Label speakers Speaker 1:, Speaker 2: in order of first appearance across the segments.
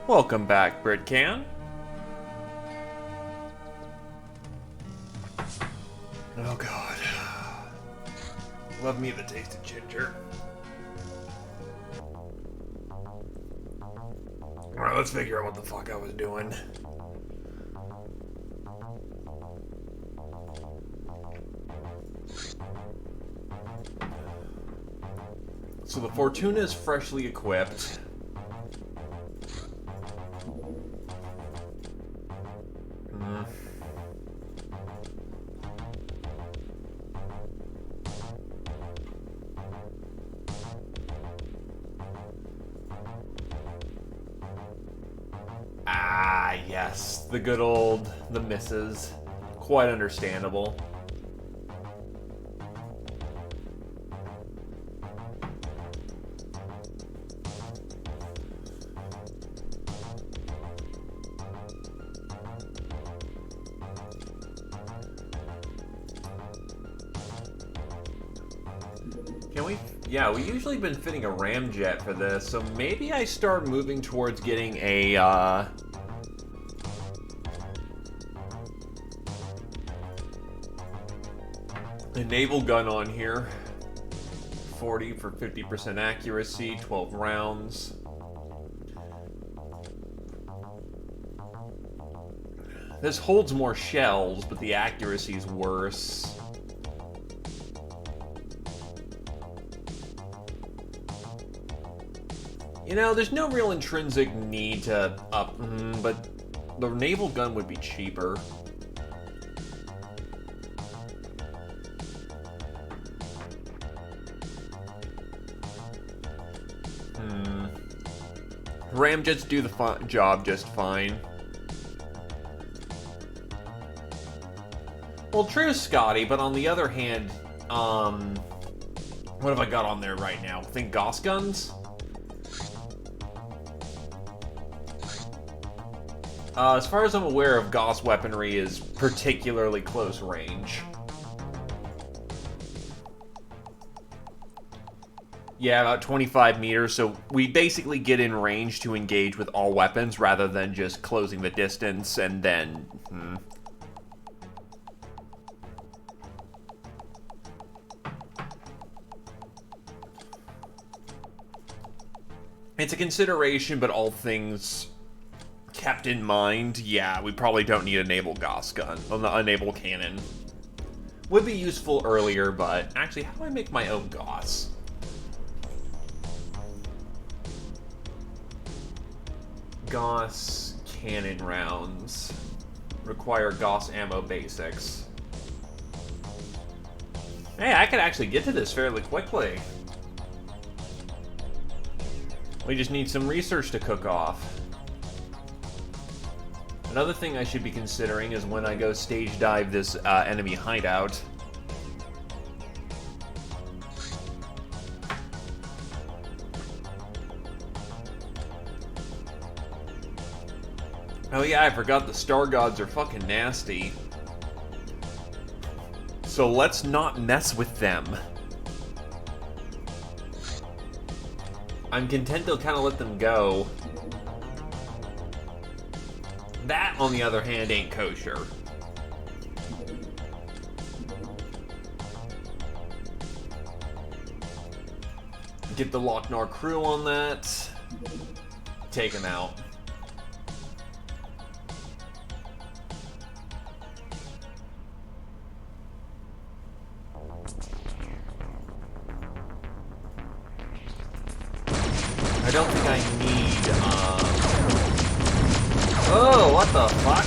Speaker 1: Welcome back, Britcan. Oh god. Love me the taste of ginger. Alright, let's figure out what the fuck I was doing. So the Fortuna is freshly equipped. Ah, yes. The good old, the misses. Quite understandable. Can we? Yeah, we usually been fitting a ramjet for this, so maybe I start moving towards getting a naval gun on here. 40 for 50% accuracy, 12 rounds. This holds more shells, but the accuracy is worse. You know, there's no real intrinsic need to up, but the naval gun would be cheaper. Ramjets do the job just fine. Well, true, Scotty, but on the other hand, what have I got on there right now? Think Gauss guns? As far as I'm aware of, Gauss weaponry is particularly close range. Yeah, about 25 meters, so we basically get in range to engage with all weapons rather than just closing the distance and then... It's a consideration, but all things kept in mind, yeah, we probably don't need a naval Gauss gun, a naval cannon. Would be useful earlier, but actually, how do I make my own Gauss? Gauss cannon rounds require Gauss ammo basics. Hey, I could actually get to this fairly quickly. We just need some research to cook off. Another thing I should be considering is when I go stage dive this enemy hideout. Oh yeah, I forgot the Star Gods are fucking nasty. So let's not mess with them. I'm content to kind of let them go. That, on the other hand, ain't kosher. Get the Lochnar crew on that. Take him out. I don't think I need, Oh, what the fuck?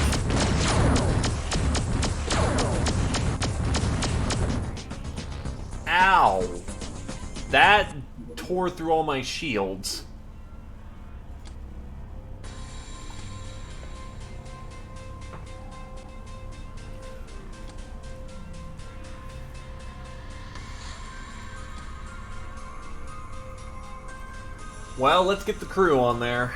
Speaker 1: Ow. That tore through all my shields. Well, let's get the crew on there.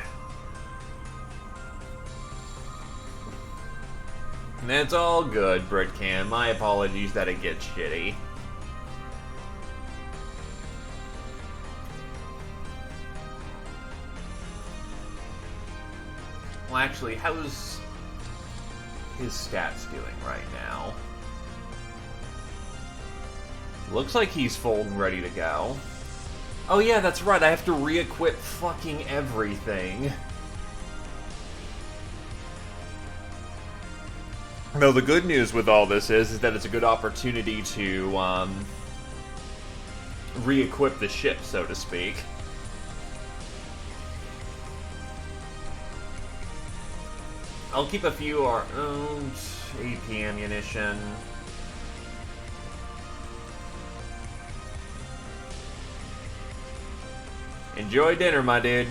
Speaker 1: That's all good, Britcan. My apologies that it gets shitty. actually, how's his stats doing right now? Looks like he's full and ready to go. Oh yeah, that's right, I have to re-equip fucking everything. No, the good news with all this is that it's a good opportunity to, re-equip the ship, so to speak. I'll keep a few AP ammunition. Enjoy dinner, my dude.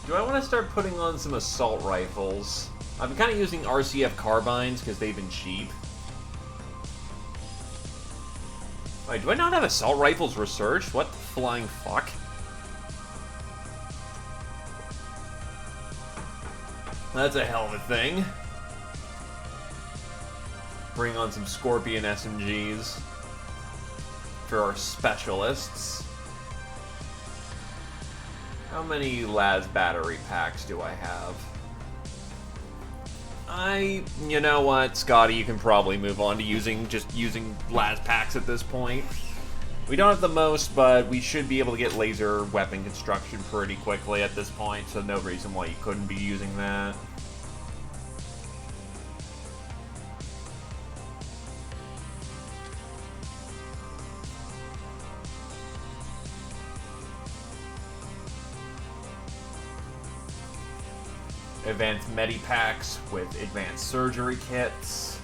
Speaker 1: Do I want to start putting on some assault rifles? I've been kind of using RCF carbines because they've been cheap. Wait, do I not have assault rifles researched? What the flying fuck? That's a hell of a thing. Bring on some Scorpion SMGs for our specialists. How many las battery packs do I have? You know what, Scotty, you can probably move on to just using las packs at this point. We don't have the most, but we should be able to get laser weapon construction pretty quickly at this point, so no reason why you couldn't be using that. Advanced medipacks with advanced surgery kits.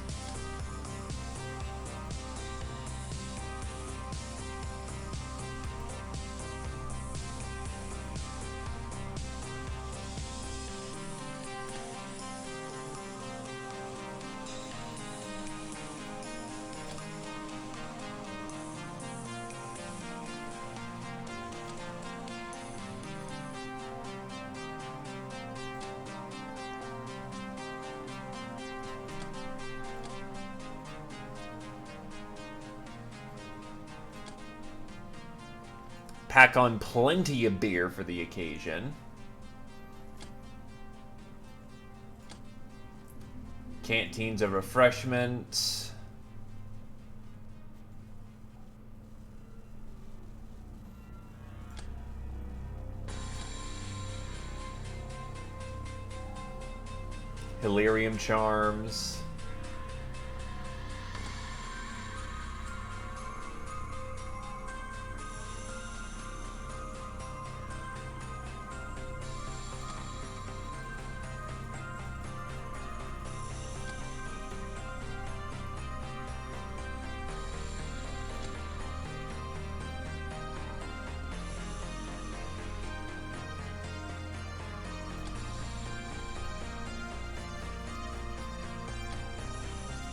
Speaker 1: Pack on plenty of beer for the occasion. Canteens of refreshment. Hilarium charms.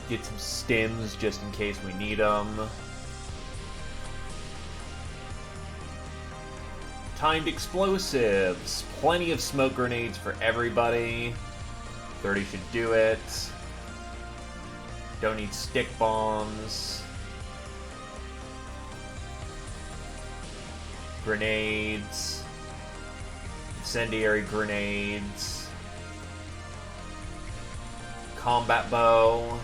Speaker 1: Get some stims just in case we need them. Timed explosives. Plenty of smoke grenades for everybody. 30 should do it. Don't need stick bombs. Grenades. Incendiary grenades. Combat bow.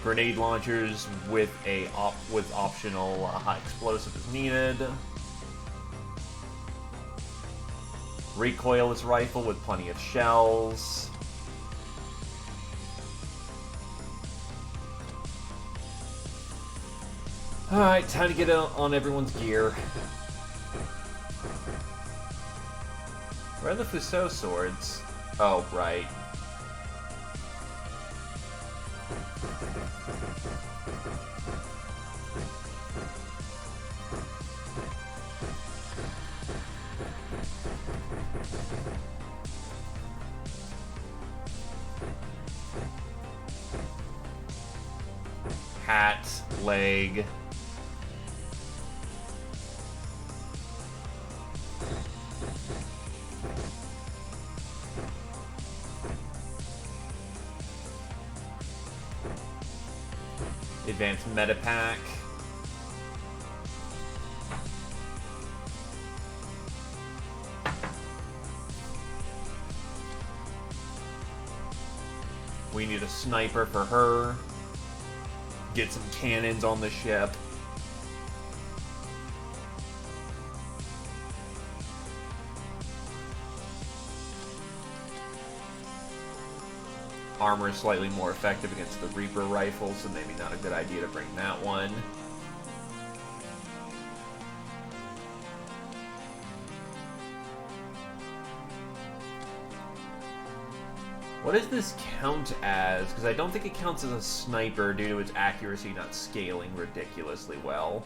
Speaker 1: Grenade launchers with optional high explosive as needed. Recoilless rifle with plenty of shells. Alright, time to get on everyone's gear. Where are the Fusseau swords? Oh, right. Hat, leg. Advanced meta pack. We need a sniper for her. Get some cannons on the ship. Armor is slightly more effective against the Reaper rifle, so maybe not a good idea to bring that one. What does this count as? Because I don't think it counts as a sniper due to its accuracy not scaling ridiculously well.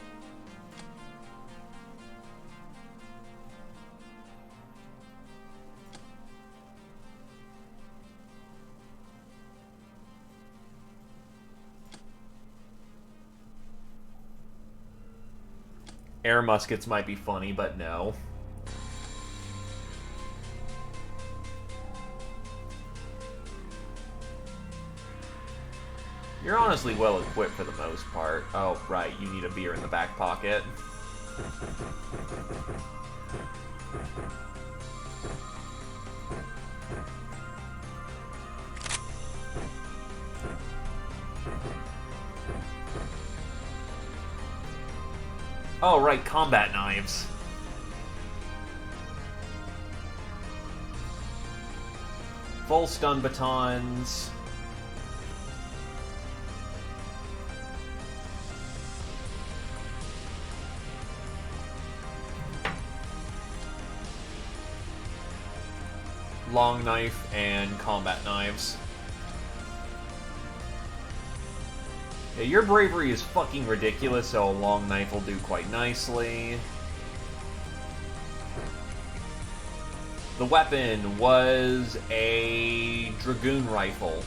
Speaker 1: Air muskets might be funny, but no. You're honestly well equipped for the most part. Oh, right, you need a beer in the back pocket. Oh, right, combat knives. Full stun batons. Long knife and combat knives. Yeah, your bravery is fucking ridiculous, so a long knife will do quite nicely. The weapon was a dragoon rifle.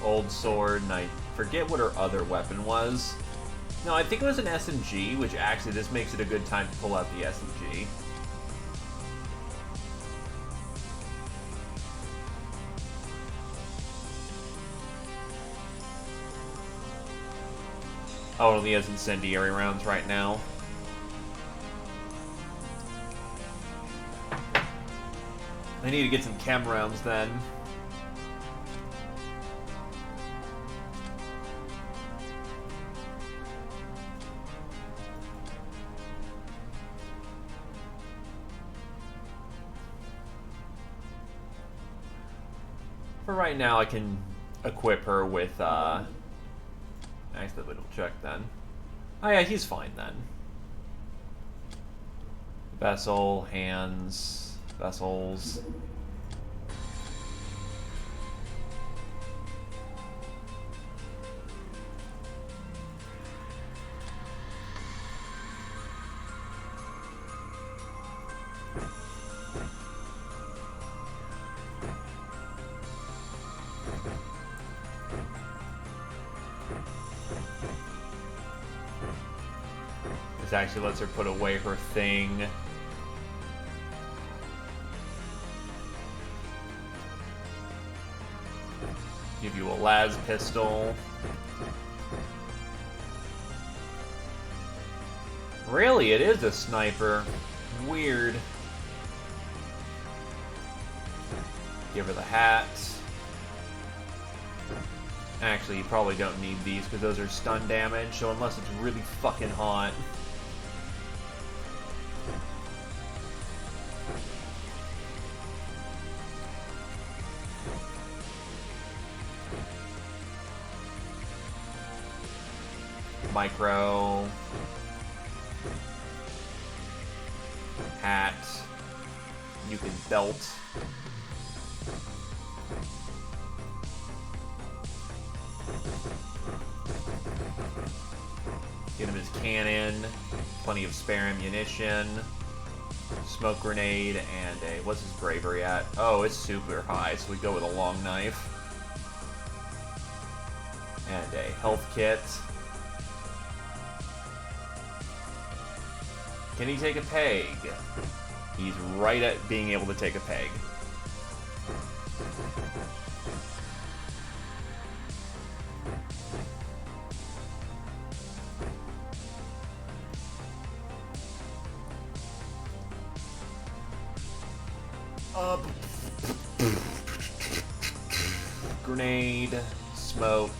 Speaker 1: Old sword, and I forget what her other weapon was. No, I think it was an SMG, which actually this makes it a good time to pull out the SMG. Oh, it only has incendiary rounds right now. I need to get some chem rounds then. For right now, I can equip her with, Actually, we'll check then. Oh yeah, he's fine then. Vessel, hands, vessels. This actually lets her put away her thing. Give you a las pistol. Really, it is a sniper. Weird. Give her the hat. Actually, you probably don't need these because those are stun damage, so unless it's really fucking hot. Micro. Hat. You can belt. Get him his cannon. Plenty of spare ammunition. Smoke grenade and a... What's his bravery at? Oh, it's super high, so we go with a long knife. And a health kit. Can he take a peg? He's right at being able to take a peg. Grenade, smoke.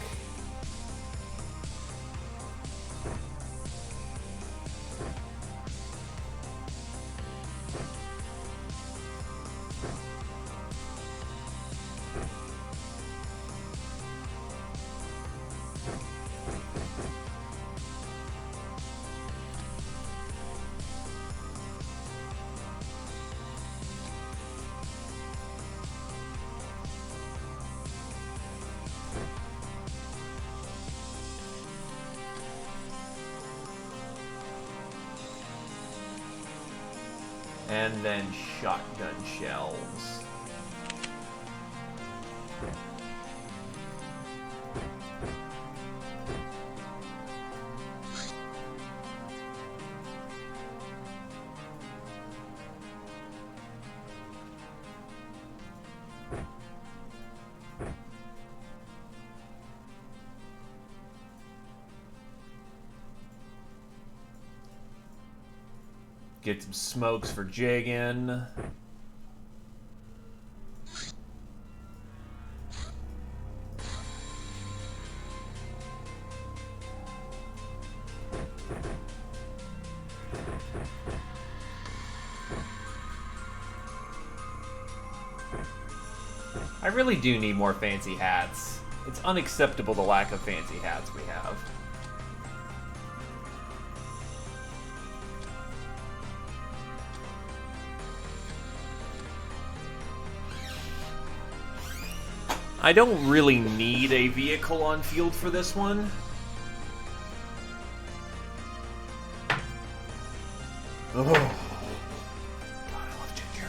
Speaker 1: And then shotgun shells. Get some smokes for jigging. I really do need more fancy hats. It's unacceptable the lack of fancy hats we have. I don't really need a vehicle on field for this one. Oh. God, I love Ginger.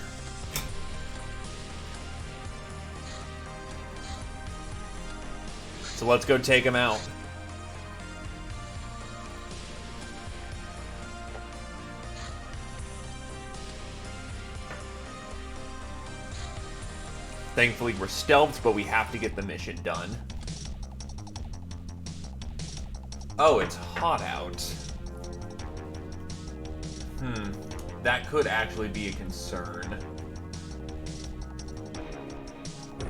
Speaker 1: So let's go take him out. Thankfully, we're stealthed, but we have to get the mission done. Oh, it's hot out. That could actually be a concern.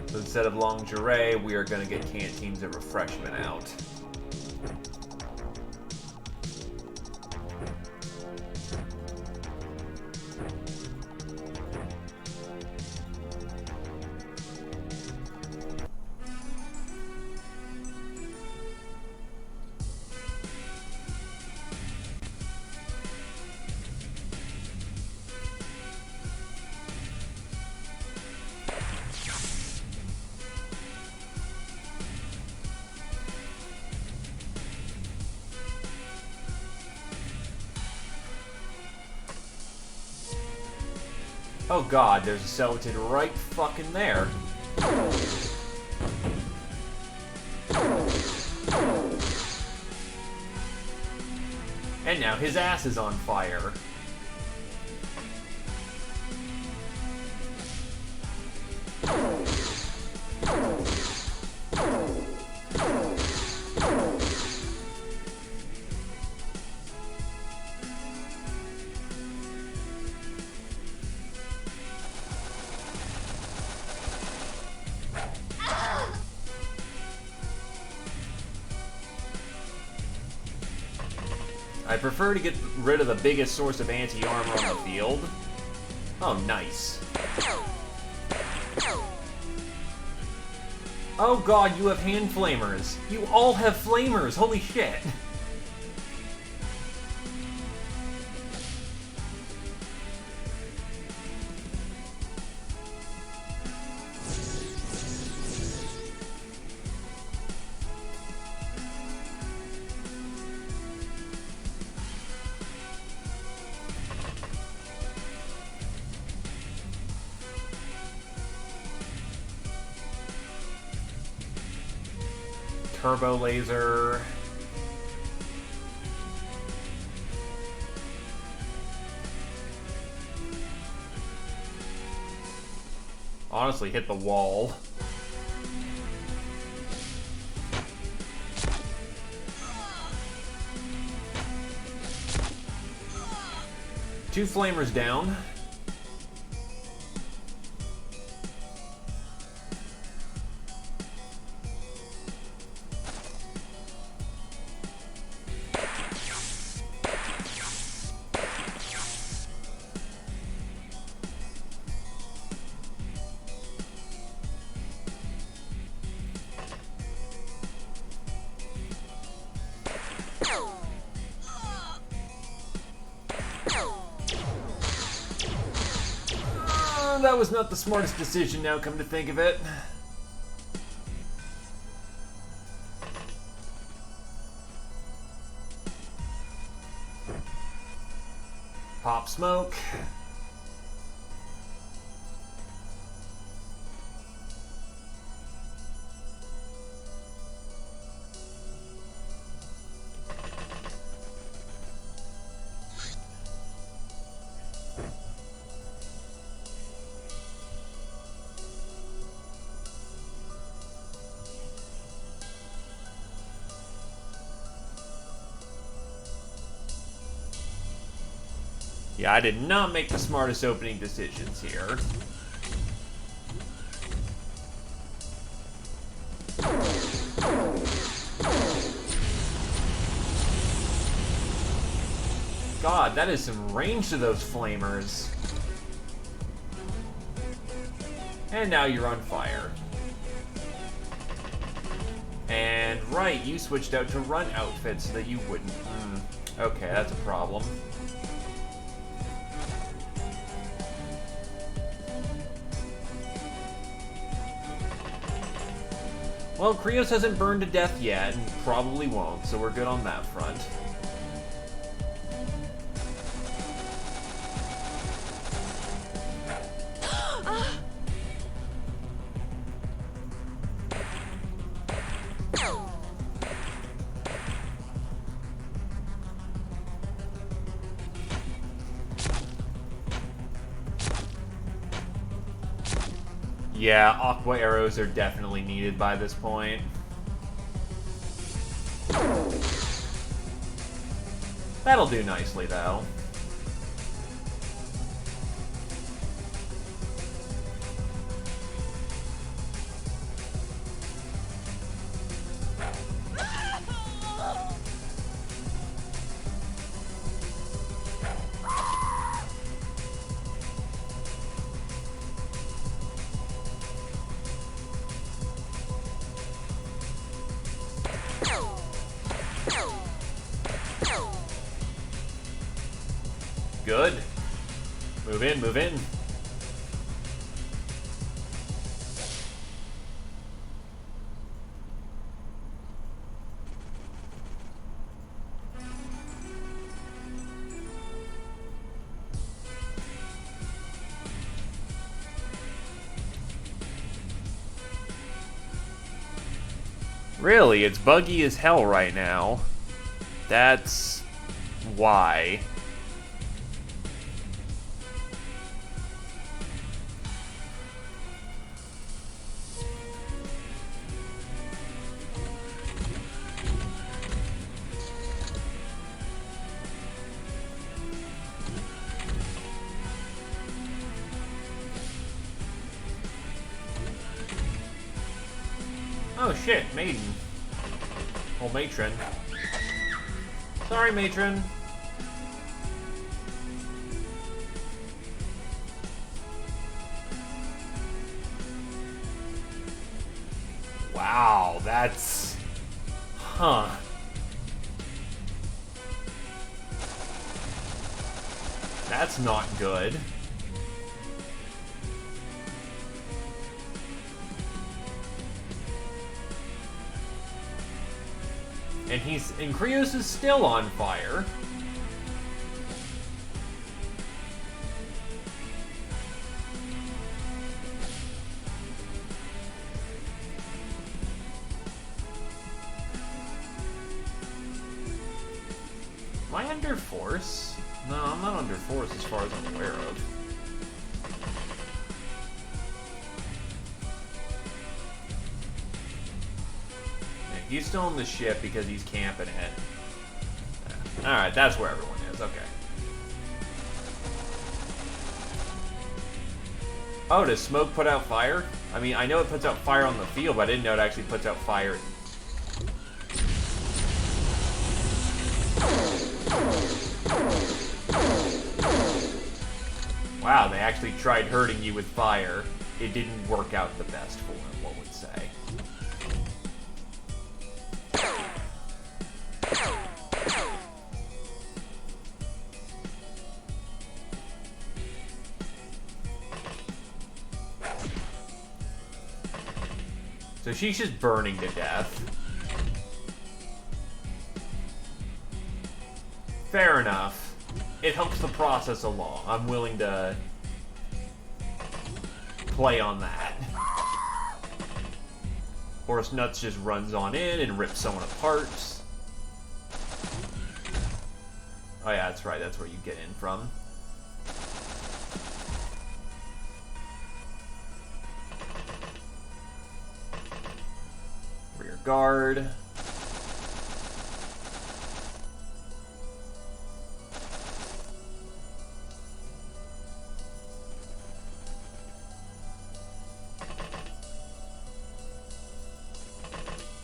Speaker 1: So instead of lingerie, we are going to get canteens of refreshment out. Oh god, there's a skeleton right fucking there. And now his ass is on fire. I prefer to get rid of the biggest source of anti-armor on the field. Oh, nice. Oh god, you have hand flamers. You all have flamers, holy shit. Turbo laser. Honestly, hit the wall. Two flamers down. That was not the smartest decision now, come to think of it. Pop smoke. Yeah, I did not make the smartest opening decisions here. God, that is some range to those flamers. And now you're on fire. And right, you switched out to run outfit so that you wouldn't. Okay, that's a problem. Well, Krios hasn't burned to death yet, and probably won't, so we're good on that front. Yeah, aqua arrows are definitely needed by this point. That'll do nicely, though. Good. Move in, move in. Really, it's buggy as hell right now. That's why. Oh shit, Maiden. Well, Matron. Sorry, Matron. Wow, that's... Huh. That's not good. And Krios is still on fire. Am I under force? No, I'm not under force as far as I'm aware of. Yeah, he's still on the ship because he's camping it. Alright, that's where everyone is. Okay. Oh, does smoke put out fire? I mean, I know it puts out fire on the field, but I didn't know it actually puts out fire. Wow, they actually tried hurting you with fire. It didn't work out the best for him, one would say. So she's just burning to death. Fair enough. It helps the process along. I'm willing to play on that. Horse Nuts just runs on in and rips someone apart. Oh yeah, that's right. That's where you get in from. Rear guard.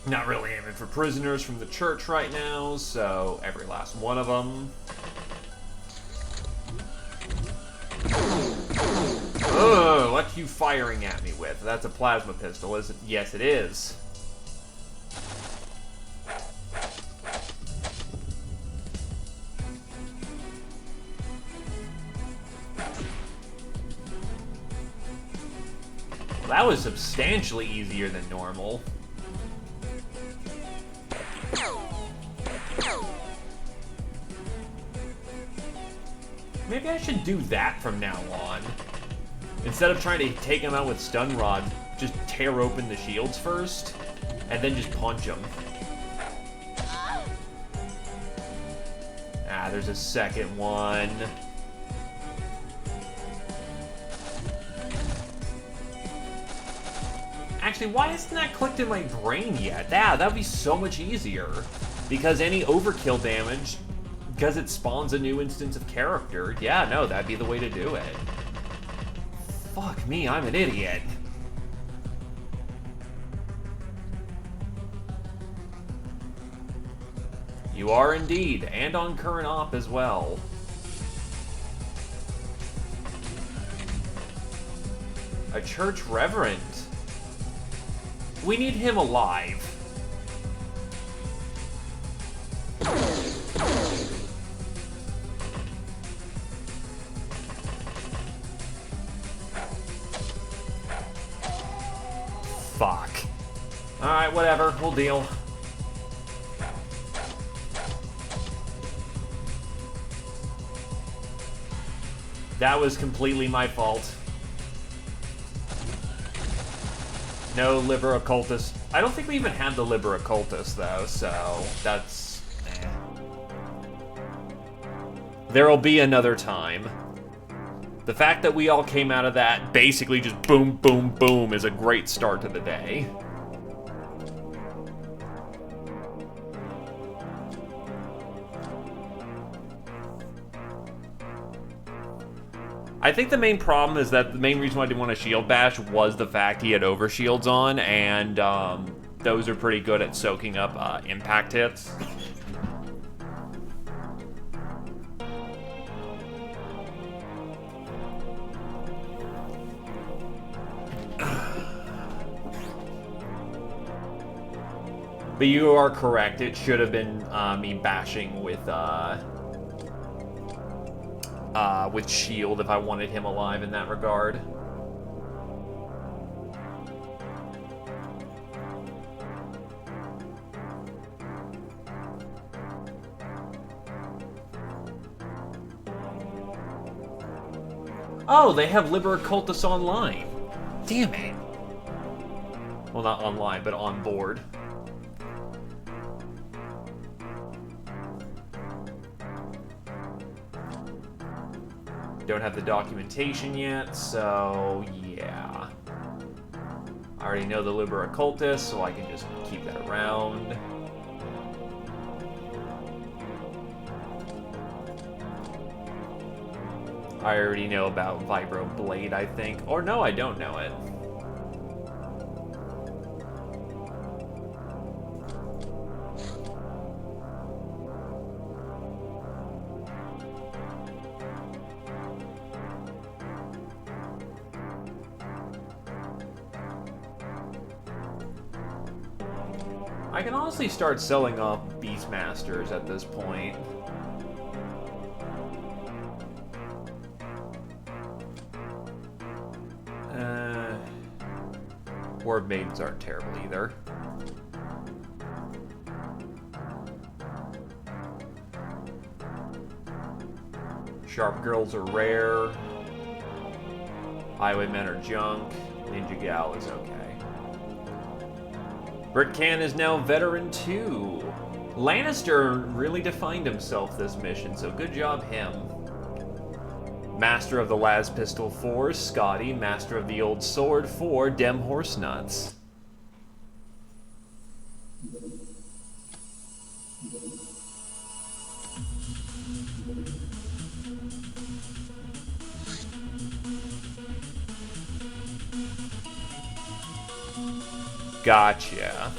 Speaker 1: Not really aiming for prisoners from the church right now, so every last one of them. Ugh, what you firing at me with? That's a plasma pistol, isn't it? Yes, it is. Well, that was substantially easier than normal. Maybe I should do that from now on. Instead of trying to take him out with stun rod, just tear open the shields first, and then just punch him. Ah, there's a second one. Actually, why hasn't that clicked in my brain yet? Yeah, that would be so much easier. Because any overkill damage, because it spawns a new instance of character, yeah, no, that'd be the way to do it. Fuck me, I'm an idiot. You are indeed, and on current op as well. A church reverend. We need him alive. Fuck. Alright, whatever. We'll deal. That was completely my fault. No liver occultist. I don't think we even had the liver occultist, though, so that's... eh. There'll be another time. The fact that we all came out of that basically just boom, boom, boom is a great start to the day. I think the main problem is that the main reason why I didn't want to shield bash was the fact he had overshields on, and those are pretty good at soaking up impact hits. But you are correct. It should have been me bashing with shield if I wanted him alive in that regard. Oh, they have Liber Occultus online. Damn it. Well, not online, but on board. Don't have the documentation yet, so yeah. I already know the Liber Occultus, so I can just keep that around. I already know about Vibro Blade, I think. Or no, I don't know it. I can honestly start selling off Beastmasters at this point. Orb Maidens aren't terrible either. Sharp Girls are rare. Highwaymen are junk. Ninja Gal is okay. Britcan is now Veteran 2. Lannister really defined himself this mission, so good job him. Master of the Las Pistol 4, Scotty. Master of the Old Sword 4, Dem Horse Nuts. Gotcha.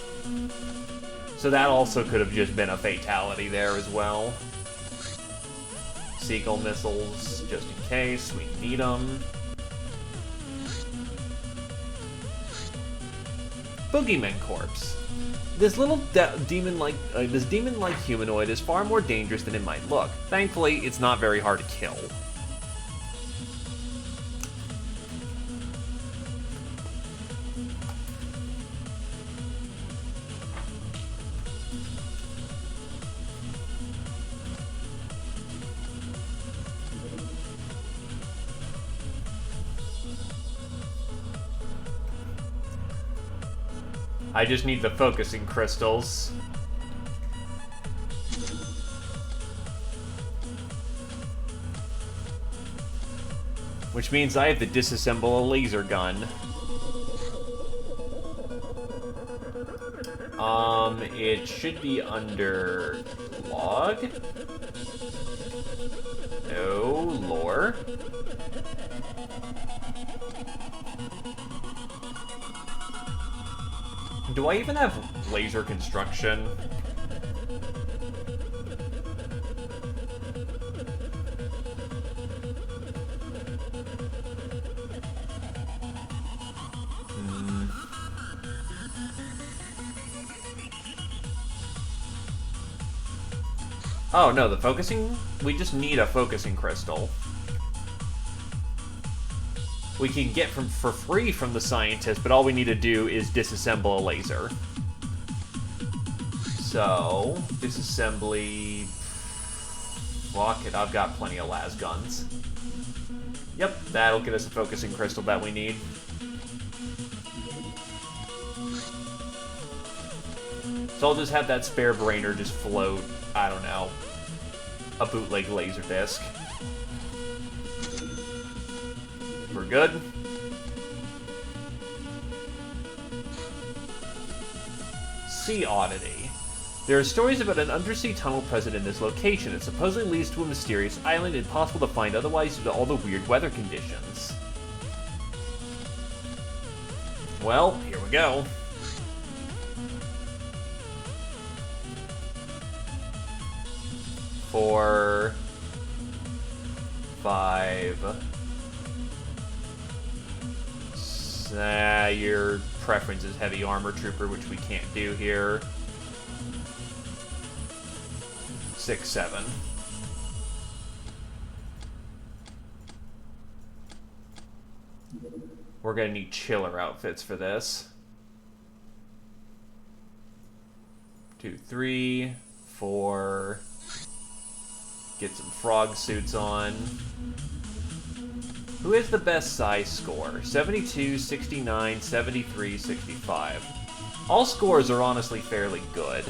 Speaker 1: So that also could have just been a fatality there as well. Seagull missiles, just in case we need them. Boogeyman Corpse. This little demon-like humanoid is far more dangerous than it might look. Thankfully, it's not very hard to kill. I just need the focusing crystals. Which means I have to disassemble a laser gun. It should be under log. No, lore. Do I even have laser construction? Oh no, the focusing? We just need a focusing crystal. We can get for free from the scientist, but all we need to do is disassemble a laser. So, disassembly... Fuck it, I've got plenty of las guns. Yep, that'll get us a focusing crystal that we need. So I'll just have that spare brainer just float, I don't know, a bootleg laser disc. We're good. Sea Oddity. There are stories about an undersea tunnel present in this location. It supposedly leads to a mysterious island impossible to find otherwise due to all the weird weather conditions. Well, here we go. Four, 5. Your preference is heavy armor trooper, which we can't do here. 6, 7. We're gonna need chiller outfits for this. 2, 3, 4. Get some frog suits on. Who has the best size score? 72, 69, 73, 65. All scores are honestly fairly good.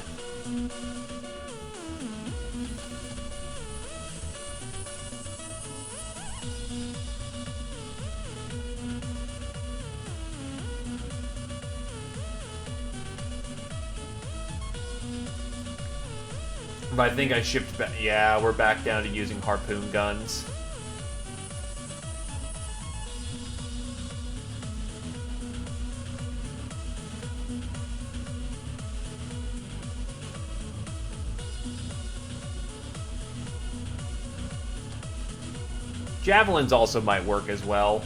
Speaker 1: But I think I shipped back. Yeah, we're back down to using harpoon guns. Javelins also might work as well.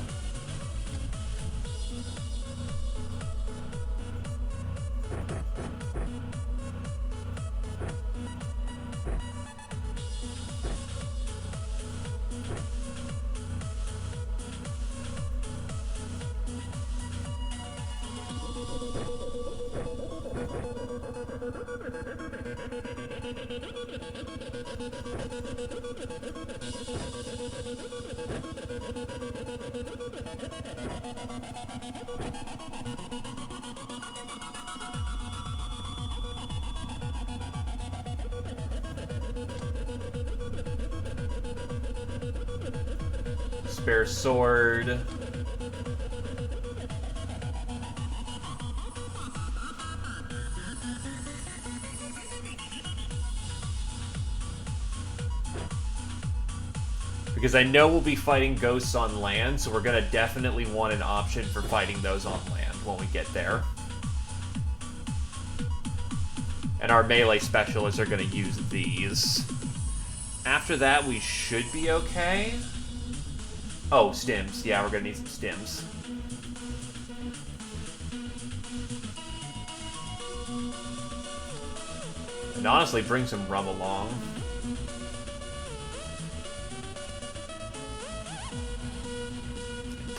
Speaker 1: Spare sword. Because I know we'll be fighting ghosts on land, so we're gonna definitely want an option for fighting those on land when we get there. And our melee specialists are gonna use these. After that, we should be okay. Oh, stims. Yeah, we're gonna need some stims. And honestly, bring some rum along.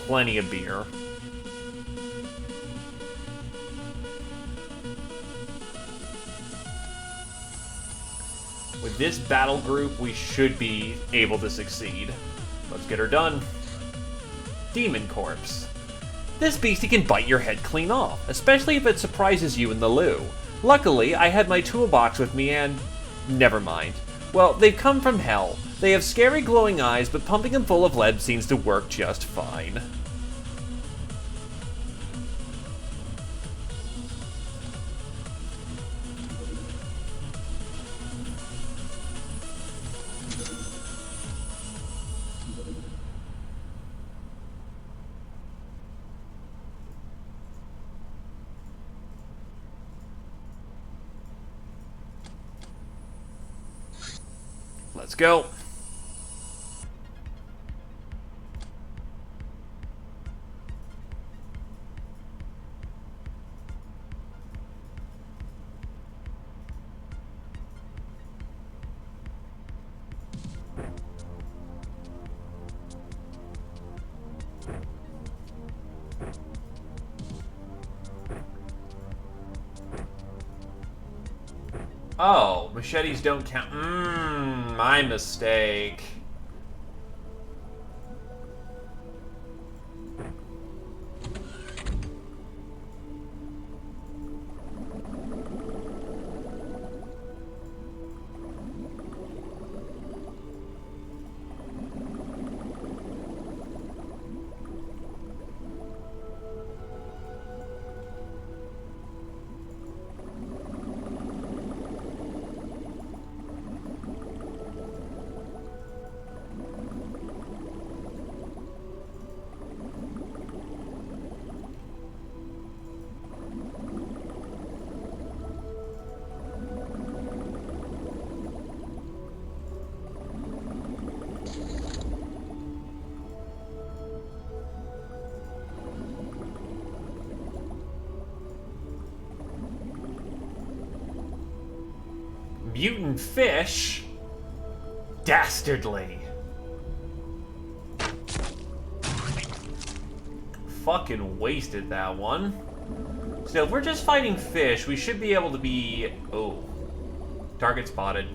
Speaker 1: Plenty of beer. With this battle group, we should be able to succeed. Let's get her done. Demon Corpse. This beastie can bite your head clean off, especially if it surprises you in the loo. Luckily, I had my toolbox with me and... never mind. Well, they've come from hell. They have scary glowing eyes, but pumping them full of lead seems to work just fine. Let's go. Oh, machetes don't count. My mistake. Mutant fish? Dastardly. Fucking wasted that one. So if we're just fighting fish, we should be able to be... Oh. Target spotted.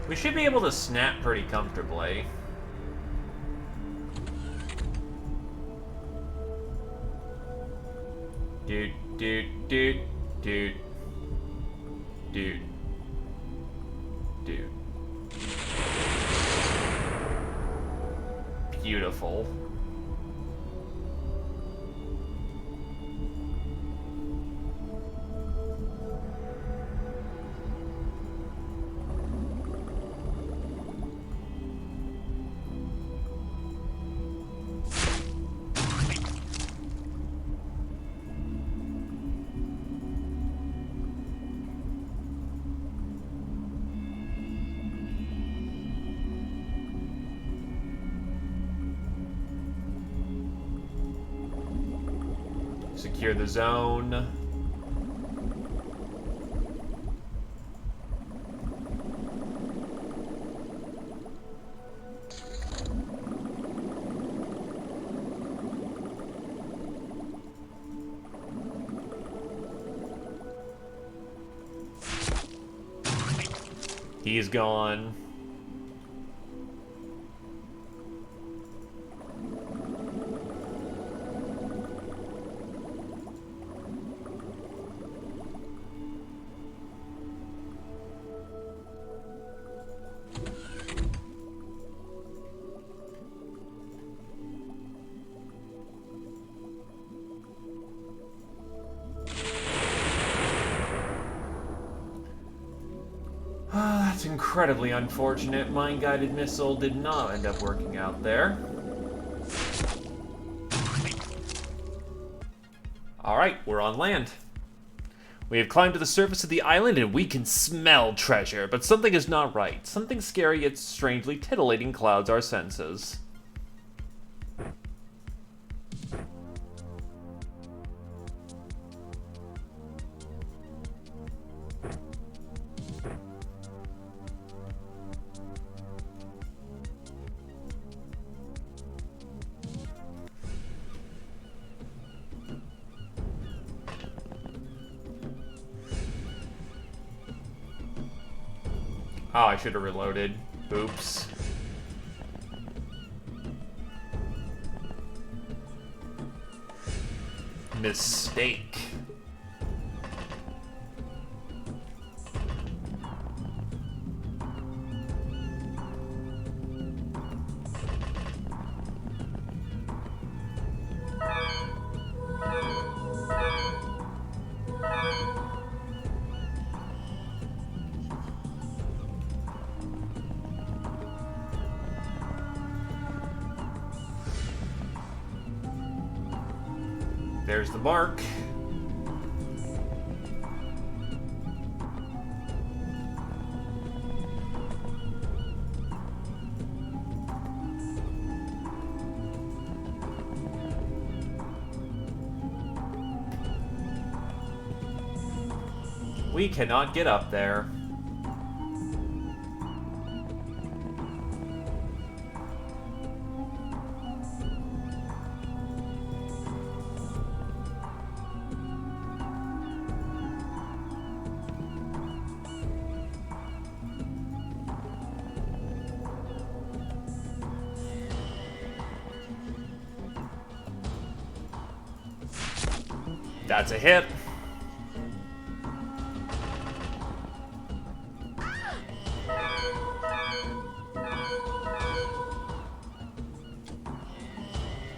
Speaker 1: We should be able to snap pretty comfortably. Dude, dude, dude, dude. Dude. Dude. Beautiful. Secure the zone. He's gone. That's incredibly unfortunate. Mine-guided missile did not end up working out there. Alright, we're on land. We have climbed to the surface of the island and we can smell treasure, but something is not right. Something scary yet strangely titillating clouds our senses. Oh, I should have reloaded. Oops. Mistake. There's the mark. We cannot get up there. That's a hit.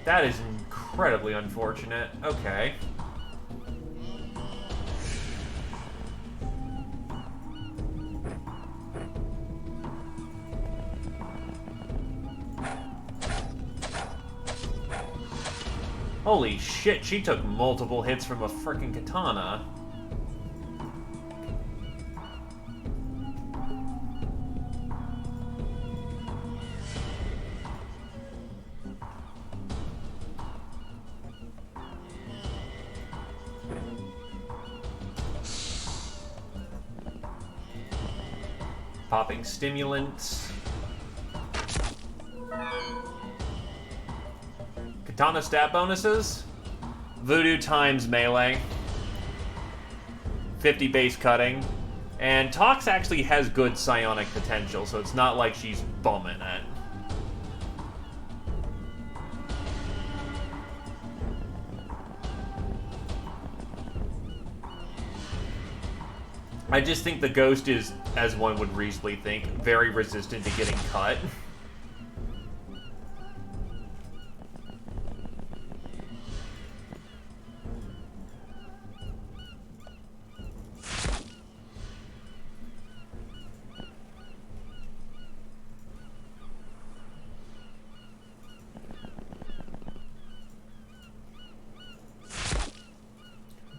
Speaker 1: That is incredibly unfortunate. Okay. Holy shit, she took multiple hits from a frickin' katana. Popping stimulants. Katana stat bonuses. Voodoo times melee. 50 base cutting. And Tox actually has good psionic potential, so it's not like she's bumming it. I just think the ghost is, as one would reasonably think, very resistant to getting cut.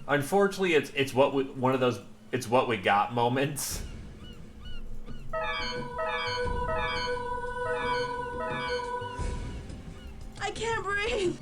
Speaker 1: Unfortunately, it's what we, one of those it's what we got moments.
Speaker 2: I can't breathe.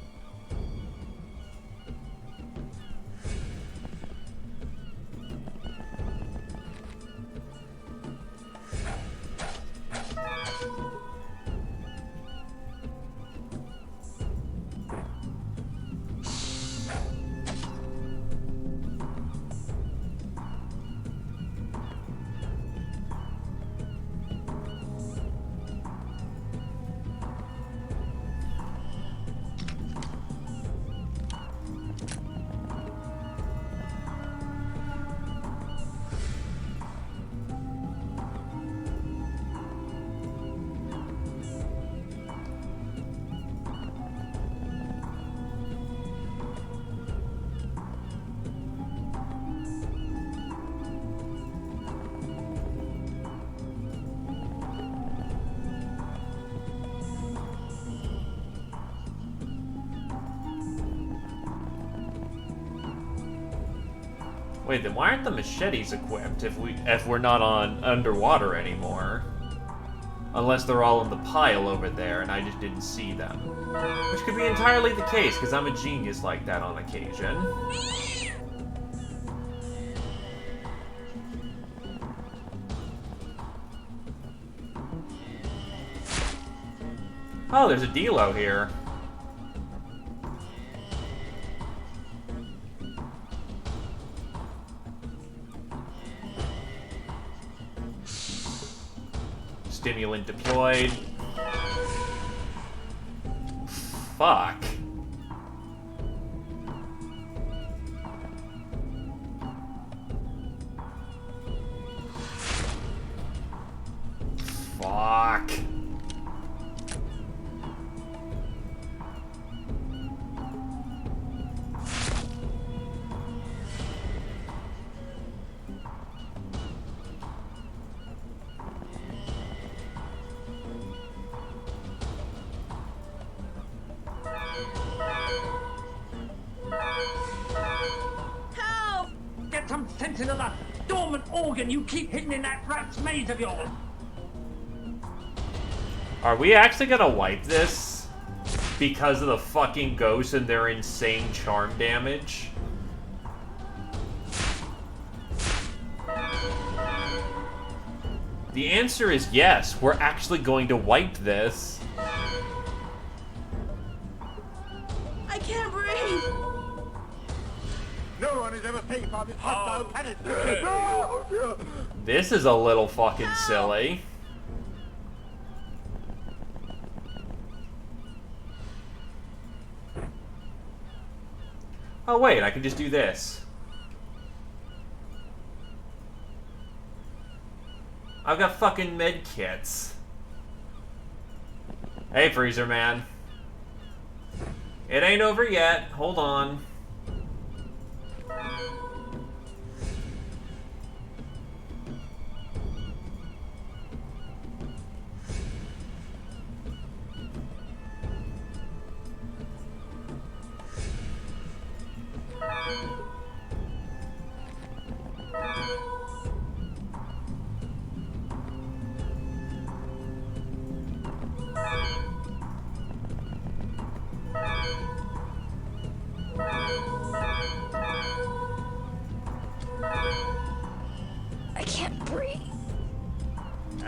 Speaker 1: Wait, then why aren't the machetes equipped if we're not on underwater anymore? Unless they're all in the pile over there and I just didn't see them. Which could be entirely the case, because I'm a genius like that on occasion. Oh, there's a Delo here. Stimulant deployed. Fuck. Fuck.
Speaker 2: Help!
Speaker 3: Some sense into that dormant organ you keep hidden in that rat's maze of yours.
Speaker 1: Are we actually gonna wipe this? Because of the fucking ghosts and their insane charm damage? The answer is yes, we're actually going to wipe this.
Speaker 2: I can't breathe.
Speaker 4: No one has ever paid for this hostile planet.
Speaker 1: This is a little fucking silly. Oh wait, I can just do this. I've got fucking med kits. Hey, Freezer Man. It ain't over yet. Hold on.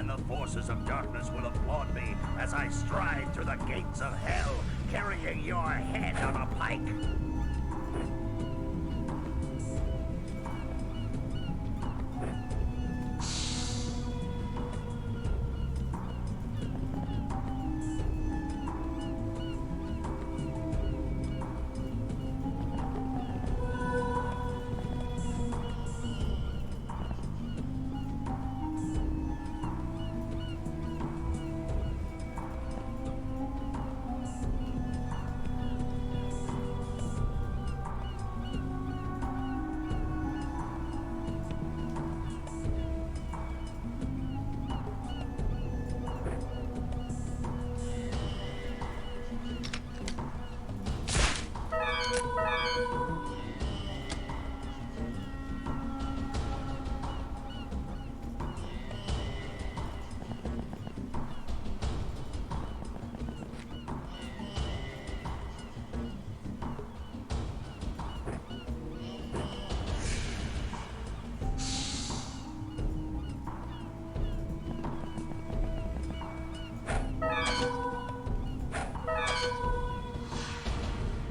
Speaker 5: and the forces of darkness will applaud me as I stride through the gates of hell, carrying your head on a pike.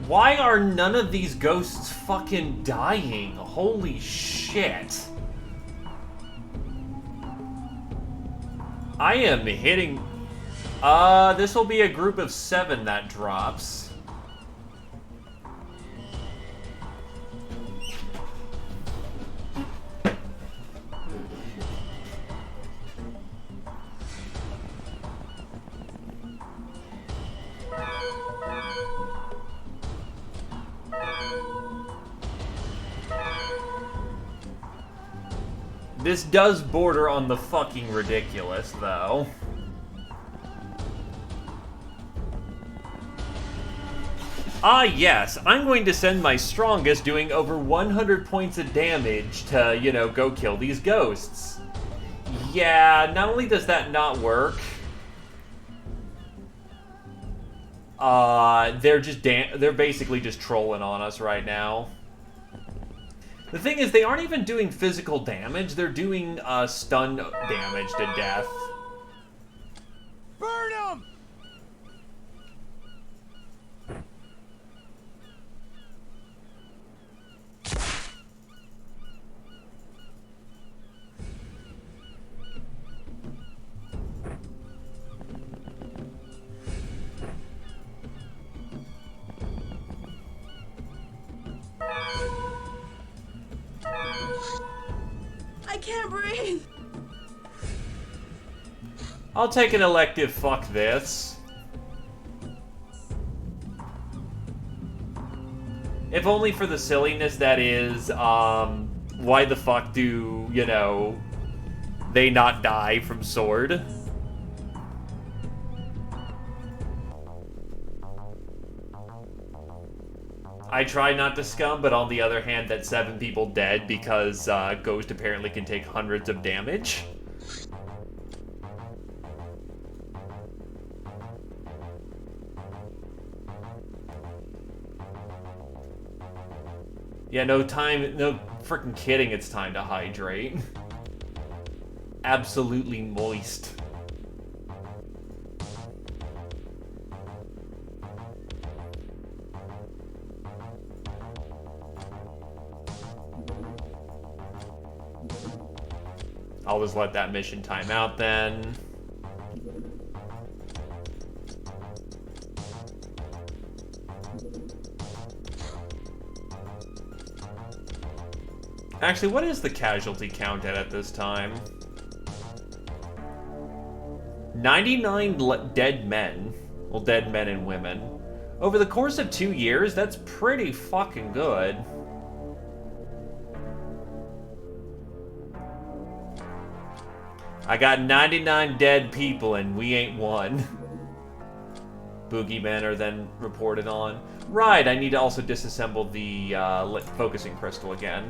Speaker 1: Why are none of these ghosts fucking dying? Holy shit. I am hitting... this will be a group of 7 that drops. This does border on the fucking ridiculous, though. Ah, yes, I'm going to send my strongest doing over 100 points of damage to, you know, go kill these ghosts. Yeah, not only does that not work, they're basically just trolling on us right now. The thing is, they aren't even doing physical damage, they're doing stun damage to death.
Speaker 4: Burn him!
Speaker 2: I can't breathe.
Speaker 1: I'll take an elective fuck this. If only for the silliness that is, why the fuck do, you know, they not die from sword? I try not to scum, but on the other hand, that's 7 people dead because Ghost apparently can take hundreds of damage. Yeah, no freaking kidding, it's time to hydrate. Absolutely moist. I'll just let that mission time out then. Actually, what is the casualty count at this time? 99 dead men. Well, dead men and women. Over the course of 2 years, that's pretty fucking good. I got 99 dead people and we ain't one. Boogeymen are then reported on. Right, I need to also disassemble the focusing crystal again.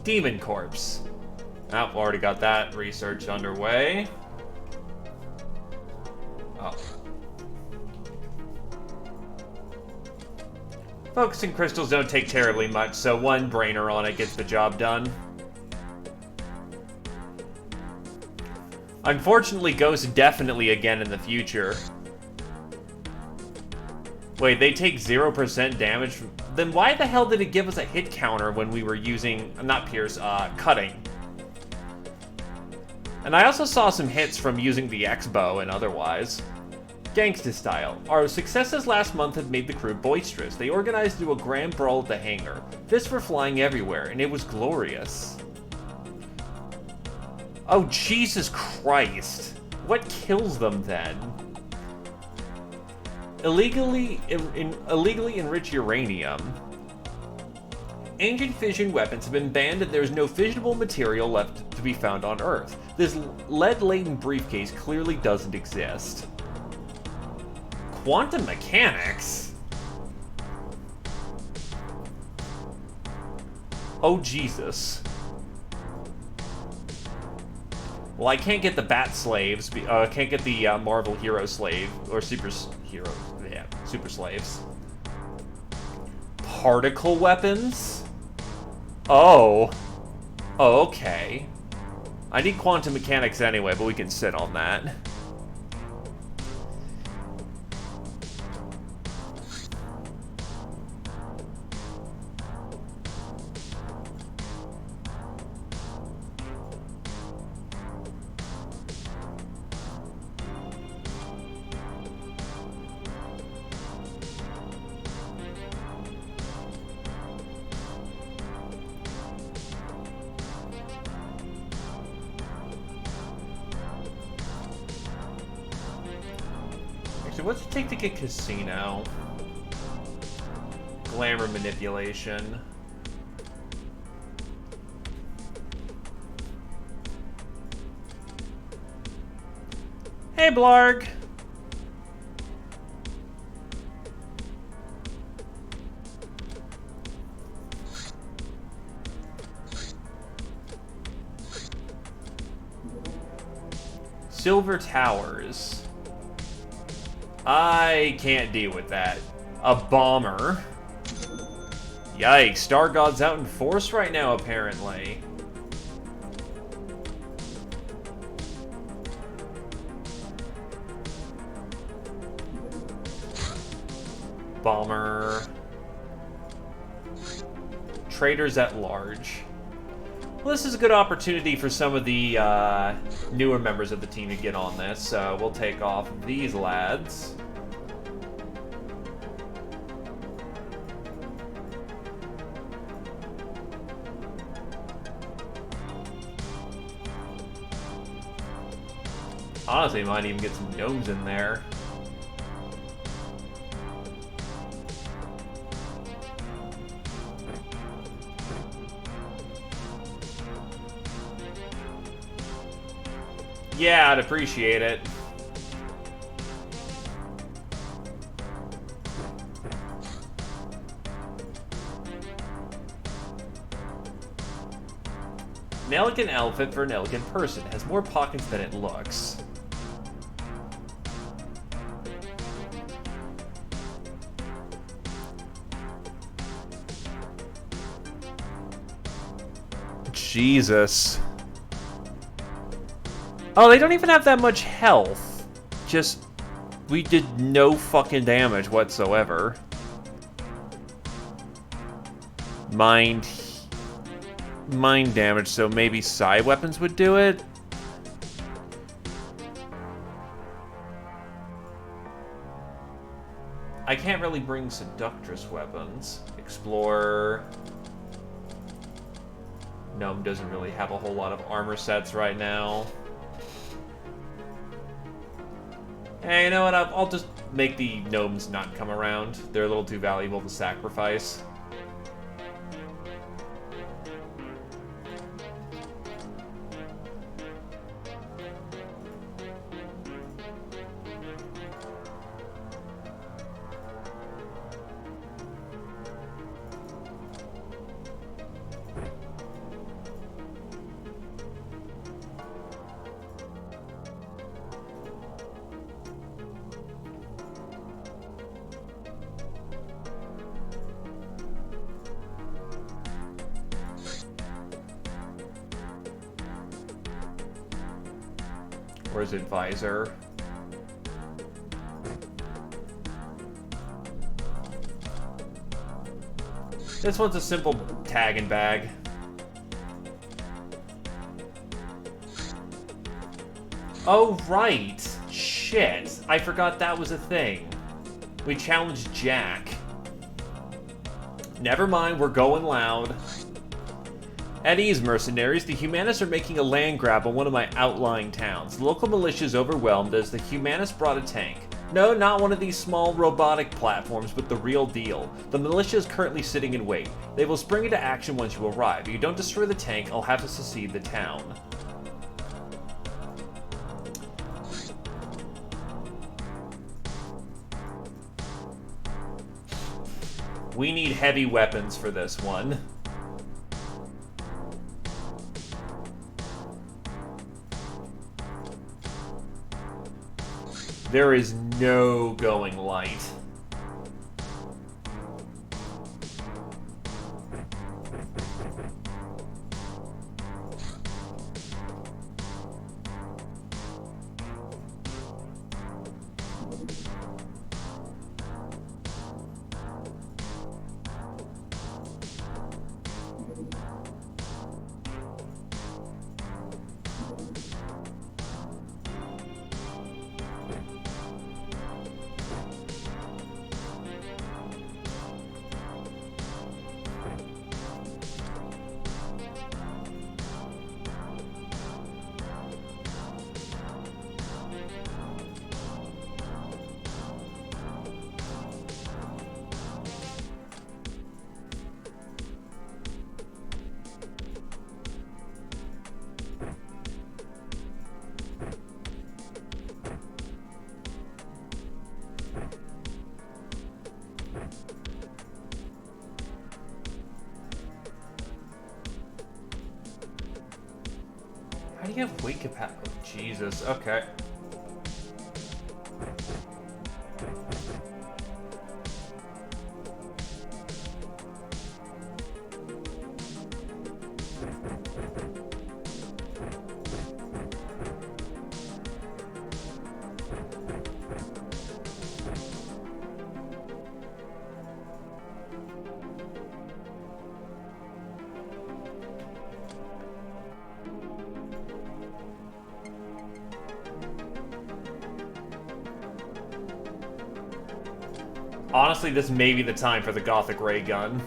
Speaker 1: Demon Corpse. Oh, already got that research underway. Oh. Focusing crystals don't take terribly much, so one brainer on it gets the job done. Unfortunately, Ghost definitely again in the future. Wait, they take 0% damage from... Then why the hell did it give us a hit counter when we were using... Not Pierce, cutting? And I also saw some hits from using the X-bow and otherwise. Gangsta style. Our successes last month had made the crew boisterous. They organized into a grand brawl at the hangar. Fists were flying everywhere, and it was glorious. Oh, Jesus Christ. What kills them, then? Illegally enrich uranium. Ancient fission weapons have been banned and there is no fissionable material left to be found on Earth. This lead-laden briefcase clearly doesn't exist. Quantum mechanics? Oh, Jesus. Well, I can't get the Bat Slaves. I can't get the Marvel Hero Slave or Super Hero. Yeah, Super Slaves. Particle weapons? Oh. Oh, okay. I need quantum mechanics anyway, but we can sit on that. What's it take to get casino? Glamour manipulation. Hey, Blarg! Silver Towers. I can't deal with that. A bomber. Yikes, Star God's out in force right now, apparently. Bomber. Traders at large. Well, this is a good opportunity for some of the newer members of the team to get on this, so we'll take off these lads. Honestly, might even get some gnomes in there. Yeah, I'd appreciate it. An elegant outfit for an elegant person has more pockets than it looks. Jesus. Oh, they don't even have that much health. Just, we did no fucking damage whatsoever. Mind damage, so maybe psi weapons would do it? I can't really bring seductress weapons. Explorer. Gnome doesn't really have a whole lot of armor sets right now. Hey, you know what? I'll just make the gnomes not come around. They're a little too valuable to sacrifice. Where's Advisor? This one's a simple tag and bag. Oh, right. Shit. I forgot that was a thing. We challenged Jack. Never mind, we're going loud. At ease, mercenaries. The Humanists are making a land grab on one of my outlying towns. The local militia is overwhelmed as the Humanists brought a tank. No, not one of these small robotic platforms, but the real deal. The militia is currently sitting in wait. They will spring into action once you arrive. If you don't destroy the tank, I'll have to secede the town. We need heavy weapons for this one. There is no going light. How do you have weight capacity? Oh, Jesus, okay. Honestly, this may be the time for the Gothic ray gun.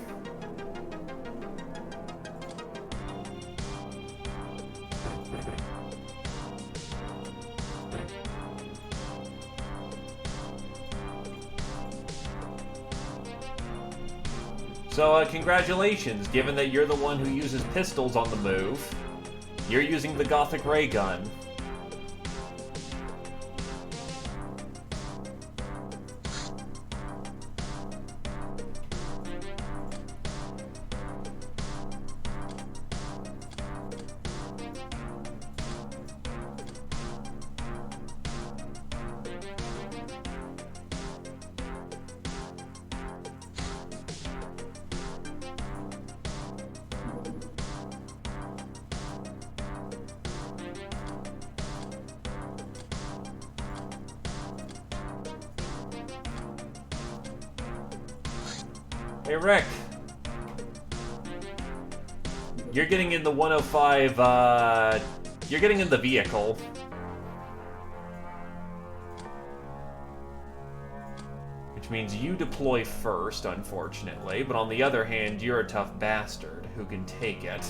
Speaker 1: So, congratulations, given that you're the one who uses pistols on the move. You're using the Gothic ray gun. Hey, Rick. You're getting in the 105, you're getting in the vehicle. Which means you deploy first, unfortunately, but on the other hand, you're a tough bastard who can take it.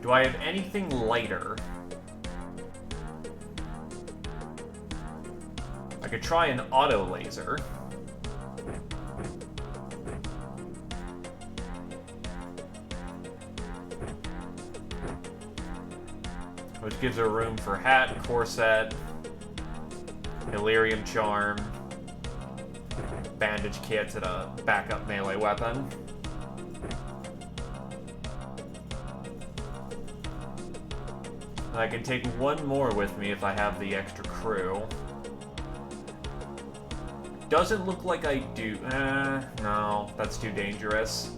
Speaker 1: Do I have anything lighter? could try an auto laser. Which gives her room for hat, corset, Delirium Charm, bandage kit, and a backup melee weapon. I can take one more with me if I have the extra crew. Doesn't look like I do. No, that's too dangerous.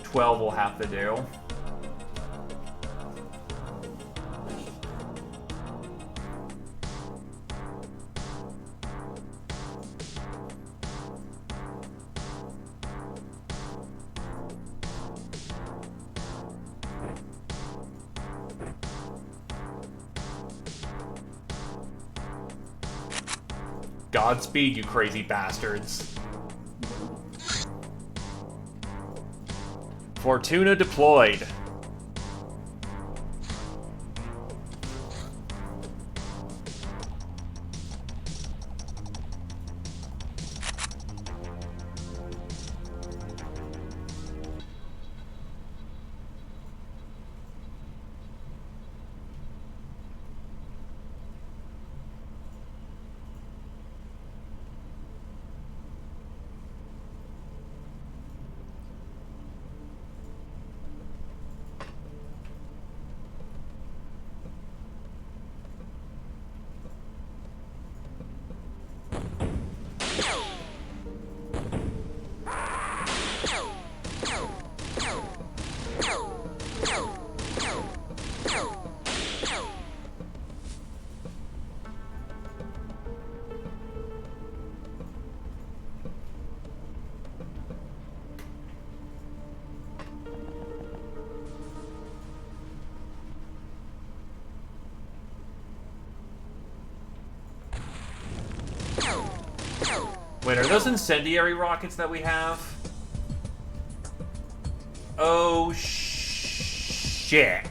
Speaker 1: 12 will have to do. Godspeed, you crazy bastards. Fortuna deployed. Wait, are those incendiary rockets that we have? Oh, shit.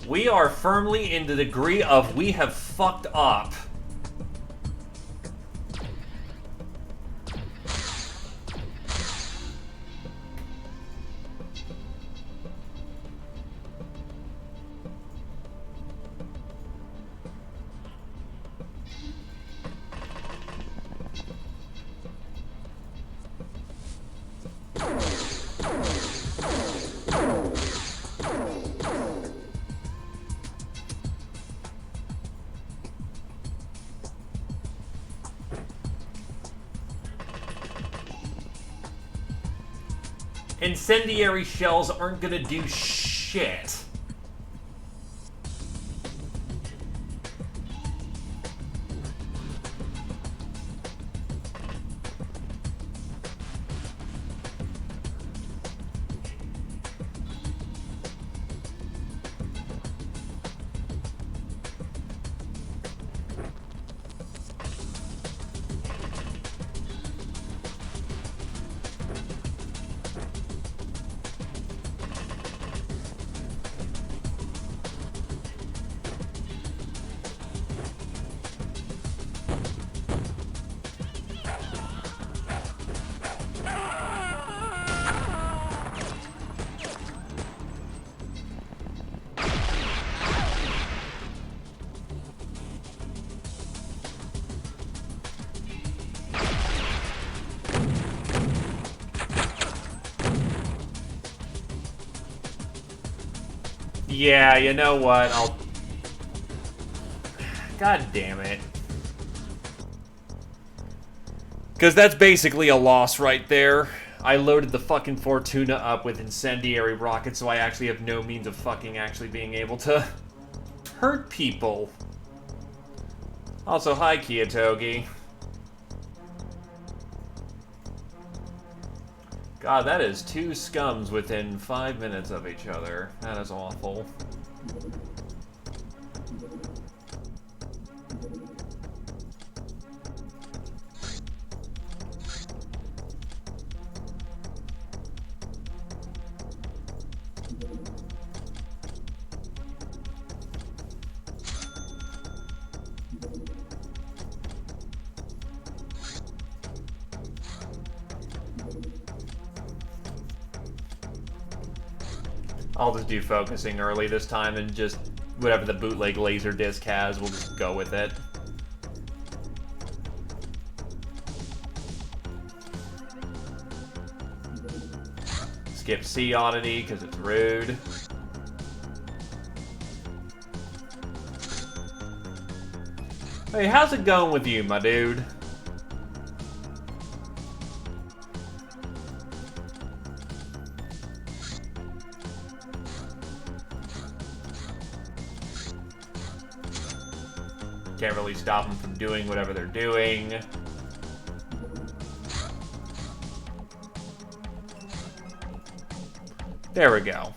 Speaker 1: We are firmly in the degree of we have fucked up. Incendiary shells aren't gonna do shit. Yeah, you know what? God damn it. Because that's basically a loss right there. I loaded the fucking Fortuna up with incendiary rockets, so I actually have no means of fucking actually being able to hurt people. Also, hi, Kiyatogi. God, that is 2 scums within 5 minutes of each other. That is awful. I'll just do focusing early this time and just whatever the bootleg laser disc has, we'll just go with it. Skip C oddity because it's rude. Hey, how's it going with you, my dude? Can't really stop them from doing whatever they're doing. There we go.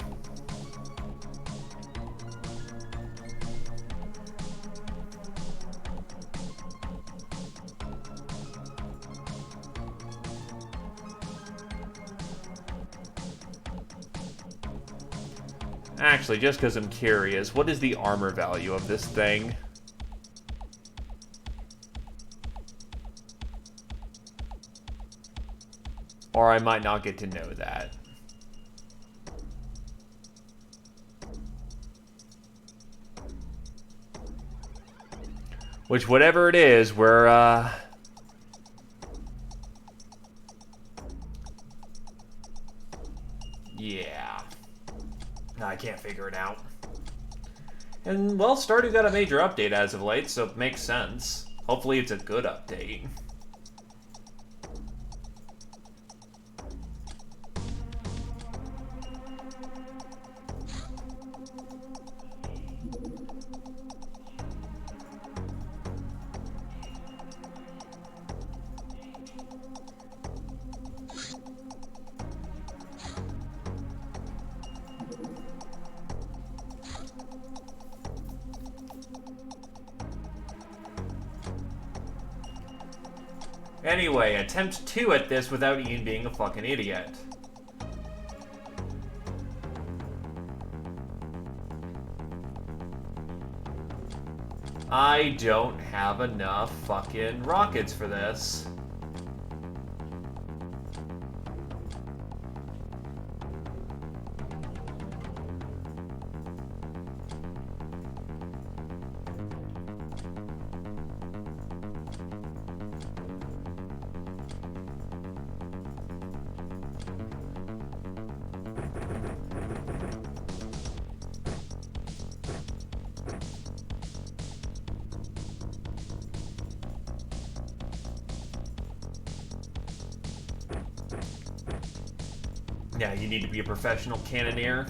Speaker 1: Actually, just because I'm curious, what is the armor value of this thing? Or I might not get to know that. Which, whatever it is, we're, yeah. I can't figure it out. And, well, Stardew got a major update as of late, so it makes sense. Hopefully it's a good update. Anyway, attempt 2 at this without Ian being a fucking idiot. I don't have enough fucking rockets for this. Yeah, you need to be a professional cannoneer.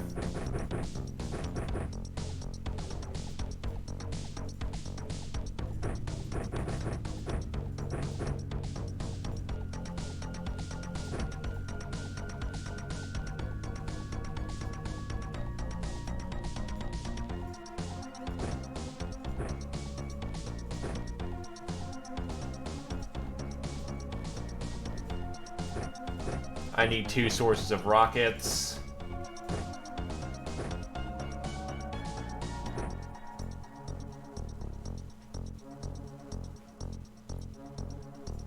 Speaker 1: I need 2 sources of rockets.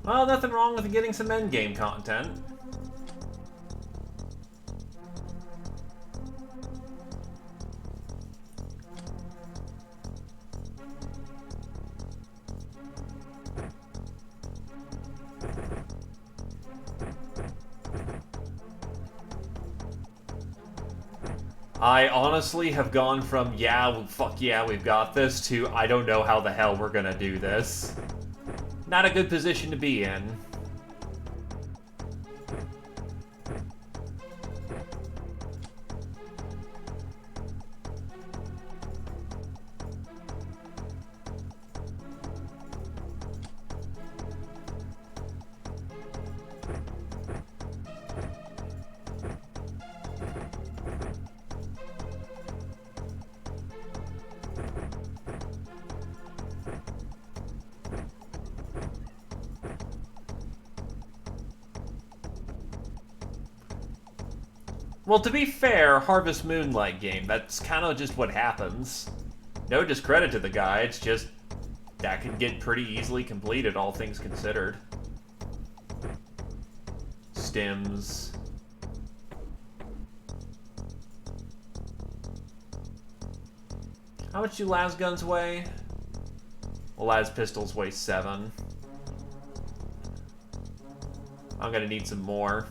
Speaker 1: Well, nothing wrong with getting some endgame content. I honestly have gone from, yeah, fuck yeah, we've got this, to I don't know how the hell we're gonna do this. Not a good position to be in. Well, to be fair, Harvest Moon-like game, that's kind of just what happens. No discredit to the guy, it's just that can get pretty easily completed, all things considered. Stims. How much do las guns weigh? Well, las pistols weigh 7. I'm gonna need some more.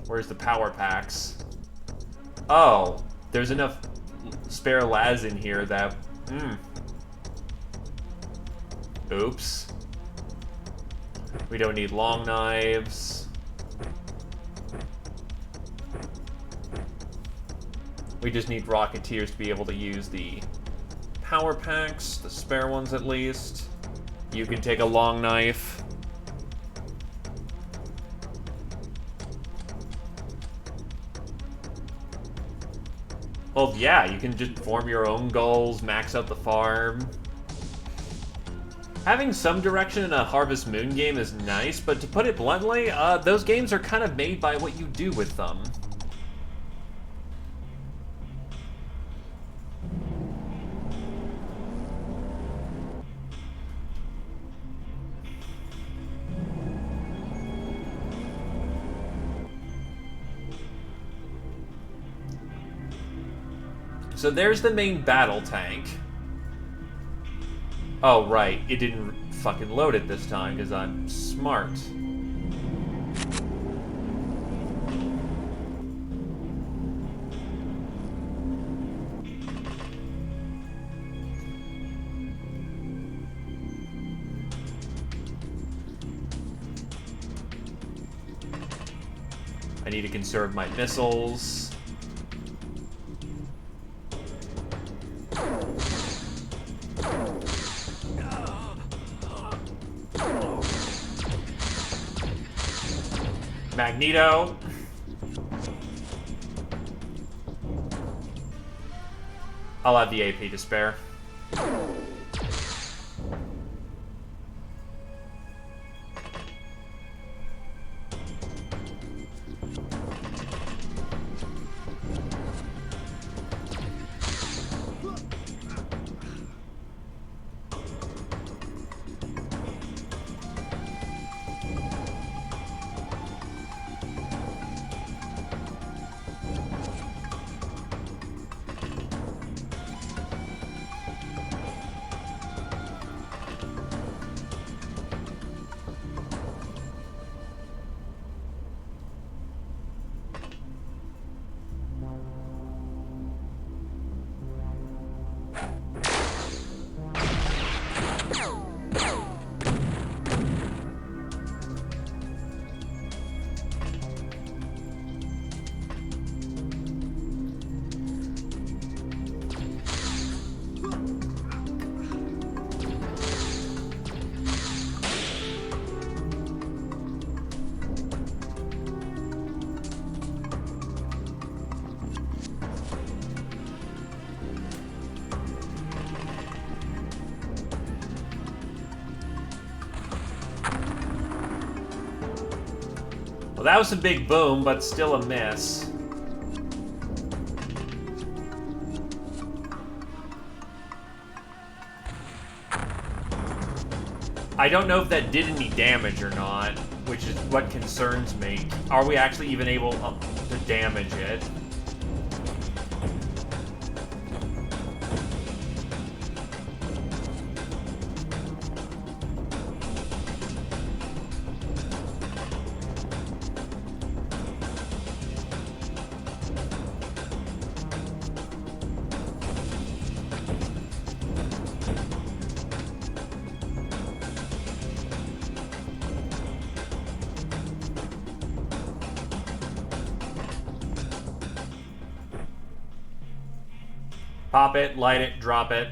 Speaker 1: Where's the power packs? Oh, there's enough spare las in here that... Oops. We don't need long knives. We just need Rocketeers to be able to use the power packs, the spare ones at least. You can take a long knife. Well, yeah, you can just form your own goals, max out the farm. Having some direction in a Harvest Moon game is nice, but to put it bluntly, those games are kind of made by what you do with them. So there's the main battle tank. Oh, right. It didn't fucking load it this time, because I'm smart. I need to conserve my missiles. Magneto. I'll have the AP to spare. Well, that was a big boom, but still a miss. I don't know if that did any damage or not, which is what concerns me. Are we actually even able to damage it? Pop it, light it, drop it.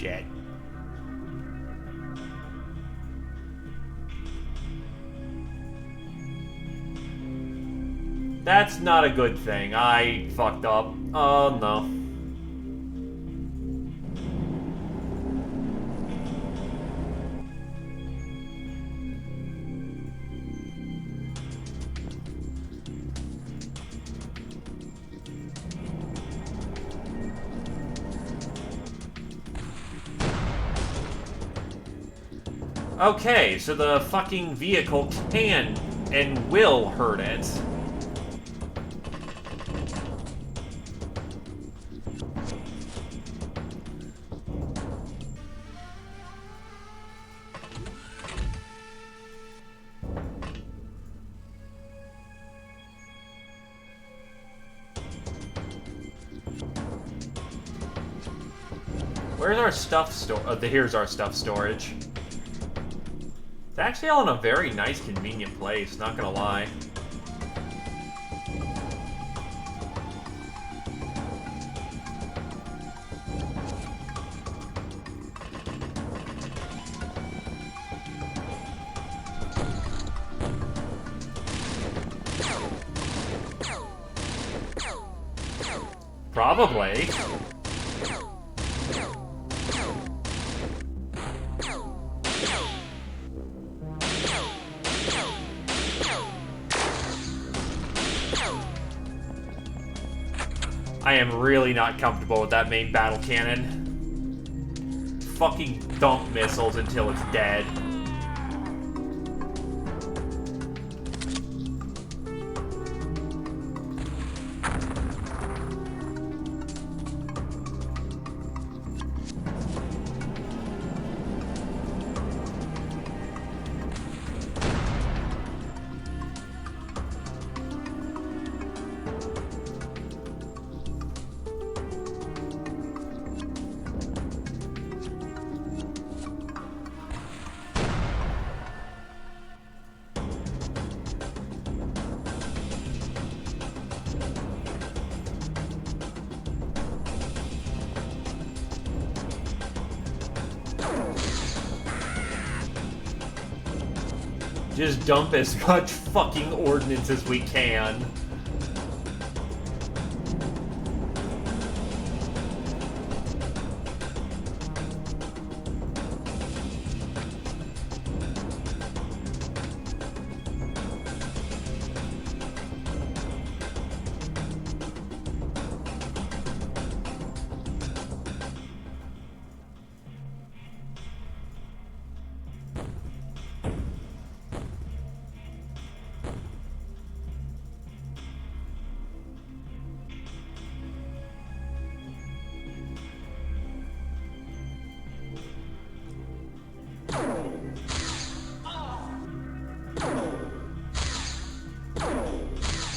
Speaker 1: shit. That's not a good thing. I fucked up. Oh, no. Okay, so the fucking vehicle can and will hurt it. Where's our stuff store? Oh, here's our stuff storage. It's actually all in a very nice, convenient place, not gonna lie. Probably. I am really not comfortable with that main battle cannon. Fucking dump missiles until it's dead. Just dump as much fucking ordnance as we can.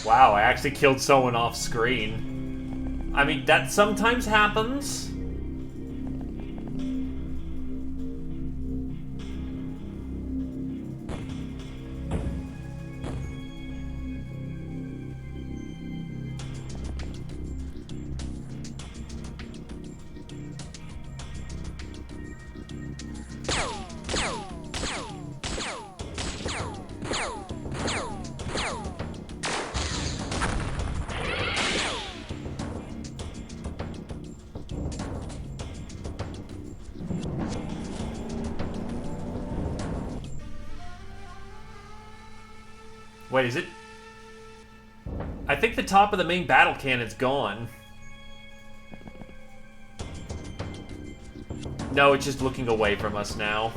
Speaker 1: Wow, I actually killed someone off screen. I mean, that sometimes happens. Wait, is it? I think the top of the main battle cannon's gone. No, it's just looking away from us now.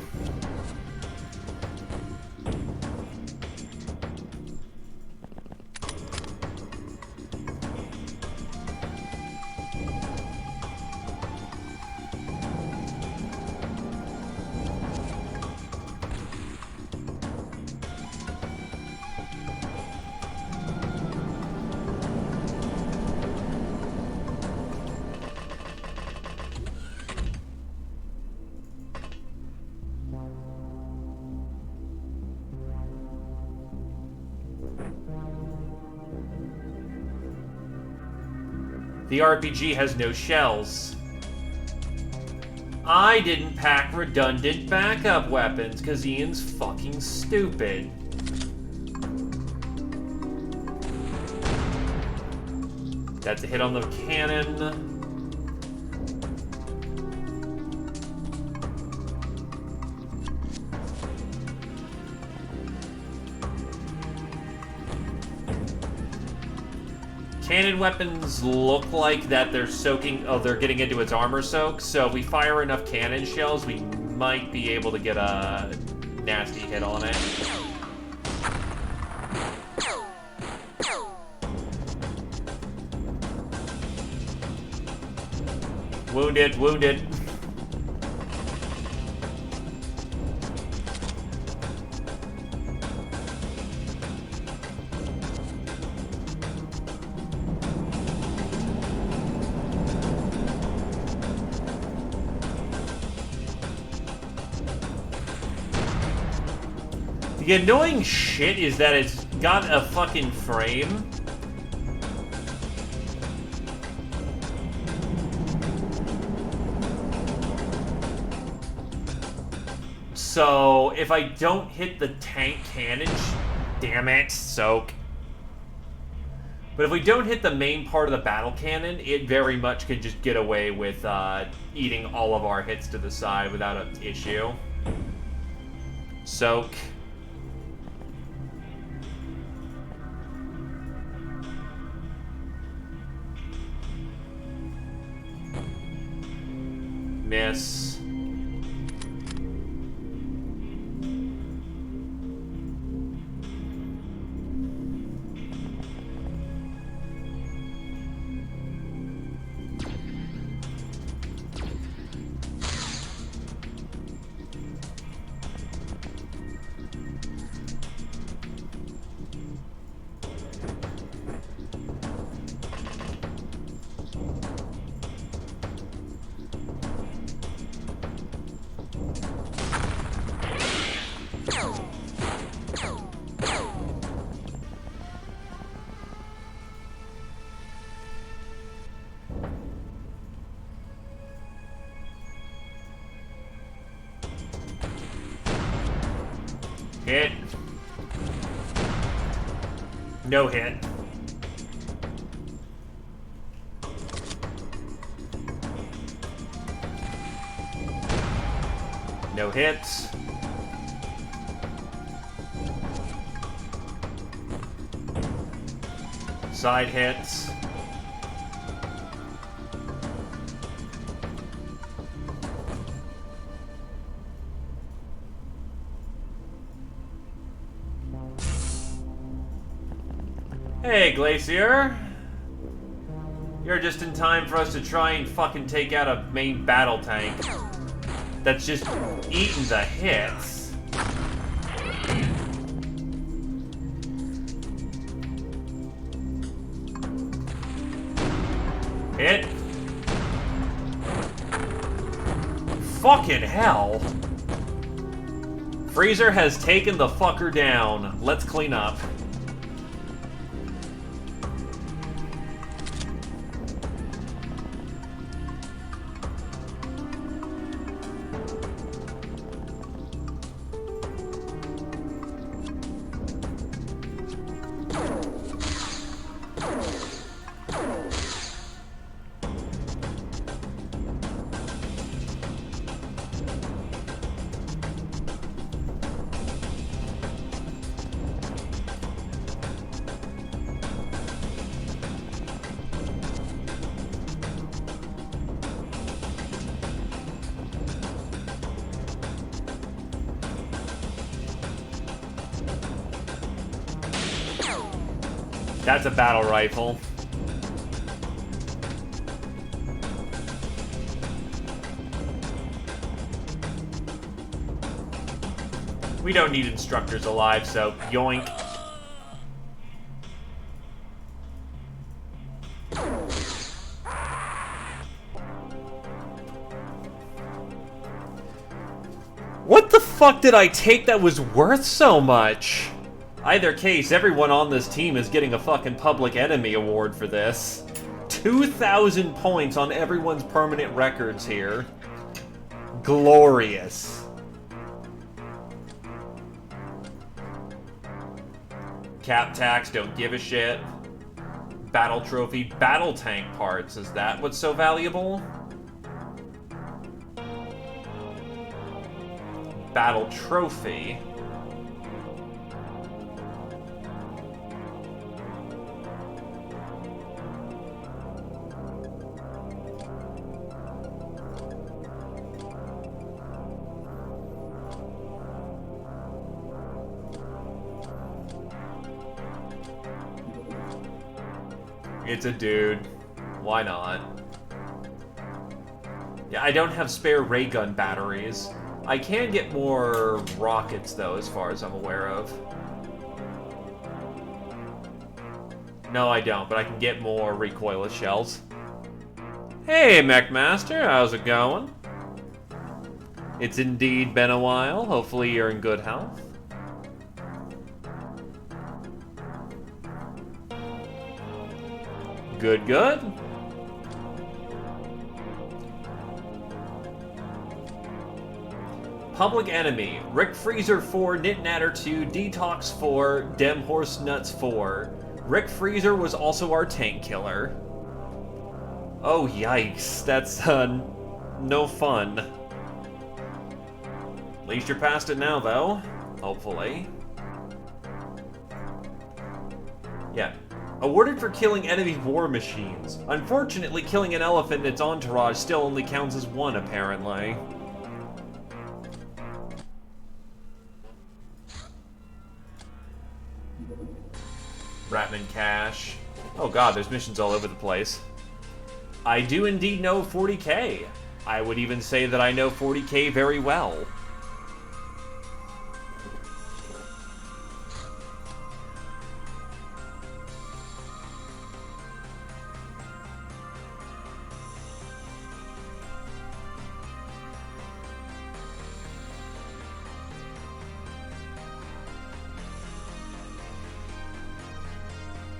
Speaker 1: The RPG has no shells. I didn't pack redundant backup weapons because Ian's fucking stupid. That's a hit on the cannon. Cannon weapons look like that they're soaking... Oh, they're getting into its armor soak, so if we fire enough cannon shells, we might be able to get a nasty hit on it. Wounded, wounded. The annoying shit is that it's got a fucking frame. So, if I don't hit the tank cannon... Damn it, soak. But if we don't hit the main part of the battle cannon, it very much could just get away with eating all of our hits to the side without an issue. Soak. Miss. Hit. No hit. No hits. Side hits. Hey, Glacier. You're just in time for us to try and fucking take out a main battle tank that's just eating the hits. Hit. Fucking hell. Freezer has taken the fucker down. Let's clean up. That's a battle rifle. We don't need instructors alive, so yoink. What the fuck did I take that was worth so much? Either case, everyone on this team is getting a fucking Public Enemy award for this. 2,000 points on everyone's permanent records here. Glorious. Cap tax, don't give a shit. Battle trophy, battle tank parts. Is that what's so valuable? Battle trophy. It's a dude. Why not? Yeah, I don't have spare ray gun batteries. I can get more rockets, though, as far as I'm aware of. No, I don't, but I can get more recoilless shells. Hey, Mechmaster, how's it going? It's indeed been a while. Hopefully you're in good health. Good, good. Public Enemy, Rick Freezer 4, Knit Natter 2, Detox 4, Dem Horse Nuts 4. Rick Freezer was also our tank killer. Oh, yikes. That's, no fun. At least you're past it now, though. Hopefully. Yeah. Awarded for killing enemy war machines. Unfortunately, killing an elephant and its entourage still only counts as one, apparently. Ratman Cash. Oh god, there's missions all over the place. I do indeed know 40k. I would even say that I know 40k very well.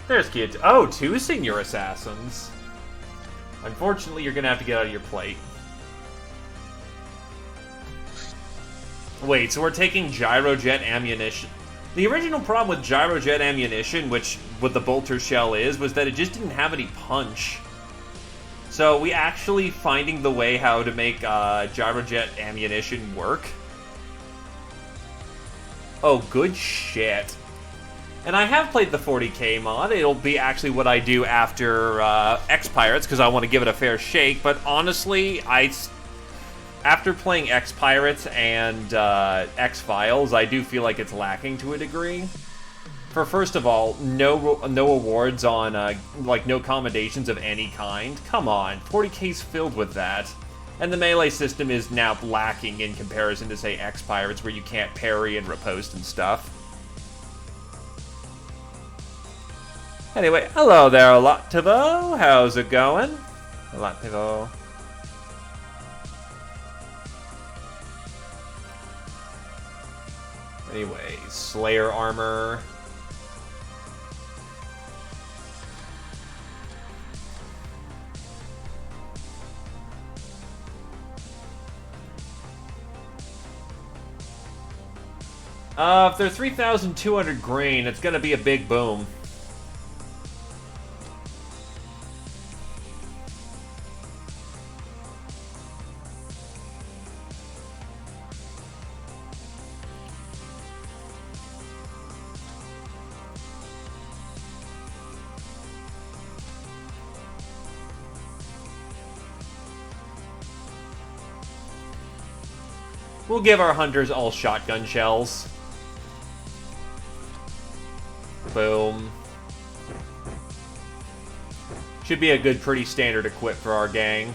Speaker 1: There's kids. Oh, 2 senior assassins. Unfortunately, you're gonna have to get out of your plate. Wait, so we're taking gyrojet ammunition. The original problem with gyrojet ammunition, which what the bolter shell is, was that it just didn't have any punch. So we actually finding the way how to make gyrojet ammunition work. Oh, good shit. And I have played the 40k mod. It'll be actually what I do after XPiratez, because I want to give it a fair shake. But honestly, after playing XPiratez and X-Files, I do feel like it's lacking to a degree. For first of all, no awards on, like, no commendations of any kind. Come on, 40k's filled with that. And the melee system is now lacking in comparison to, say, XPiratez, where you can't parry and riposte and stuff. Anyway, hello there, Olativo. How's it going? Olativo. Anyway, Slayer armor. If they're 3,200 green, it's gonna be a big boom. We'll give our hunters all shotgun shells. Boom. Should be a good, pretty standard equip for our gang.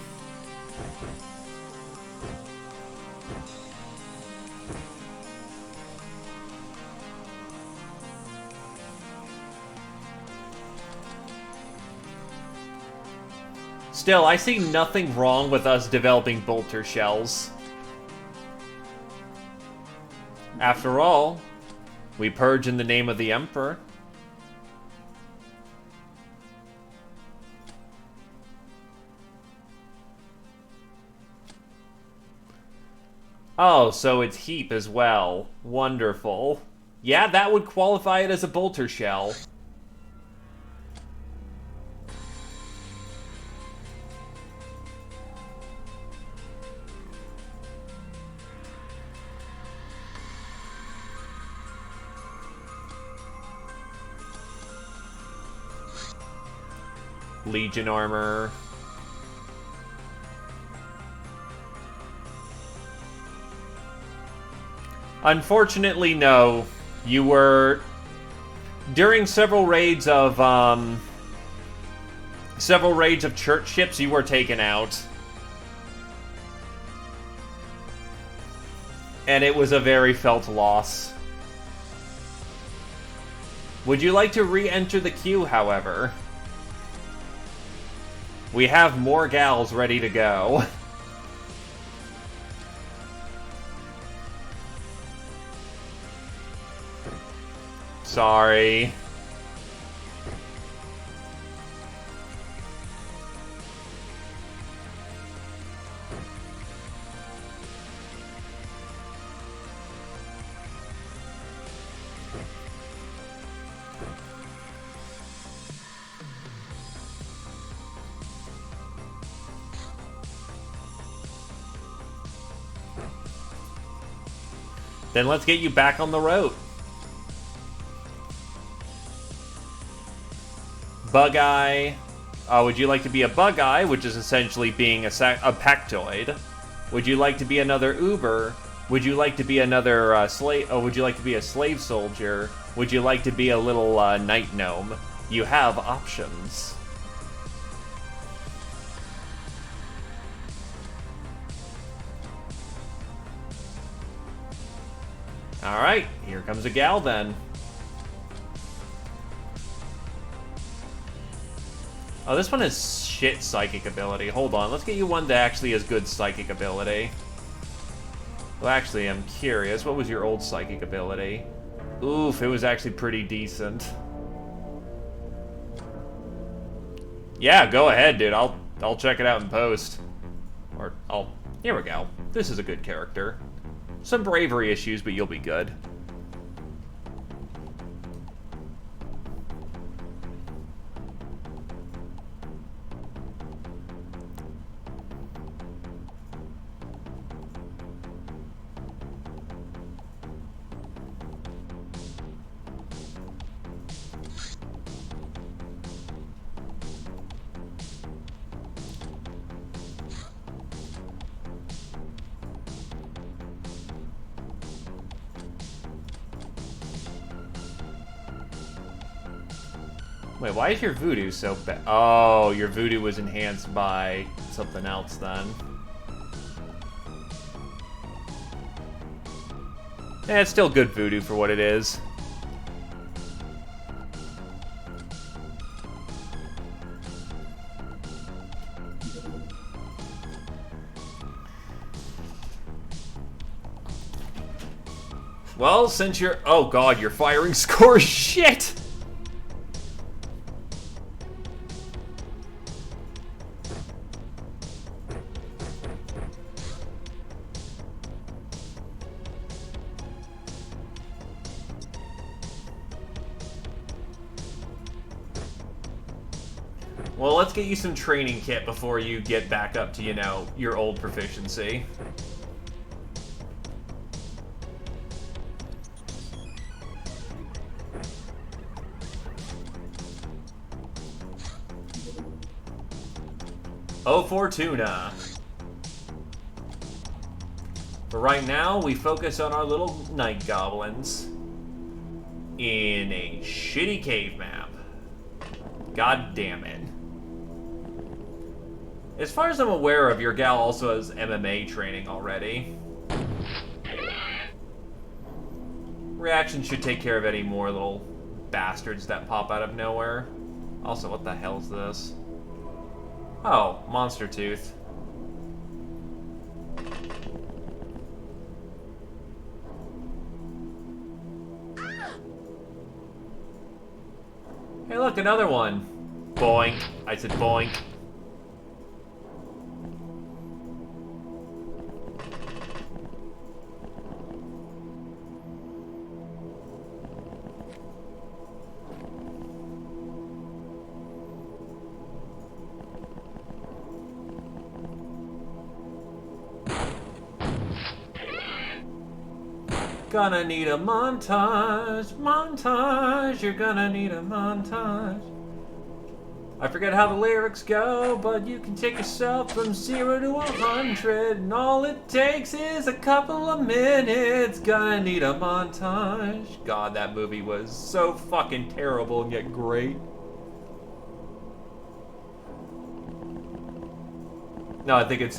Speaker 1: Still, I see nothing wrong with us developing bolter shells. After all, we purge in the name of the Emperor. Oh, so it's heap as well. Wonderful. Yeah, that would qualify it as a bolter shell. Legion armor. Unfortunately, no. You were... During several raids of church ships, you were taken out. And it was a very felt loss. Would you like to re-enter the queue, however? We have more gals ready to go. Sorry. Then let's get you back on the road. Bug-Eye. Would you like to be a Bug-Eye, which is essentially being a Pectoid? Would you like to be another Uber? Would you like to be another slave? Oh, would you like to be a slave soldier? Would you like to be a little night gnome? You have options. Alright, here comes a gal then. Oh, this one has shit psychic ability. Hold on, let's get you one that actually has good psychic ability. Well, actually, I'm curious. What was your old psychic ability? Oof, it was actually pretty decent. Yeah, go ahead, dude. I'll check it out in post. Or here we go. This is a good character. Some bravery issues, but you'll be good. Wait, why is your voodoo so bad? Oh, your voodoo was enhanced by something else then. Yeah, it's still good voodoo for what it is. Well, since you're... Oh god, your firing score is shit! Well, let's get you some training kit before you get back up to, you know, your old proficiency. Oh, Fortuna. But right now, we focus on our little night goblins in a shitty cave map. God damn it. As far as I'm aware of, your gal also has MMA training already. Reaction should take care of any more little bastards that pop out of nowhere. Also, what the hell is this? Oh, Monster Tooth. Hey look, another one. Boink. I said boink. Gonna need a montage, montage, you're gonna need a montage. I forget how the lyrics go, but you can take yourself from 0 to 100, and all it takes is a couple of minutes. Gonna need a montage. God, that movie was so fucking terrible and yet great. No, I think it's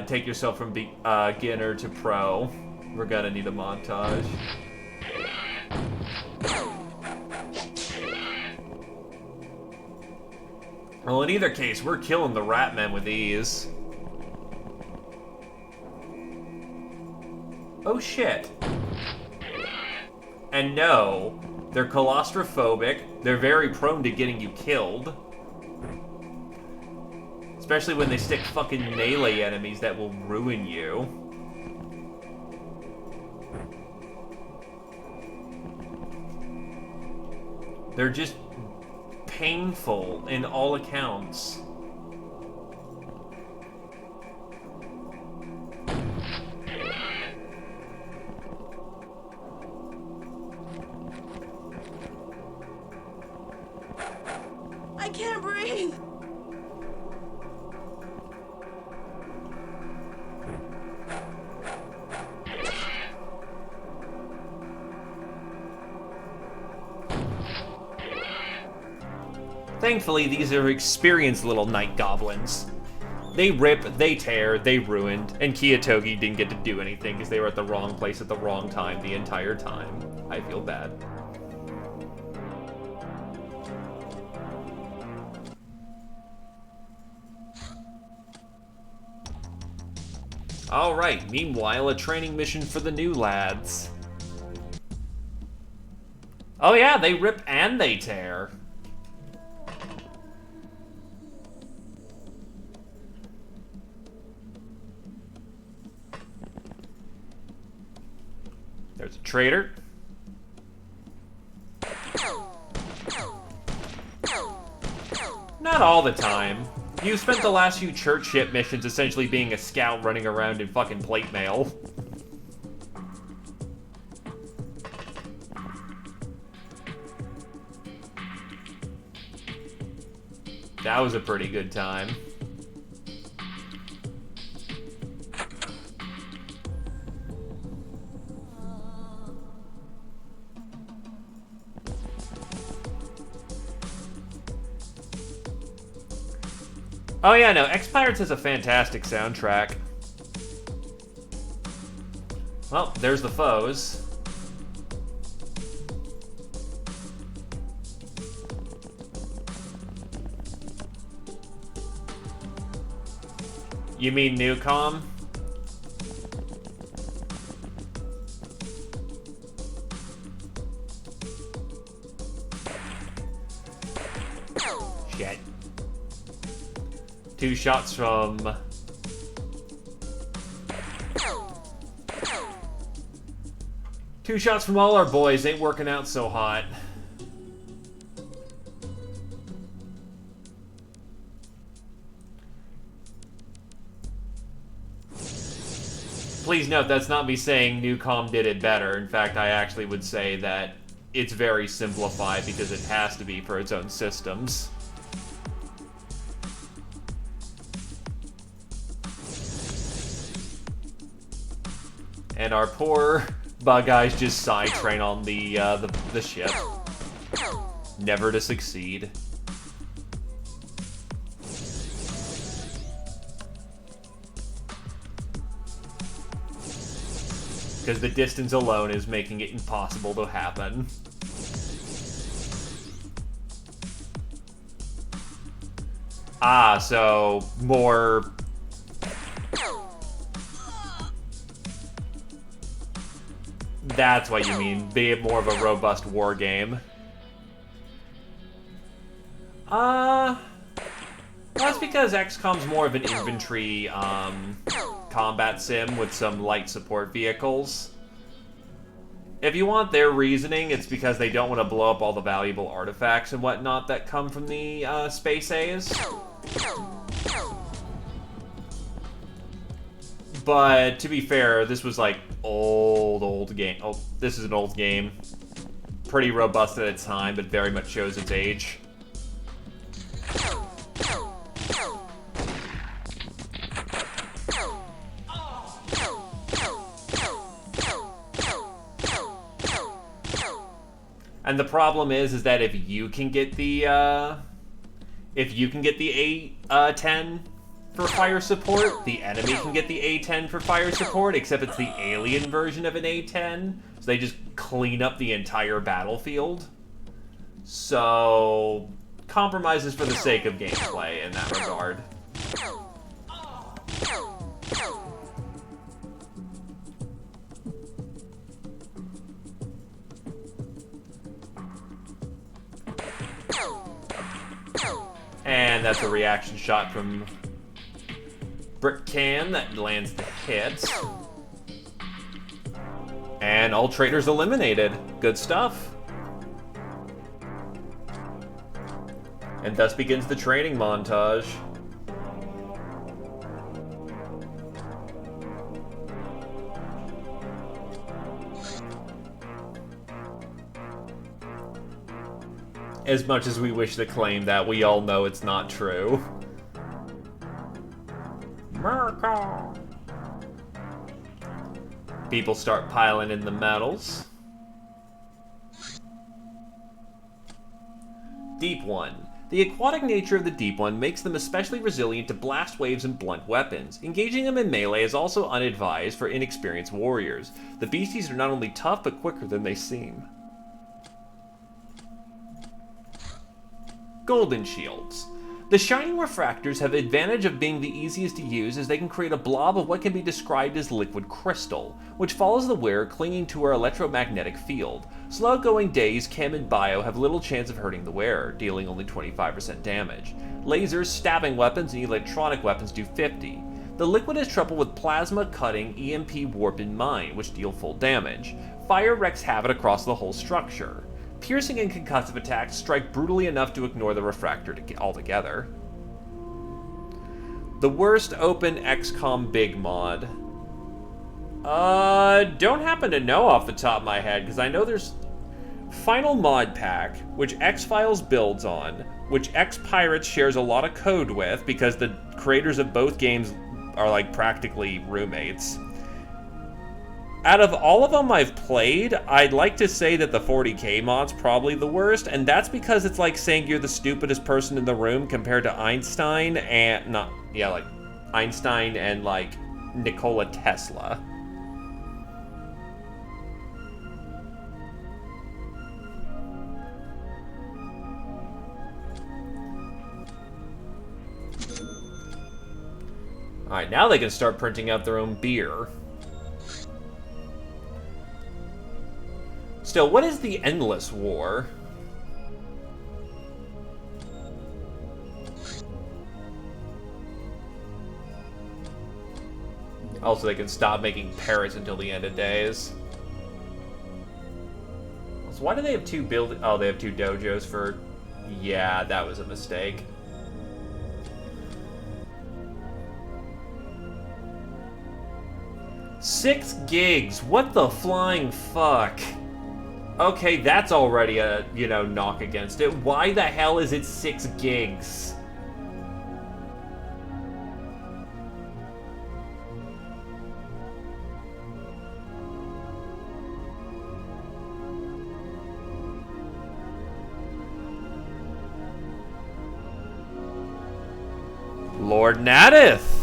Speaker 1: take yourself from beginner to pro. We're gonna need a montage. Well, in either case, we're killing the rat men with ease. Oh shit. And no, they're claustrophobic. They're very prone to getting you killed. Especially when they stick fucking melee enemies that will ruin you. They're just painful in all accounts.
Speaker 2: I can't breathe.
Speaker 1: Thankfully, these are experienced little night goblins. They rip, they tear, they ruined, and Kiyatogi didn't get to do anything because they were at the wrong place at the wrong time the entire time. I feel bad. Alright, meanwhile, a training mission for the new lads. Oh yeah, they rip and they tear. There's a traitor. Not all the time. You spent the last few church ship missions essentially being a scout running around in fucking plate mail. That was a pretty good time. Oh yeah, no, XPiratez has a fantastic soundtrack. Well, there's the foes. You mean Newcom? Shit. 2 shots from... Two shots from all our boys ain't working out so hot. Please note, that's not me saying Newcom did it better. In fact, I actually would say that it's very simplified because it has to be for its own systems. And our poor bug guys just side train on the ship. Never to succeed. Because the distance alone is making it impossible to happen. Ah, so more... That's what you mean, be it more of a robust war game. That's because XCOM's more of an infantry, combat sim with some light support vehicles. If you want their reasoning, it's because they don't want to blow up all the valuable artifacts and whatnot that come from the, Space A's. But to be fair, this was like old game. Oh, this is an old game. Pretty robust at its time, but very much shows its age. And the problem is that if you can get the A10 for fire support, the enemy can get the A10 for fire support, except it's the alien version of an A10, so they just clean up the entire battlefield. So, compromises for the sake of gameplay in that regard. And that's a reaction shot from Brick Can that lands the hit. And all traitors eliminated. Good stuff. And thus begins the training montage. As much as we wish to claim that, we all know it's not true. America! People start piling in the medals. Deep One. The aquatic nature of the Deep One makes them especially resilient to blast waves and blunt weapons. Engaging them in melee is also unadvised for inexperienced warriors. The beasties are not only tough, but quicker than they seem. Golden Shields. The shining refractors have the advantage of being the easiest to use, as they can create a blob of what can be described as liquid crystal, which follows the wearer, clinging to her electromagnetic field. Slow-going Daze, Chem, and Bio have little chance of hurting the wearer, dealing only 25% damage. Lasers, stabbing weapons, and electronic weapons do 50. The liquid is triple with Plasma, Cutting, EMP, Warp, and Mine, which deal full damage. Fire wreaks havoc across the whole structure. Piercing and concussive attacks strike brutally enough to ignore the refractor altogether. The worst open XCOM big mod. Don't happen to know off the top of my head, because I know there's Final Mod Pack, which X-Files builds on, which XPiratez shares a lot of code with, because the creators of both games are like practically roommates. Out of all of them I've played, I'd like to say that the 40k mod's probably the worst, and that's because it's like saying you're the stupidest person in the room compared to Einstein and Einstein and like Nikola Tesla. Alright, now they can start printing out their own beer. Still, what is the Endless War? Also, they can stop making parrots until the end of days. So why do they have two oh, they have two dojos for... Yeah, that was a mistake. $6 GB. What the flying fuck? Okay, that's already a, knock against it. Why the hell is it 6 gigs? Lord Nadith!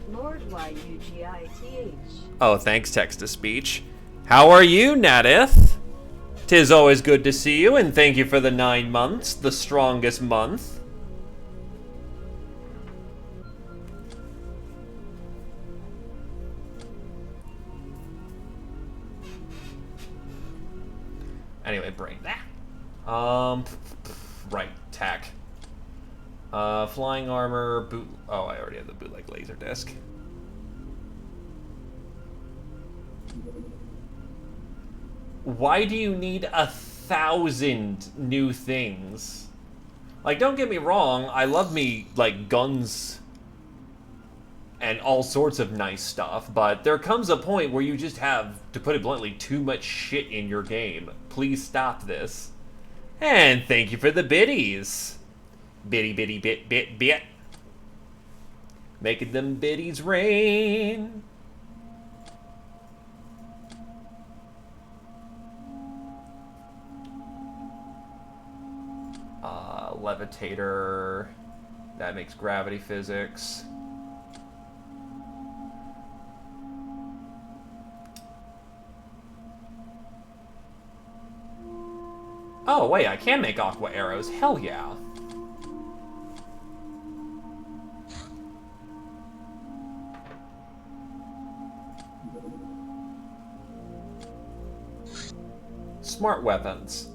Speaker 6: Lord Y-U-G-I-T-H.
Speaker 1: Oh, thanks, text-to-speech. How are you, Nadith? 'Tis always good to see you, and thank you for the 9 months, the strongest month. Anyway, brain that. Right, tack. Flying armor, boot... Oh, I already have the bootleg laser disc. Why do you need 1,000 new things? Like, don't get me wrong, I love me, like, guns and all sorts of nice stuff, but there comes a point where you just have, to put it bluntly, too much shit in your game. Please stop this. And thank you for the biddies. Biddy, biddy, bit, bit, bit. Making them biddies rain. Levitator. That makes gravity physics. Oh, wait, I can make aqua arrows. Hell yeah. Smart weapons.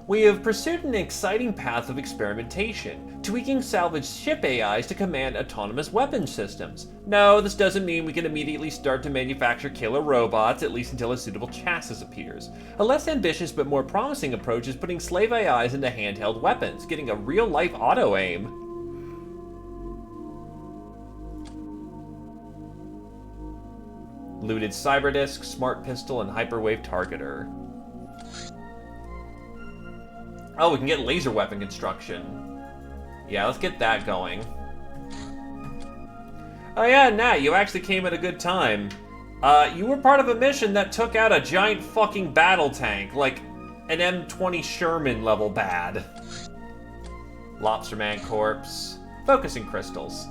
Speaker 1: We have pursued an exciting path of experimentation, tweaking salvaged ship AIs to command autonomous weapon systems. No, this doesn't mean we can immediately start to manufacture killer robots, at least until a suitable chassis appears. A less ambitious but more promising approach is putting slave AIs into handheld weapons, getting a real-life auto-aim. Looted cyber disc, smart pistol, and hyperwave targeter. Oh, we can get laser weapon construction. Yeah, let's get that going. Oh yeah, Nat, you actually came at a good time. You were part of a mission that took out a giant fucking battle tank, like an M20 Sherman level bad. Lobsterman corpse. Focusing crystals.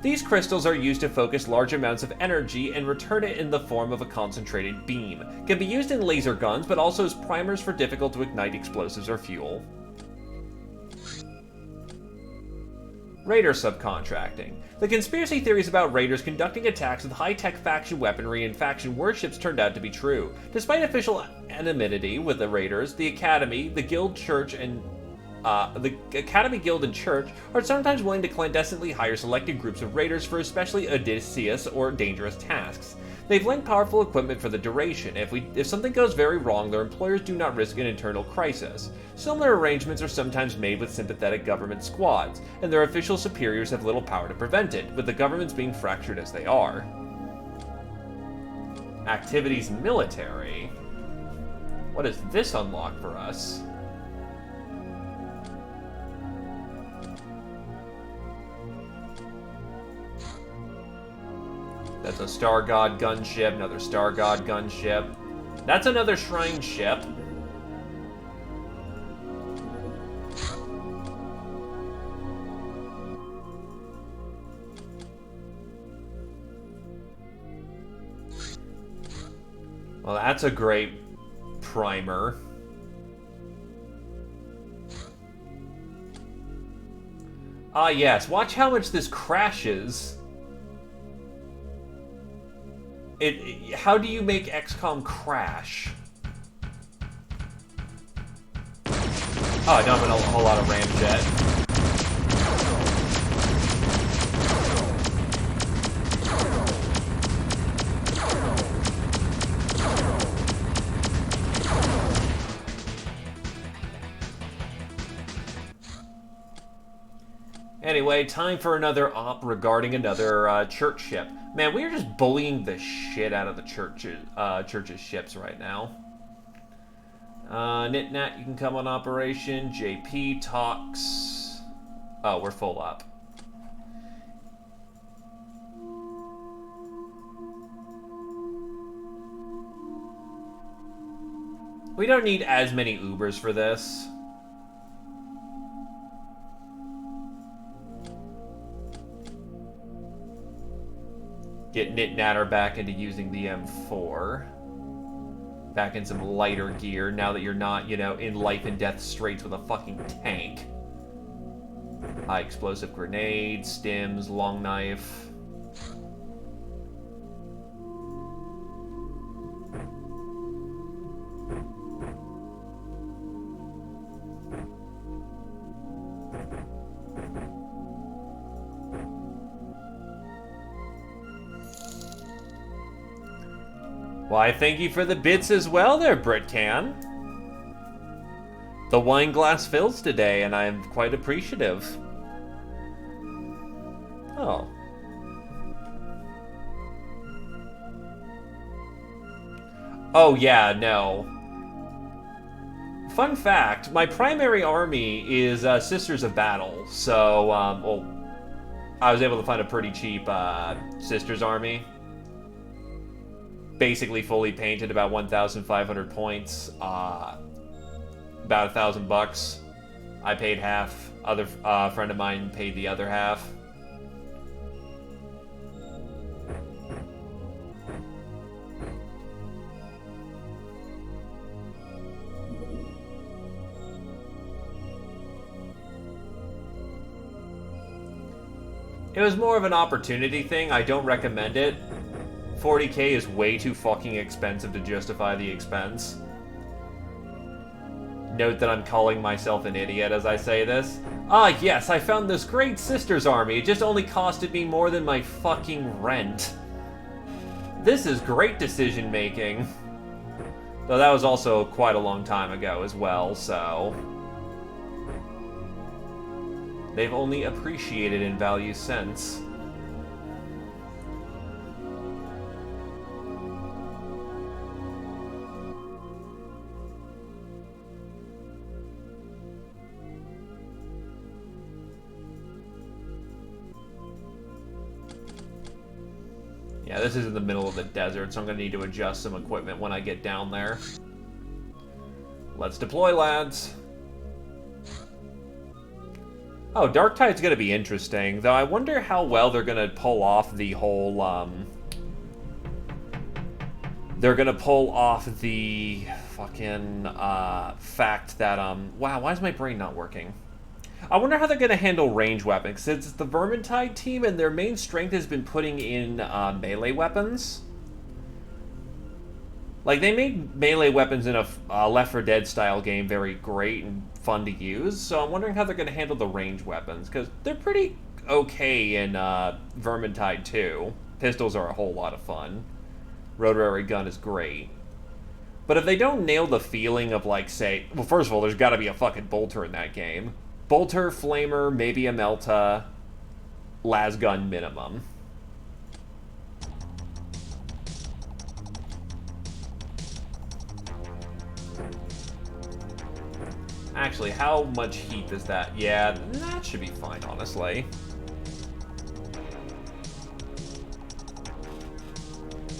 Speaker 1: These crystals are used to focus large amounts of energy and return it in the form of a concentrated beam. Can be used in laser guns, but also as primers for difficult to ignite explosives or fuel. Raider subcontracting. The conspiracy theories about raiders conducting attacks with high-tech faction weaponry and faction warships turned out to be true. Despite official anonymity with the raiders, the Academy, the Guild, Church, and the Academy, Guild, and Church are sometimes willing to clandestinely hire selected groups of raiders for especially audacious or dangerous tasks. They've lent powerful equipment for the duration. If something goes very wrong, their employers do not risk an internal crisis. Similar arrangements are sometimes made with sympathetic government squads, and their official superiors have little power to prevent it, with the governments being fractured as they are. Activities military. What does this unlock for us? That's a Star God gunship, another Star God gunship. That's another Shrine ship. Well, that's a great primer. Ah, yes. Watch how much this crashes. How do you make XCOM crash? Oh, I don't have a whole lot of ramjet. Anyway, time for another op regarding another church ship. Man, we are just bullying the shit out of the church's ships right now. Knit-Nat, you can come on operation. JP talks. Oh, we're full up. We don't need as many Ubers for this. Get Knit-Natter back into using the M4. Back in some lighter gear now that you're not, you know, in life and death straits with a fucking tank. High explosive grenade, stims, long knife. Why, thank you for the bits as well there, Britcan. The wine glass fills today, and I am quite appreciative. Oh. Oh, yeah, no. Fun fact, my primary army is Sisters of Battle, so, well, I was able to find a pretty cheap Sisters army. Basically fully painted, about 1,500 points, about $1,000. I paid half, other friend of mine paid the other half. It was more of an opportunity thing. I don't recommend it. 40k is way too fucking expensive to justify the expense. Note that I'm calling myself an idiot as I say this. Ah, yes, I found this great Sisters army. It just only costed me more than my fucking rent. This is great decision making. Though that was also quite a long time ago as well, so... they've only appreciated in value since. Yeah, this is in the middle of the desert, so I'm going to need to adjust some equipment when I get down there. Let's deploy, lads. Oh, Darktide's going to be interesting, though I wonder how well they're going to pull off the whole, they're going to pull off the fucking, fact that, wow, why is my brain not working? I wonder how they're going to handle range weapons, since it's the Vermintide team, and their main strength has been putting in, melee weapons. Like, they made melee weapons in a Left 4 Dead style game very great and fun to use, so I'm wondering how they're going to handle the range weapons, because they're pretty okay in Vermintide 2. Pistols are a whole lot of fun. Rotary gun is great. But if they don't nail the feeling of, like, say... well, first of all, there's got to be a fucking bolter in that game. Bolter, flamer, maybe a melta, las gun minimum. Actually, how much heat is that? Yeah, that should be fine, honestly.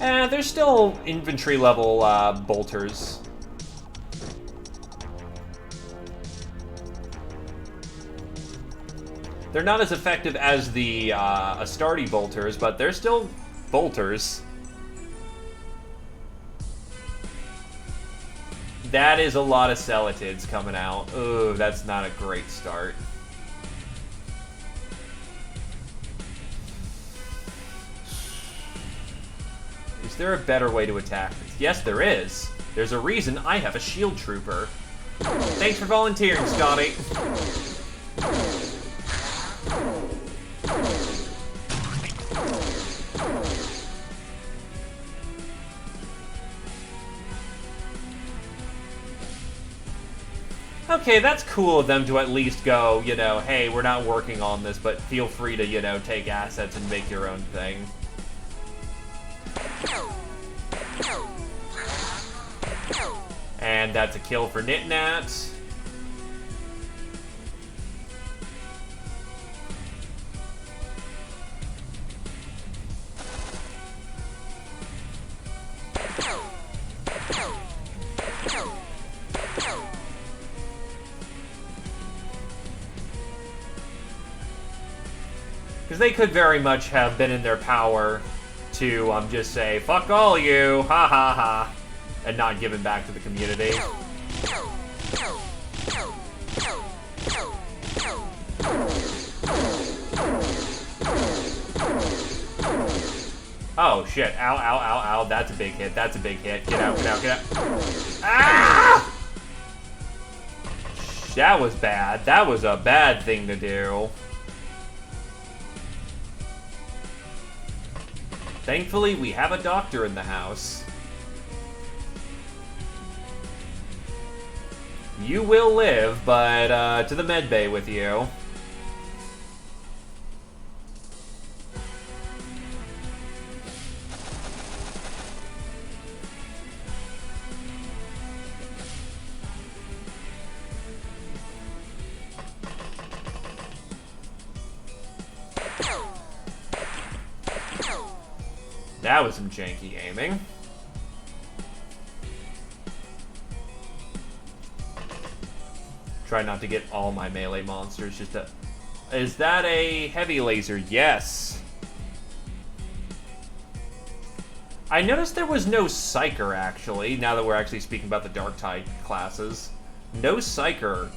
Speaker 1: There's still infantry level bolters. They're not as effective as the Astarte bolters, but they're still bolters. That is a lot of Celatids coming out. Ooh, that's not a great start. Is there a better way to attack this? Yes, there is. There's a reason I have a shield trooper. Thanks for volunteering, Scotty. Okay, that's cool of them to at least go, you know, hey, we're not working on this, but feel free to, you know, take assets and make your own thing. And that's a kill for Nitnat. Because they could very much have been in their power to just say, fuck all you, ha ha ha, and not give it back to the community. Oh shit, ow, ow, ow, ow, that's a big hit, that's a big hit. Get out, get out, get out. Ah! That was bad. That was a bad thing to do. Thankfully, we have a doctor in the house. You will live, but to the med bay with you. That was some janky aiming. Try not to get all my melee monsters, just to... Is that a heavy laser? Yes! I noticed there was no Psyker, actually, now that we're actually speaking about the Dark Tide classes. No Psyker,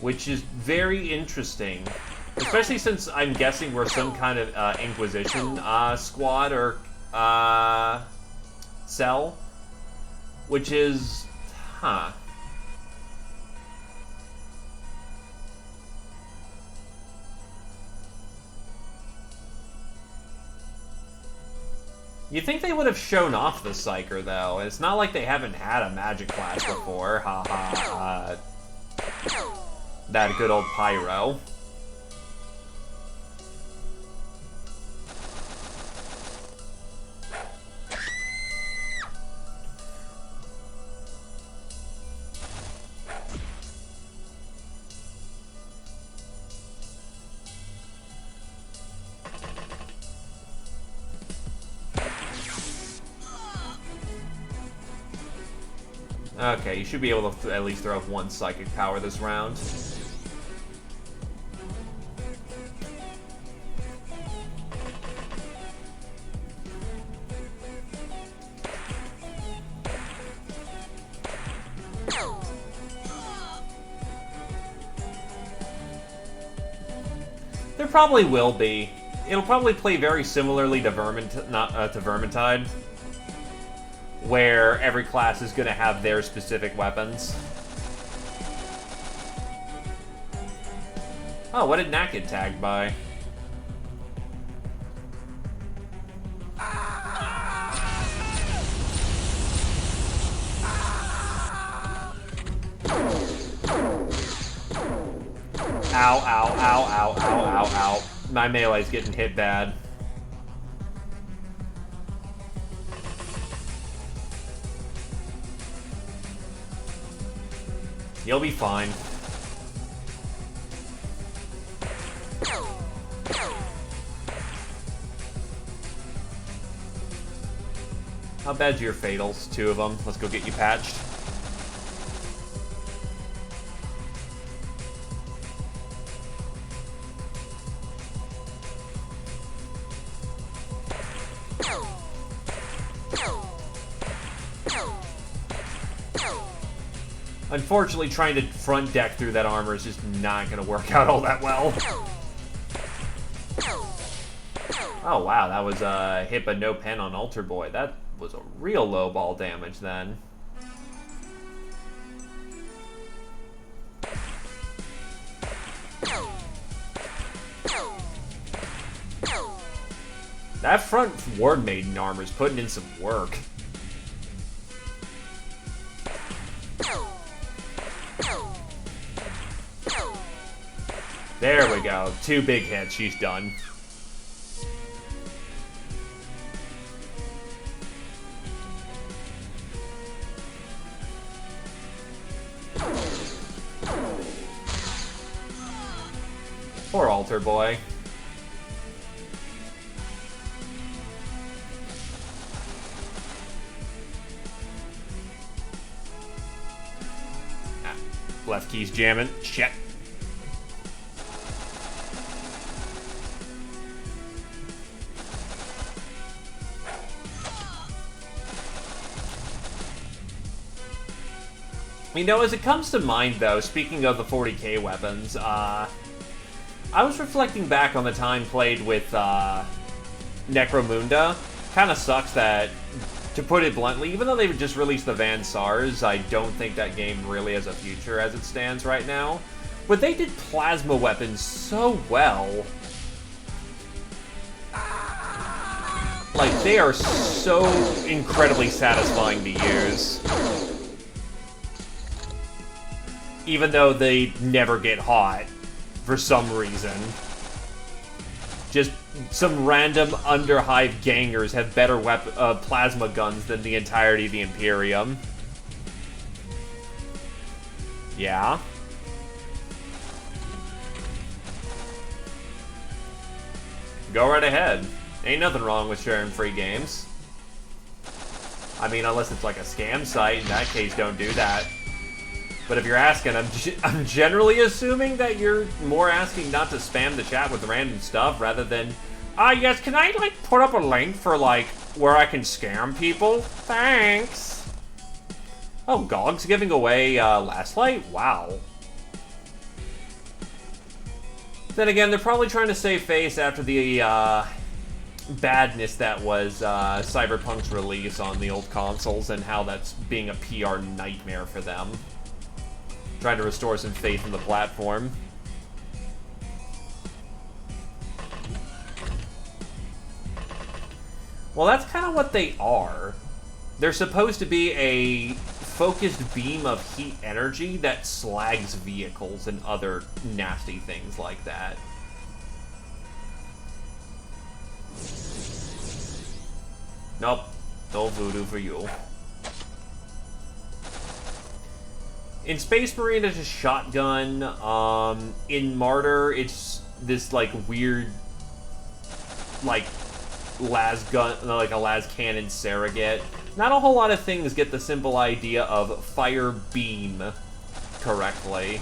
Speaker 1: which is very interesting. Especially since I'm guessing we're some kind of Inquisition squad or cell. Which is... Huh. You'd think they would have shown off the Psyker, though. It's not like they haven't had a magic class before. Haha. That good old Pyro. Okay, you should be able to at least throw up one psychic power this round. There probably will be. It'll probably play very similarly to Vermintide, where every class is going to have their specific weapons. Oh, what did Knack get tagged by? Ow, ow, ow, ow, ow, ow, ow. My melee's getting hit bad. You'll be fine. How bad's your fatals? 2 of them. Let's go get you patched. Unfortunately, trying to front deck through that armor is just not going to work out all that well. Oh, wow, that was hit but no pen on Altar Boy. That was a real low ball damage then. That front Ward Maiden armor is putting in some work. There we go. 2 big hits. She's done. Poor Altar Boy. Ah, left key's jamming. Shit. You know, as it comes to mind, though, speaking of the 40k weapons, I was reflecting back on the time played with Necromunda. Kind of sucks that, to put it bluntly, even though they've just released the Van Sars, I don't think that game really has a future as it stands right now. But they did plasma weapons so well. Like, they are so incredibly satisfying to use. even though they never get hot for some reason. Just some random Underhive gangers have better plasma guns than the entirety of the Imperium. Yeah. Go right ahead. Ain't nothing wrong with sharing free games. I mean, unless it's like a scam site, in that case, don't do that. But if you're asking, I'm generally assuming that you're more asking not to spam the chat with random stuff rather than, yes, can I, like, put up a link for, like, where I can scam people? Thanks. Oh, GOG's giving away, Last Light? Wow. Then again, they're probably trying to save face after the, badness that was, Cyberpunk's release on the old consoles and how that's being a PR nightmare for them. Trying to restore some faith in the platform. Well, that's kind of what they are. They're supposed to be a focused beam of heat energy that slags vehicles and other nasty things like that. Nope. No voodoo for you. In Space Marine, it's a shotgun. In Martyr, it's this, like, weird, like, las gun, like a las cannon surrogate. Not a whole lot of things get the simple idea of fire beam correctly.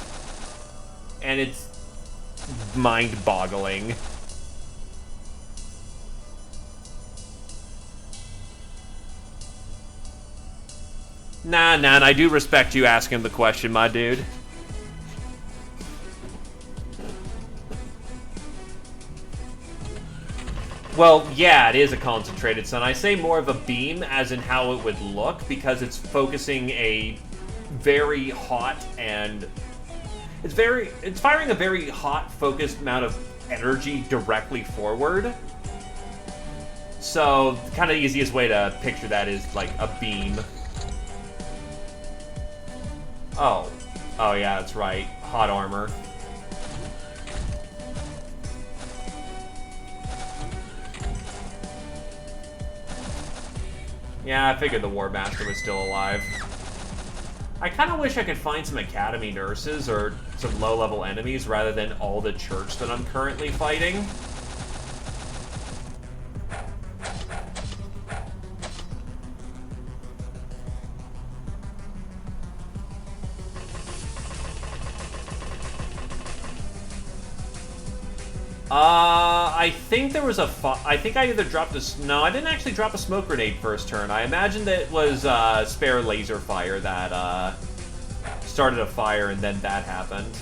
Speaker 1: And it's mind-boggling. Nah, I do respect you asking the question, my dude. Well, yeah, it is a concentrated sun. I say more of a beam as in how it would look, because it's focusing a very hot and... It's firing a very hot, focused amount of energy directly forward. So, kind of the easiest way to picture that is, like, a beam. Oh. Oh, yeah, that's right. Hot armor. Yeah, I figured the War Master was still alive. I kind of wish I could find some Academy nurses or some low-level enemies rather than all the church that I'm currently fighting. I think there was I think I either dropped a... No, I didn't actually drop a smoke grenade first turn. I imagined that it was spare laser fire that started a fire and then that happened.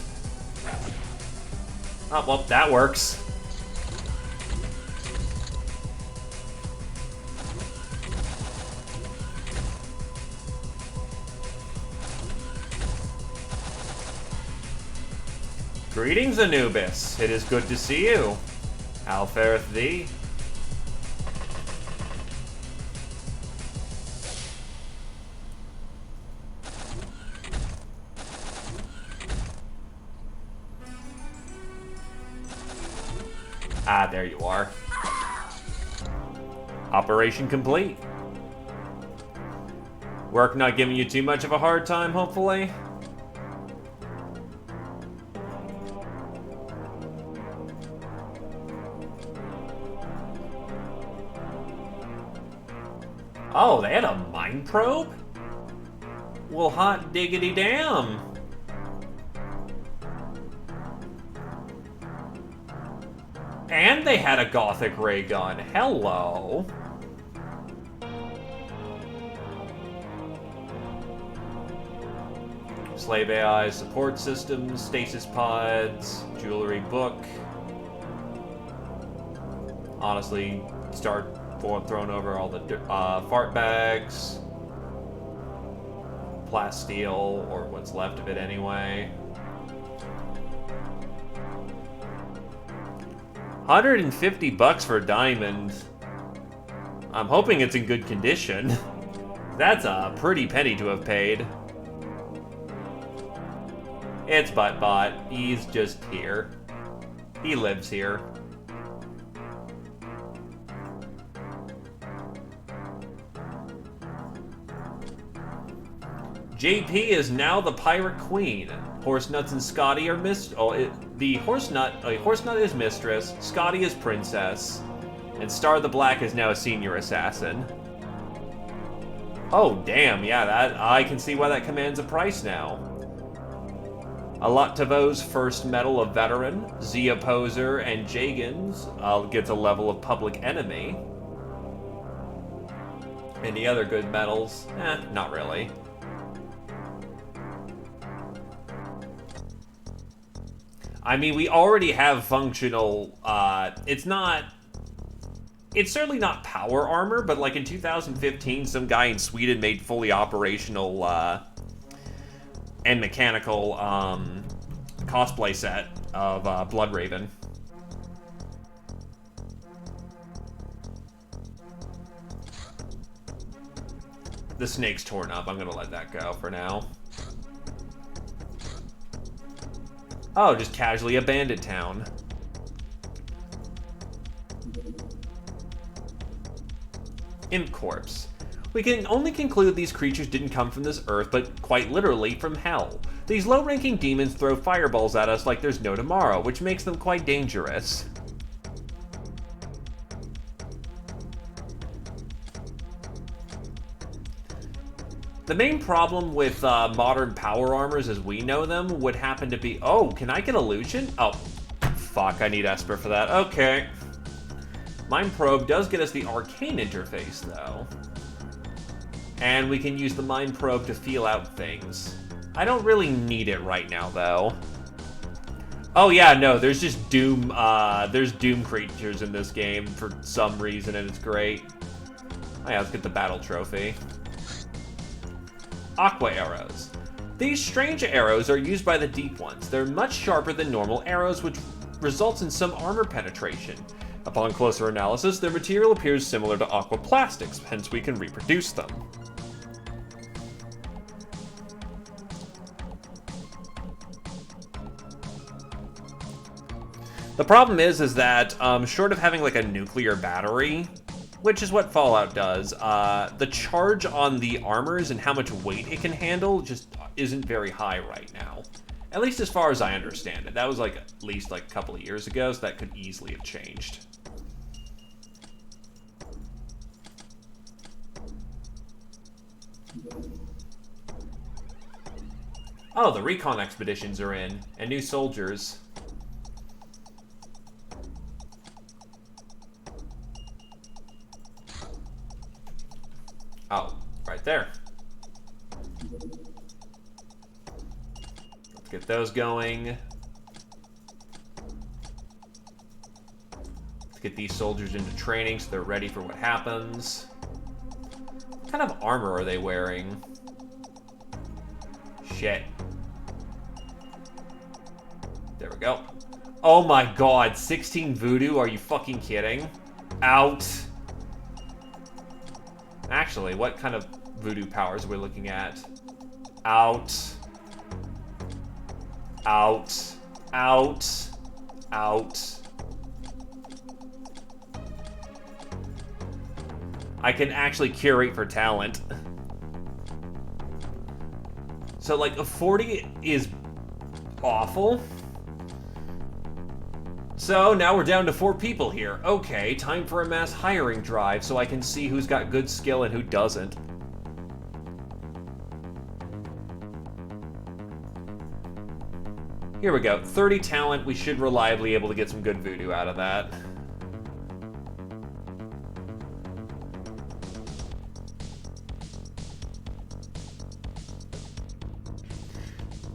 Speaker 1: Oh, well, that works. Greetings, Anubis. It is good to see you. How fareth thee? Ah, there you are. Operation complete. Work not giving you too much of a hard time, hopefully? Oh, they had a mine probe? Well, hot diggity damn. And they had a Gothic ray gun. Hello. Slave AI support systems, stasis pods, jewelry book. Honestly, start thrown over all the fart bags, plasteel, or what's left of it anyway. 150 bucks for a diamond. I'm hoping it's in good condition. That's a pretty penny to have paid. It's Buttbot. He's just here. He lives here. JP is now the Pirate Queen. Horsenuts and Scotty are Horsenut is Mistress, Scotty is Princess, and Star the Black is now a Senior Assassin. Oh, damn, yeah, that I can see why that commands a price now. Alattavo's first medal of Veteran, Zia Poser, and Jagan's gets a level of Public Enemy. Any other good medals? Not really. I mean, we already have functional, it's certainly not power armor, but like in 2015, some guy in Sweden made fully operational, and mechanical, cosplay set of, Bloodraven. The snake's torn up, I'm gonna let that go for now. Oh, just casually abandoned town. Imp Corpse. We can only conclude these creatures didn't come from this earth, but quite literally from hell. These low-ranking demons throw fireballs at us like there's no tomorrow, which makes them quite dangerous. The main problem with modern power armors as we know them would happen to be... Oh, can I get illusion? Oh, fuck, I need Esper for that. Okay. Mind Probe does get us the arcane interface, though. And we can use the Mind Probe to feel out things. I don't really need it right now, though. Oh yeah, no, there's just Doom, there's Doom creatures in this game for some reason, and it's great. Oh yeah, let's get the battle trophy. Aqua arrows. These strange arrows are used by the Deep Ones. They're much sharper than normal arrows, which results in some armor penetration. Upon closer analysis, their material appears similar to aqua plastics, hence we can reproduce them. The problem is that, short of having like a nuclear battery, which is what Fallout does, the charge on the armors and how much weight it can handle just isn't very high right now. At least as far as I understand it. That was like at least like a couple of years ago, so that could easily have changed. Oh, the recon expeditions are in, and new soldiers. Oh, right there. Let's get those going. Let's get these soldiers into training so they're ready for what happens. What kind of armor are they wearing? Shit. There we go. Oh my god, 16 voodoo? Are you fucking kidding? Out. Actually, what kind of voodoo powers are we looking at? Out. Out. Out. Out. I can actually curate for talent. So, like, a 40 is awful. So, now we're down to 4 people here. Okay, time for a mass hiring drive so I can see who's got good skill and who doesn't. Here we go. 30 talent. We should reliably be able to get some good voodoo out of that.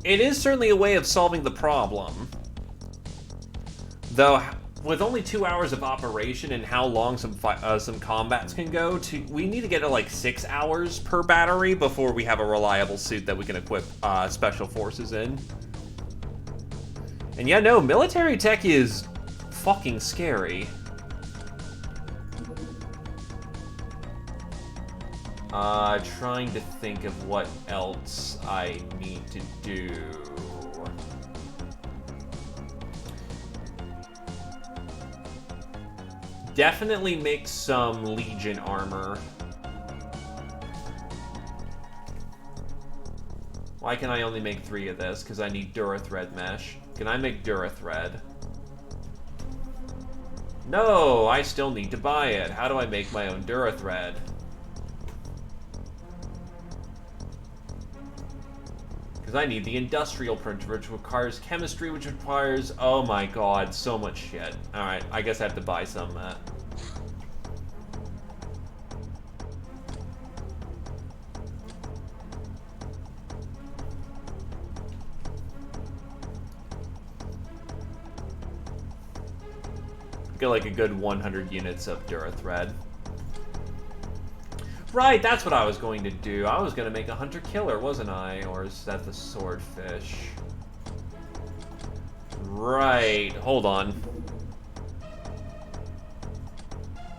Speaker 1: It is certainly a way of solving the problem. Though, with only 2 hours of operation and how long some combats can go, we need to get to like 6 hours per battery before we have a reliable suit that we can equip special forces in. And yeah, no, military tech is fucking scary. Trying to think of what else I need to do. Definitely make some Legion armor. Why can I only make 3 of this? Because I need Durathread mesh. Can I make Durathread? No, I still need to buy it. How do I make my own Durathread? Because I need the industrial printer, which requires chemistry, which requires... Oh my god, so much shit. Alright, I guess I have to buy some of that. Get like a good 100 units of Durathread. Right, that's what I was going to do. I was going to make a hunter-killer, wasn't I? Or is that the swordfish? Right, hold on.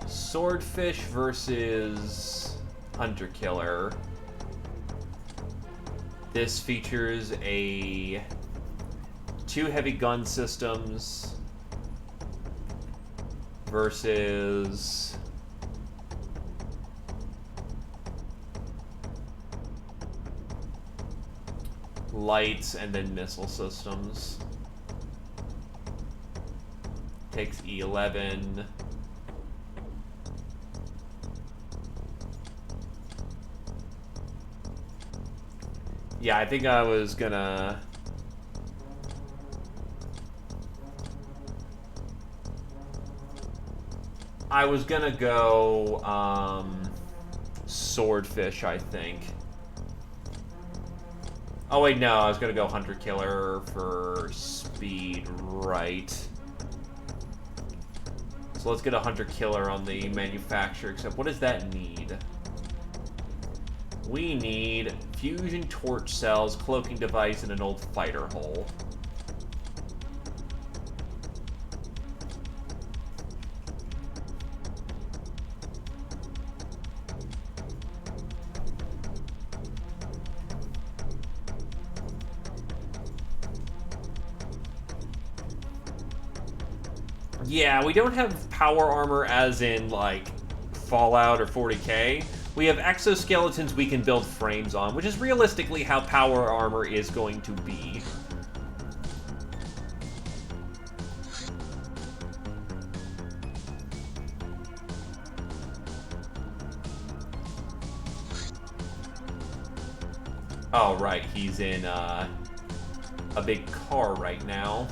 Speaker 1: Swordfish versus hunter-killer. This features a 2 heavy gun systems versus lights and then missile systems. Takes E11. Yeah, I think I was gonna... go, swordfish, I think. Oh wait, no, I was gonna go hunter-killer for speed, right. So let's get a hunter-killer on the manufacturer, except what does that need? We need fusion torch cells, cloaking device, and an old fighter hull. Yeah, we don't have power armor as in, like, Fallout or 40k. We have exoskeletons we can build frames on, which is realistically how power armor is going to be. Oh, right, he's in, a big car right now.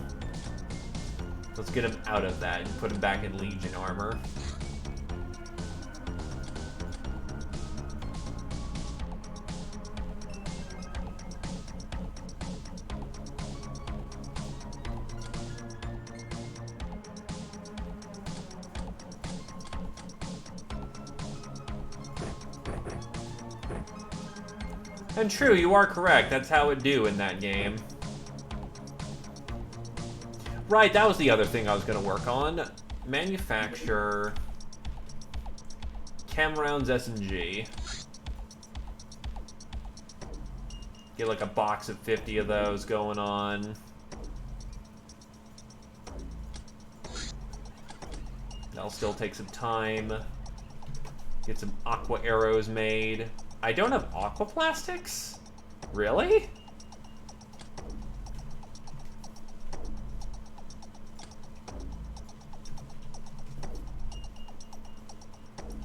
Speaker 1: Let's get him out of that and put him back in Legion armor. And true, you are correct. That's how it do in that game. Right, that was the other thing I was going to work on. Manufacture chem rounds S&G. Get like a box of 50 of those going on. That'll still take some time. Get some aqua arrows made. I don't have aqua plastics? Really?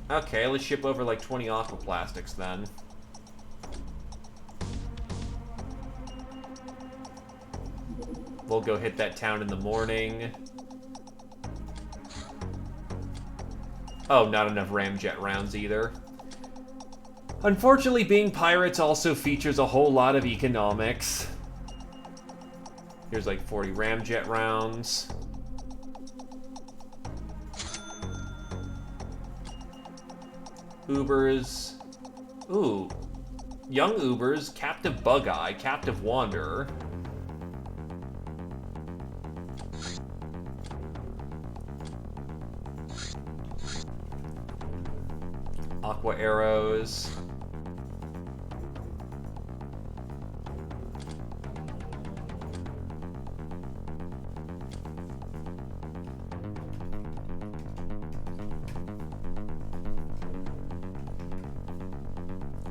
Speaker 1: Okay, let's ship over like 20 aqua plastics then. We'll go hit that town in the morning. Oh, not enough ramjet rounds either. Unfortunately, being pirates also features a whole lot of economics. Here's like 40 ramjet rounds. Ubers. Ooh. Young Ubers, Captive Bug-Eye, Captive Wanderer. Aqua Arrows.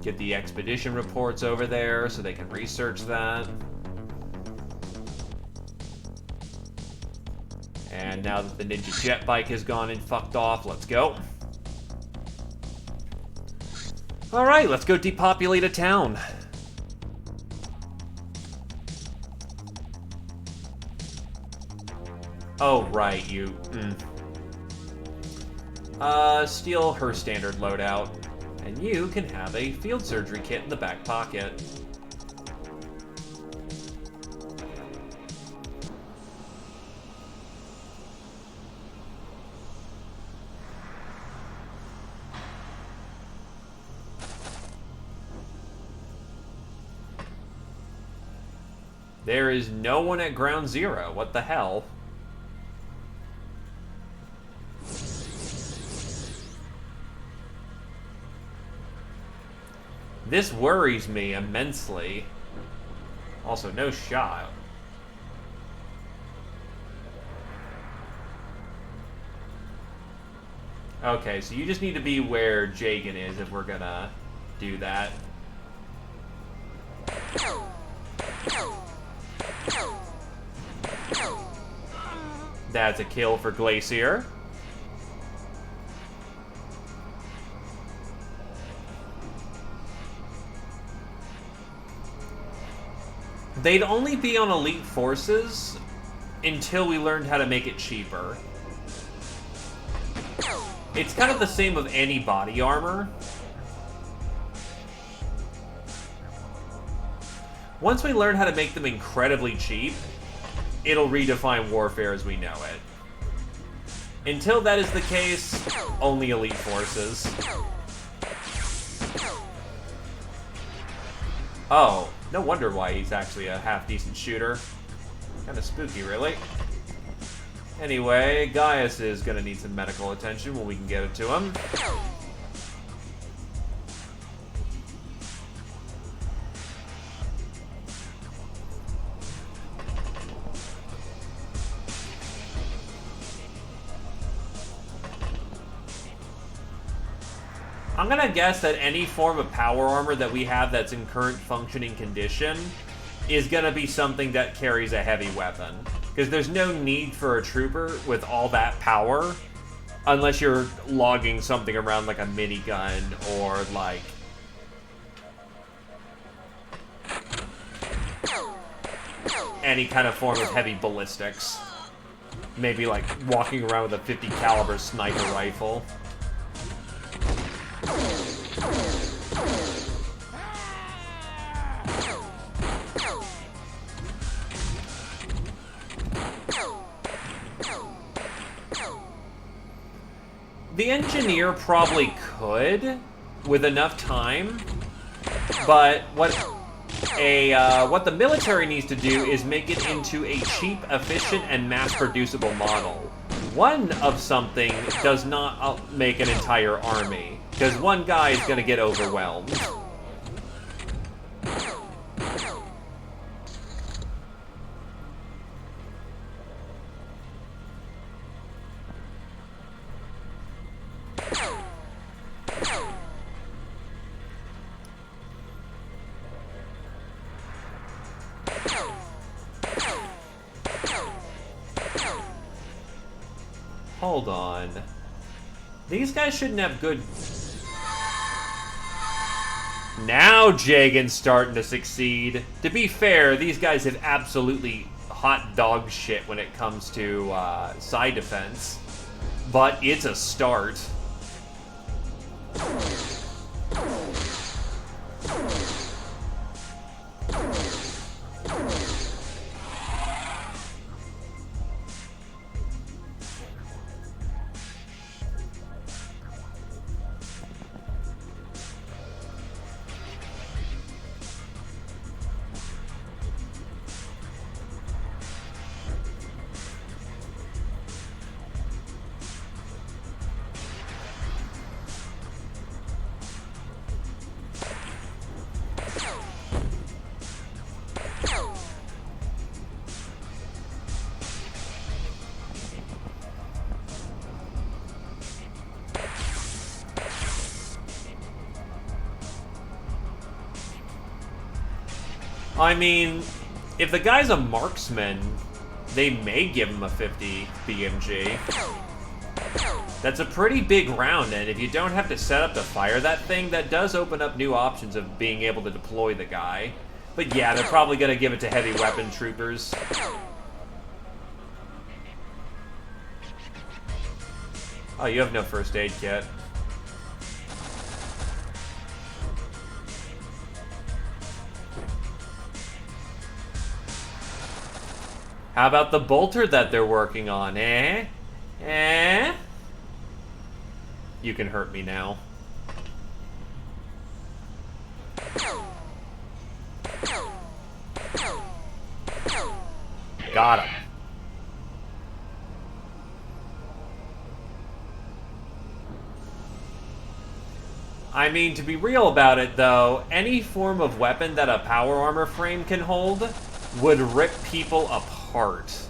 Speaker 1: Get the expedition reports over there so they can research that. And now that the Ninja Jet Bike has gone and fucked off, let's go. Alright, let's go depopulate a town. Oh, right, you... steal her standard loadout. And you can have a field surgery kit in the back pocket. There is no one at Ground Zero. What the hell? This worries me immensely. Also, no shot. Okay, so you just need to be where Jagan is if we're gonna do that. That's a kill for Glacier. They'd only be on elite forces until we learned how to make it cheaper. It's kind of the same with any body armor. Once we learn how to make them incredibly cheap, it'll redefine warfare as we know it. Until that is the case, only elite forces. Oh, no wonder why he's actually a half-decent shooter. Kinda spooky, really. Anyway, Gaius is gonna need some medical attention when we can get it to him. I'm gonna guess that any form of power armor that we have that's in current functioning condition is gonna be something that carries a heavy weapon. Because there's no need for a trooper with all that power unless you're logging something around like a minigun or like... any kind of form of heavy ballistics. Maybe like walking around with a 50 caliber sniper rifle. The engineer probably could, with enough time, but what the military needs to do is make it into a cheap, efficient, and mass-producible model. One of something does not make an entire army, because one guy is going to get overwhelmed. Hold on. These guys shouldn't have good... Now Jagan's starting to succeed. To be fair, these guys have absolutely hot dog shit when it comes to side defense. But it's a start. I mean, if the guy's a marksman, they may give him a 50 BMG. That's a pretty big round, and if you don't have to set up to fire that thing, that does open up new options of being able to deploy the guy. But yeah, they're probably going to give it to heavy weapon troopers. Oh, you have no first aid kit. How about the bolter that they're working on, eh? Eh? You can hurt me now. Got him. I mean, to be real about it, though, any form of weapon that a power armor frame can hold would rip people apart.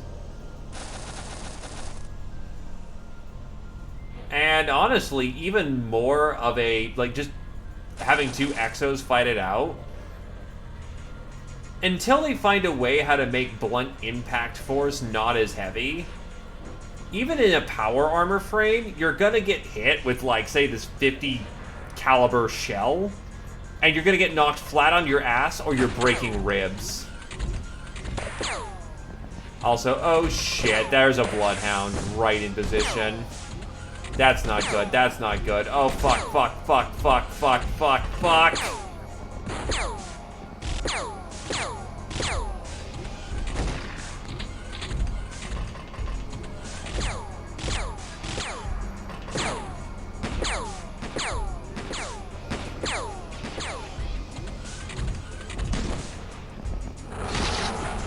Speaker 1: And honestly, even more of a, like, just having two exos fight it out, until they find a way how to make blunt impact force not as heavy, even in a power armor frame, you're gonna get hit with, like, say, this 50 caliber shell, and you're gonna get knocked flat on your ass or you're breaking ribs. Also, oh shit, there's a bloodhound right in position. That's not good, that's not good. Oh fuck, fuck, fuck, fuck, fuck, fuck, fuck.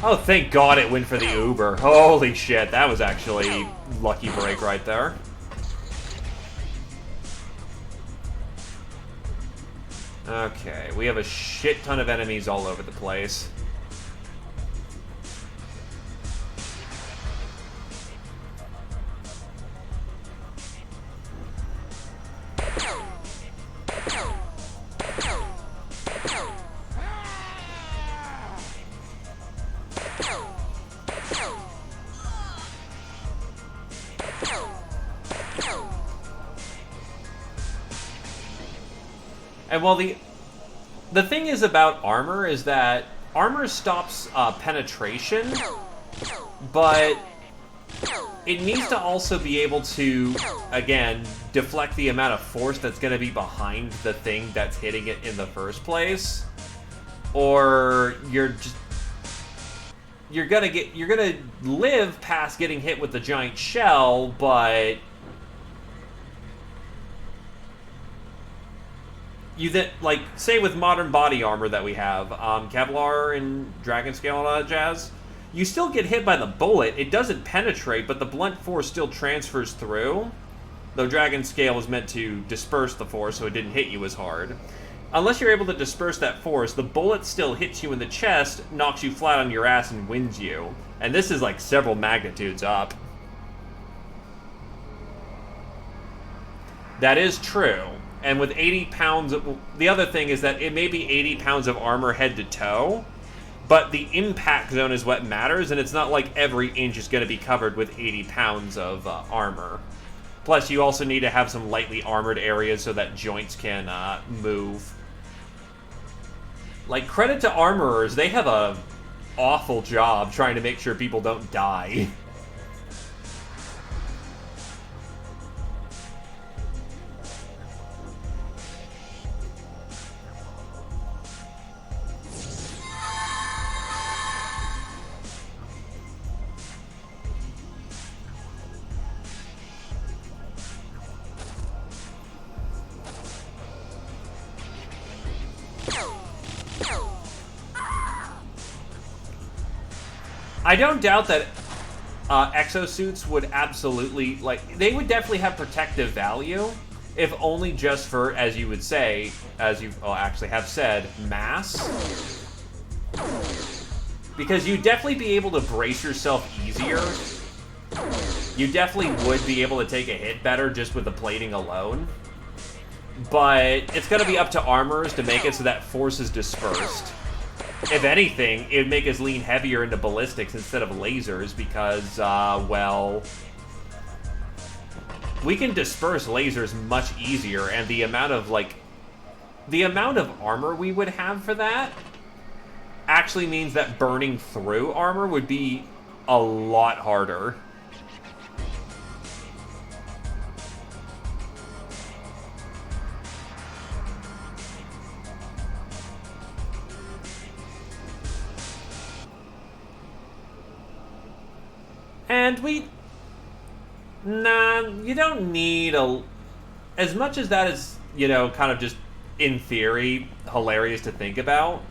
Speaker 1: Oh, thank God it went for the Uber. Holy shit, that was actually lucky break right there. Okay, we have a shit ton of enemies all over the place. And well, the thing is about armor is that armor stops penetration, but it needs to also be able to, again, deflect the amount of force that's going to be behind the thing that's hitting it in the first place, or you're gonna live past getting hit with the giant shell, but you then, like, say with modern body armor that we have, Kevlar and Dragon Scale and all that jazz, you still get hit by the bullet. It doesn't penetrate, but the blunt force still transfers through. Though Dragon Scale was meant to disperse the force so it didn't hit you as hard. Unless you're able to disperse that force, the bullet still hits you in the chest, knocks you flat on your ass, and wins you. And this is like several magnitudes up. That is true. And with 80 pounds of... The other thing is that it may be 80 pounds of armor head to toe, but the impact zone is what matters, and it's not like every inch is going to be covered with 80 pounds of armor. Plus, you also need to have some lightly armored areas so that joints can move. Like, credit to armorers, they have a awful job trying to make sure people don't die. I don't doubt that exosuits would absolutely, like, they would definitely have protective value, if only just for, as you would say, as you actually have said, mass. Because you'd definitely be able to brace yourself easier. You definitely would be able to take a hit better just with the plating alone. But it's going to be up to armorers to make it so that force is dispersed. If anything, it would make us lean heavier into ballistics instead of lasers because, well... we can disperse lasers much easier, and the amount of, like... the amount of armor we would have for that actually means that burning through armor would be a lot harder. And nah, you don't need as much as that is, you know, kind of just, in theory, hilarious to think about.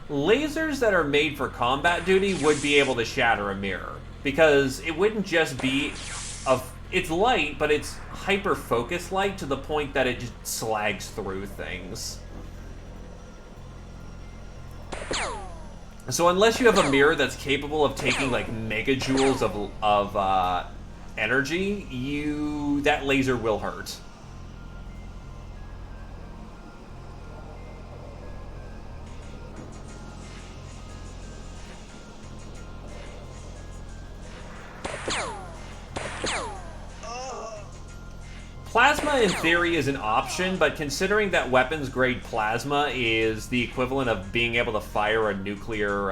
Speaker 1: Lasers that are made for combat duty would be able to shatter a mirror. Because it wouldn't just be it's light, but it's hyper-focused light to the point that it just slags through things. So unless you have a mirror that's capable of taking, like, megajoules of energy, that laser will hurt. Plasma, in theory, is an option, but considering that weapons-grade plasma is the equivalent of being able to fire a nuclear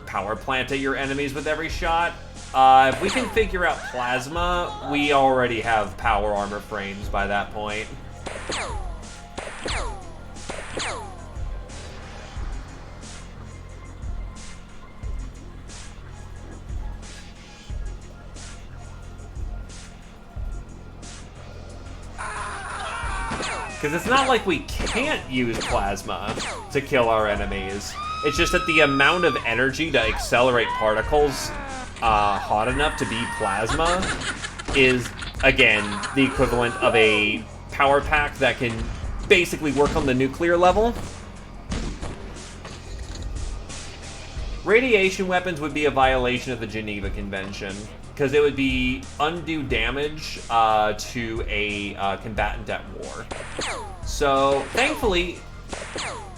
Speaker 1: power plant at your enemies with every shot, if we can figure out plasma, we already have power armor frames by that point. Because it's not like we can't use plasma to kill our enemies. It's just that the amount of energy to accelerate particles hot enough to be plasma is, again, the equivalent of a power pack that can basically work on the nuclear level. Radiation weapons would be a violation of the Geneva Convention, because it would be undue damage to a combatant at war. So, thankfully,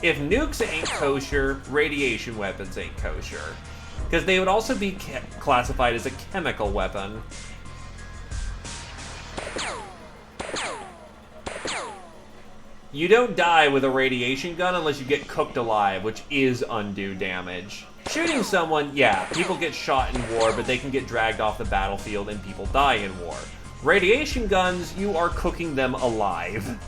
Speaker 1: if nukes ain't kosher, radiation weapons ain't kosher. Because they would also be classified as a chemical weapon. You don't die with a radiation gun unless you get cooked alive, which is undue damage. Shooting someone, yeah, people get shot in war, but they can get dragged off the battlefield and people die in war. Radiation guns, you are cooking them alive.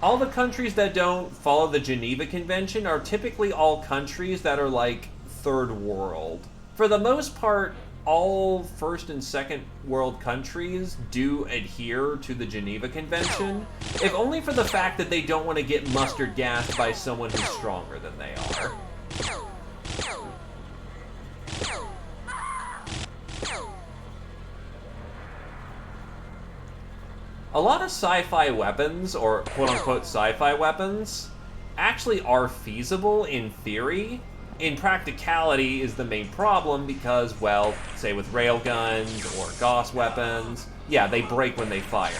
Speaker 1: All the countries that don't follow the Geneva Convention are typically all countries that are like third world. For the most part, all first and second world countries do adhere to the Geneva Convention, if only for the fact that they don't want to get mustard gassed by someone who's stronger than they are. A lot of sci-fi weapons, or quote-unquote sci-fi weapons, actually are feasible in theory. In practicality is the main problem because, well, say with railguns or Gauss weapons, yeah, they break when they fire.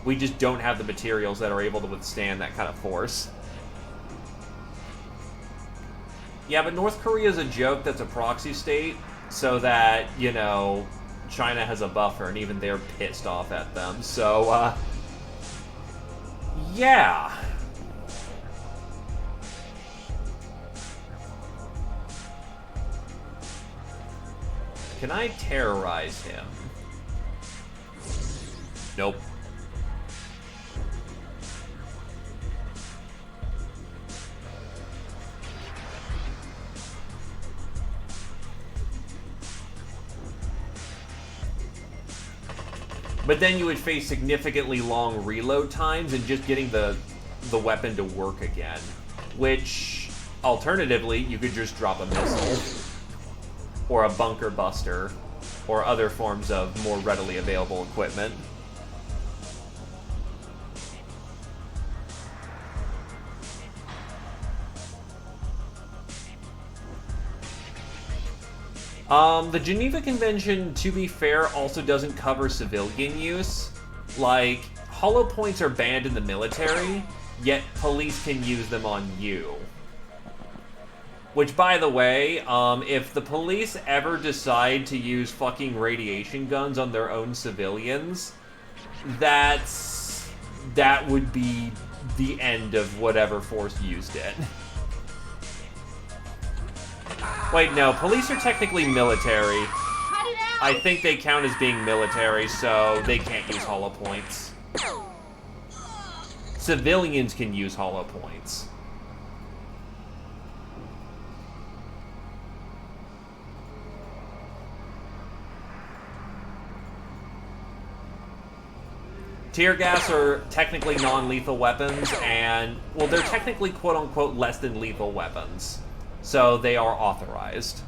Speaker 1: We just don't have the materials that are able to withstand that kind of force. Yeah, but North Korea's a joke that's a proxy state, so that, you know, China has a buffer, and even they're pissed off at them. So, yeah. Can I terrorize him? Nope. But then you would face significantly long reload times and just getting the weapon to work again. Which, alternatively, you could just drop a missile. Or a bunker buster. Or other forms of more readily available equipment. The Geneva Convention, to be fair, also doesn't cover civilian use. Like, hollow points are banned in the military, yet police can use them on you. Which, by the way, if the police ever decide to use fucking radiation guns on their own civilians, that would be the end of whatever force used it. Wait, no, police are technically military. I think they count as being military, so they can't use hollow points. Civilians can use hollow points. Tear gas are technically non-lethal weapons, and, well, they're technically quote-unquote less than lethal weapons. So they are authorized.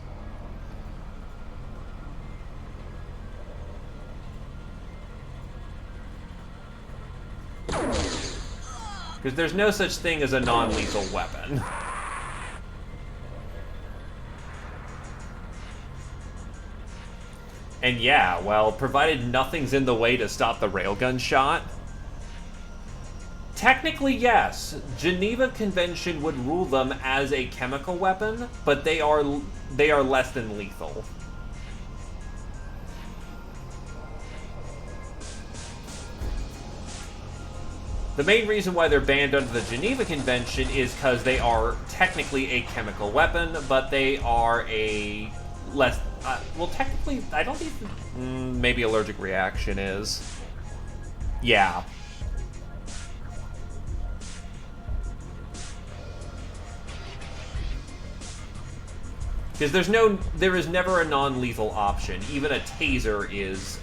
Speaker 1: Because there's no such thing as a non-lethal weapon. And yeah, well, provided nothing's in the way to stop the railgun shot. Technically, yes. Geneva Convention would rule them as a chemical weapon, but they are less than lethal. The main reason why they're banned under the Geneva Convention is because they are technically a chemical weapon, but they are a less... well, technically, I don't even... maybe allergic reaction is. Yeah. Because there is never a non-lethal option. Even a taser is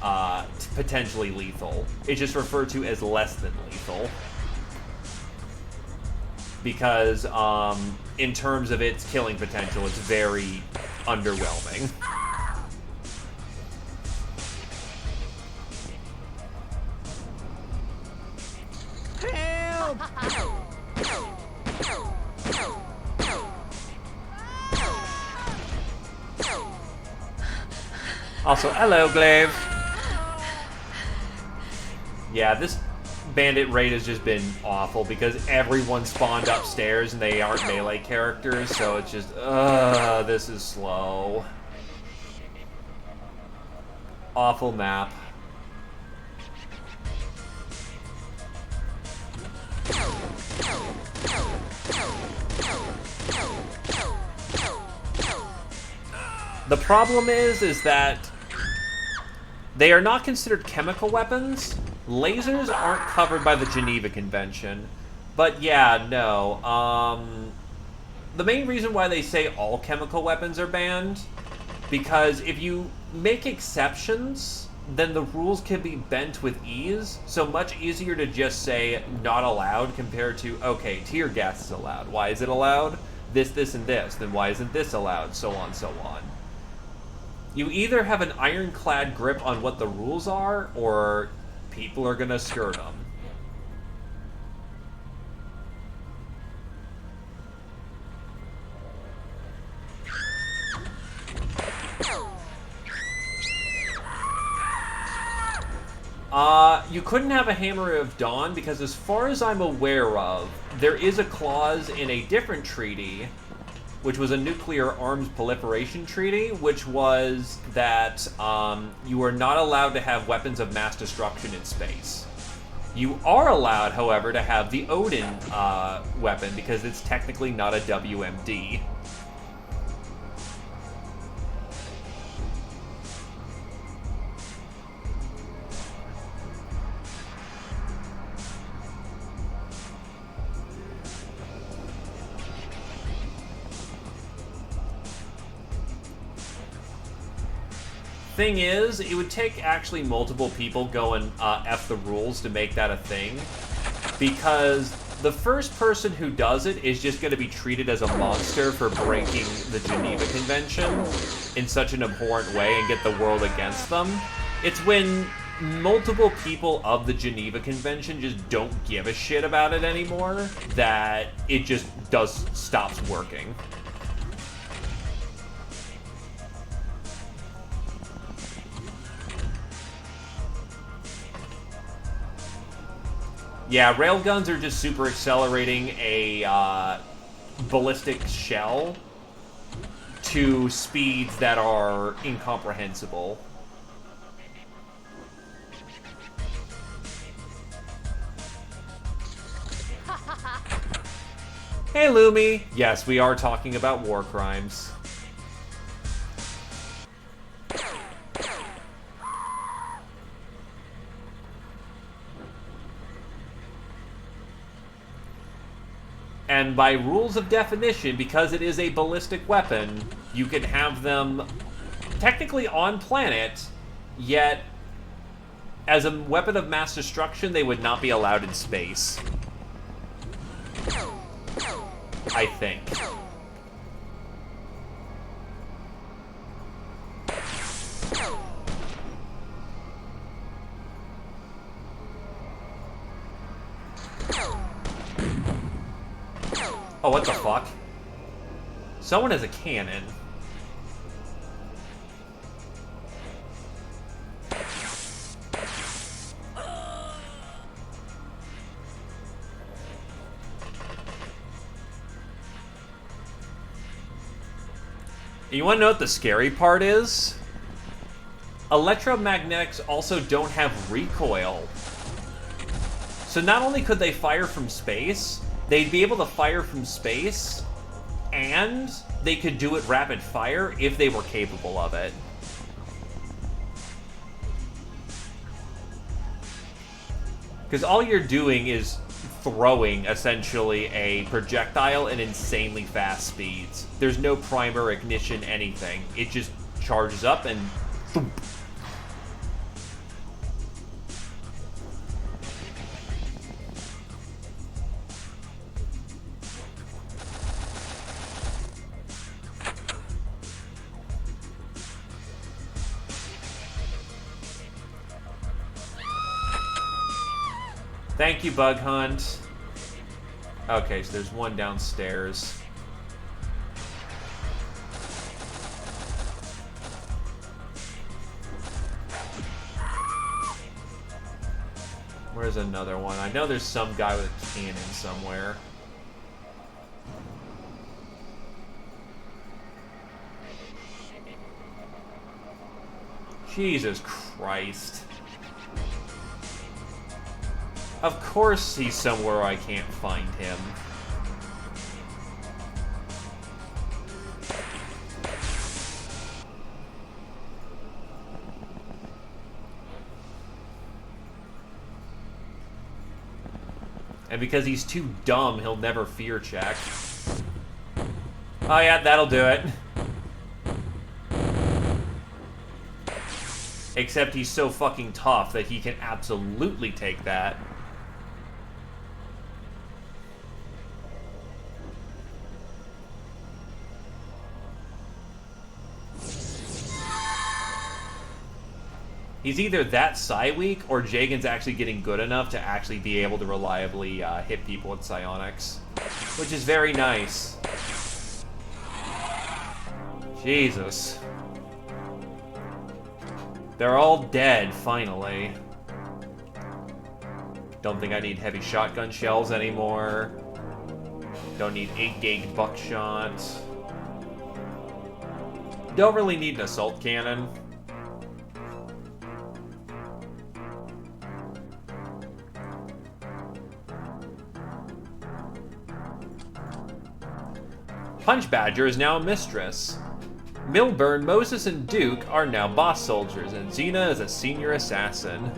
Speaker 1: potentially lethal. It's just referred to as less than lethal. Because in terms of its killing potential, it's very underwhelming.
Speaker 4: Help!
Speaker 1: Also, hello, Glaive. Yeah, this bandit raid has just been awful because everyone spawned upstairs and they aren't melee characters, so it's just, this is slow. Awful map. The problem is that they are not considered chemical weapons. Lasers aren't covered by the Geneva Convention. But yeah, no. The main reason why they say all chemical weapons are banned, because if you make exceptions, then the rules can be bent with ease. So much easier to just say not allowed compared to, okay, tear gas is allowed. Why is it allowed? This, and this. Then why isn't this allowed? So on, so on. You either have an ironclad grip on what the rules are, or people are gonna skirt them. You couldn't have a Hammer of Dawn because, as far as I'm aware of, there is a clause in a different treaty, which was a nuclear arms proliferation treaty, which was that you are not allowed to have weapons of mass destruction in space. You are allowed, however, to have the Odin weapon because it's technically not a WMD. Thing is, it would take actually multiple people going F the rules to make that a thing, because the first person who does it is just going to be treated as a monster for breaking the Geneva Convention in such an abhorrent way and get the world against them. It's when multiple people of the Geneva Convention just don't give a shit about it anymore that it just stops working. Yeah, railguns are just super accelerating a ballistic shell to speeds that are incomprehensible. Hey, Lumi. Yes, we are talking about war crimes. And by rules of definition, because it is a ballistic weapon, you can have them technically on planet, yet as a weapon of mass destruction, they would not be allowed in space. I think. Oh, what the fuck? Someone has a cannon. You want to know what the scary part is? Electromagnetics also don't have recoil. So not only could they fire from space, they'd be able to fire from space, and they could do it rapid fire if they were capable of it. Because all you're doing is throwing, essentially, a projectile at insanely fast speeds. There's no primer, ignition, anything. It just charges up and... thump. Thank you, Bug Hunt. Okay, so there's one downstairs. Where's another one? I know there's some guy with a cannon somewhere. Jesus Christ. Of course he's somewhere I can't find him. And because he's too dumb, he'll never fear check. Oh yeah, that'll do it. Except he's so fucking tough that he can absolutely take that. He's either that psi weak, or Jagan's actually getting good enough to actually be able to reliably hit people with psionics. Which is very nice. Jesus. They're all dead, finally. Don't think I need heavy shotgun shells anymore. Don't need 8-gauge buckshot. Don't really need an assault cannon. Punch Badger is now a mistress. Milburn, Moses, and Duke are now boss soldiers, and Xena is a senior assassin.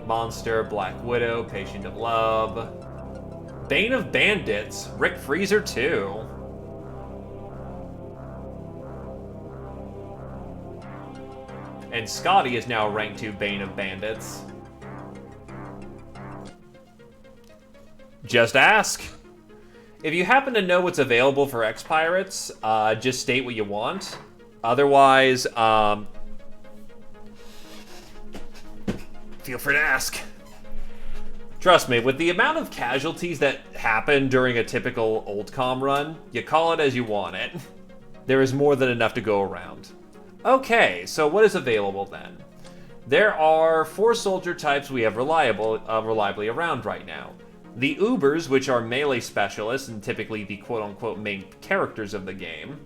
Speaker 1: Monster, Black Widow, Patient of Love. Bane of Bandits, Rick Freezer 2. And Scotty is now rank 2 Bane of Bandits. Just ask. If you happen to know what's available for XPiratez, just state what you want. Otherwise, feel free to ask. Trust me, with the amount of casualties that happen during a typical old com run, you call it as you want it. There is more than enough to go around. Okay, so what is available then? There are 4 soldier types we have reliably around right now. The Ubers, which are melee specialists and typically the quote-unquote main characters of the game.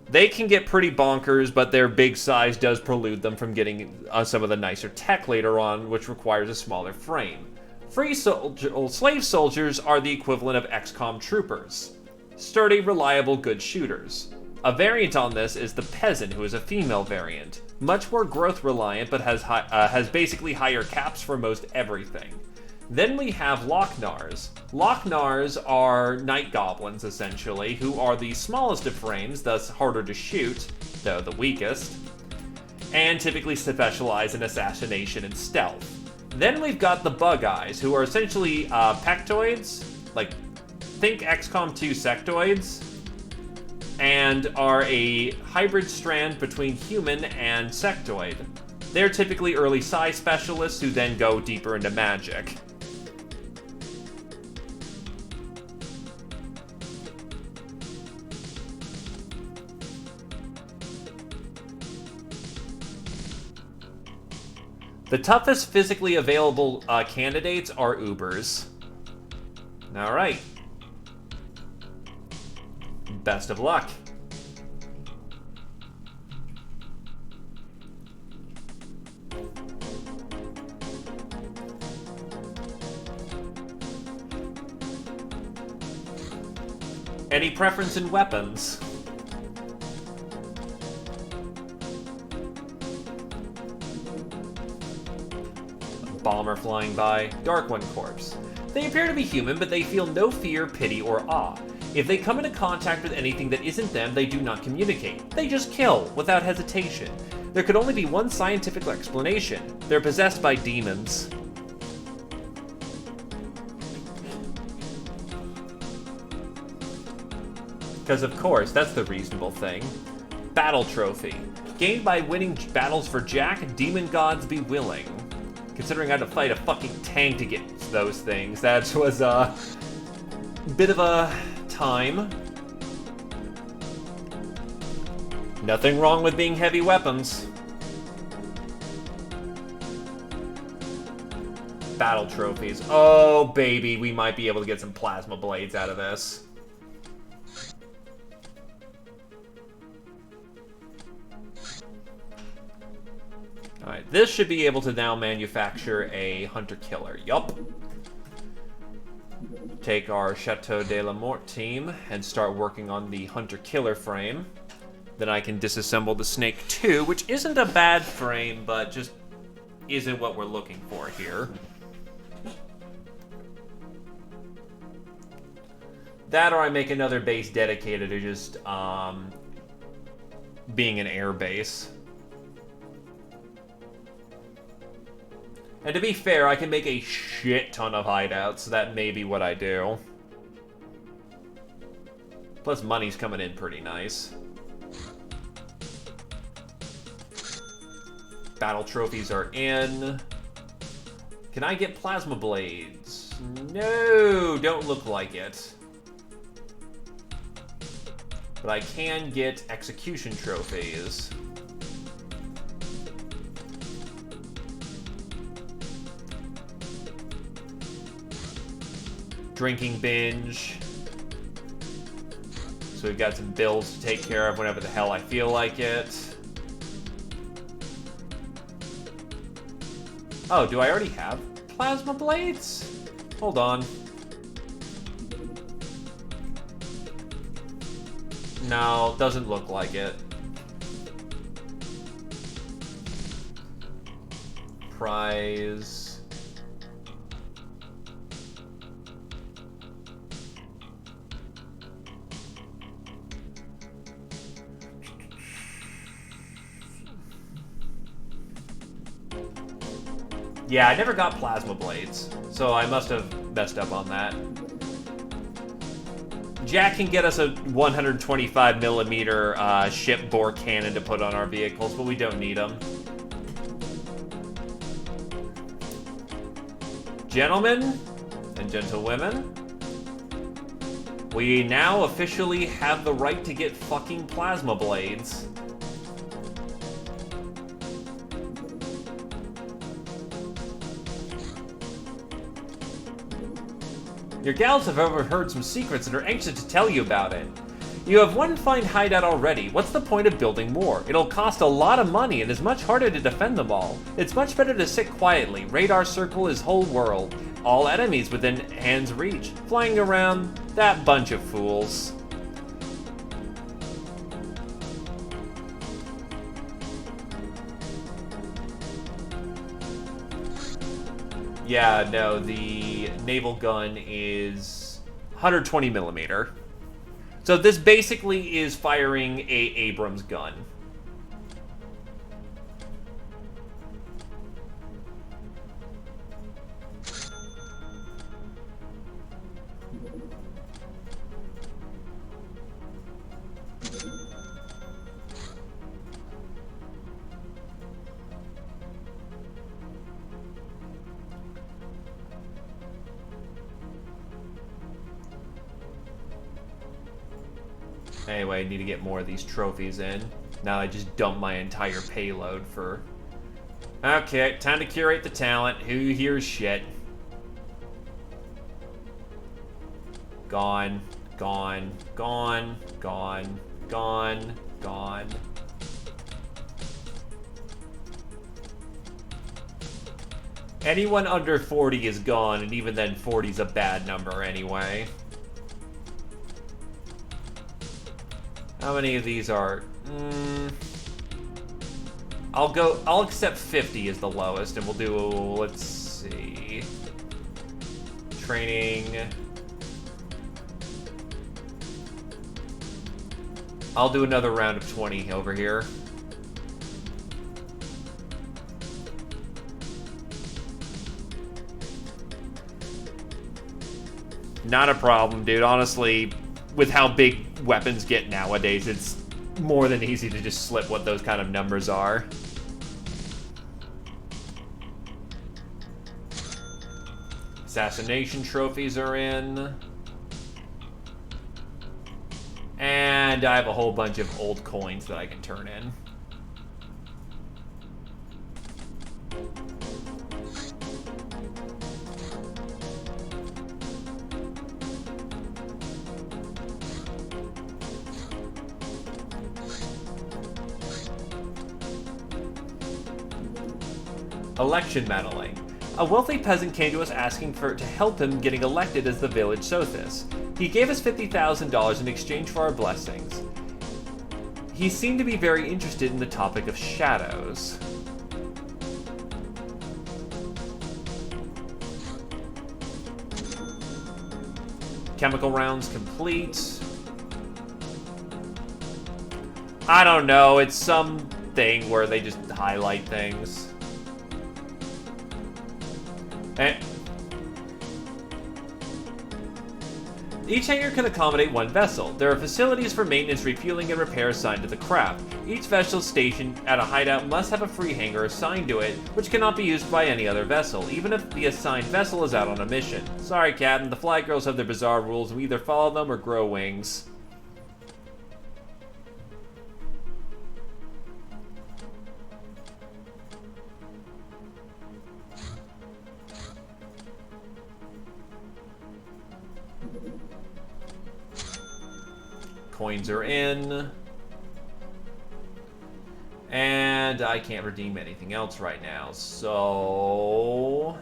Speaker 1: They can get pretty bonkers, but their big size does prelude them from getting some of the nicer tech later on, which requires a smaller frame. Slave soldiers are the equivalent of XCOM troopers. Sturdy, reliable, good shooters. A variant on this is the Peasant, who is a female variant. Much more growth reliant, but has basically higher caps for most everything. Then we have Locknars. Locknars are night goblins, essentially, who are the smallest of frames, thus harder to shoot, though the weakest, and typically specialize in assassination and stealth. Then we've got the Bug Eyes, who are essentially pectoids, like, think XCOM 2 sectoids, and are a hybrid strand between human and sectoid. They're typically early size specialists who then go deeper into magic. The toughest physically available candidates are Ubers. Alright. Best of luck. Any preference in weapons? Bomber flying by, Dark One corpse. They appear to be human, but they feel no fear, pity, or awe. If they come into contact with anything that isn't them, they do not communicate. They just kill, without hesitation. There could only be one scientific explanation. They're possessed by demons. Because of course, that's the reasonable thing. Battle Trophy. Gained by winning battles for Jack, demon gods be willing. Considering I had to fight a fucking tank to get those things, that was a bit of a time. Nothing wrong with being heavy weapons. Battle trophies. Oh, baby, we might be able to get some plasma blades out of this. Alright, this should be able to now manufacture a hunter-killer. Yup. Take our Chateau de la Mort team and start working on the hunter-killer frame. Then I can disassemble the Snake 2, which isn't a bad frame, but just isn't what we're looking for here. That or I make another base dedicated to just being an air base. And to be fair, I can make a shit ton of hideouts, so that may be what I do. Plus, money's coming in pretty nice. Battle trophies are in. Can I get plasma blades? No, don't look like it. But I can get execution trophies. Drinking binge. So we've got some bills to take care of whenever the hell I feel like it. Oh, do I already have plasma blades? Hold on. No, doesn't look like it. Prize. Yeah, I never got plasma blades, so I must have messed up on that. Jack can get us a 125mm ship bore cannon to put on our vehicles, but we don't need them. Gentlemen and gentlewomen, we now officially have the right to get fucking plasma blades. Your gals have overheard some secrets and are anxious to tell you about it. You have one fine hideout already. What's the point of building more? It'll cost a lot of money and is much harder to defend them all. It's much better to sit quietly. Radar circle is whole world. All enemies within hand's reach. Flying around, that bunch of fools. Yeah, no, the naval gun is 120 millimeter. So this basically is firing a Abrams gun. Anyway, I need to get more of these trophies in. Now I just dump my entire payload for... Okay, time to curate the talent. Who hears shit? Gone, gone, gone, gone, gone, gone. Anyone under 40 is gone, and even then 40's a bad number anyway. How many of these are... I'll accept 50 as the lowest, and we'll do, let's see... Training... I'll do another round of 20 over here. Not a problem, dude. Honestly, with how big weapons get nowadays, it's more than easy to just slip what those kind of numbers are. Assassination trophies are in. And I have a whole bunch of old coins that I can turn in. Election meddling. A wealthy peasant came to us asking to help him getting elected as the village Sothis. He gave us $50,000 in exchange for our blessings. He seemed to be very interested in the topic of shadows. Chemical rounds complete. I don't know, it's some thing where they just highlight things. Each hangar can accommodate one vessel. There are facilities for maintenance, refueling, and repair assigned to the craft. Each vessel stationed at a hideout must have a free hangar assigned to it, which cannot be used by any other vessel, even if the assigned vessel is out on a mission. Sorry, Captain, the Fly Girls have their bizarre rules, and we either follow them or grow wings. Coins are in. And I can't redeem anything else right now, so...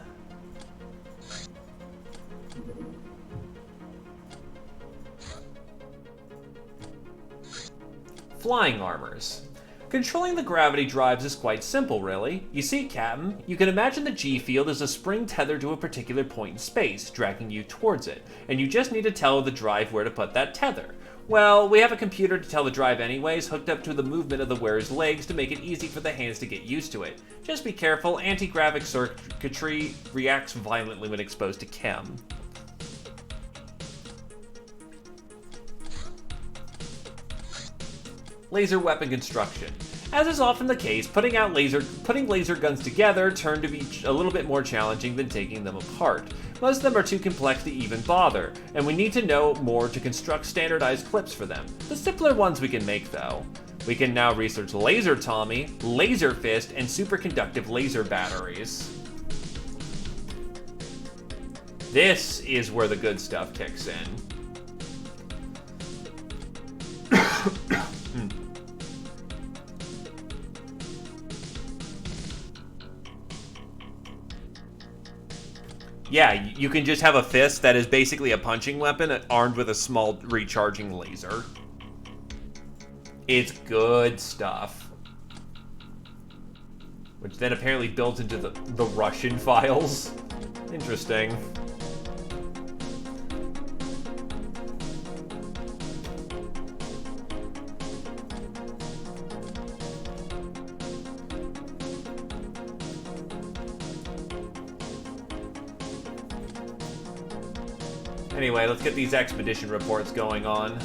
Speaker 1: Flying armors. Controlling the gravity drives is quite simple, really. You see, Captain, you can imagine the G-field as a spring tethered to a particular point in space, dragging you towards it, and you just need to tell the drive where to put that tether. Well, we have a computer to tell the drive anyways, hooked up to the movement of the wearer's legs to make it easy for the hands to get used to it. Just be careful, anti-gravic circuitry reacts violently when exposed to chem. Laser weapon construction. As is often the case, putting laser guns together turned to be a little bit more challenging than taking them apart. Most of them are too complex to even bother, and we need to know more to construct standardized clips for them. The simpler ones we can make, though. We can now research Laser Tommy, Laser Fist, and superconductive laser batteries. This is where the good stuff kicks in. Yeah, you can just have a fist that is basically a punching weapon armed with a small recharging laser. It's good stuff. Which then apparently builds into the Russian files. Interesting. Anyway, let's get these expedition reports going on.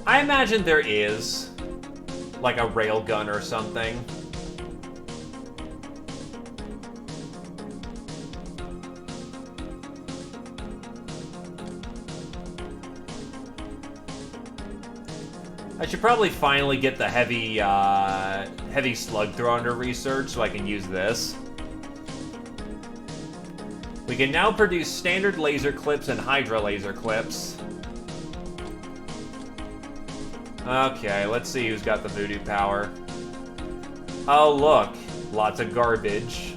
Speaker 1: I imagine there is, like, a railgun or something. I should probably finally get the heavy slug thrower under research so I can use this. We can now produce standard laser clips and Hydra laser clips. Okay, let's see who's got the voodoo power. Oh, look. Lots of garbage.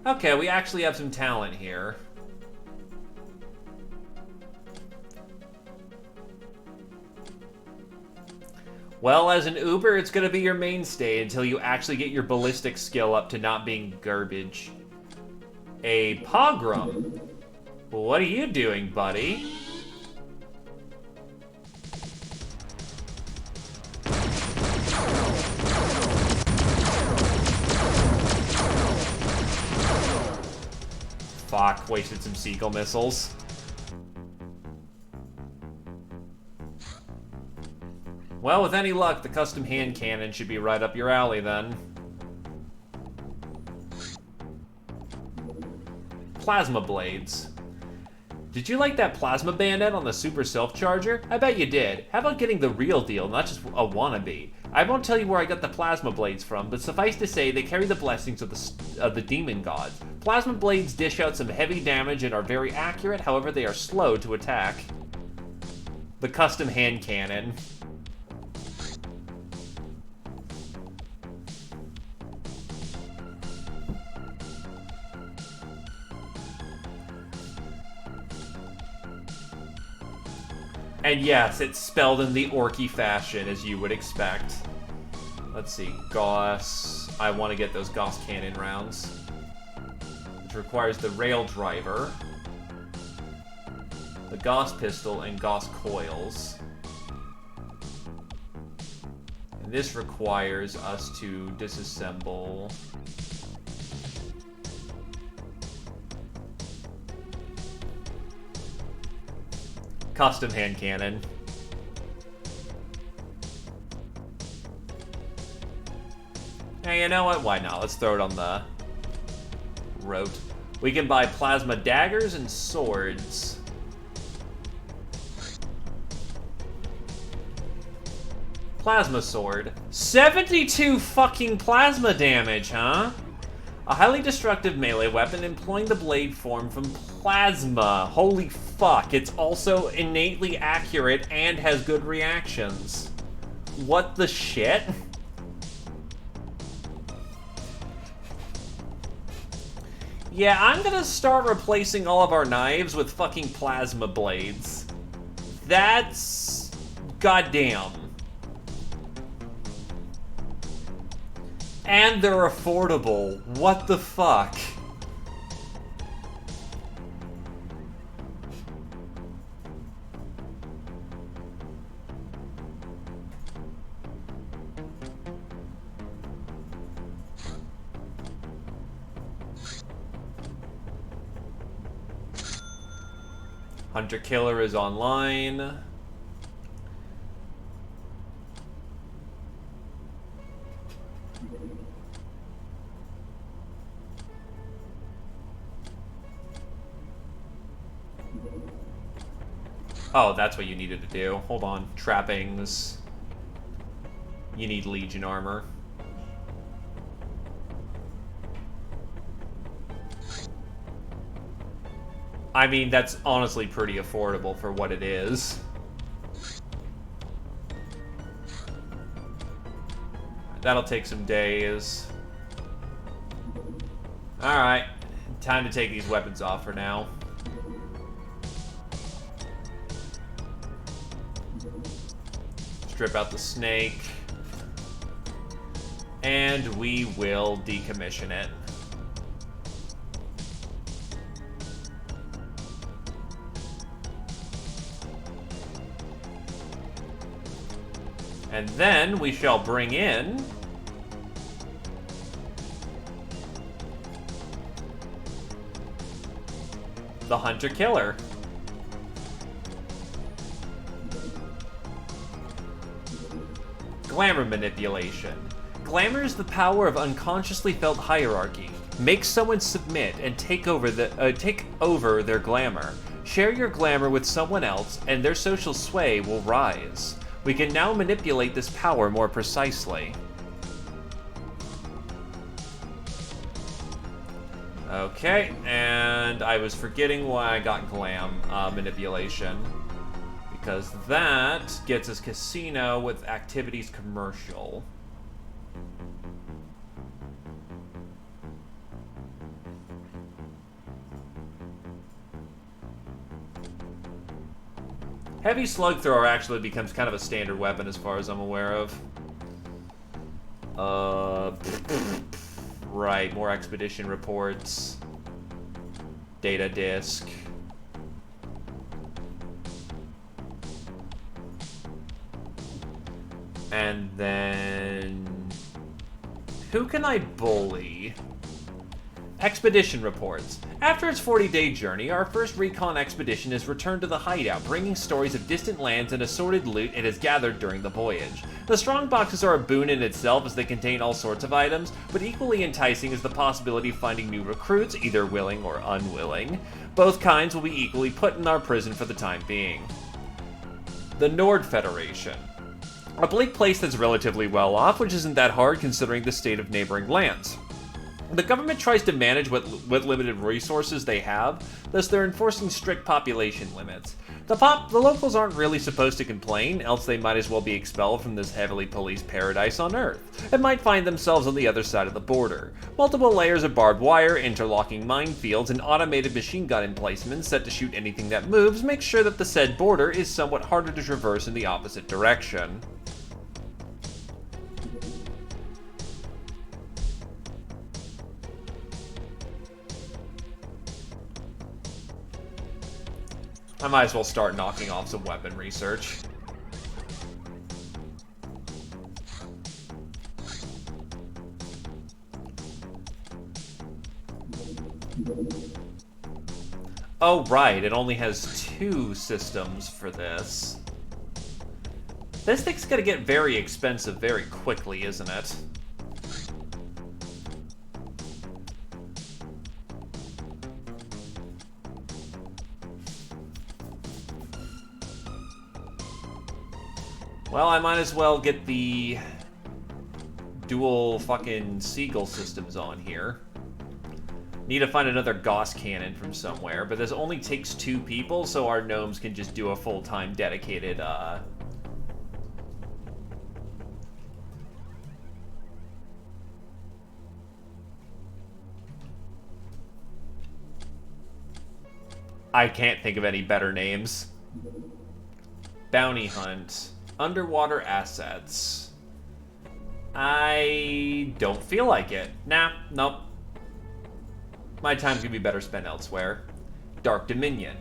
Speaker 1: Okay, we actually have some talent here. Well, as an Uber, it's gonna be your mainstay until you actually get your ballistic skill up to not being garbage. A pogrom? What are you doing, buddy? Fuck, wasted some Seagull missiles. Well, with any luck, the custom hand cannon should be right up your alley then. Plasma blades. Did you like that plasma bayonet on the Super Self-Charger? I bet you did. How about getting the real deal, not just a wannabe? I won't tell you where I got the plasma blades from, but suffice to say, they carry the blessings of the demon gods. Plasma blades dish out some heavy damage and are very accurate, however they are slow to attack. The custom hand cannon. And yes, it's spelled in the orky fashion, as you would expect. Let's see, Gauss. I want to get those Gauss cannon rounds. Which requires the rail driver, the Gauss pistol, and Gauss coils. And this requires us to disassemble... custom hand cannon. Hey, you know what? Why not? Let's throw it on the road. We can buy plasma daggers and swords. Plasma sword. 72 fucking plasma damage, huh? A highly destructive melee weapon employing the blade form from plasma. Holy fuck, it's also innately accurate and has good reactions. What the shit? Yeah, I'm gonna start replacing all of our knives with fucking plasma blades. That's... goddamn. And they're affordable. What the fuck? Hunter Killer is online. Oh, that's what you needed to do. Hold on. Trappings. You need Legion armor. I mean, that's honestly pretty affordable for what it is. That'll take some days. Alright. Time to take these weapons off for now. Strip out the snake. And we will decommission it. And then we shall bring in the Hunter-Killer. Glamour manipulation. Glamour is the power of unconsciously felt hierarchy. Make someone submit and take over their glamour. Share your glamour with someone else, and their social sway will rise. We can now manipulate this power more precisely. Okay, and I was forgetting why I got glam manipulation. Because that gets us casino with activities commercial. Heavy slug thrower actually becomes kind of a standard weapon as far as I'm aware of. Right, more expedition reports. Data disk. And then... who can I bully? Expedition reports. After its 40-day journey, our first recon expedition has returned to the hideout, bringing stories of distant lands and assorted loot it has gathered during the voyage. The strong boxes are a boon in itself as they contain all sorts of items, but equally enticing is the possibility of finding new recruits, either willing or unwilling. Both kinds will be equally put in our prison for the time being. The Nord Federation. A bleak place that's relatively well off, which isn't that hard considering the state of neighboring lands. The government tries to manage what limited resources they have, thus they're enforcing strict population limits. The locals aren't really supposed to complain, else they might as well be expelled from this heavily policed paradise on Earth, and might find themselves on the other side of the border. Multiple layers of barbed wire, interlocking minefields, and automated machine gun emplacements set to shoot anything that moves make sure that the said border is somewhat harder to traverse in the opposite direction. I might as well start knocking off some weapon research. Oh, right, it only has 2 systems for this. This thing's gonna get very expensive very quickly, isn't it? Well, I might as well get the dual fucking Seagull systems on here. Need to find another Gauss cannon from somewhere, but this only takes 2 people, so our gnomes can just do a full-time dedicated, I can't think of any better names. Bounty hunt. Underwater assets. I don't feel like it. Nah, nope. My time's gonna be better spent elsewhere. Dark Dominion.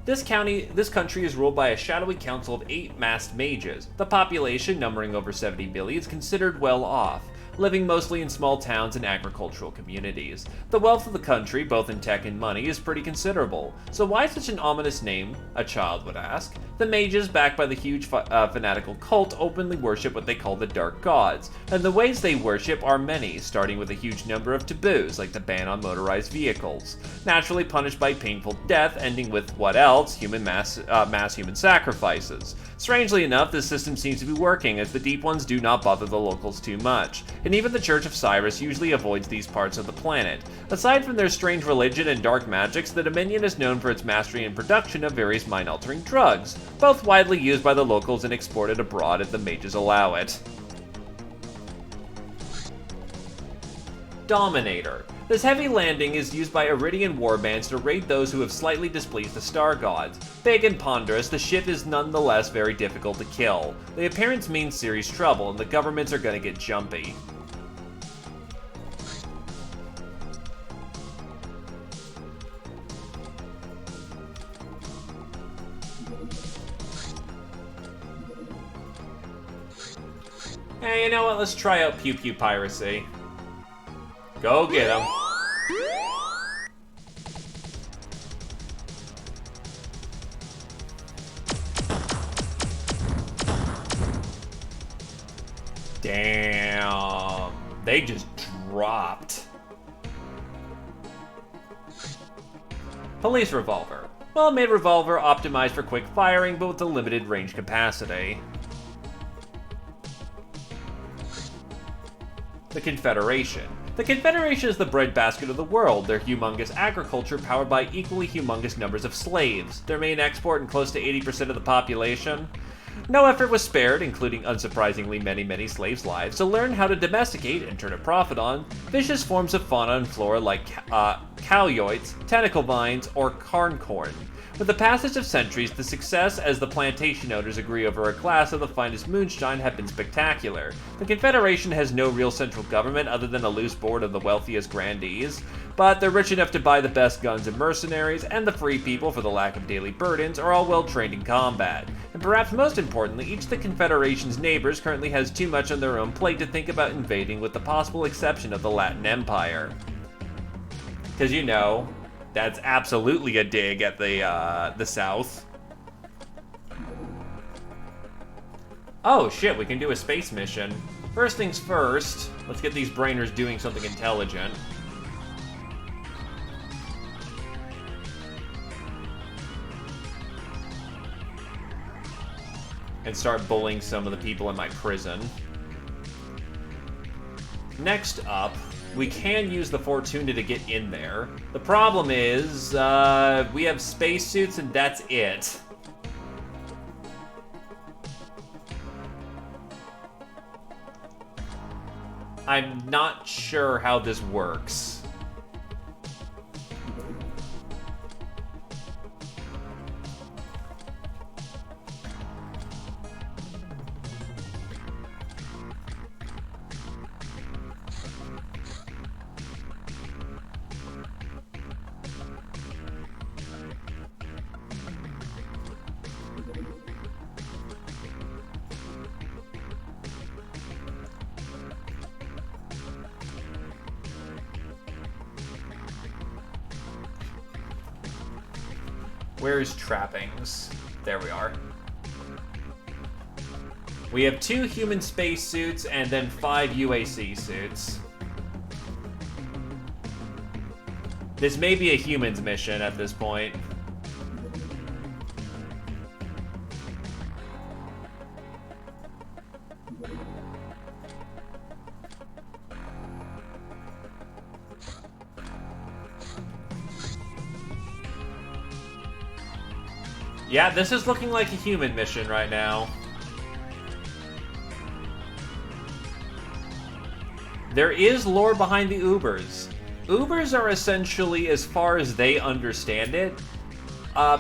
Speaker 1: This country is ruled by a shadowy council of 8 masked mages. The population, numbering over 70 billion, is considered well off. living mostly in small towns and agricultural communities. The wealth of the country, both in tech and money, is pretty considerable. So why such an ominous name, a child would ask? The mages, backed by the huge fanatical cult, openly worship what they call the Dark Gods, and the ways they worship are many, starting with a huge number of taboos, like the ban on motorized vehicles, naturally punished by painful death, ending with what else? Mass human sacrifices. Strangely enough, this system seems to be working, as the Deep Ones do not bother the locals too much, and even the Church of Cyrus usually avoids these parts of the planet. Aside from their strange religion and dark magics, the Dominion is known for its mastery and production of various mind-altering drugs, both widely used by the locals and exported abroad if the mages allow it. Dominator. This heavy landing is used by Iridian warbands to raid those who have slightly displeased the star gods. Big and ponderous, the ship is nonetheless very difficult to kill. The appearance means serious trouble, and the governments are gonna get jumpy. Hey, you know what? Let's try out Pew Pew Piracy. Go get him. Damn. They just dropped. Police revolver. Well-made revolver optimized for quick firing, but with a limited range capacity. The Confederation. The Confederation is the breadbasket of the world, their humongous agriculture powered by equally humongous numbers of slaves, their main export and close to 80% of the population. No effort was spared, including unsurprisingly many slaves' lives, to learn how to domesticate and turn a profit on vicious forms of fauna and flora like calyoids, tentacle vines, or carncorn. With the passage of centuries, the success, as the plantation owners agree over a glass of the finest moonshine, have been spectacular. The Confederation has no real central government other than a loose board of the wealthiest grandees, but they're rich enough to buy the best guns and mercenaries, and the free people, for the lack of daily burdens, are all well trained in combat. And perhaps most importantly, each of the Confederation's neighbors currently has too much on their own plate to think about invading, with the possible exception of the Latin Empire. Because, you know, that's absolutely a dig at the South. Oh shit, we can do a space mission. First things first, let's get these brainers doing something intelligent. And start bullying some of the people in my prison. Next up, we can use the Fortuna to get in there. The problem is, we have spacesuits and that's it. I'm not sure how this works. Where's trappings? There we are. We have 2 human spacesuits and then 5 UAC suits. This may be a humans mission at this point. Yeah, this is looking like a human mission right now. There is lore behind the Ubers. Ubers are essentially, as far as they understand it,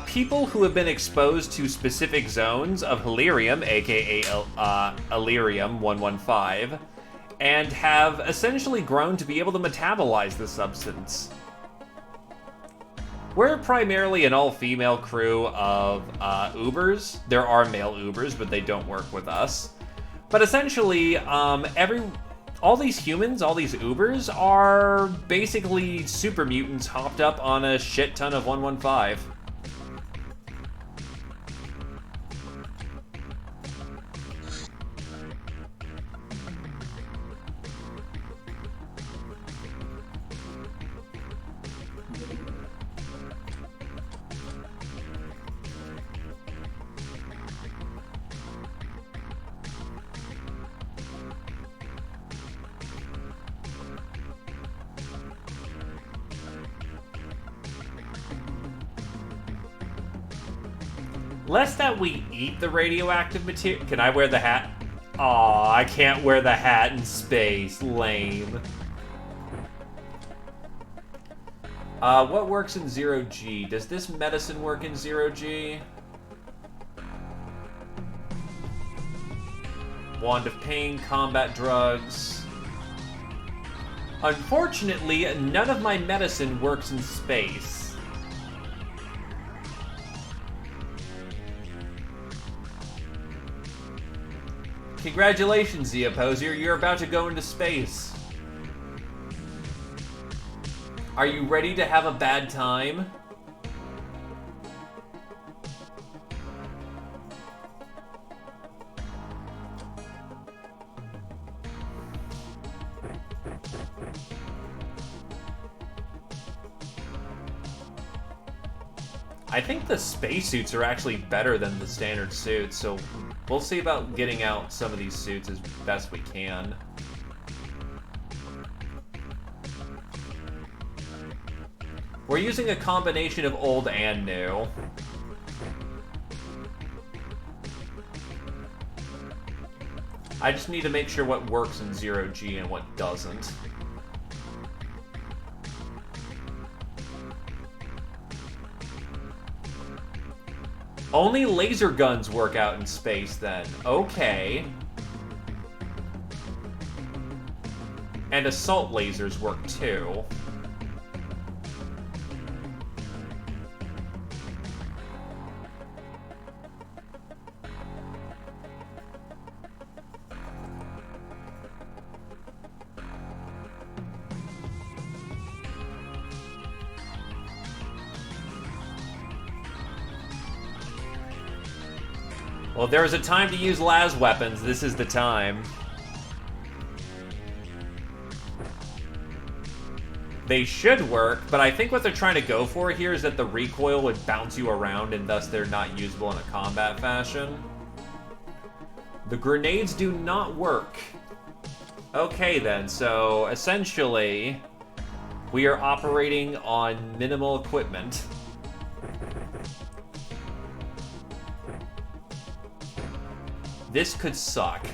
Speaker 1: people who have been exposed to specific zones of Halirium, aka Illyrium 115, and have essentially grown to be able to metabolize the substance. We're primarily an all-female crew of Ubers. There are male Ubers, but they don't work with us. But essentially, all these humans, all these Ubers, are basically super mutants hopped up on a shit ton of 115. Lest that we eat the radioactive material. Can I wear the hat? Aw, I can't wear the hat in space. Lame. What works in 0G? Does this medicine work in 0G? Wand of Pain, combat drugs. Unfortunately, none of my medicine works in space. Congratulations, Zia Posier, you're about to go into space. Are you ready to have a bad time? I think the spacesuits are actually better than the standard suits, so we'll see about getting out some of these suits as best we can. We're using a combination of old and new. I just need to make sure what works in 0G and what doesn't. Only laser guns work out in space, then. Okay. And assault lasers work, too. Well, there was a time to use las weapons. This is the time. They should work, but I think what they're trying to go for here is that the recoil would bounce you around and thus they're not usable in a combat fashion. The grenades do not work. Okay then, so essentially we are operating on minimal equipment. This could suck.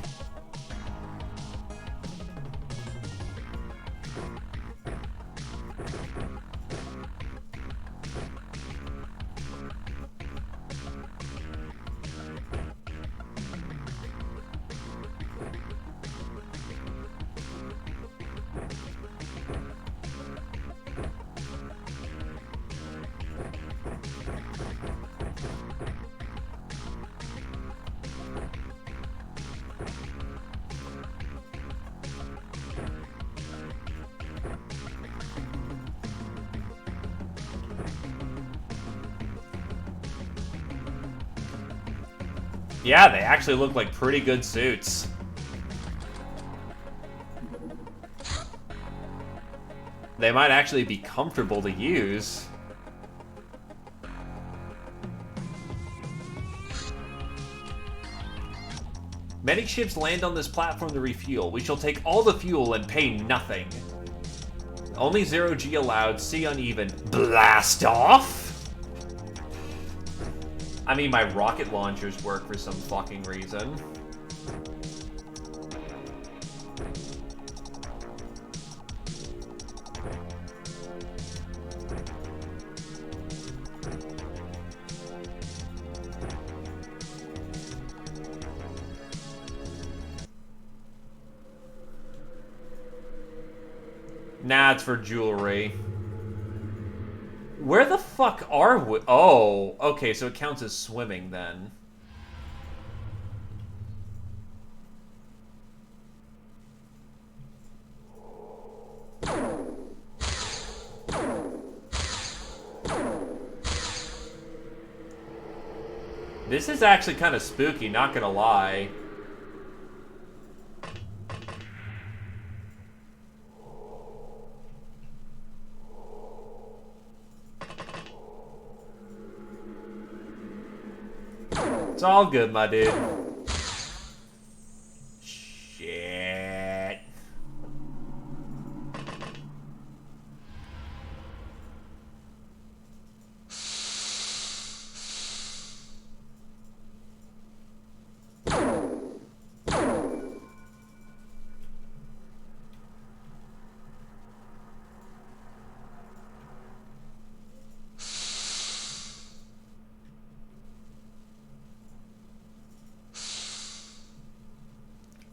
Speaker 1: Yeah, they actually look like pretty good suits. They might actually be comfortable to use. Many ships land on this platform to refuel. We shall take all the fuel and pay nothing. Only 0G allowed. See uneven. Blast off? I mean, my rocket launchers work for some fucking reason. Nah, it's for jewelry. Where the fuck are we? Oh, okay, so it counts as swimming then. This is actually kind of spooky, not gonna lie. It's all good, my dude. Shit.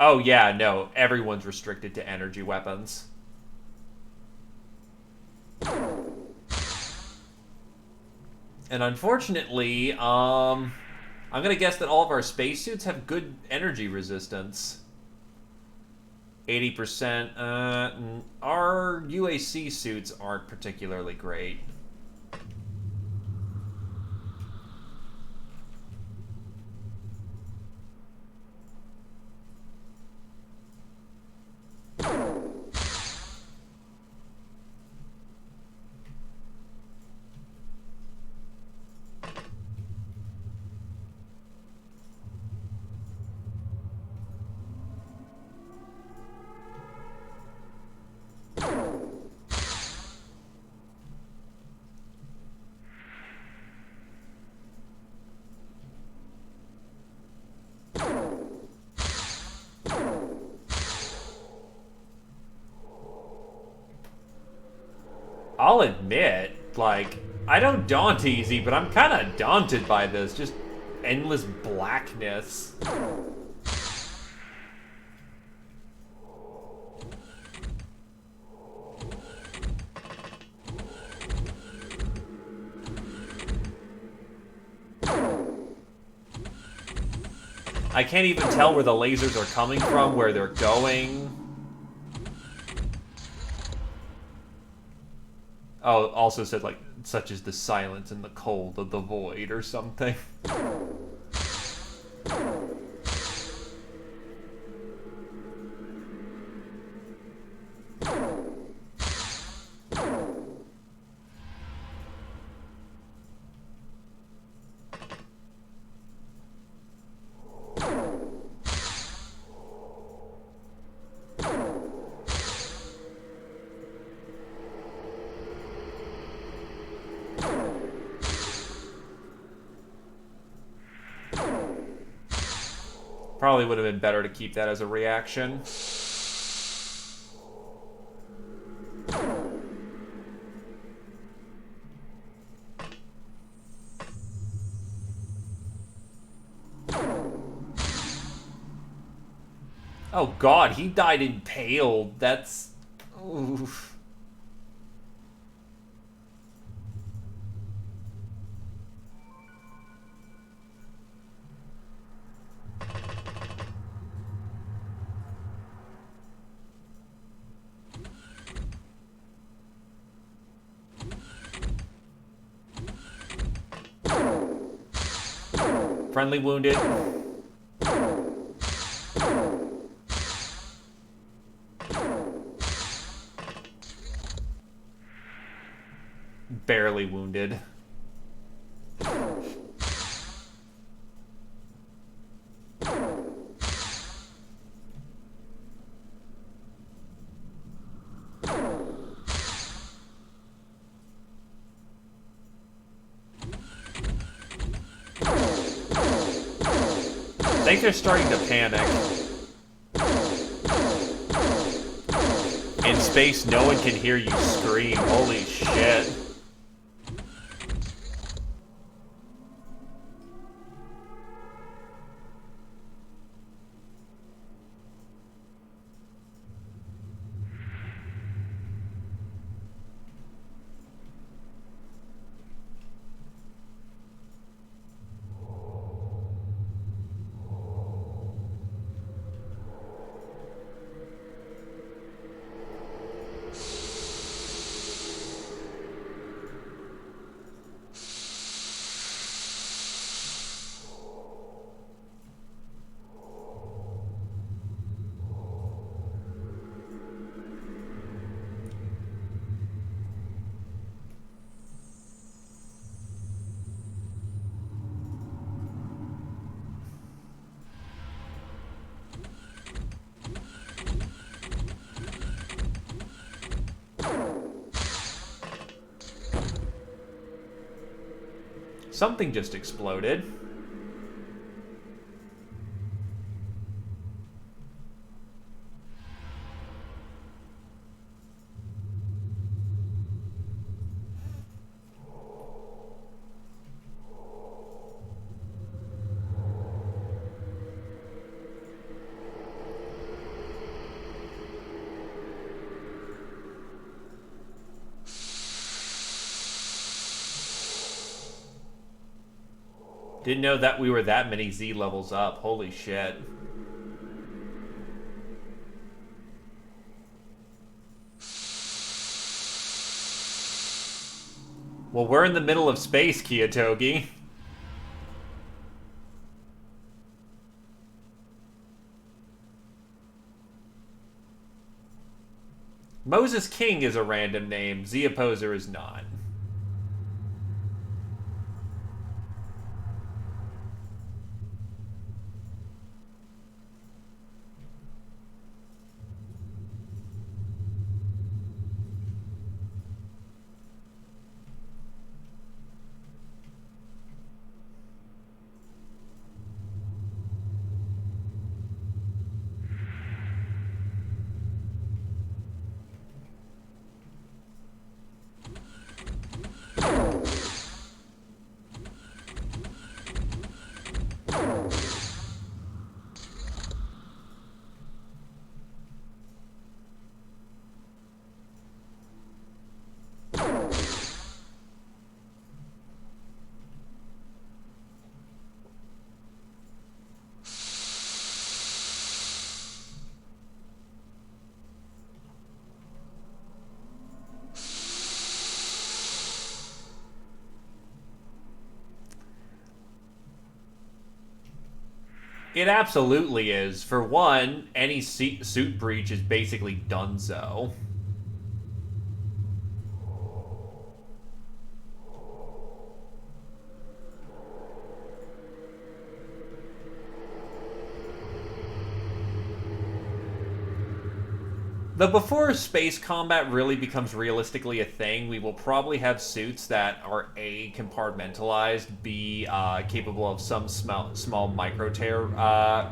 Speaker 1: Oh yeah, no, everyone's restricted to energy weapons. And unfortunately, I'm gonna guess that all of our spacesuits have good energy resistance. 80%. Our UAC suits aren't particularly great. I'll admit, like, I don't daunt easy, but I'm kind of daunted by this. Just endless blackness. I can't even tell where the lasers are coming from, where they're going. Oh, also said, like, such as the silence and the cold of the void or something. Probably would have been better to keep that as a reaction. Oh god, he died impaled. That's... Oof. Friendly wounded. Barely wounded. I think they're starting to panic. In space, no one can hear you scream. Holy shit. Something just exploded. Didn't know that we were that many Z levels up. Holy shit. Well, we're in the middle of space, Kyotogi. Moses King is a random name. Z Opposer is not. It absolutely is. For one, any suit breach is basically donezo. Though before space combat really becomes realistically a thing, we will probably have suits that are A, compartmentalized, B, capable of some small micro-tear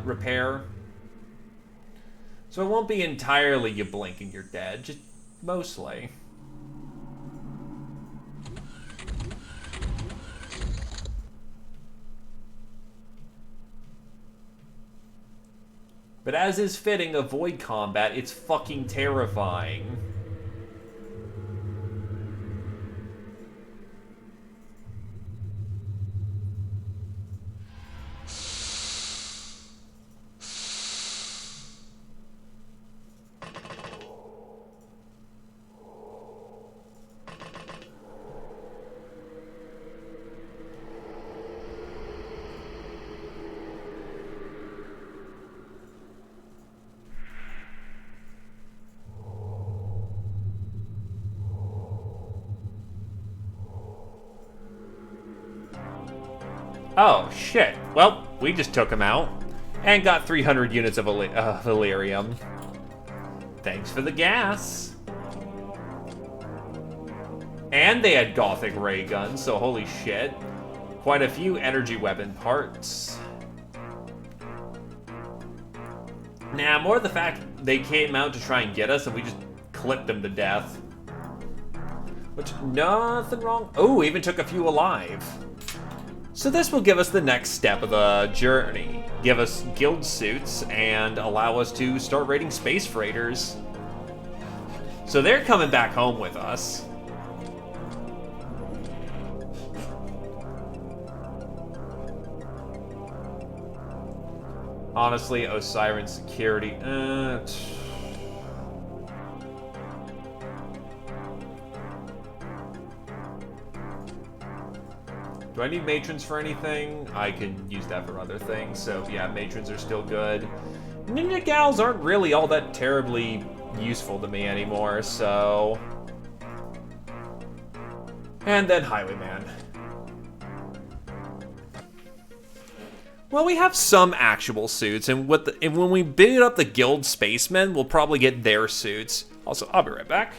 Speaker 1: repair. So it won't be entirely you blink and you're dead, just mostly. But as is fitting of void combat, it's fucking terrifying. Oh, shit. Well, we just took him out. And got 300 units of Illyrium. Thanks for the gas. And they had Gothic ray guns, so holy shit. Quite a few energy weapon parts. Nah, more the fact they came out to try and get us and we just clipped them to death. Which, nothing wrong. Oh, even took a few alive. So this will give us the next step of the journey. Give us guild suits and allow us to start raiding space freighters. So they're coming back home with us. Honestly, Osiris security. Do I need matrons for anything? I can use that for other things. So yeah, matrons are still good. Ninja gals aren't really all that terribly useful to me anymore, so... And then Highwayman. Well, we have some actual suits, and when we bid up the guild spacemen, we'll probably get their suits. Also, I'll be right back.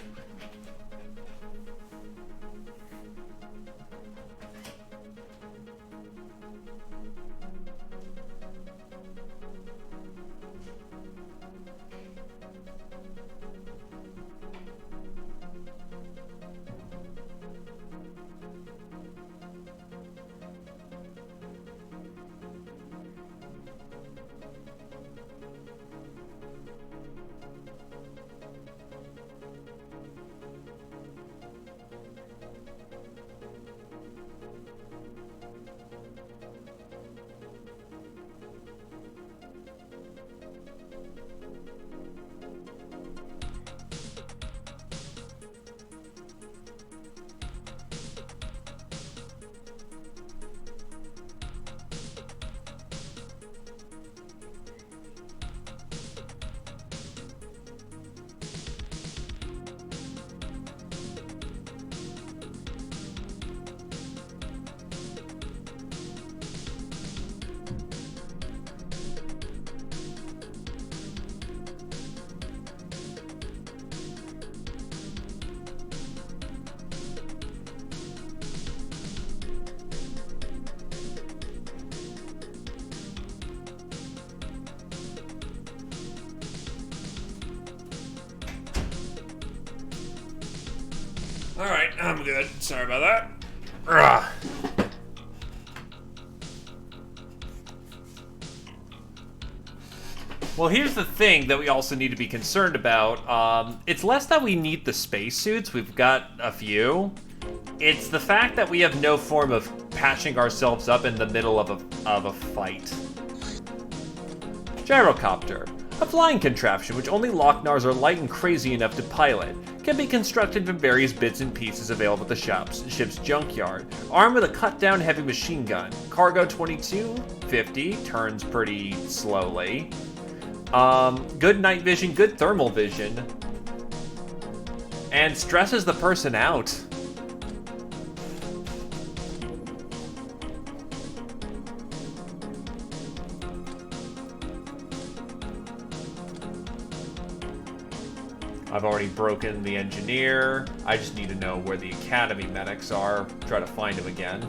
Speaker 1: I'm good. Sorry about that. Ugh. Well, here's the thing that we also need to be concerned about. It's less that we need the spacesuits. We've got a few. It's the fact that we have no form of patching ourselves up in the middle of a fight. Gyrocopter. A flying contraption which only Loch-Nars are light and crazy enough to pilot. Can be constructed from various bits and pieces available at the ship's junkyard. Armed with a cut-down heavy machine gun. Cargo 2250, turns pretty slowly. Good night vision, good thermal vision. And stresses the person out. I've already broken the engineer. I just need to know where the academy medics are. Try to find them again.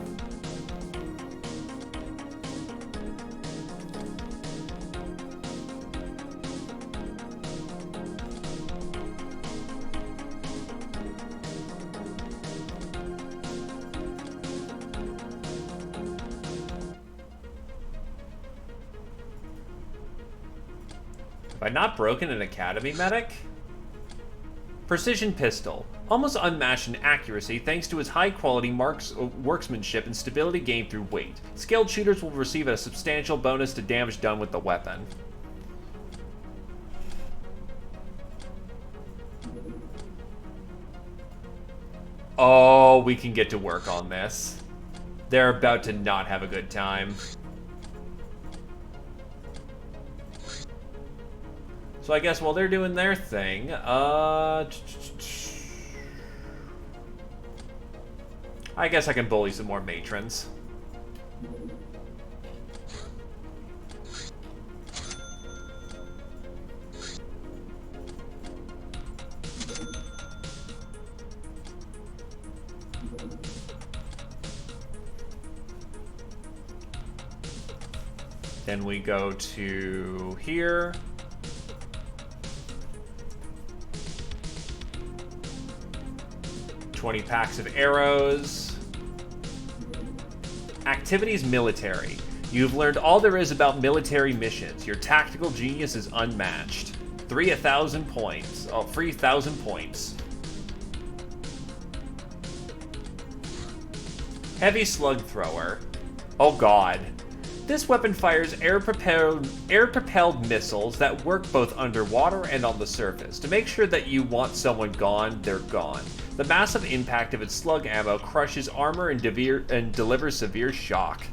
Speaker 1: Have I not broken an academy medic? Precision pistol. Almost unmatched in accuracy thanks to its high-quality workmanship and stability gained through weight. Skilled shooters will receive a substantial bonus to damage done with the weapon. Oh, we can get to work on this. They're about to not have a good time. So I guess while they're doing their thing, I guess I can bully some more matrons. Then we go to here. $20 packs of arrows. Activities military. You've learned all there is about military missions. Your tactical genius is unmatched. 3,000 points. Oh, 3,000 points. Heavy slug thrower. Oh god. This weapon fires air-propelled missiles that work both underwater and on the surface. To make sure that you want someone gone, they're gone. The massive impact of its slug ammo crushes armor and delivers severe shock.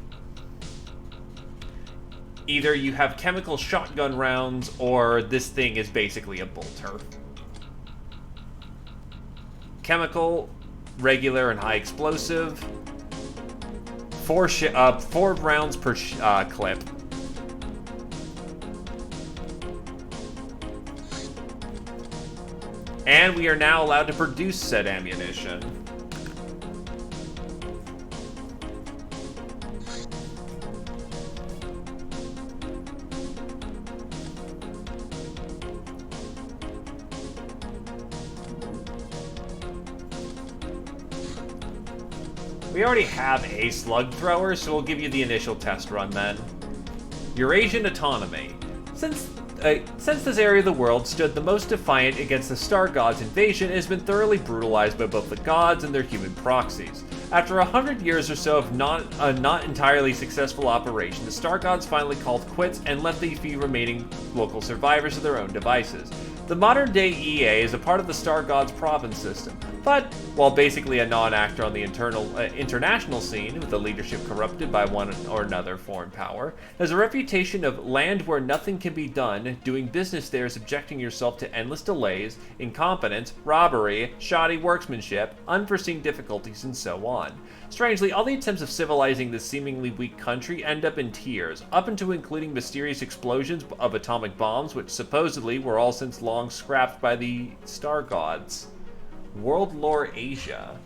Speaker 1: Either you have chemical shotgun rounds, or this thing is basically a bolter. Chemical, regular, and high explosive. 4 rounds per clip. And we are now allowed to produce said ammunition. We already have a slug thrower, so we'll give you the initial test run then. Eurasian autonomy. Since this area of the world stood the most defiant against the Star Gods' invasion, it has been thoroughly brutalized by both the gods and their human proxies. After 100 years or so of not entirely successful operation, the Star Gods finally called quits and left the few remaining local survivors to their own devices. The modern-day EA is a part of the Star Gods province system, but, while basically a non-actor on the international scene, with the leadership corrupted by one or another foreign power, has a reputation of land where nothing can be done, doing business there subjecting yourself to endless delays, incompetence, robbery, shoddy workmanship, unforeseen difficulties, and so on. Strangely, all the attempts of civilizing this seemingly weak country end up in tears, up into including mysterious explosions of atomic bombs, which supposedly were all since long scrapped by the Star Gods. World Lore Asia.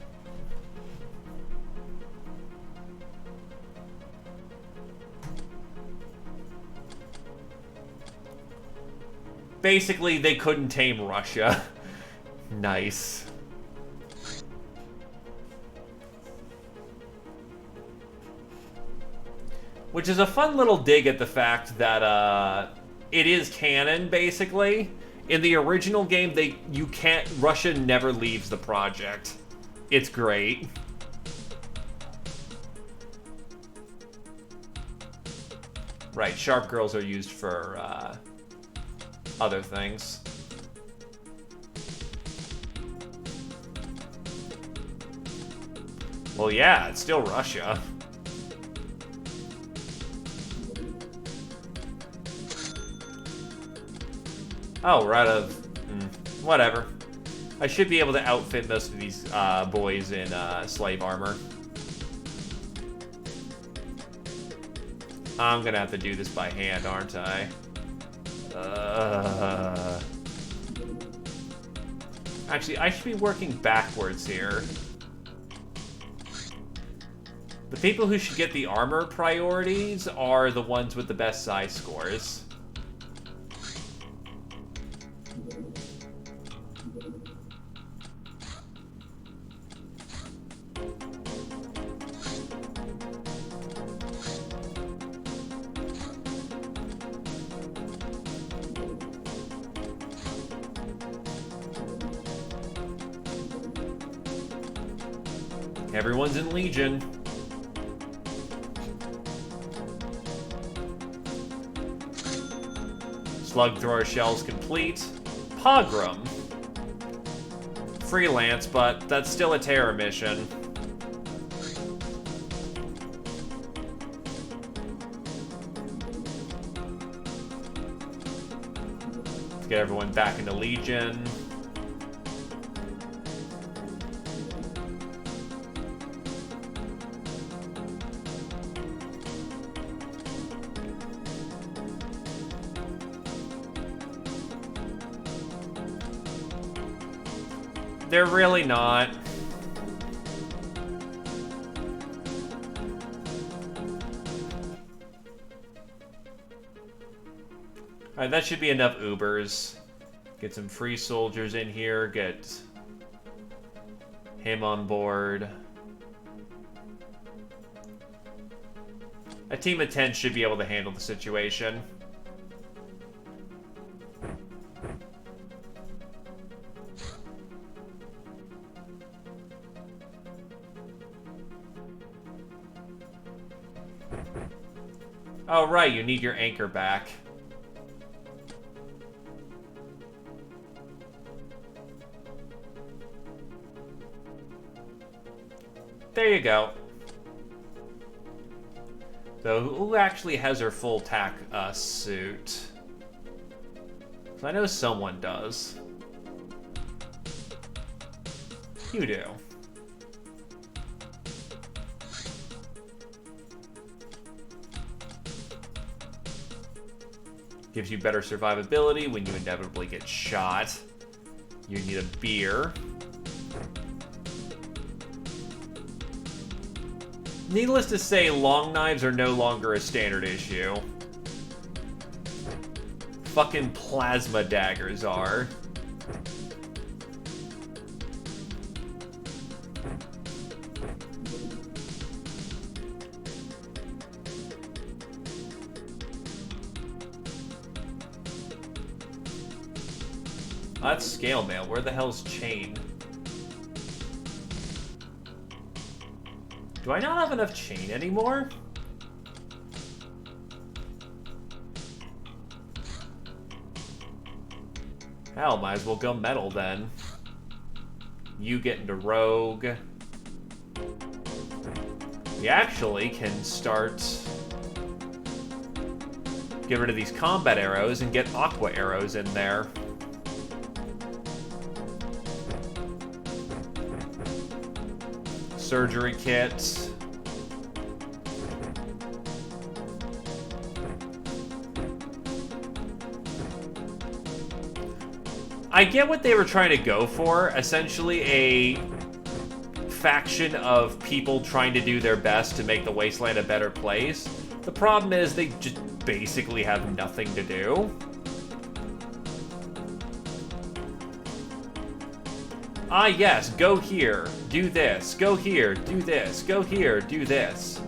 Speaker 1: Basically, they couldn't tame Russia. Nice. Which is a fun little dig at the fact that it is canon, basically. In the original game, Russia never leaves the project. It's great. Right, sharp girls are used for other things. Well, yeah, it's still Russia. Oh, we're out of... whatever. I should be able to outfit most of these boys in slave armor. I'm gonna have to do this by hand, aren't I? Actually, I should be working backwards here. The people who should get the armor priorities are the ones with the best size scores. Everyone's in Legion. Slug thrower shells complete. Pogrom. Freelance, but that's still a terror mission. Let's get everyone back into Legion. They're really not. Alright, that should be enough Ubers. Get some free soldiers in here, get him on board. A team of 10 should be able to handle the situation. Oh, right, you need your anchor back. There you go. So, who actually has her full tack suit? 'Cause I know someone does. You do. Gives you better survivability when you inevitably get shot. You need a beer. Needless to say, long knives are no longer a standard issue. Fucking plasma daggers are. Oh, that's scale mail. Where the hell's chain? Do I not have enough chain anymore? Hell, might as well go metal then. You get into rogue. We actually can start... get rid of these combat arrows and get aqua arrows in there. Surgery kit. I get what they were trying to go for. Essentially a faction of people trying to do their best to make the Wasteland a better place. The problem is they just basically have nothing to do. Ah, yes, go here, do this, go here, do this, go here, do this.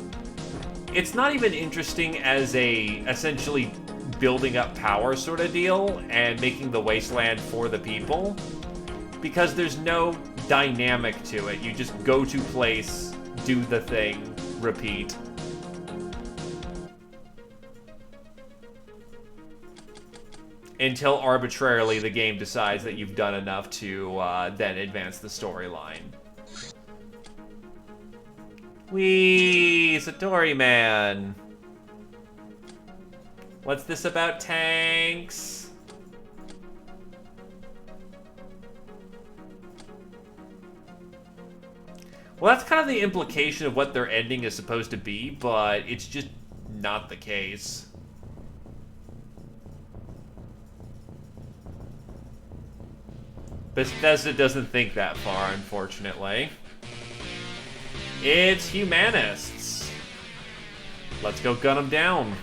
Speaker 1: it's not even interesting as a essentially building up power sort of deal and making the wasteland for the people, because there's no dynamic to it. You just go to place, do the thing, repeat. Until arbitrarily the game decides that you've done enough to then advance the storyline. Whee! Satori Man! What's this about tanks? Well, that's kind of the implication of what their ending is supposed to be, but it's just not the case. Bethesda doesn't think that far, unfortunately. It's humanists. Let's go gun them down.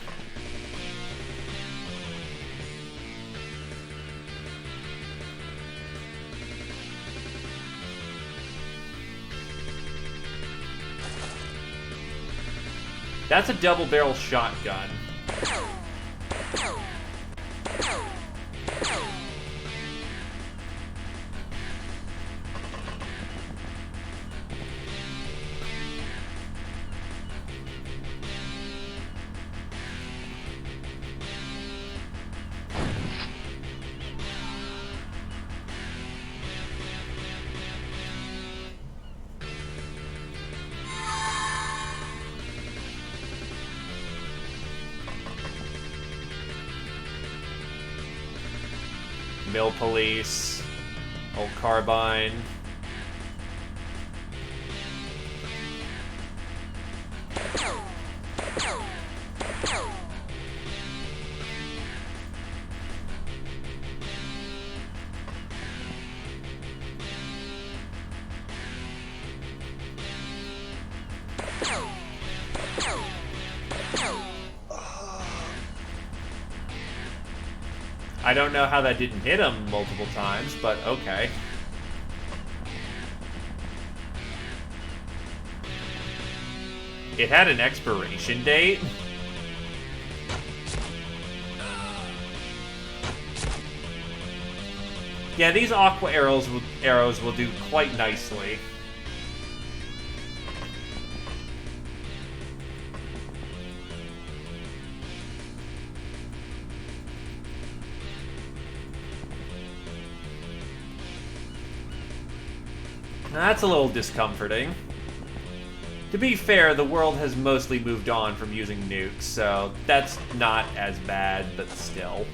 Speaker 1: That's a double-barrel shotgun. Mill police, old carbine. I don't know how that didn't hit him multiple times, but okay. It had an expiration date. Yeah, these aqua arrows will do quite nicely. That's a little discomforting. To be fair, the world has mostly moved on from using nukes, so that's not as bad, but still.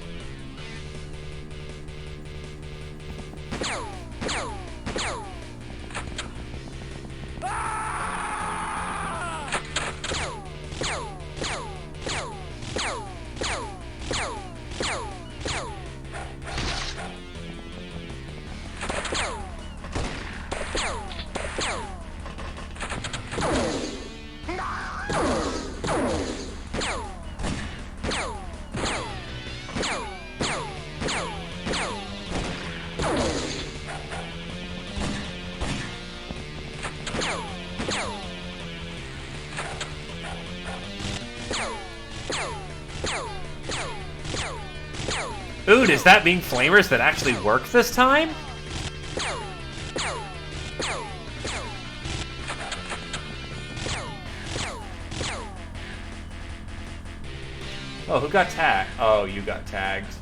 Speaker 1: Ooh, does that mean flamers that actually work this time? Oh, who got tagged? Oh, you got tagged.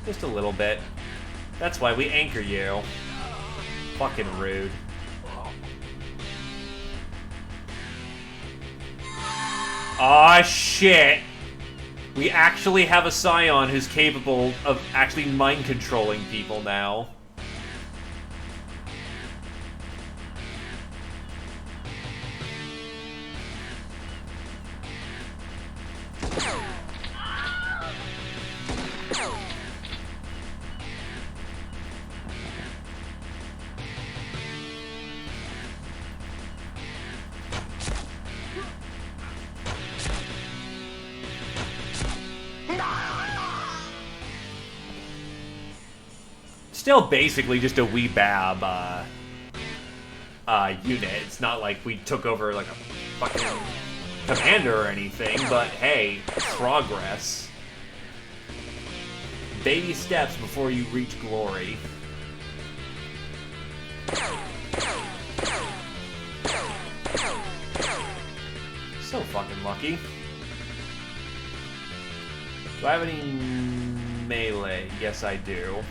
Speaker 1: Just a little bit. That's why we anchor you. Fucking rude. Aw, shit. We actually have a Scion who's capable of actually mind-controlling people now. Still basically just a wee bab unit. It's not like we took over like a fucking commander or anything, but hey, progress. Baby steps before you reach glory. So fucking lucky. Do I have any melee? Yes, I do.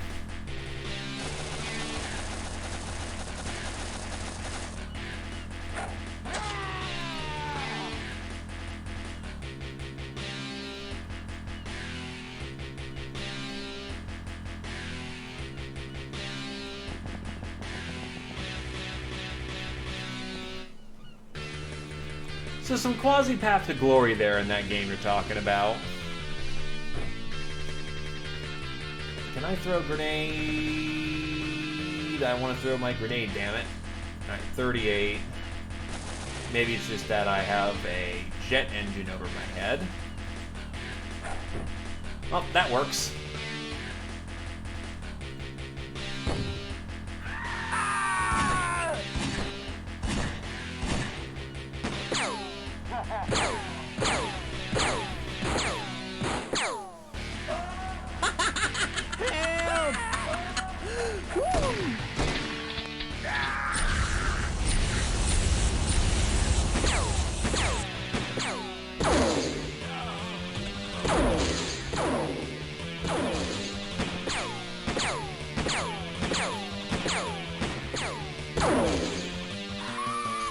Speaker 1: So some quasi-path to glory there in that game you're talking about. Can I throw a grenade? I want to throw my grenade, damn it. Alright, 38. Maybe it's just that I have a jet engine over my head. Well, that works.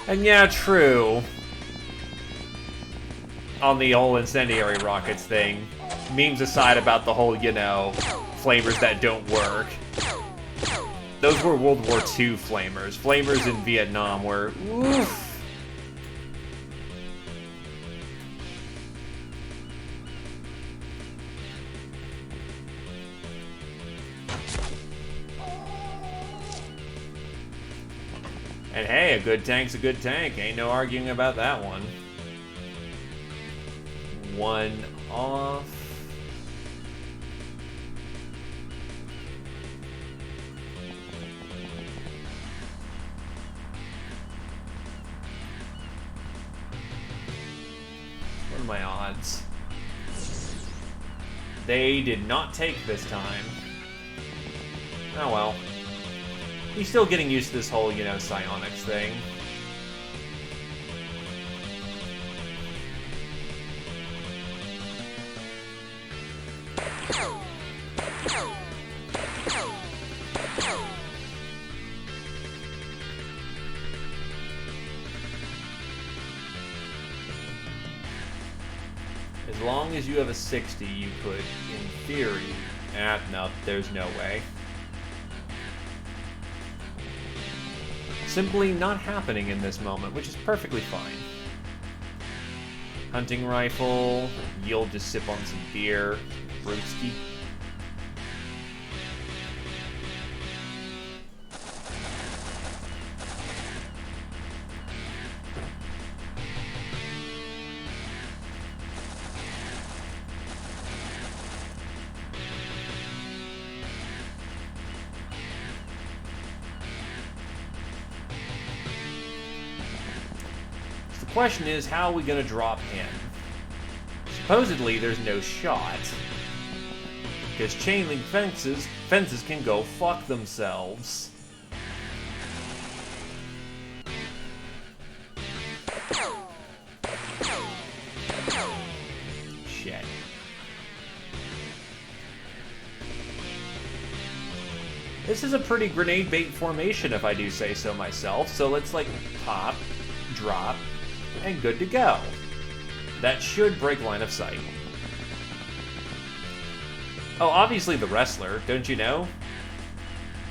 Speaker 1: And yeah, true. On the whole incendiary rockets thing. Memes aside about the whole, you know, flamers that don't work. Those were World War II flamers. Flamers in Vietnam were, oof. And hey, a good tank's a good tank. Ain't no arguing about that one. One off. What are my odds? They did not take this time. Oh well. He's still getting used to this whole, you know, psionics thing. As long as you have a 60, you could, in theory... no, there's no way. Simply not happening in this moment, which is perfectly fine. Hunting rifle, you'll just sip on some beer, brewski. The question is, how are we going to drop him? Supposedly, there's no shot. Because chain link fences can go fuck themselves. Shit. This is a pretty grenade bait formation, if I do say so myself. So let's, like, pop, drop, and good to go. That should break line of sight. Oh, obviously the wrestler, don't you know?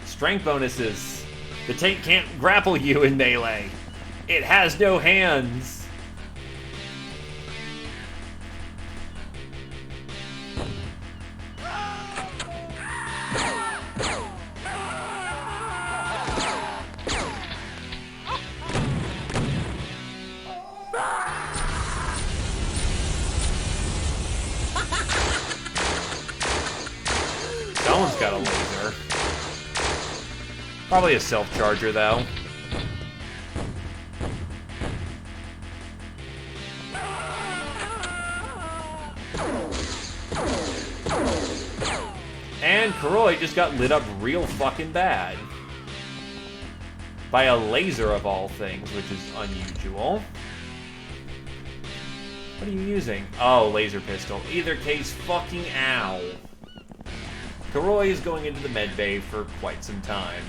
Speaker 1: Strength bonuses. The tank can't grapple you in melee. It has no hands. Someone's got a laser. Probably a self-charger, though. Kuroi just got lit up real fucking bad. By a laser of all things, which is unusual. What are you using? Oh, laser pistol. Either case, fucking ow. Kuroi is going into the med bay for quite some time.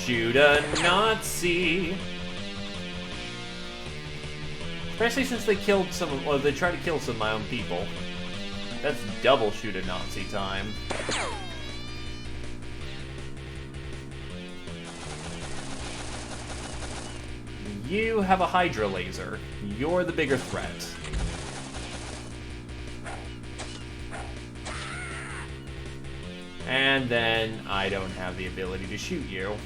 Speaker 1: Shoot a Nazi! Especially since they killed some, well, they tried to kill some of my own people. That's double shoot a Nazi time. You have a Hydra laser. You're the bigger threat. And then I don't have the ability to shoot you.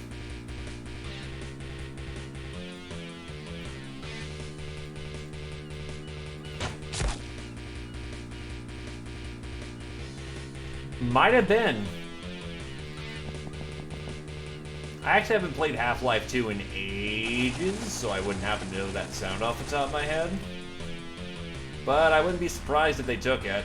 Speaker 1: Might have been. I actually haven't played Half-Life 2 in ages, so I wouldn't happen to know that sound off the top of my head. But I wouldn't be surprised if they took it.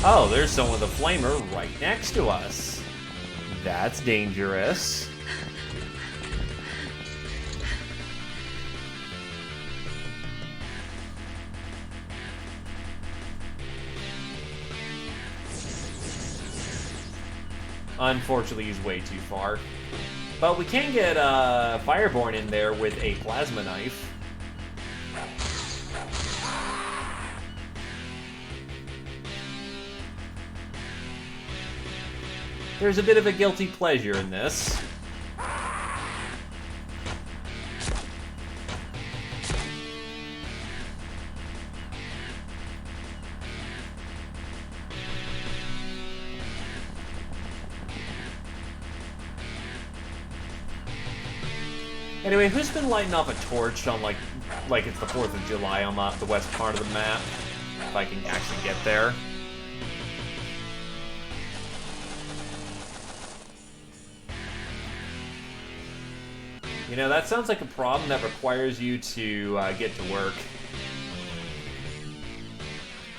Speaker 1: Oh, there's someone with a flamer right next to us. That's dangerous. Unfortunately, he's way too far. But we can get Fireborn in there with a plasma knife. There's a bit of a guilty pleasure in this. Anyway, who's been lighting off a torch on like it's the 4th of July on the west part of the map? If I can actually get there. You know, that sounds like a problem that requires you to get to work.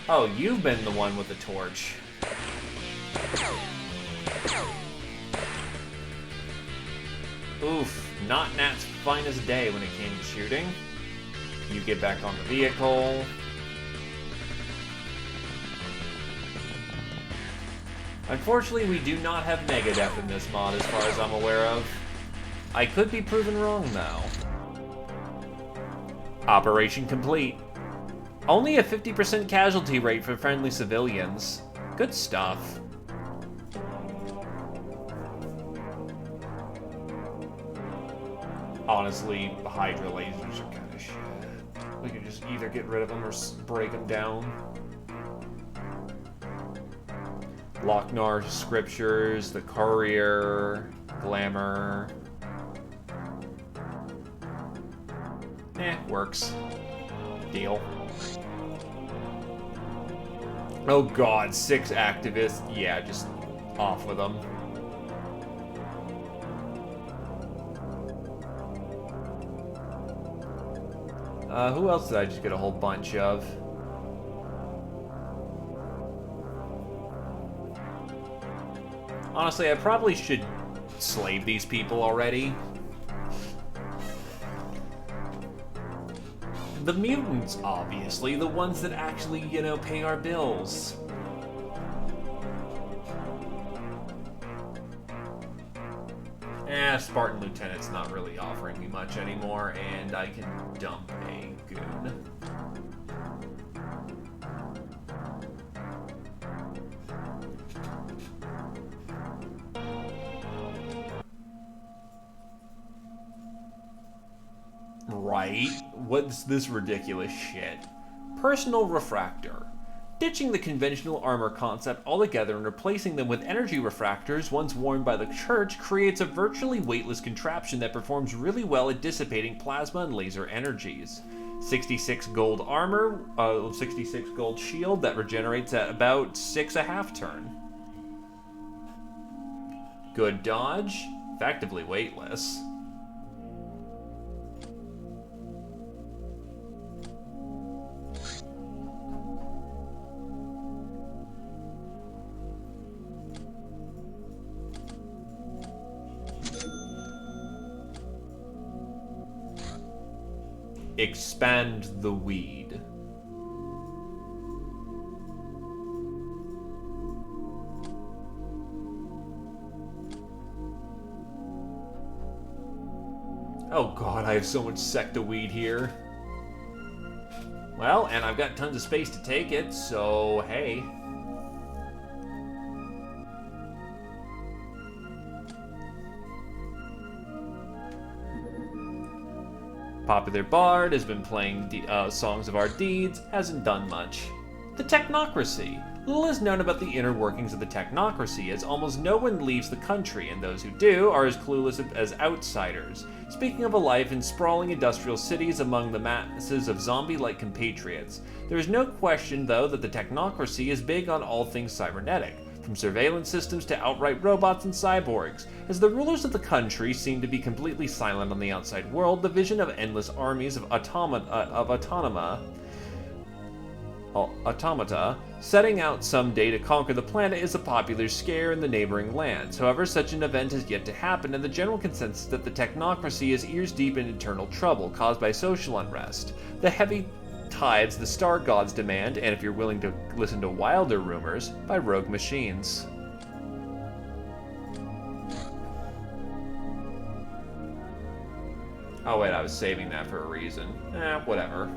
Speaker 1: Oh, you've been the one with the torch. Oof, not Nat's finest day when it came to shooting. You get back on the vehicle. Unfortunately, we do not have Megadeth in this mod as far as I'm aware of. I could be proven wrong, though. Operation complete. Only a 50% casualty rate for friendly civilians. Good stuff. Honestly, Hydra lasers are kind of shit. We could just either get rid of them or break them down. Lochnar Scriptures, the Courier, Glamour. Works. Deal. Oh god, 6 activists. Yeah, just off with them. Who else did I just get a whole bunch of? Honestly, I probably should slave these people already. The mutants, obviously, the ones that actually, you know, pay our bills. Spartan Lieutenant's not really offering me much anymore, and I can dump a goon. Right? What's this ridiculous shit? Personal refractor. Ditching the conventional armor concept altogether and replacing them with energy refractors once worn by the church creates a virtually weightless contraption that performs really well at dissipating plasma and laser energies. 66 gold armor, 66 gold shield that regenerates at about 6.5 turn. Good dodge, effectively weightless. Expand the weed. Oh god, I have so much secta weed here. Well, and I've got tons of space to take it, so hey. Popular bard has been playing songs of our deeds, hasn't done much. The technocracy. Little is known about the inner workings of the technocracy, as almost no one leaves the country, and those who do are as clueless as outsiders. Speaking of a life in sprawling industrial cities among the masses of zombie-like compatriots, there is no question, though, that the technocracy is big on all things cybernetic, from surveillance systems to outright robots and cyborgs. As the rulers of the country seem to be completely silent on the outside world, the vision of endless armies of automata setting out someday to conquer the planet is a popular scare in the neighboring lands. However, such an event has yet to happen, and the general consensus that the technocracy is ears deep in internal trouble caused by social unrest. The heavy tides the star gods demand, and if you're willing to listen to wilder rumors, by rogue machines. Oh wait, I was saving that for a reason. Whatever.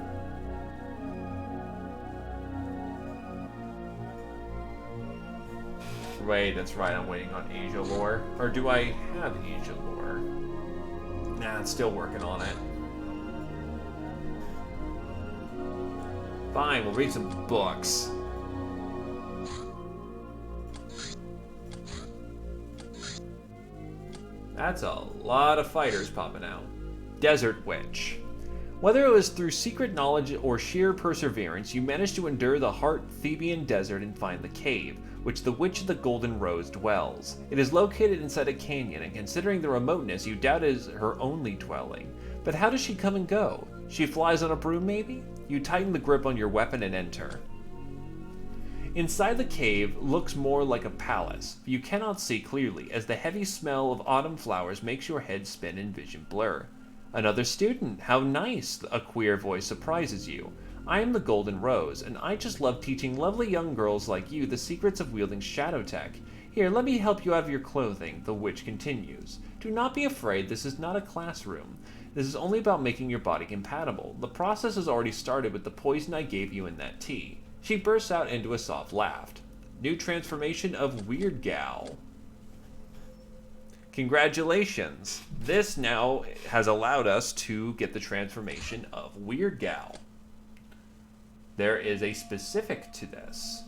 Speaker 1: Wait, that's right, I'm waiting on Asia lore. Or do I have Asia lore? Nah, it's still working on it. Fine, we'll read some books. That's a lot of fighters popping out. Desert Witch. Whether it was through secret knowledge or sheer perseverance, you managed to endure the hot Theban desert and find the cave, which the Witch of the Golden Rose dwells. It is located inside a canyon, and considering the remoteness, you doubt it is her only dwelling. But how does she come and go? She flies on a broom, maybe? You tighten the grip on your weapon and enter. Inside the cave looks more like a palace. You cannot see clearly, as the heavy smell of autumn flowers makes your head spin and vision blur. Another student, how nice, a queer voice surprises you. I am the Golden Rose, and I just love teaching lovely young girls like you the secrets of wielding shadow tech. Here, let me help you out of your clothing, the witch continues. Do not be afraid, this is not a classroom. This is only about making your body compatible. The process has already started with the poison I gave you in that tea. She bursts out into a soft laugh. New transformation of Weird Gal. Congratulations! This now has allowed us to get the transformation of Weird Gal. There is a specific to this.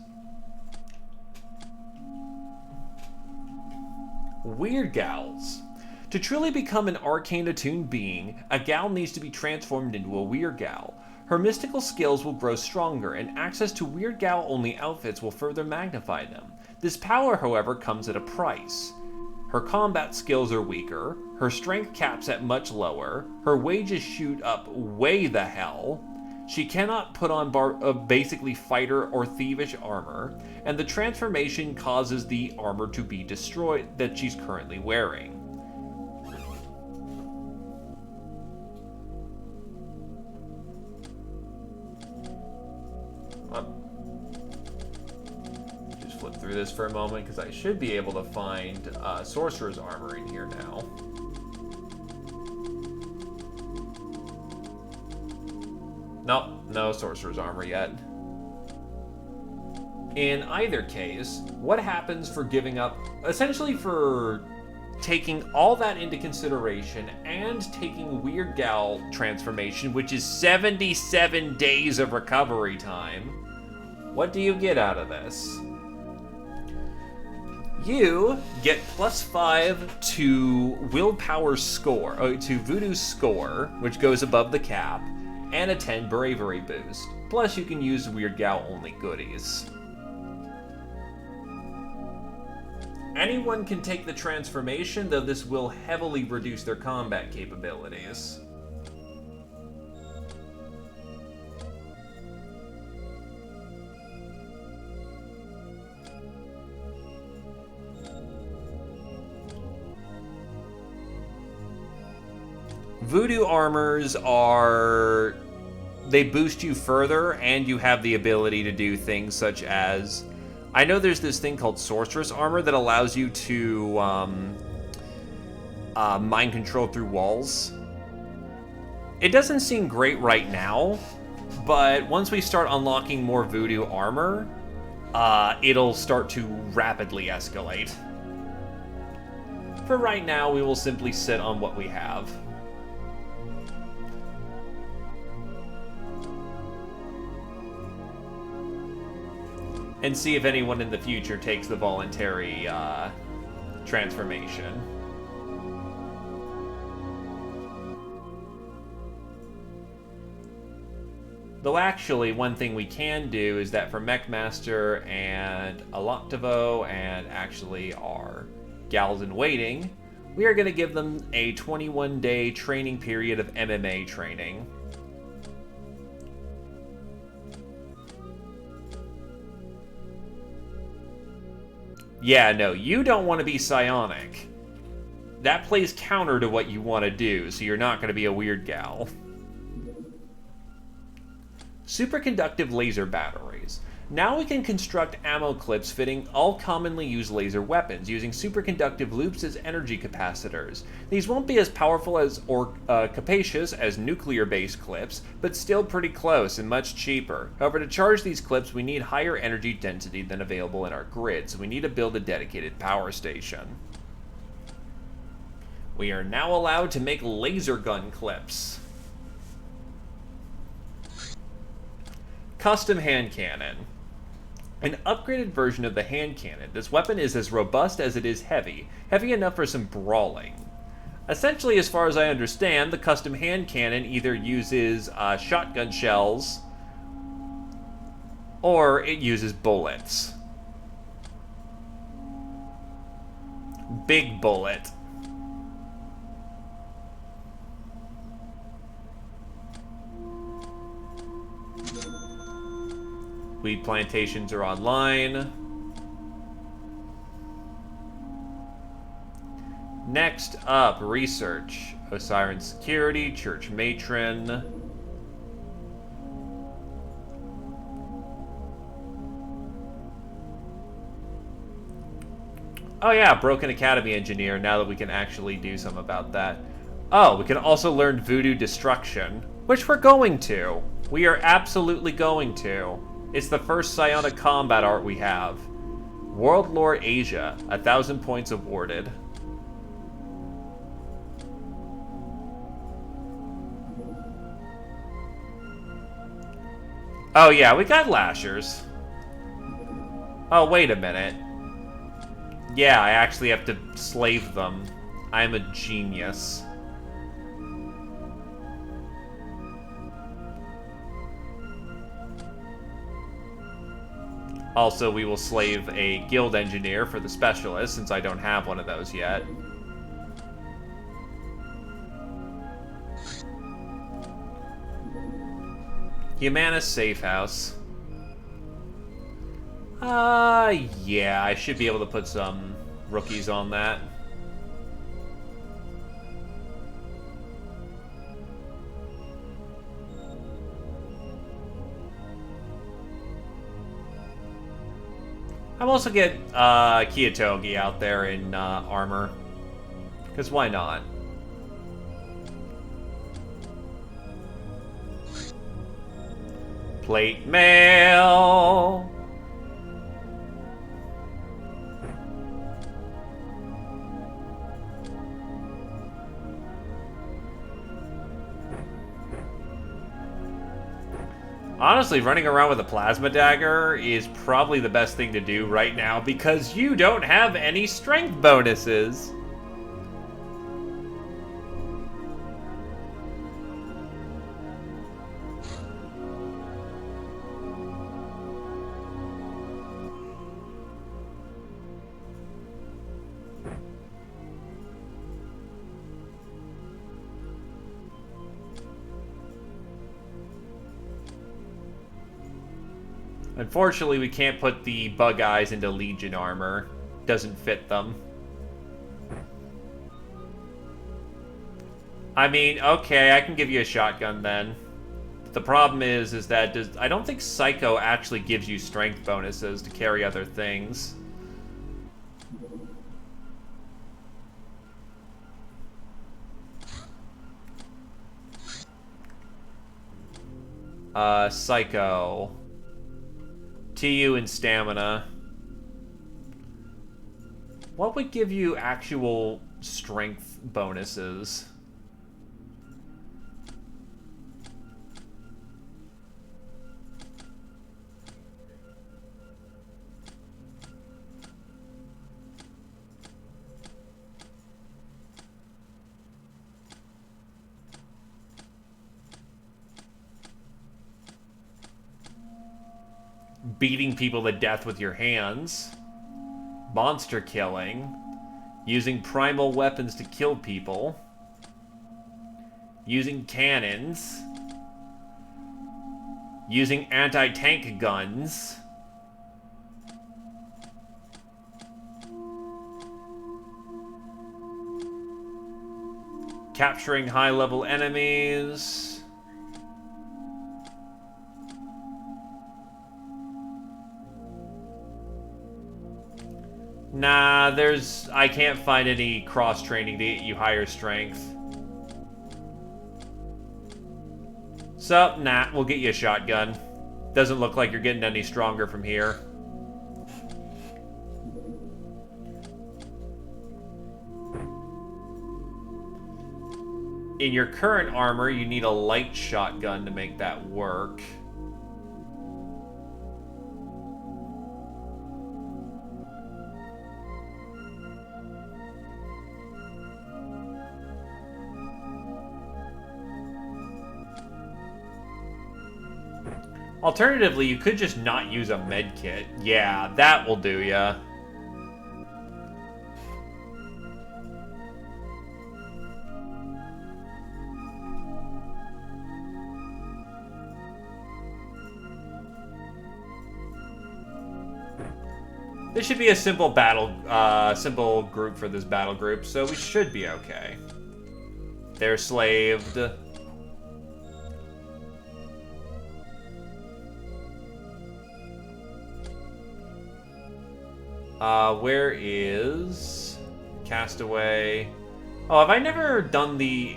Speaker 1: Weird Gals. To truly become an arcane-attuned being, a gal needs to be transformed into a Weird Gal. Her mystical skills will grow stronger, and access to Weird Gal-only outfits will further magnify them. This power, however, comes at a price. Her combat skills are weaker, her strength caps at much lower, her wages shoot up way the hell, she cannot put on basically fighter or thievish armor, and the transformation causes the armor to be destroyed that she's currently wearing. Just flip through this for a moment, because I should be able to find Sorcerer's armor in here now. Nope, no Sorcerer's armor yet. In either case, what happens for giving up, essentially for taking all that into consideration and taking Weird Gal transformation, which is 77 days of recovery time. What do you get out of this? You get +5 to willpower score, to voodoo score, which goes above the cap, and a 10 bravery boost. Plus, you can use Weird Gal only goodies. Anyone can take the transformation, though this will heavily reduce their combat capabilities. Voodoo armors are... they boost you further, and you have the ability to do things such as... I know there's this thing called Sorceress Armor that allows you to mind control through walls. It doesn't seem great right now, but once we start unlocking more Voodoo armor, it'll start to rapidly escalate. For right now, we will simply sit on what we have. And see if anyone in the future takes the voluntary transformation. Though actually, one thing we can do is that for Mechmaster and Aloctavo and actually our Gals in Waiting, we are going to give them a 21-day training period of MMA training. Yeah, no, you don't want to be psionic. That plays counter to what you want to do, so you're not going to be a Weird Gal. Superconductive laser batteries. Now we can construct ammo clips fitting all commonly used laser weapons, using superconductive loops as energy capacitors. These won't be as powerful as or capacious as nuclear-based clips, but still pretty close and much cheaper. However, to charge these clips, we need higher energy density than available in our grid, so we need to build a dedicated power station. We are now allowed to make laser gun clips. Custom hand cannon. An upgraded version of the hand cannon. This weapon is as robust as it is heavy. Heavy enough for some brawling. Essentially, as far as I understand, the custom hand cannon either uses shotgun shells or it uses bullets. Big bullet. Weed plantations are online. Next up, research. Osiris Security, Church Matron. Oh yeah, Broken Academy Engineer, now that we can actually do something about that. Oh, we can also learn Voodoo Destruction, which we're going to. We are absolutely going to. It's the first psionic combat art we have. World Lore Asia, 1,000 points awarded. Oh yeah, we got lashers. Oh, wait a minute. Yeah, I actually have to slave them. I'm a genius. Also, we will slave a guild engineer for the specialist, since I don't have one of those yet. Humanist Safe House. Yeah, I should be able to put some rookies on that. I'll also get Kiyatogi out there in armor. Because why not? Plate mail! Honestly, running around with a plasma dagger is probably the best thing to do right now because you don't have any strength bonuses. Unfortunately, we can't put the bug eyes into Legion armor. Doesn't fit them. I mean, okay, I can give you a shotgun then. The problem is that I don't think Psycho actually gives you strength bonuses to carry other things. Psycho. TU and stamina. What would give you actual strength bonuses? Beating people to death with your hands. Monster killing. Using primal weapons to kill people. Using cannons. Using anti-tank guns. Capturing high-level enemies. Nah, I can't find any cross-training to get you higher strength. So, nah, we'll get you a shotgun. Doesn't look like you're getting any stronger from here. In your current armor, you need a light shotgun to make that work. Alternatively, you could just not use a med kit. Yeah, that will do ya. This should be a simple simple group for this battle group, so we should be okay. They're slaved. Where is Castaway? Oh, have I never done the...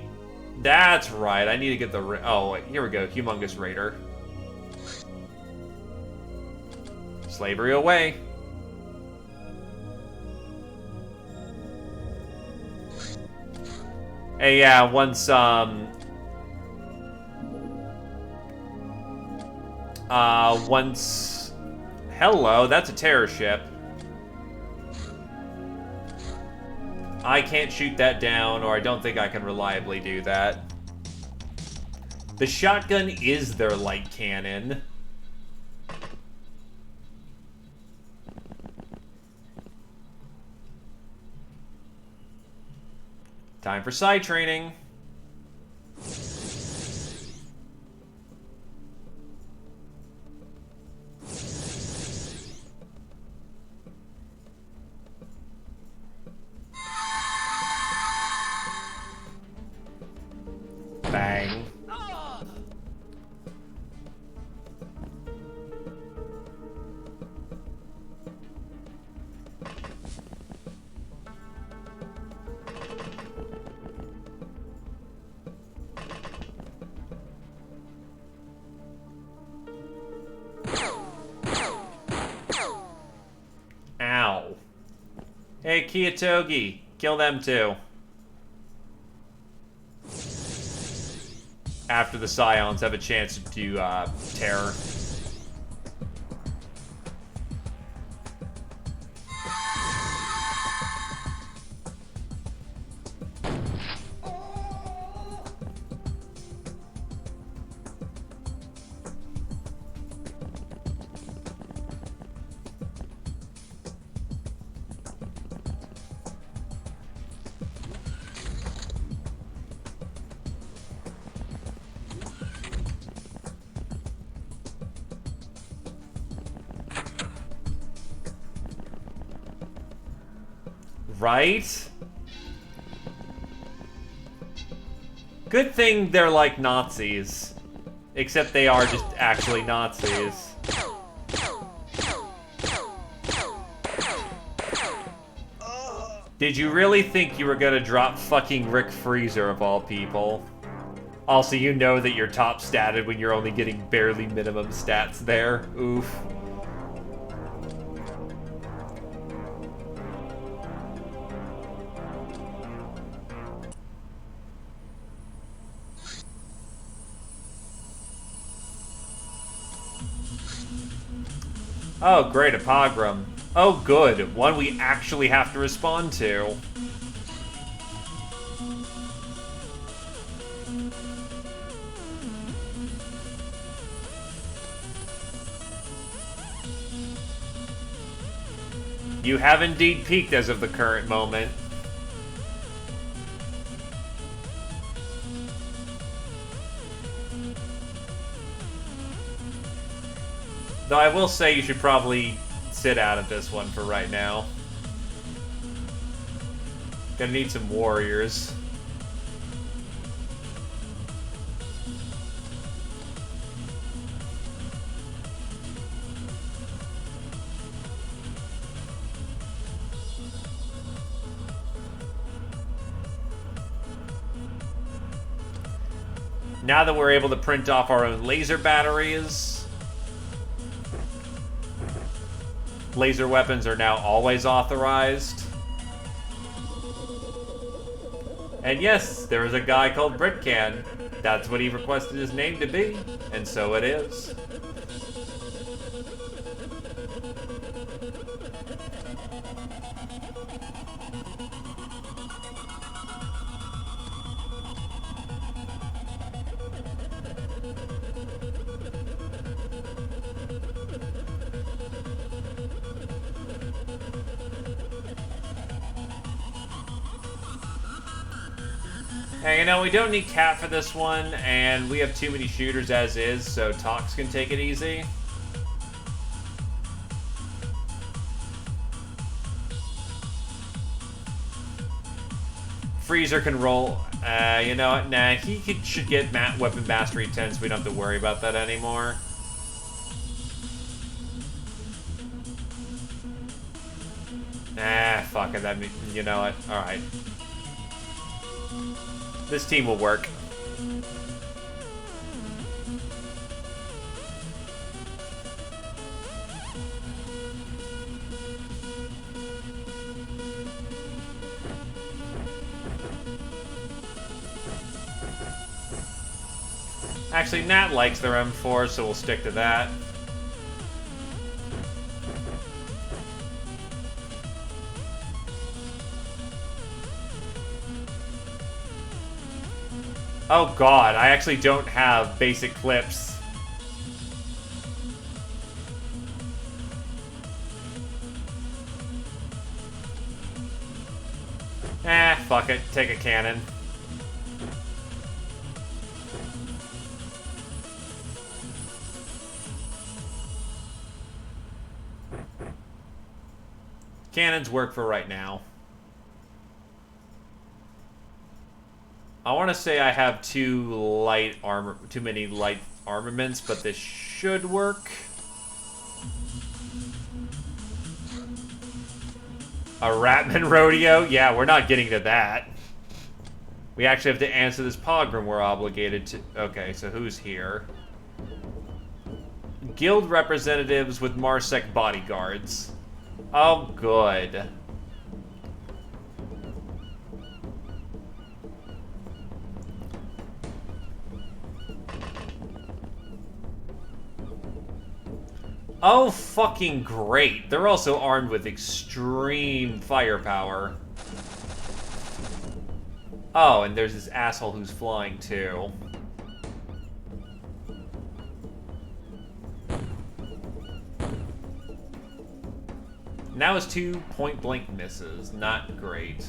Speaker 1: That's right, I need to get the... Oh, wait, here we go, Humongous Raider. Slavery away. Hey, yeah, once, Hello, that's a terror ship. I can't shoot that down, or I don't think I can reliably do that. The shotgun is their light cannon. Time for side training. Bang. Ow. Hey, Kiyatogi, kill them too. Ow. after the Scions have a chance to do terror. Right? Good thing they're like Nazis. Except they are just actually Nazis. Did you really think you were gonna drop fucking Rick Freezer of all people? Also, you know that you're top statted when you're only getting barely minimum stats there. Oof. Oh, great, a pogrom. Oh, good. One we actually have to respond to. You have indeed peaked as of the current moment. Though I will say you should probably sit out of this one for right now. Gonna need some warriors. Now that we're able to print off our own laser batteries, laser weapons are now always authorized. And yes, there is a guy called Britcan. That's what he requested his name to be, and so it is. Hey, you know, we don't need Cat for this one, and we have too many shooters as is, so Tox can take it easy. Freezer can roll. You know what? Nah, should get weapon mastery 10, so we don't have to worry about that anymore. Nah, fuck it. That means, you know what? Alright. This team will work. Actually, Nat likes their M4, so we'll stick to that. Oh god, I actually don't have basic clips. Fuck it. Take a cannon. Cannons work for right now. I want to say I have too many light armaments, but this should work. A Ratman rodeo? Yeah, we're not getting to that. We actually have to answer this pogrom we're obligated to. Okay, so who's here? Guild representatives with Marsec bodyguards. Oh, good. Oh, fucking great. They're also armed with extreme firepower. Oh, and there's this asshole who's flying, too. Now it's 2 point-blank misses. Not great.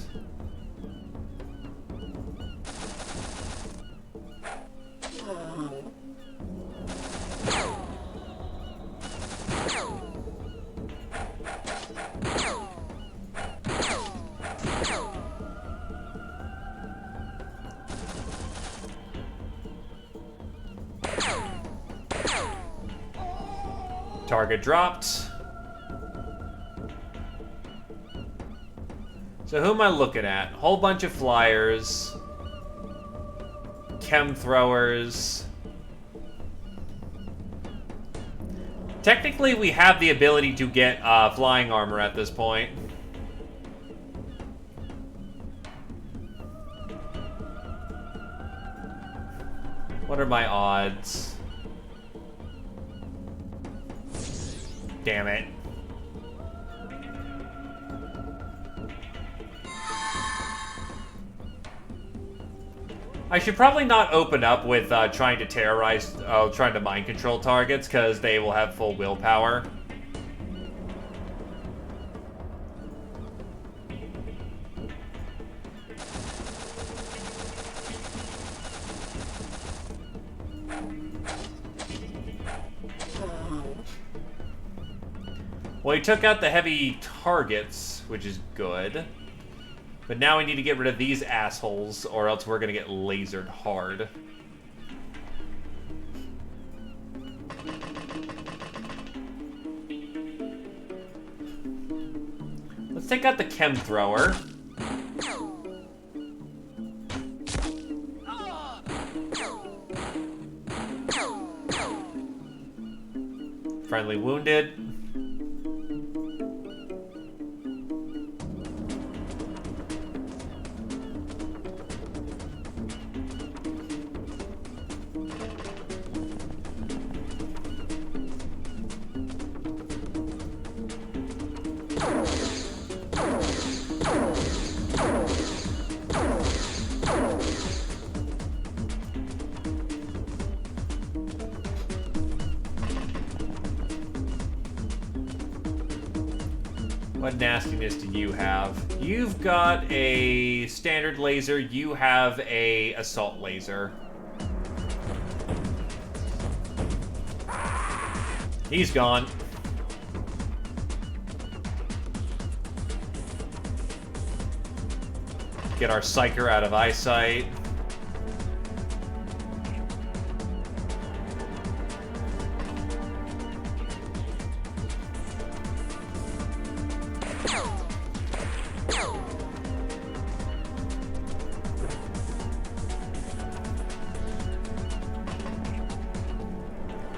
Speaker 1: Target dropped. So who am I looking at? Whole bunch of flyers. Chem throwers. Technically, we have the ability to get flying armor at this point. What are my odds? Damn it. I should probably not open up with trying to terrorize, trying to mind control targets, because they will have full willpower. Well, he took out the heavy targets, which is good. But now we need to get rid of these assholes, or else we're gonna get lasered hard. Let's take out the chem thrower. Friendly wounded. What nastiness do you have? You've got a standard laser, you have a assault laser. He's gone. Get our psyker out of eyesight.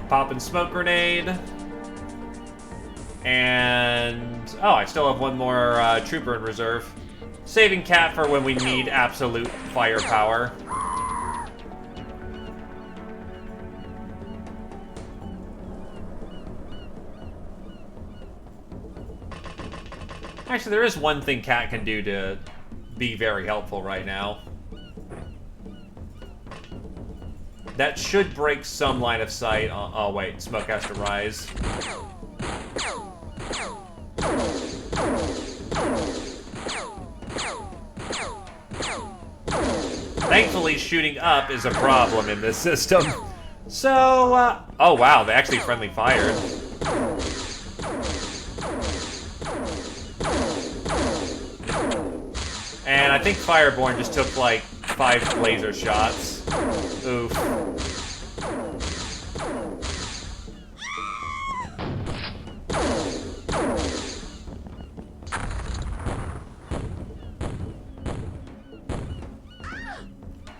Speaker 1: Pop and smoke grenade. And... oh, I still have one more trooper in reserve. Saving Cat for when we need absolute firepower. Actually, there is one thing Cat can do to be very helpful right now. That should break some line of sight. Oh, wait. Smoke has to rise. Thankfully, shooting up is a problem in this system. So, oh, wow. They actually friendly fired. And I think Fireborn just took, like, 5 laser shots. Oof.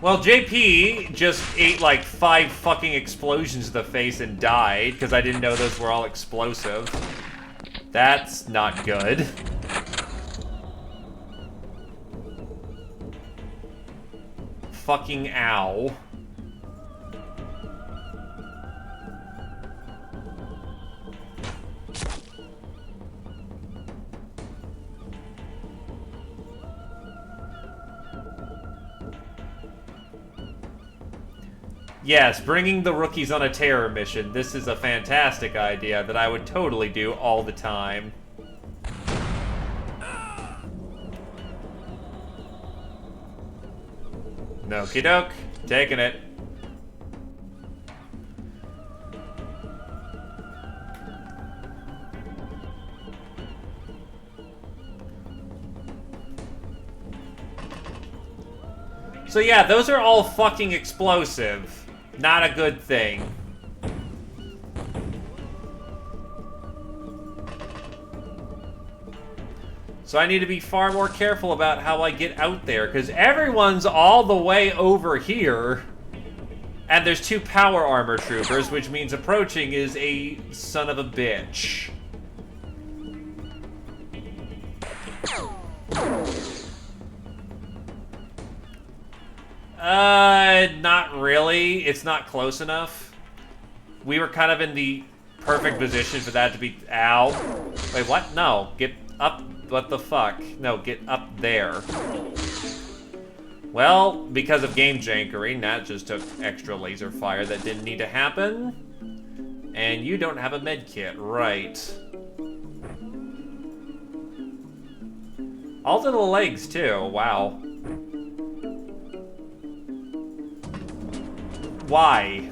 Speaker 1: Well, JP just ate like 5 fucking explosions to the face and died because I didn't know those were all explosive. That's not good. Fucking ow. Yes, bringing the rookies on a terror mission. This is a fantastic idea that I would totally do all the time. Okie doke. Taking it. So yeah, those are all fucking explosive. Not a good thing. So I need to be far more careful about how I get out there, because everyone's all the way over here. And there's 2 power armor troopers, which means approaching is a son of a bitch. Not really. It's not close enough. We were kind of in the perfect position for that to be... Ow. Wait, what? No. Get up. What the fuck? No, get up there. Well, because of game jankering, that just took extra laser fire that didn't need to happen. And you don't have a med kit, right. All to the legs, too. Wow. Why?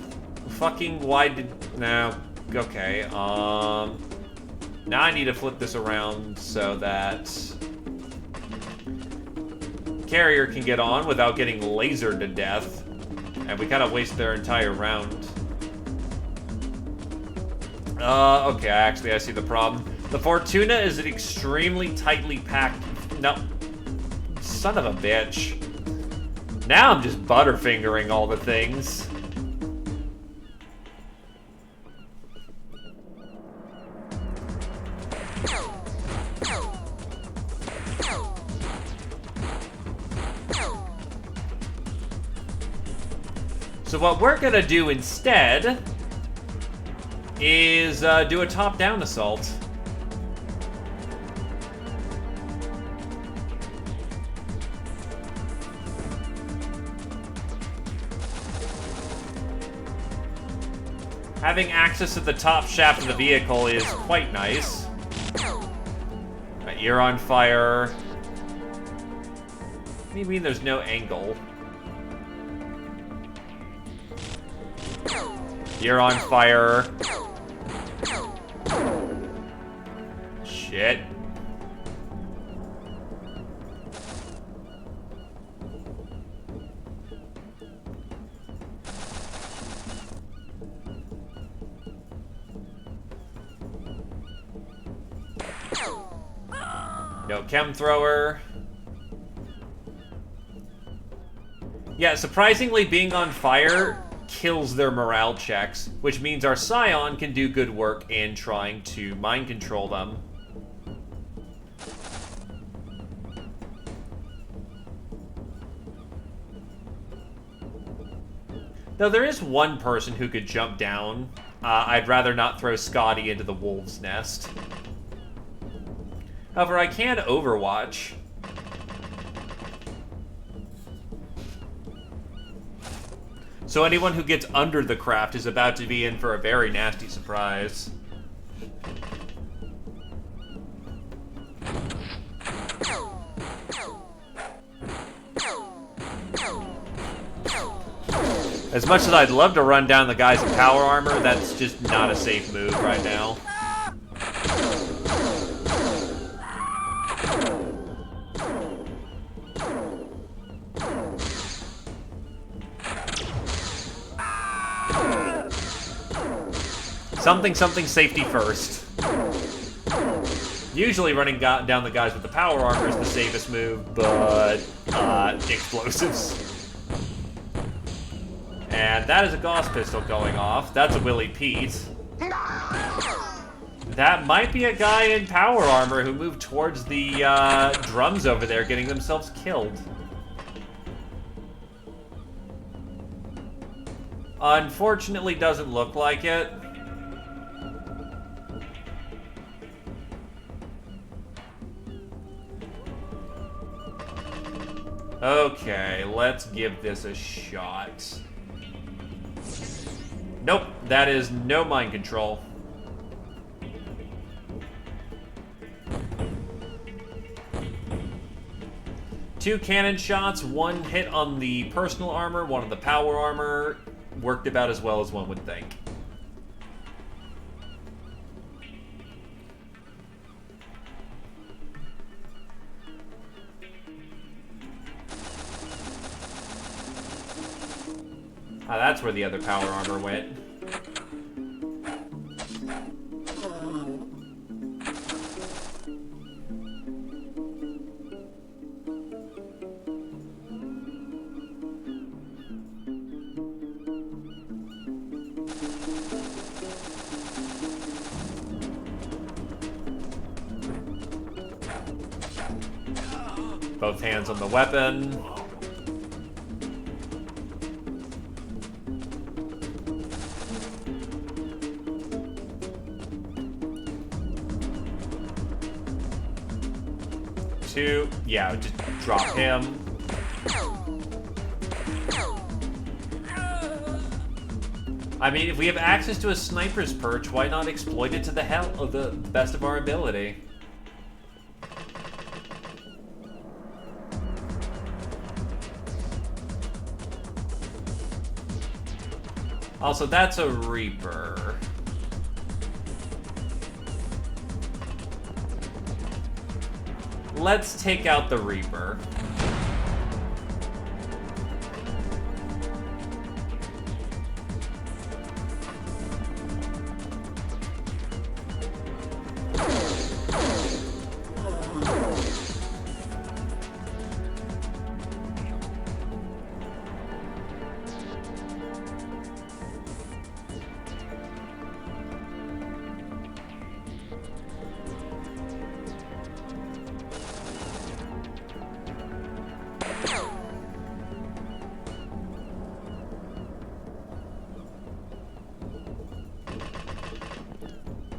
Speaker 1: Fucking why did... No. Okay, now I need to flip this around so that... Carrier can get on without getting lasered to death. And we kind of waste their entire round. Okay, actually I see the problem. The Fortuna is an extremely tightly packed... No. Son of a bitch. Now I'm just butterfingering all the things. So what we're gonna do instead is do a top-down assault. Having access to the top shaft of the vehicle is quite nice. You're on fire. What do you mean there's no angle? You're on fire. Shit. No chem thrower. Yeah, surprisingly, being on fire kills their morale checks, which means our Scion can do good work in trying to mind control them. Though there is one person who could jump down. I'd rather not throw Scotty into the wolf's nest. However, I can Overwatch. So anyone who gets under the craft is about to be in for a very nasty surprise. As much as I'd love to run down the guys in power armor, that's just not a safe move right now. Something safety first. Usually running down the guys with the power armor is the safest move, but explosives. And that is a Gauss pistol going off. That's a Willie Pete. That might be a guy in power armor who moved towards the drums over there, getting themselves killed. Unfortunately, doesn't look like it. Okay, let's give this a shot. Nope, that is no mind control. Two cannon shots, one hit on the personal armor, one on the power armor. Worked about as well as one would think. Ah, that's where the other power armor went. Both hands on the weapon. Two. Yeah, just drop him. I mean, if we have access to a sniper's perch, why not exploit it to the best of our ability? Also, that's a Reaper. Let's take out the Reaper.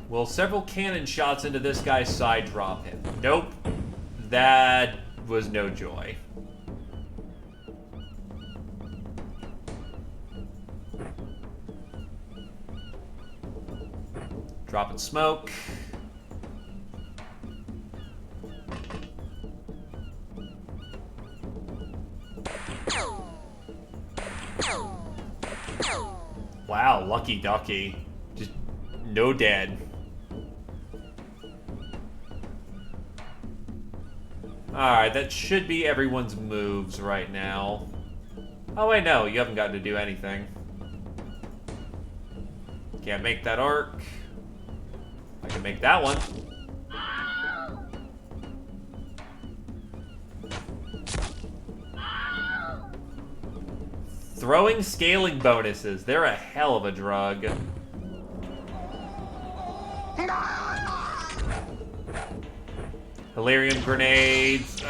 Speaker 1: Will several cannon shots into this guy's side drop him? Nope. That was no joy. Dropping smoke. Wow, lucky ducky. Just no dead. Alright, that should be everyone's moves right now. Oh wait, no, you haven't gotten to do anything. Can't make that arc. I can make that one. Throwing scaling bonuses. They're a hell of a drug. Hilarion grenades.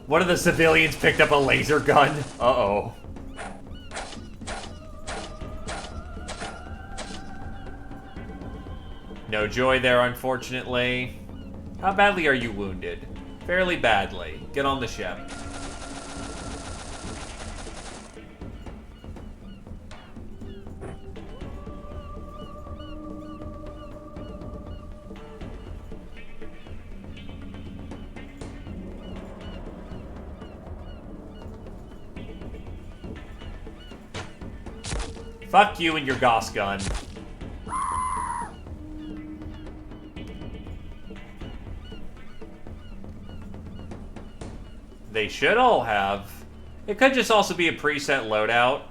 Speaker 1: One of the civilians picked up a laser gun. Uh-oh. No joy there, unfortunately. How badly are you wounded? Fairly badly. Get on the ship. Fuck you and your Gauss gun. They should all have. It could just also be a preset loadout.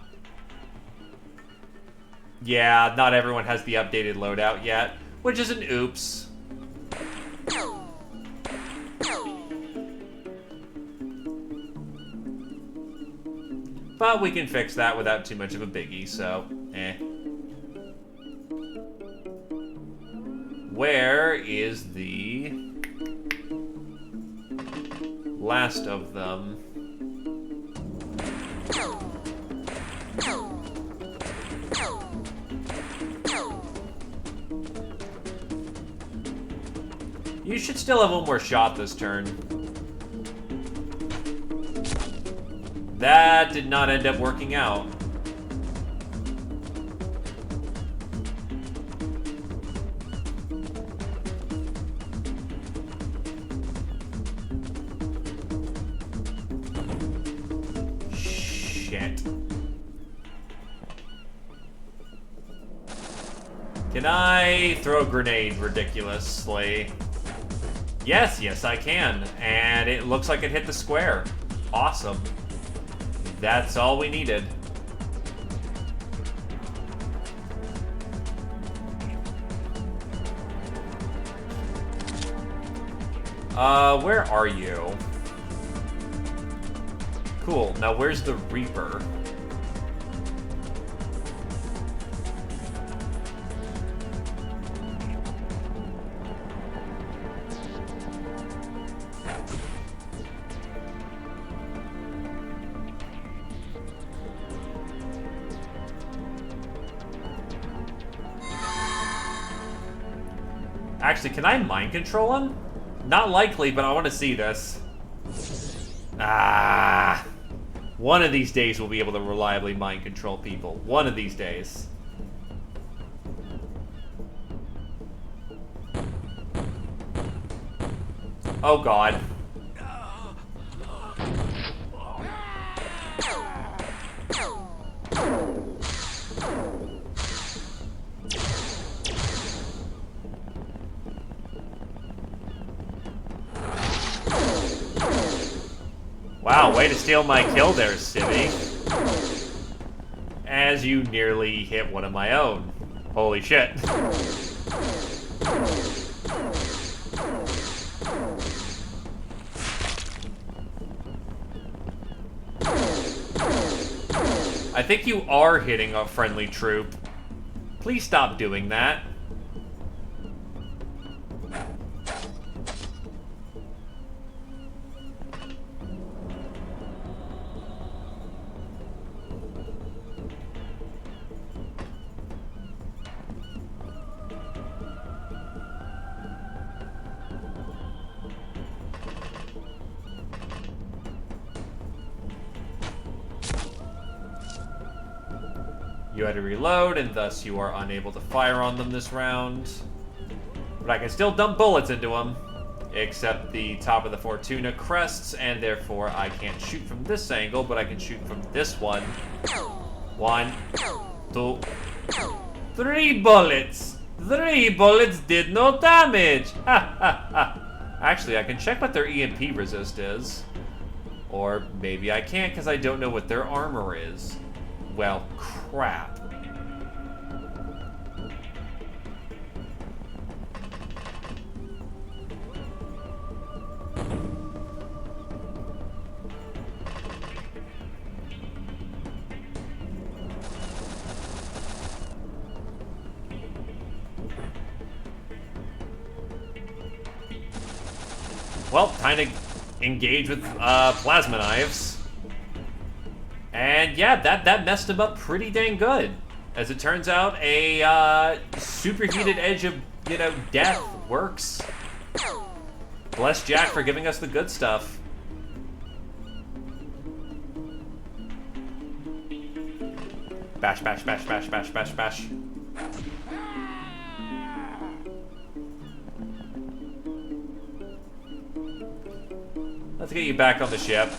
Speaker 1: Yeah, not everyone has the updated loadout yet, which is an oops. But we can fix that without too much of a biggie, so, eh. where is the last of them? You should still have one more shot this turn. That did not end up working out. Shit. Can I throw a grenade ridiculously? Yes, I can. And it looks like it hit the square. Awesome. That's all we needed. Where are you? Cool. Now where's the Reaper? Actually, can I mind control him? Not likely, but I want to see this. Ah. One of these days we'll be able to reliably mind control people. One of these days. Oh god. Wow, way to steal my kill there, Civvy. As you nearly hit one of my own. Holy shit. I think you are hitting a friendly troop. Please stop doing that. You had to reload, and thus you are unable to fire on them this round. But I can still dump bullets into them, except the top of the Fortuna crests, and therefore I can't shoot from this angle, but I can shoot from this one. 1, 2, 3 bullets! 3 bullets did no damage! Ha ha ha! Actually, I can check what their EMP resist is. Or maybe I can't, because I don't know what their armor is. Well, crap. Well, time to engage with plasma knives. And yeah, that messed him up pretty dang good. As it turns out, a superheated edge of, death works. Bless Jack for giving us the good stuff. Bash, bash, bash, bash, bash, bash, bash. Let's get you back on the ship.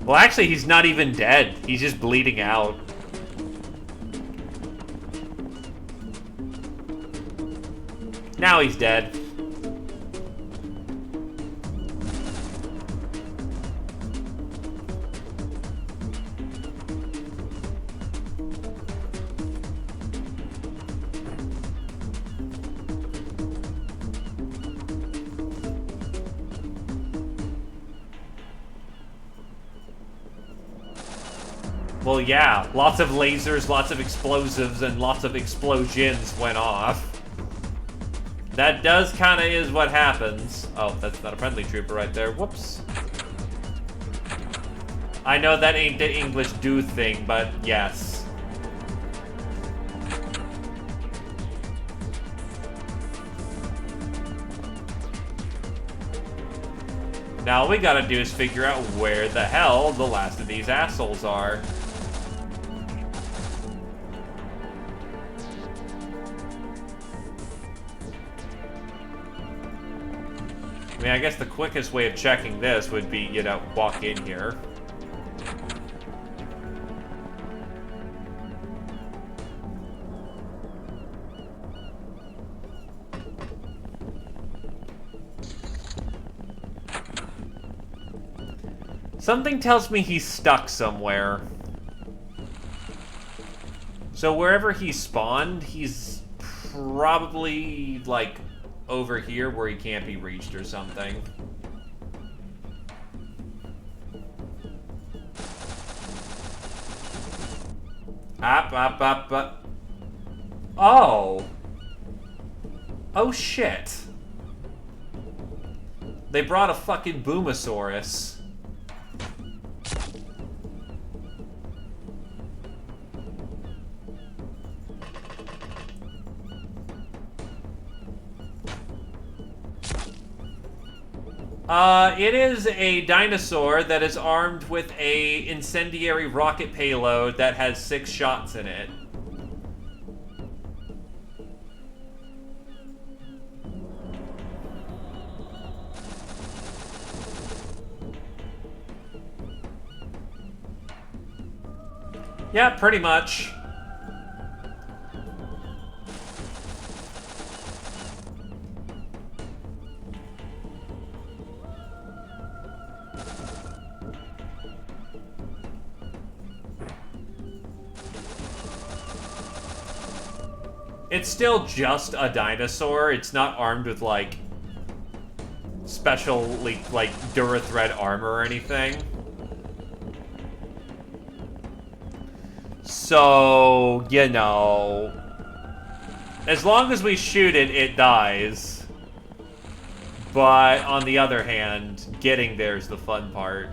Speaker 1: Well, actually, he's not even dead. He's just bleeding out. Now he's dead. Well, yeah. Lots of lasers, lots of explosives, and lots of explosions went off. That does kind of is what happens. Oh, that's not a friendly trooper right there. Whoops. I know that ain't the English do thing, but yes. Now all we gotta do is figure out where the hell the last of these assholes are. I mean, I guess the quickest way of checking this would be, you know, walk in here. Something tells me he's stuck somewhere. So wherever he spawned, he's probably, like, over here where he can't be reached or something. Up. Oh! Oh shit. They brought a fucking Boomosaurus. It is a dinosaur that is armed with a incendiary rocket payload that has 6 shots in it. Yeah, pretty much. It's still just a dinosaur. It's not armed with, like, specially, like, Durathread armor or anything. So, you know, as long as we shoot it, it dies. But, on the other hand, getting there's the fun part.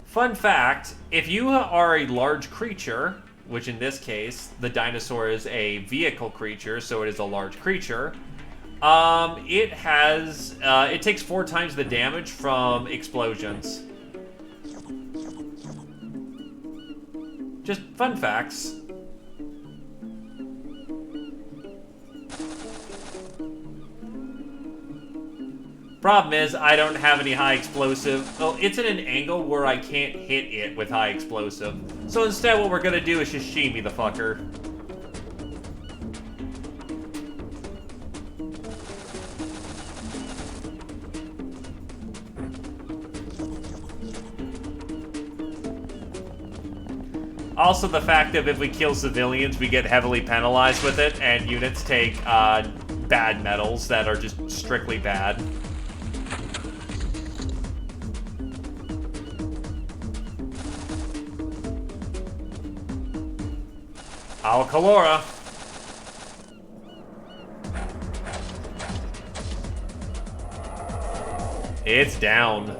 Speaker 1: Fun fact, if you are a large creature, which in this case, the dinosaur is a vehicle creature, so it is a large creature, it takes 4 times the damage from explosions. Just fun facts. Problem is, I don't have any high explosive. Oh, it's in an angle where I can't hit it with high explosive. So instead, what we're gonna do is just shimmy the fucker. Also, the fact that if we kill civilians, we get heavily penalized with it, and units take bad medals that are just strictly bad. Alcalora. It's down.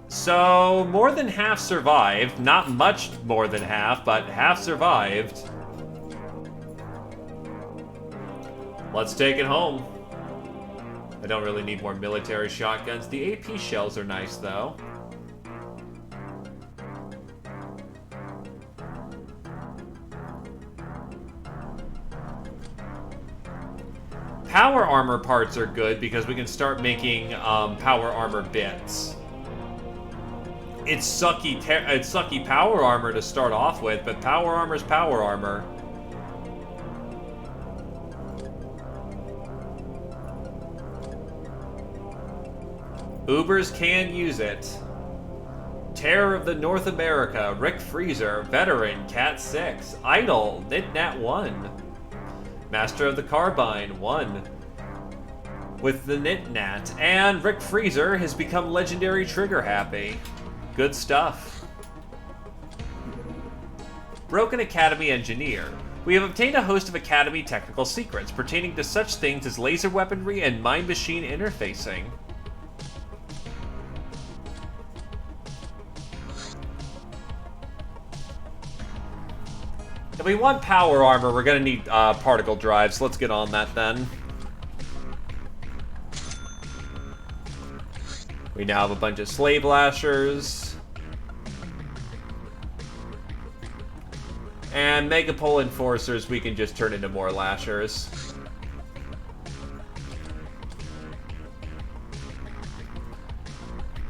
Speaker 1: So, more than half survived. Not much more than half, but half survived. Let's take it home. I don't really need more military shotguns. The AP shells are nice, though. Power armor parts are good because we can start making power armor bits. It's sucky power armor to start off with, but power armor's power armor. Ubers can use it. Terror of the North America, Rick Freezer, Veteran, Cat 6, Idol, Nitnat 1. Master of the Carbine, 1. With the Nitnat, and Rick Freezer has become legendary trigger happy. Good stuff. Broken Academy Engineer. We have obtained a host of Academy technical secrets pertaining to such things as laser weaponry and mind-machine interfacing. If we want power armor, we're gonna need particle drives. Let's get on that then. We now have a bunch of slave lashers. And Megapole enforcers we can just turn into more lashers.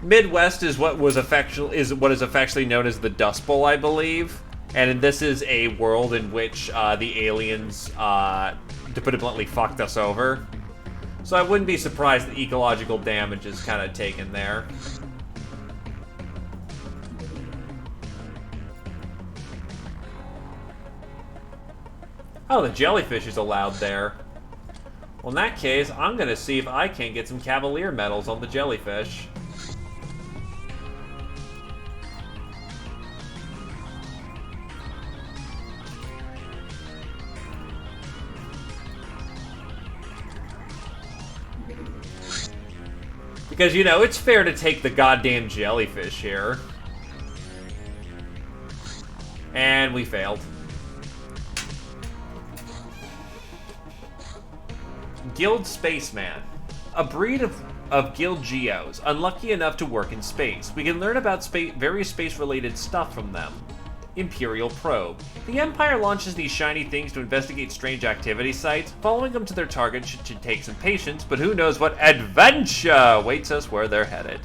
Speaker 1: Midwest is what is affectionately known as the Dust Bowl, I believe. And this is a world in which the aliens, to put it bluntly, fucked us over. So I wouldn't be surprised that ecological damage is kind of taken there. Oh, the jellyfish is allowed there. Well, in that case, I'm going to see if I can get some Cavalier medals on the jellyfish. Because, you know, it's fair to take the goddamn jellyfish here. And we failed. Guild Spaceman. A breed of Guild Geos, unlucky enough to work in space. We can learn about various space-related stuff from them. Imperial Probe. The Empire launches these shiny things to investigate strange activity sites. Following them to their target should take some patience, but who knows what adventure awaits us where they're headed.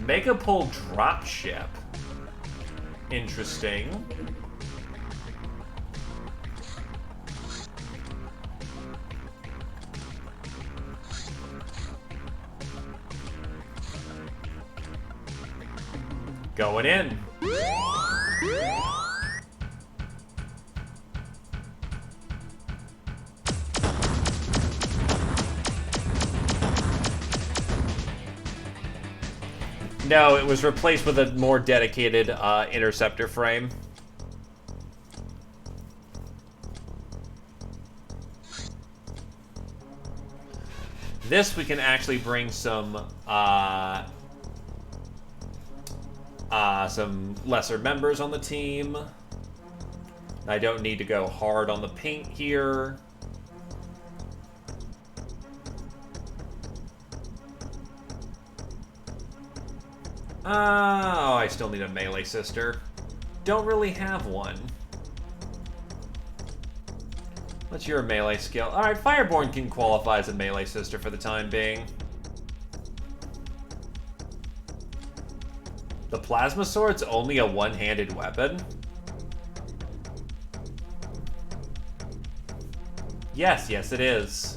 Speaker 1: Megapole dropship. Interesting. Going in. No, it was replaced with a more dedicated interceptor frame. This we can actually bring some lesser members on the team. I don't need to go hard on the paint here. Oh, I still need a melee sister. Don't really have one. What's your melee skill? Alright, Fireborn can qualify as a melee sister for the time being. The plasma sword's only a one-handed weapon? Yes, it is.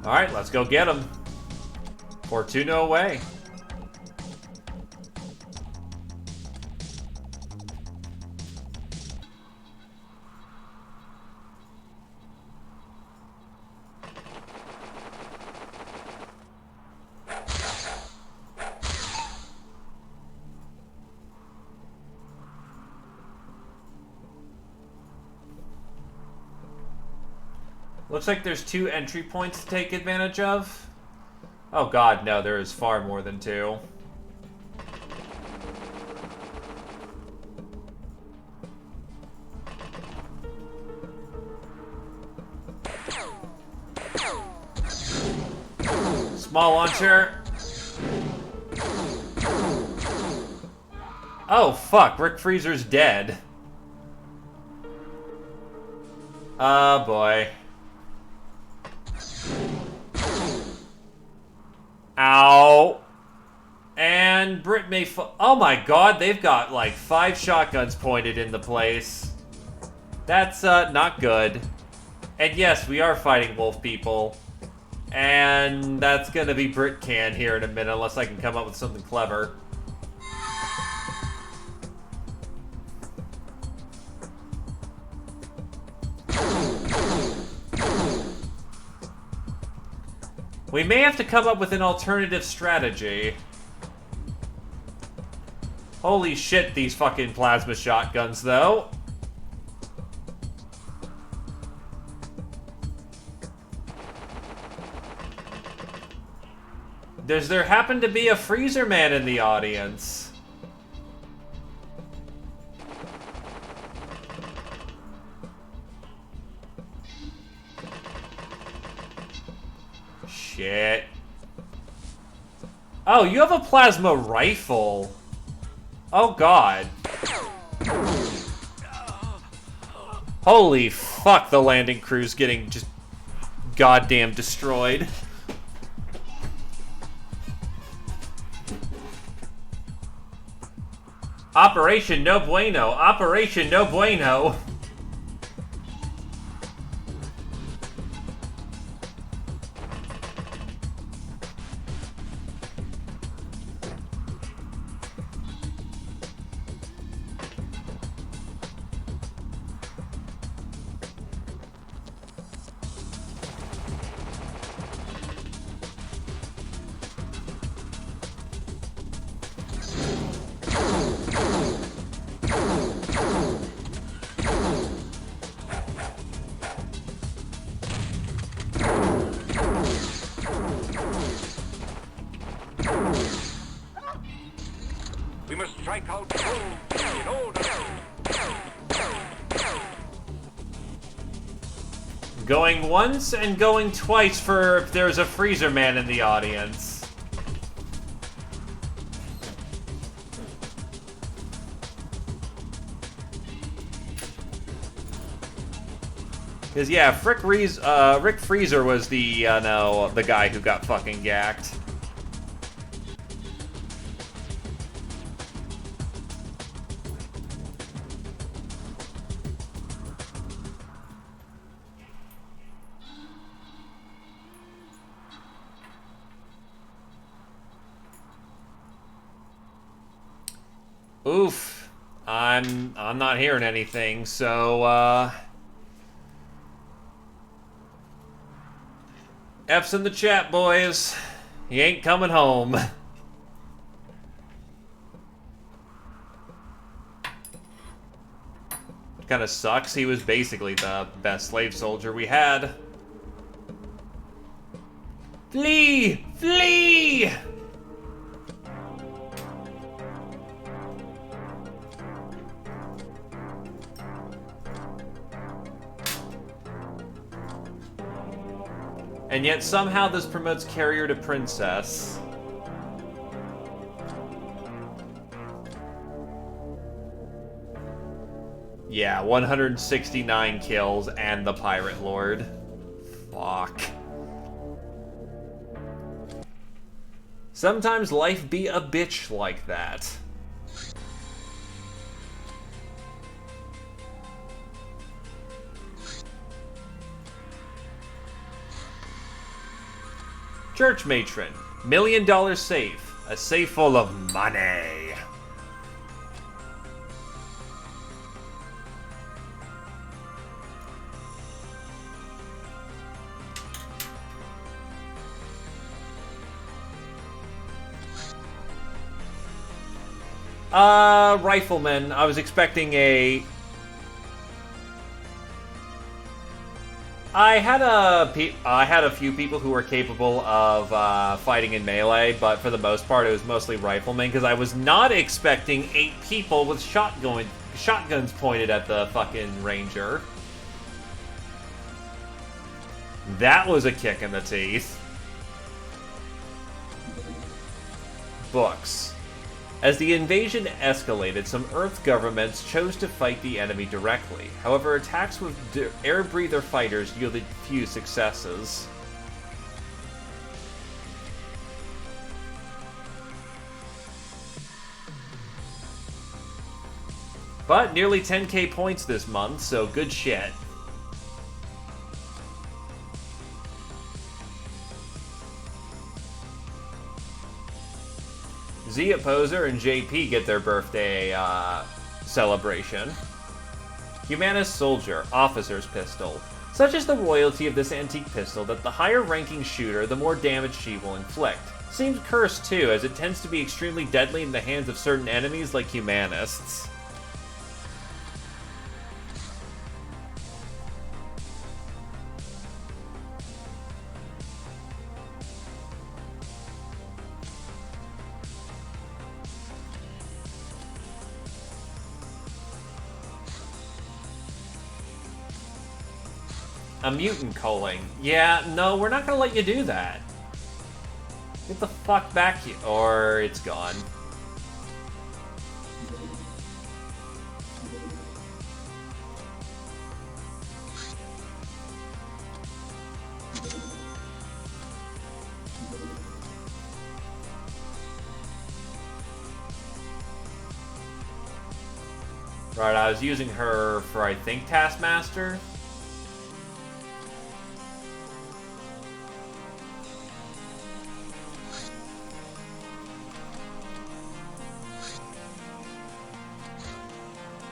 Speaker 1: Alright, let's go get him. Fortuna away. Looks like there's 2 entry points to take advantage of. Oh god, no, there is far more than 2. Small launcher. Oh, fuck. Rick Freezer's dead. Oh, boy. Ow. And Brit may oh my god, they've got like 5 shotguns pointed in the place. That's not good. And yes, we are fighting wolf people. And that's gonna be Brit Can here in a minute, unless I can come up with something clever. We may have to come up with an alternative strategy. Holy shit, these fucking plasma shotguns, though. Does there happen to be a freezer man in the audience? Shit. Oh, you have a plasma rifle. Oh, God. Holy fuck, the landing crew's getting just goddamn destroyed. Operation No Bueno. Operation No Bueno.
Speaker 5: We must strike out bold in order.
Speaker 1: Going once and going twice for if there's a freezer man in the audience. Because, yeah, Rick Freezer was the, no, the guy who got fucking gacked. Oof. I'm not hearing anything, so, F's in the chat, boys. He ain't coming home. Kinda sucks. He was basically the best slave soldier we had. Flee! Flee! And yet somehow this promotes carrier to princess. Yeah, 169 kills and the pirate lord. Fuck. Sometimes life be a bitch like that. Church matron, $1 million safe, a safe full of money. Rifleman, I was expecting a... I had a few people who were capable of fighting in melee, but for the most part, it was mostly riflemen because I was not expecting 8 people with shotguns pointed at the fucking ranger. That was a kick in the teeth. Books. As the invasion escalated, some Earth governments chose to fight the enemy directly. However, attacks with air breather fighters yielded few successes. But nearly 10k points this month, so good shit. Z Opposer and JP get their birthday celebration. Humanist Soldier, Officer's Pistol. Such is the royalty of this antique pistol that the higher ranking shooter, the more damage she will inflict. Seems cursed too, as it tends to be extremely deadly in the hands of certain enemies like humanists. A mutant calling. Yeah, no, we're not gonna let you do that. Get the fuck back here. Or it's gone. Right, I was using her for, I think, Taskmaster.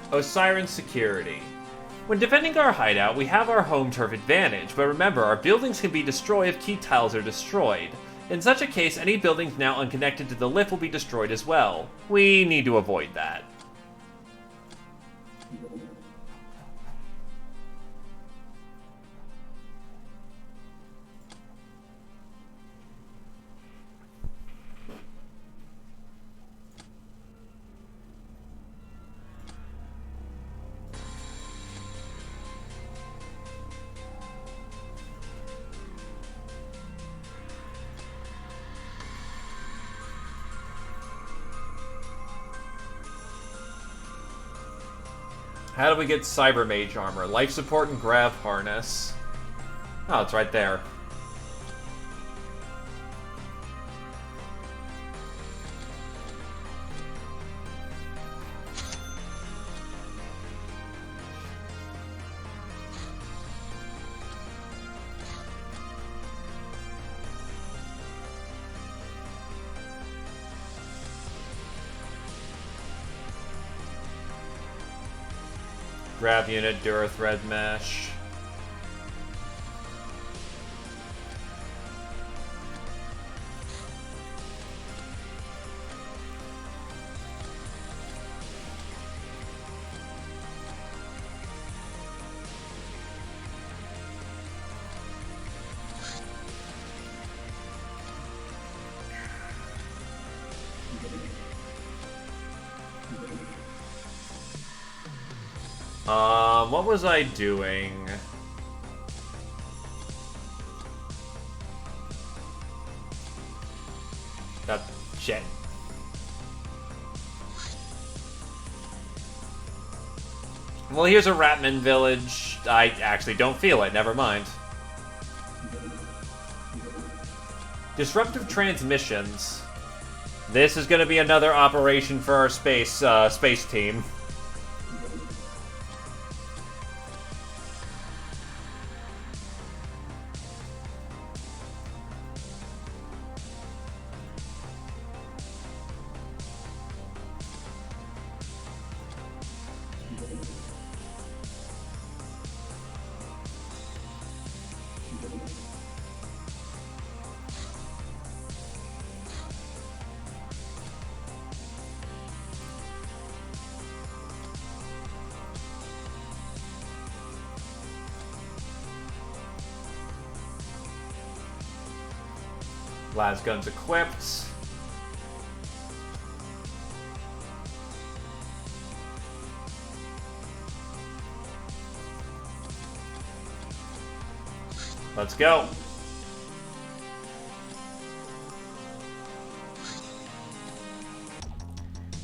Speaker 1: Osiris Security. When defending our hideout, we have our home turf advantage, but remember, our buildings can be destroyed if key tiles are destroyed. In such a case, any buildings now unconnected to the lift will be destroyed as well. We need to avoid that. How do we get Cyber Mage armor? Life support and grav harness. Oh, it's right there. Grav unit, Dura thread mesh. What was I doing? That shit. Well, here's a Ratman village. I actually don't feel it, never mind. Disruptive transmissions. This is gonna be another operation for our space team. Las gun's equipped. Let's go.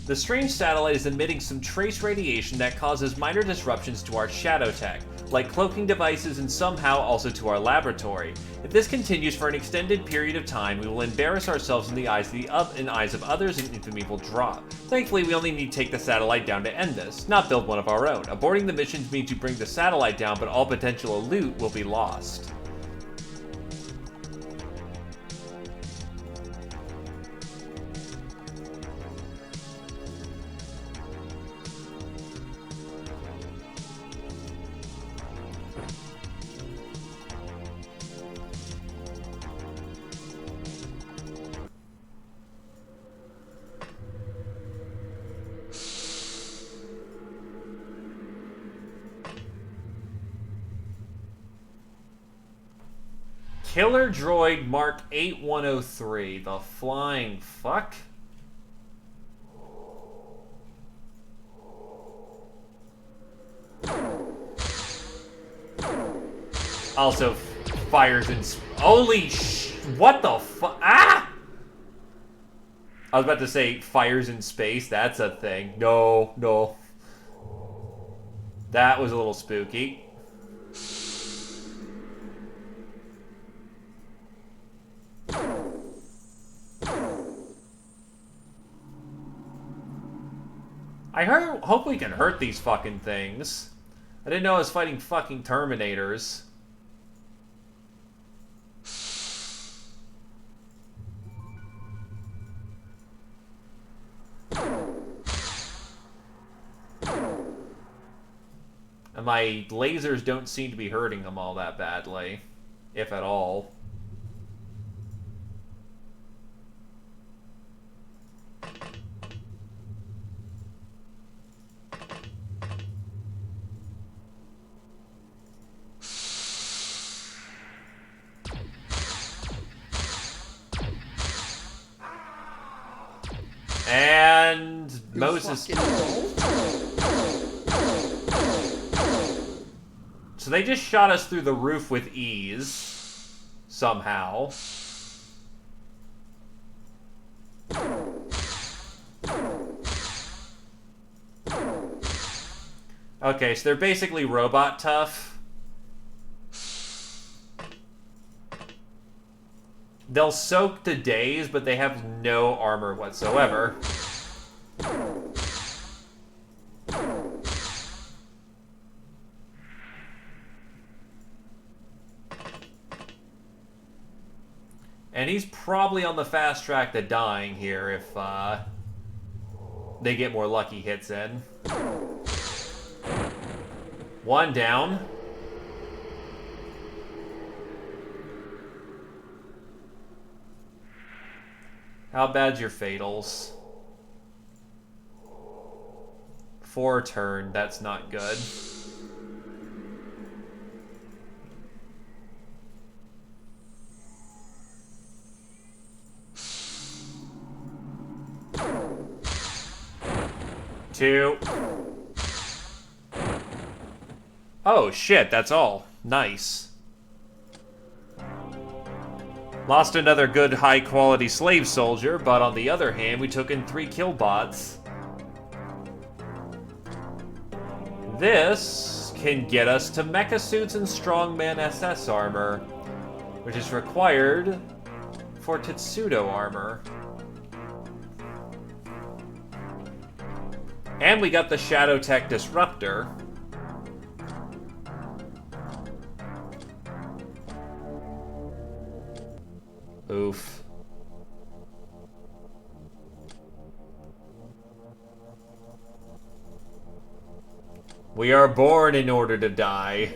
Speaker 1: The strange satellite is emitting some trace radiation that causes minor disruptions to our shadow tech, like cloaking devices and somehow also to our laboratory. If this continues for an extended period of time, we will embarrass ourselves in the eyes of others and infamy will drop. Thankfully, we only need to take the satellite down to end this, not build one of our own. Aborting the missions means you bring the satellite down, but all potential loot will be lost. Killer Droid Mark 8103, the flying fuck? Also fires in... Holy what the fuck? Ah! I was about to say fires in space, that's a thing. No, no. That was a little spooky. Hope we can hurt these fucking things. I didn't know I was fighting fucking Terminators. And my lasers don't seem to be hurting them all that badly, if at all. And Moses. So they just shot us through the roof with ease. Somehow. Okay, so they're basically robot tough. They'll soak to daze, but they have no armor whatsoever. And he's probably on the fast track to dying here if they get more lucky hits in. One down. How bad's your fatals? 4 turn, that's not good. Two. Oh shit, that's all. Nice. Lost another good high-quality slave soldier, but on the other hand, we took in 3 killbots. This can get us to mecha suits and strongman SS armor, which is required for Tetsudo armor. And we got the Shadow Tech Disruptor. Oof. We are born in order to die.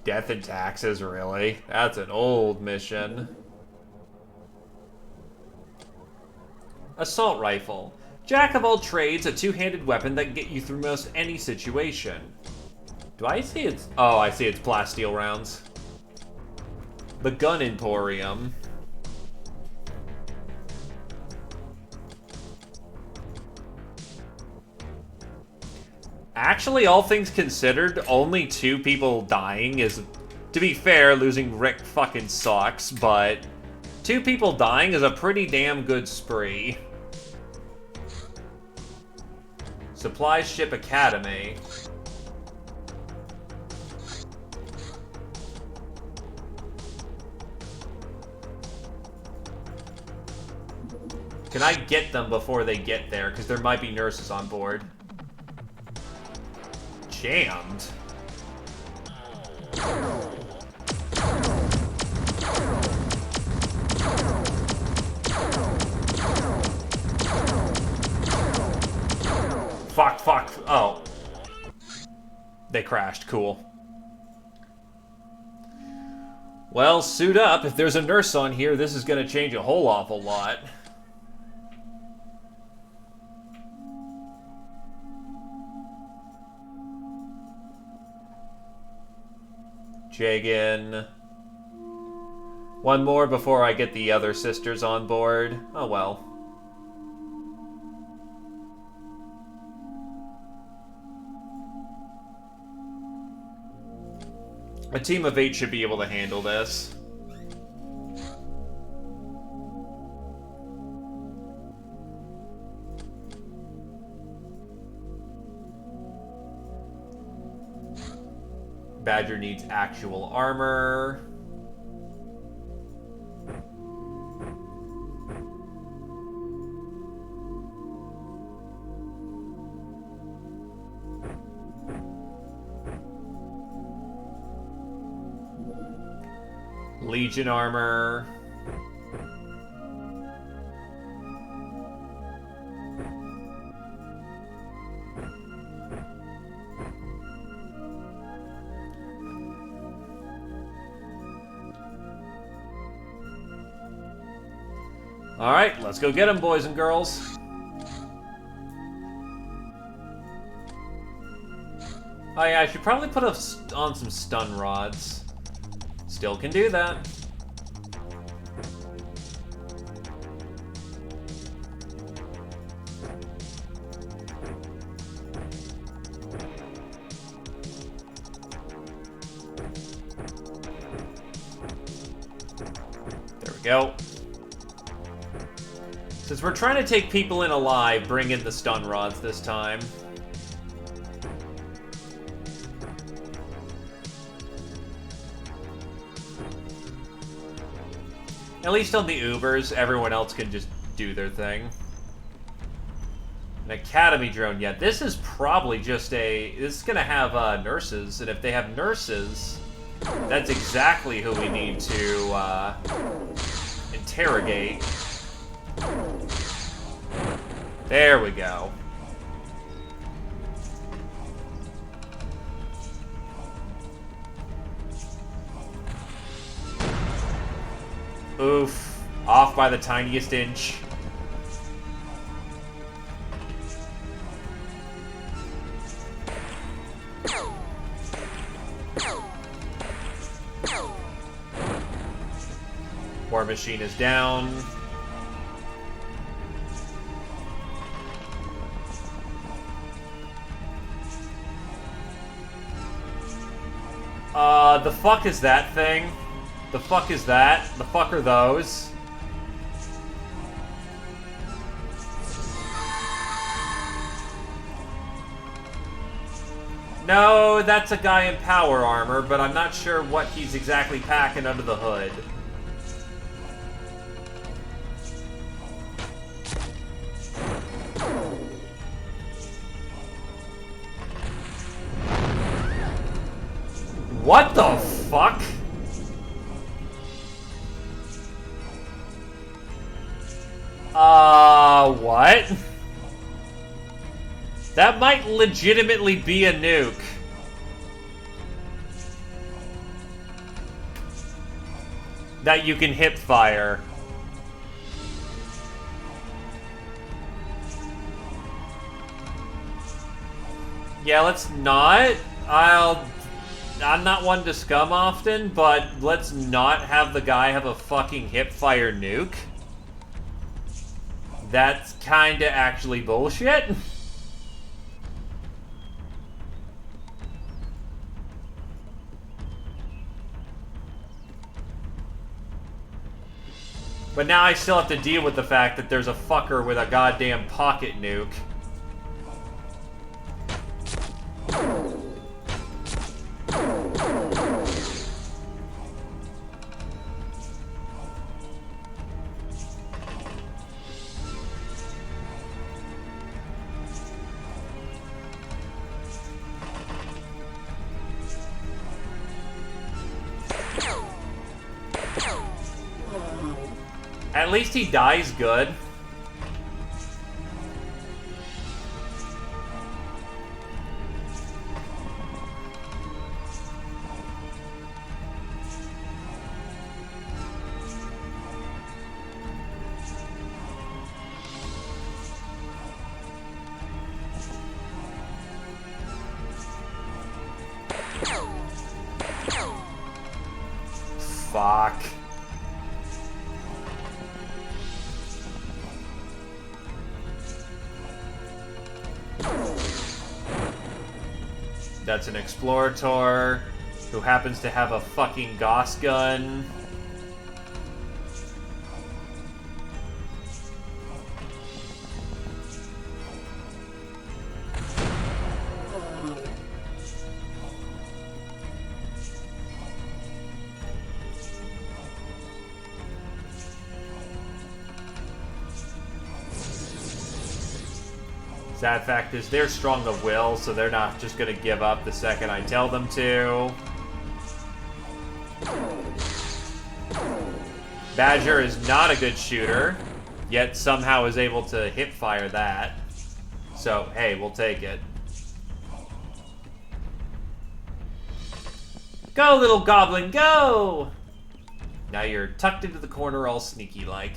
Speaker 1: Death and taxes, really? That's an old mission. Assault rifle. Jack of all trades, a two-handed weapon that can get you through most any situation. Do I see it's... Oh, I see it's plasteel rounds. The Gun Emporium. Actually, all things considered, only 2 people dying is... To be fair, losing Rick fucking sucks, but... 2 people dying is a pretty damn good spree. Supply Ship Academy. Can I get them before they get there? Because there might be nurses on board. Jammed. Fuck. Oh. They crashed. Cool. Well, suit up. If there's a nurse on here, this is going to change a whole awful lot. Jagan. One more before I get the other sisters on board. Oh well. A team of 8 should be able to handle this. Badger needs actual armor. Legion armor. Alright, let's go get them, boys and girls. Oh yeah, I should probably put on some stun rods. Still can do that. There we go. Since we're trying to take people in alive, bring in the stun rods this time. At least on the Ubers, everyone else can just do their thing. An Academy drone, yeah, this is probably just a... This is gonna have nurses, and if they have nurses, that's exactly who we need to interrogate. There we go. Oof. Off by the tiniest inch. War Machine is down. The fuck is that thing? The fuck is that? The fuck are those? No, that's a guy in power armor, but I'm not sure what he's exactly packing under the hood. What the fuck? What? That might legitimately be a nuke. That you can hip fire. Yeah, let's not. I'm not one to scum often, but let's not have the guy have a fucking hip-fire nuke. That's kinda actually bullshit. But now I still have to deal with the fact that there's a fucker with a goddamn pocket nuke. At least he dies good. Fuck. That's an explorator who happens to have a fucking Gauss gun. Sad fact is they're strong of will, so they're not just gonna give up the second I tell them to. Badger is not a good shooter, yet somehow is able to hip fire that. So, hey, we'll take it. Go, little goblin, go! Now you're tucked into the corner all sneaky-like.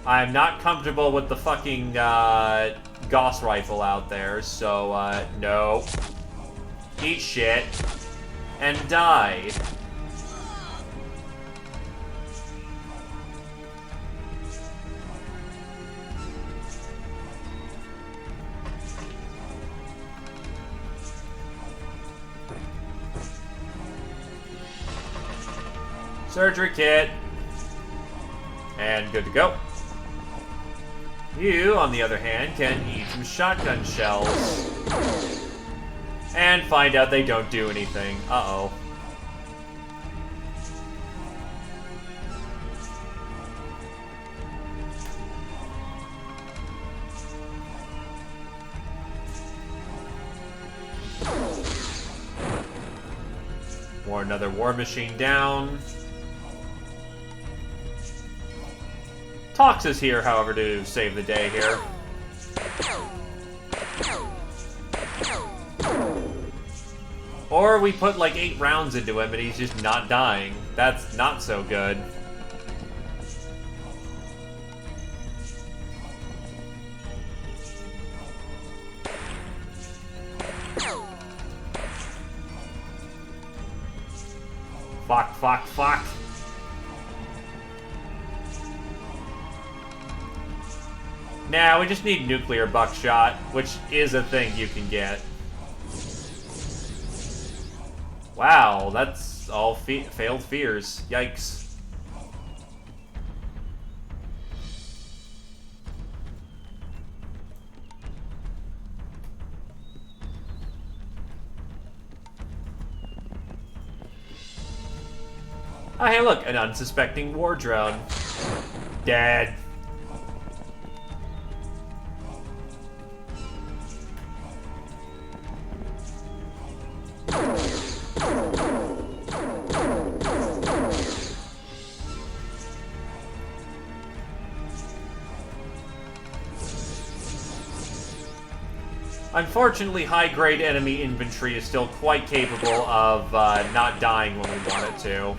Speaker 1: I'm not comfortable with the fucking Gauss rifle out there, so no. Eat shit. And die. Surgery kit. And good to go. You, on the other hand, can eat some shotgun shells. And find out they don't do anything. Uh-oh. Another war machine down. Tox is here, however, to save the day here. Or we put like 8 rounds into him and he's just not dying. That's not so good. Fuck, fuck, fuck. Now we just need nuclear buckshot, which is a thing you can get. Wow, that's all failed fears. Yikes. Oh, hey, look, an unsuspecting war drone. Dead. Unfortunately, high-grade enemy infantry is still quite capable of not dying when we want it to.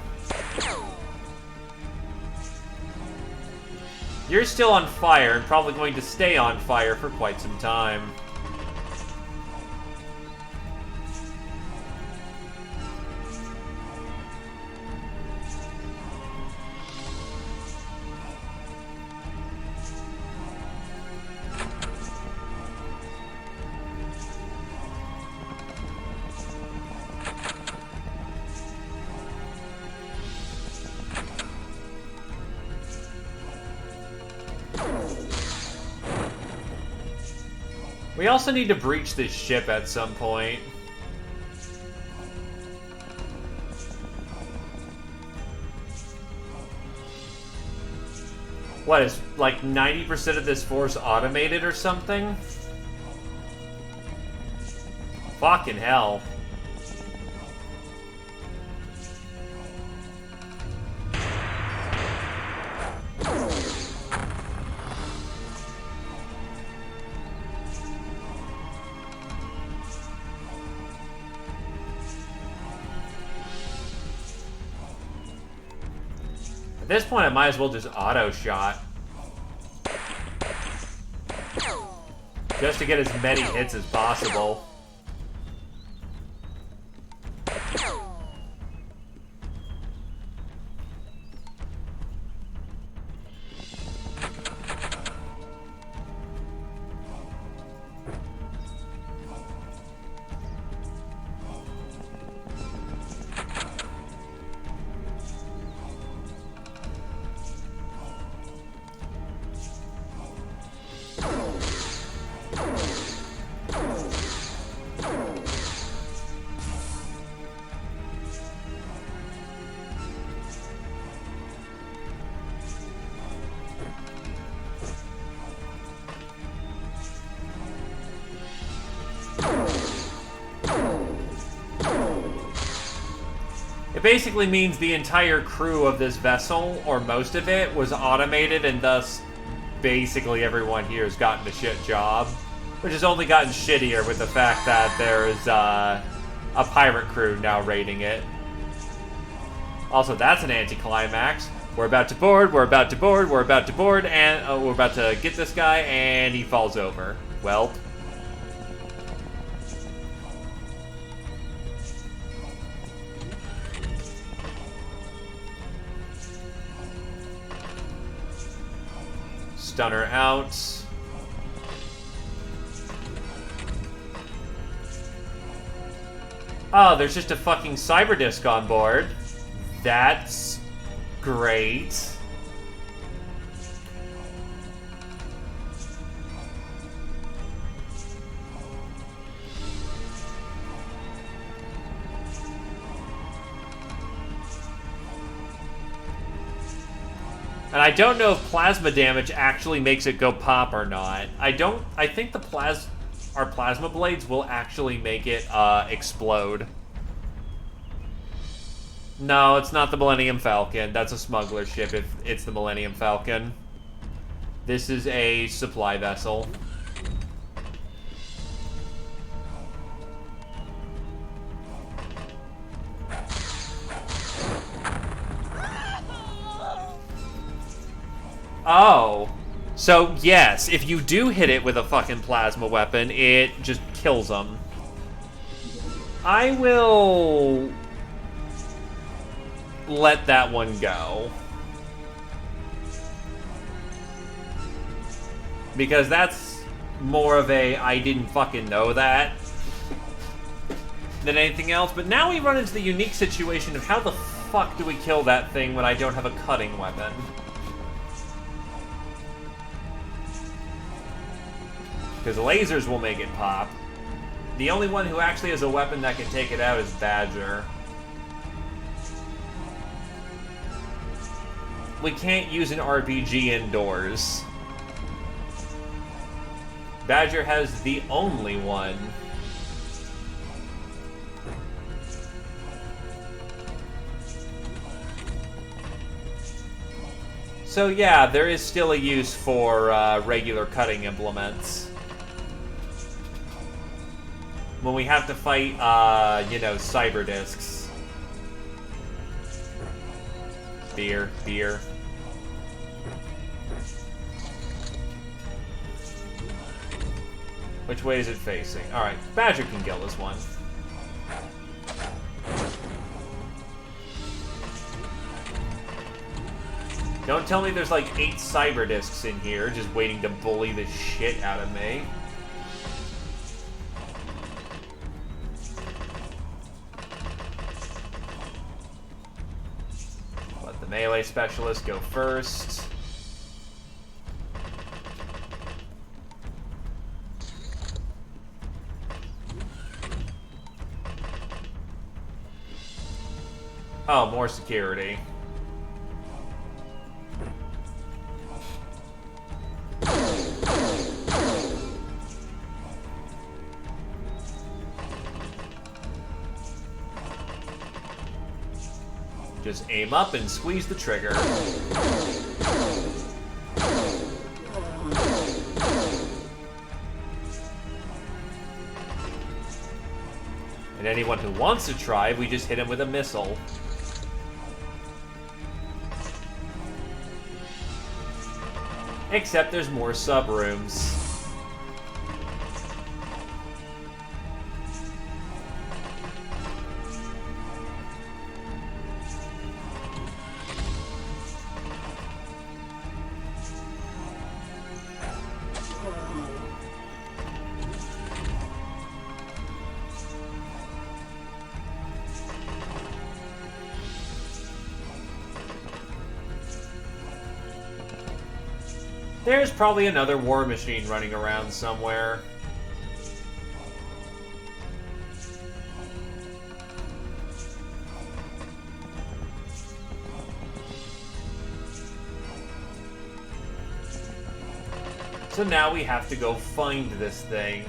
Speaker 1: You're still on fire and probably going to stay on fire for quite some time. We also need to breach this ship at some point. What, is like 90% of this force automated or something? Fucking hell. At this point, I might as well just auto-shot. Just to get as many hits as possible. It basically means the entire crew of this vessel, or most of it, was automated, and thus basically everyone here has gotten a shit job. Which has only gotten shittier with the fact that there's a pirate crew now raiding it. Also, that's an anticlimax. We're about to board, we're about to board, we're about to board, and we're about to get this guy, and he falls over. Well. Stunner out. Oh, there's just a fucking cyber disc on board. That's great. And I don't know if plasma damage actually makes it go pop or not. I think our plasma blades will actually make it explode. No, it's not the Millennium Falcon. That's a smuggler ship if it's the Millennium Falcon. This is a supply vessel. Oh. So, yes, if you do hit it with a fucking plasma weapon, it just kills them. I will let that one go. Because that's more of a I didn't fucking know that than anything else. But now we run into the unique situation of how the fuck do we kill that thing when I don't have a cutting weapon? Because lasers will make it pop. The only one who actually has a weapon that can take it out is Badger. We can't use an RPG indoors. Badger has the only one. So yeah, there is still a use for regular cutting implements. when we have to fight, you know, cyber discs. Beer. Which way is it facing? Alright, Badger can kill this one. Don't tell me there's like 8 cyber discs in here just waiting to bully the shit out of me. Let the melee specialist go first. Oh, more security. Just aim up and squeeze the trigger. And anyone who wants to try, we just hit him with a missile. Except there's more sub-rooms. There's probably another war machine running around somewhere. So now we have to go find this thing.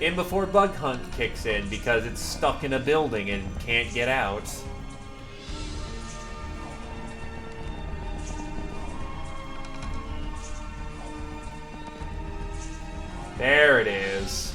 Speaker 1: In before Bug Hunt kicks in because it's stuck in a building and can't get out. There it is.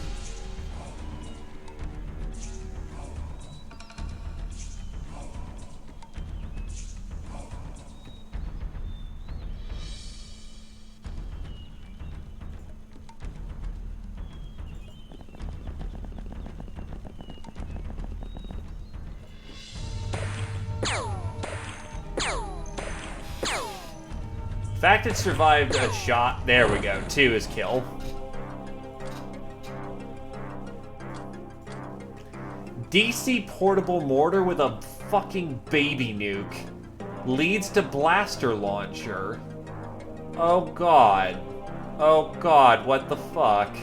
Speaker 1: The fact it survived a shot, there we go, 2 is kill. DC portable mortar with a fucking baby nuke leads to blaster launcher. Oh god. Oh god, what the fuck?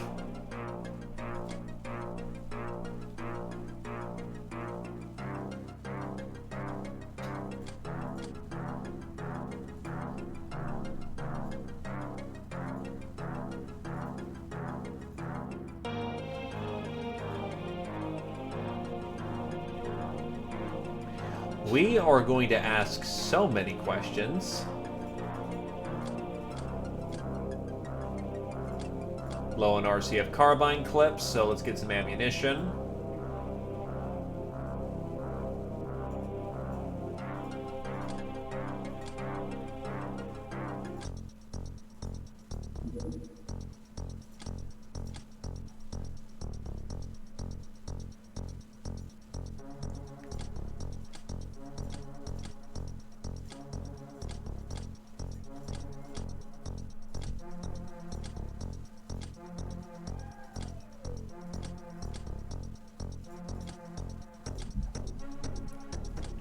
Speaker 1: We are going to ask so many questions. Low on RCF carbine clips, so let's get some ammunition.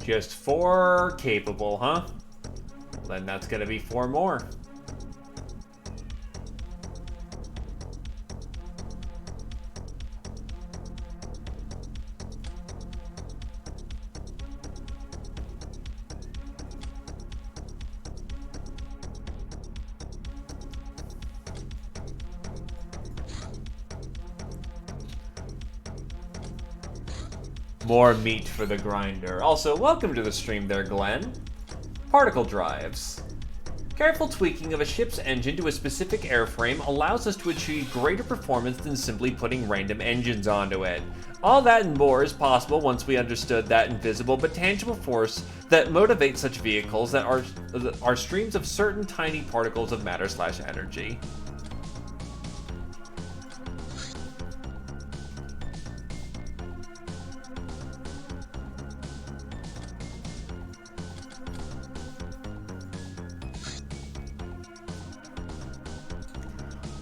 Speaker 1: Just 4 capable, huh? Then that's gonna be 4 more. More meat for the grinder. Also, welcome to the stream there, Glenn. Particle drives. Careful tweaking of a ship's engine to a specific airframe allows us to achieve greater performance than simply putting random engines onto it. All that and more is possible once we understood that invisible but tangible force that motivates such vehicles that are streams of certain tiny particles of matter/energy.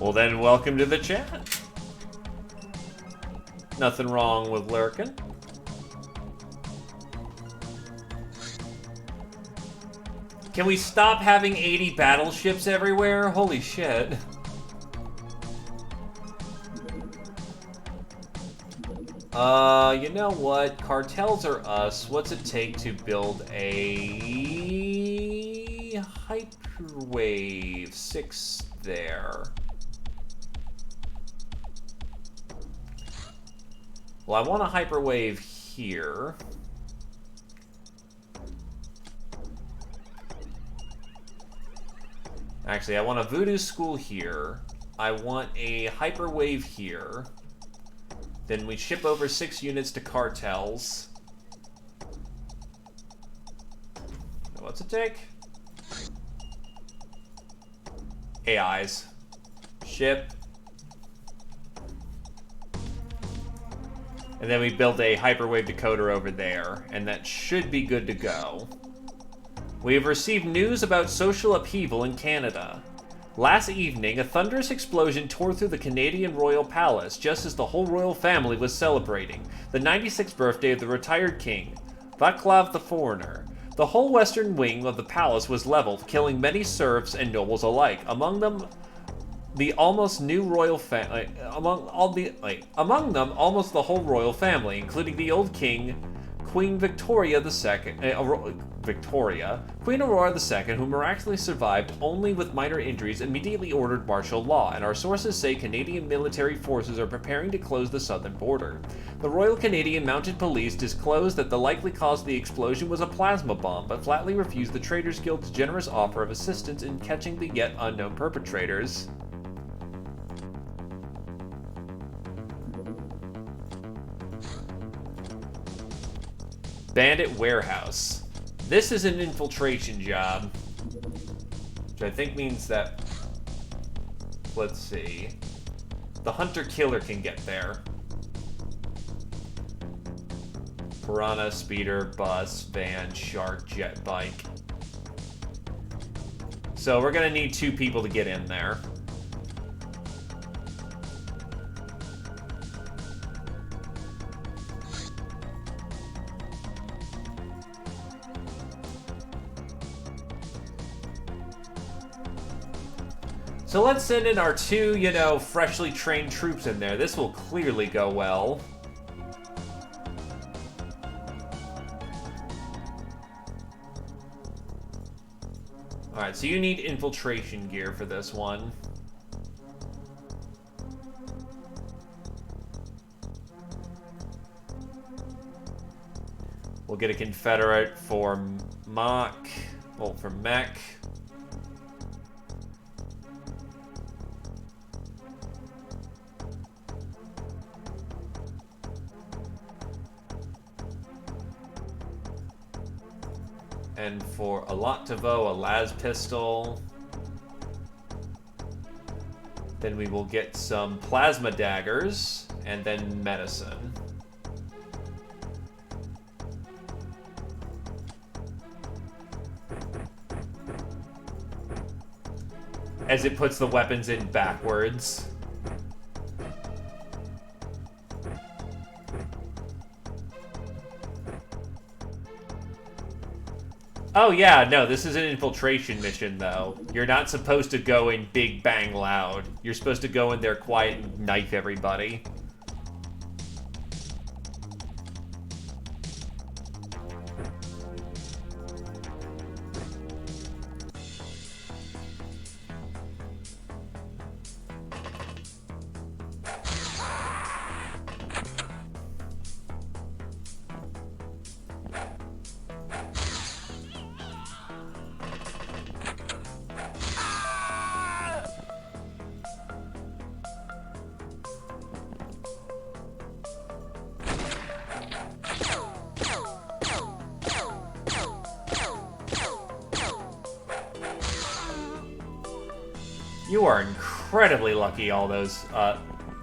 Speaker 1: Well then, welcome to the chat. Nothing wrong with lurking. Can we stop having 80 battleships everywhere? Holy shit. You know what? Cartels are us. What's it take to build a hyperwave? 6 there. Well, I want a hyperwave here. Actually, I want a voodoo school here. I want a hyperwave here. Then we ship over 6 units to cartels. What's it take? AIs. Ship. And then we build a hyperwave decoder over there, and that should be good to go. We have received news about social upheaval in Canada. Last evening, a thunderous explosion tore through the Canadian Royal Palace just as the whole royal family was celebrating the 96th birthday of the retired king, Václav the Foreigner. The whole western wing of the palace was leveled, killing many serfs and nobles alike, among them the almost new royal family, among them almost the whole royal family, including the old king, Queen Victoria II, Queen Aurora II, who miraculously survived only with minor injuries, immediately ordered martial law, and our sources say Canadian military forces are preparing to close the southern border. The Royal Canadian Mounted Police disclosed that the likely cause of the explosion was a plasma bomb, but flatly refused the Traders Guild's generous offer of assistance in catching the yet unknown perpetrators. Bandit Warehouse. This is an infiltration job, which I think means that, let's see, the hunter-killer can get there. Piranha, speeder, bus, van, shark, jet bike. So we're gonna need 2 people to get in there. So let's send in our 2, freshly trained troops in there. This will clearly go well. Alright, so you need infiltration gear for this one. We'll get a Confederate for for mech. And for a Lottevo, a las pistol. Then we will get some plasma daggers, and then medicine. As it puts the weapons in backwards. Oh yeah, no, this is an infiltration mission, though. You're not supposed to go in big bang loud. You're supposed to go in there quiet and knife everybody.
Speaker 7: You are incredibly lucky, all those,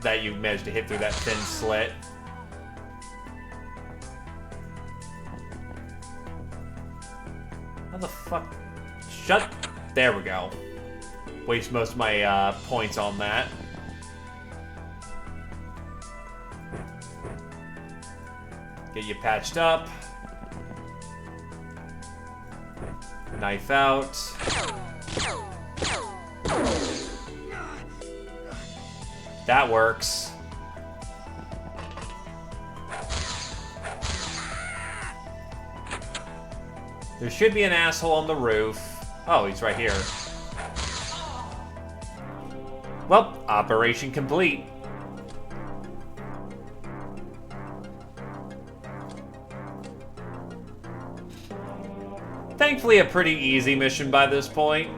Speaker 7: that you managed to hit through that thin slit. How the fuck? Shut. There we go. Waste most of my points on that. Get you patched up. Knife out. That works. There should be an asshole on the roof. Oh, he's right here. Well, operation complete. Thankfully, a pretty easy mission by this point.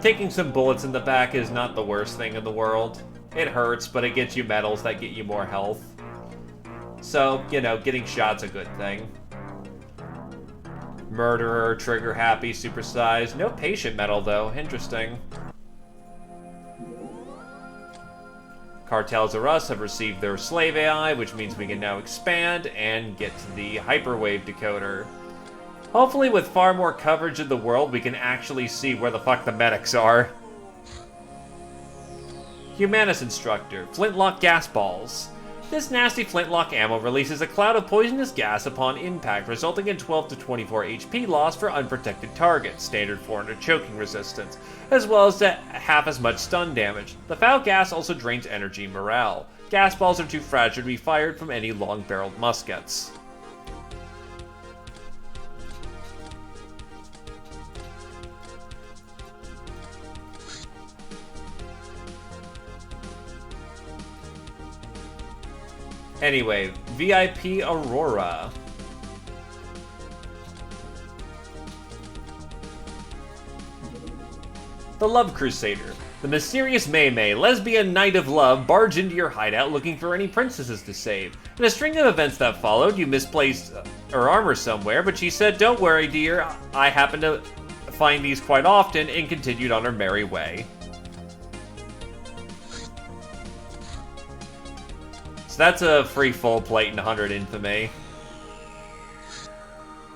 Speaker 7: Taking some bullets in the back is not the worst thing in the world. It hurts, but it gets you medals that get you more health. So, you know, getting shot's a good thing. Murderer, trigger happy, supersized. No patient medal, though. Interesting. Cartels or us have received their slave AI, which means we can now expand and get to the hyperwave decoder. Hopefully with far more coverage of the world, we can actually see where the fuck the medics are. Humanist Instructor, Flintlock Gas Balls. This nasty flintlock ammo releases a cloud of poisonous gas upon impact, resulting in 12 to 24 HP loss for unprotected targets, standard 400 choking resistance, as well as to half as much stun damage. The foul gas also drains energy and morale. Gas balls are too fragile to be fired from any long-barreled muskets. Anyway, VIP Aurora. The Love Crusader. The mysterious Mei Mei, lesbian knight of love, barged into your hideout looking for any princesses to save. In a string of events that followed, you misplaced her armor somewhere, but she said, "Don't worry, dear, I happen to find these quite often," and continued on her merry way. So that's a free full plate and 100 infamy.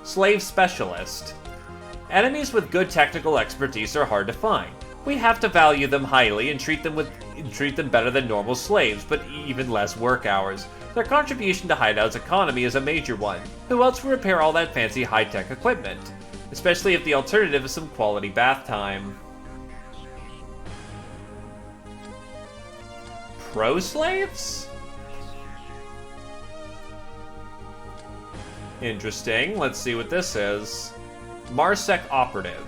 Speaker 7: Slave Specialist. Enemies with good technical expertise are hard to find. We have to value them highly and treat them better than normal slaves, but even less work hours. Their contribution to Hideout's economy is a major one. Who else will repair all that fancy high-tech equipment? Especially if the alternative is some quality bath time. Pro slaves? Interesting. Let's see what this is. Marsec Operative.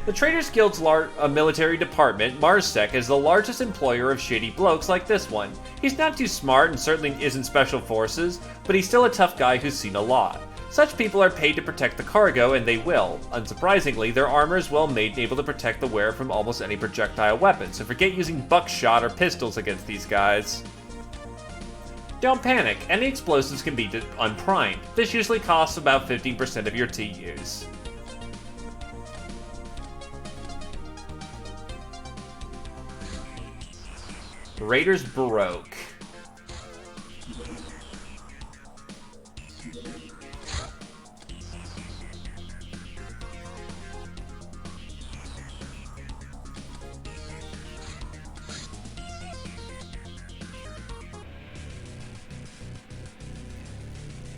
Speaker 7: The Traders Guild's military department, Marsec, is the largest employer of shady blokes like this one. He's not too smart and certainly isn't special forces, but he's still a tough guy who's seen a lot. Such people are paid to protect the cargo, and they will. Unsurprisingly, their armor is well made and able to protect the wearer from almost any projectile weapon, so forget using buckshot or pistols against these guys. Don't panic, any explosives can be unprimed. This usually costs about 15% of your TUs. Raiders Baroque.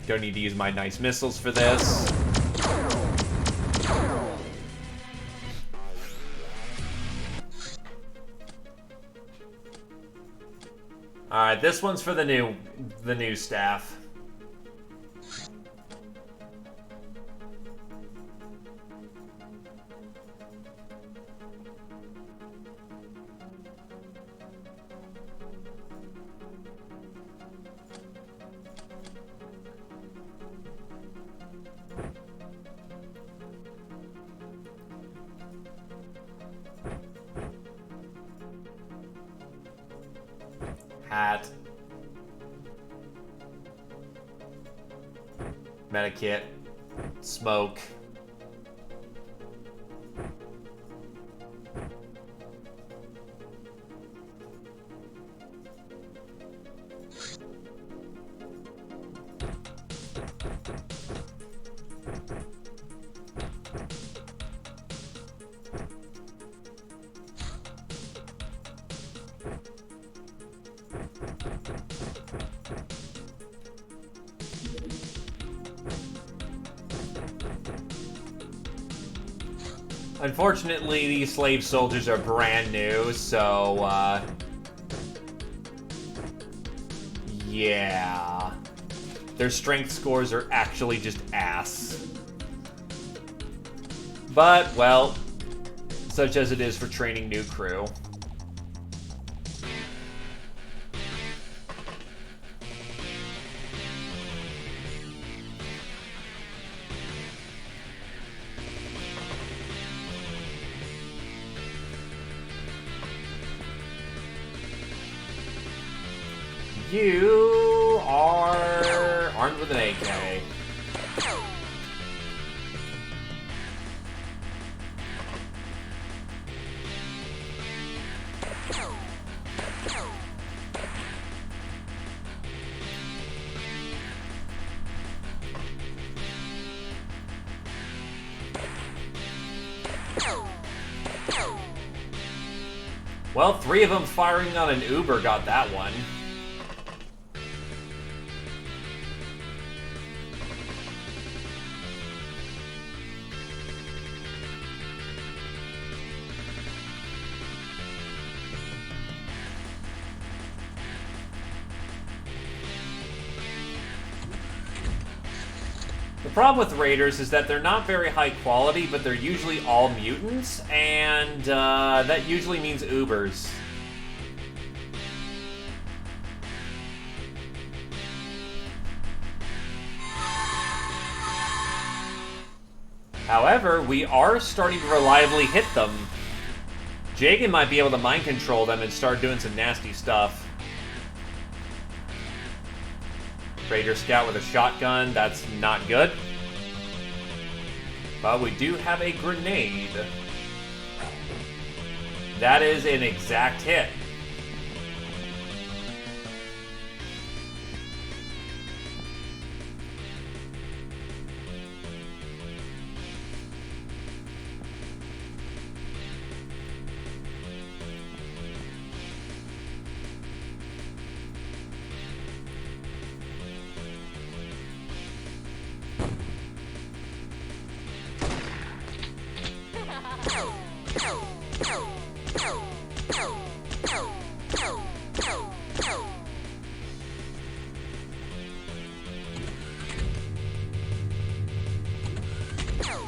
Speaker 7: Don't need to use my nice missiles for this. Alright, this one's for the new staff. Hat. Medikit. Smoke. Unfortunately, these slave soldiers are brand new, so, yeah. Their strength scores are actually just ass. But, well, such as it is for training new crew. You are armed with an AK. Well, 3 of them firing on an Uber got that one. The problem with raiders is that they're not very high quality, but they're usually all mutants, and that usually means Ubers. However, we are starting to reliably hit them. Jagan might be able to mind control them and start doing some nasty stuff. Raider Scout with a shotgun, that's not good. But we do have a grenade. That is an exact hit.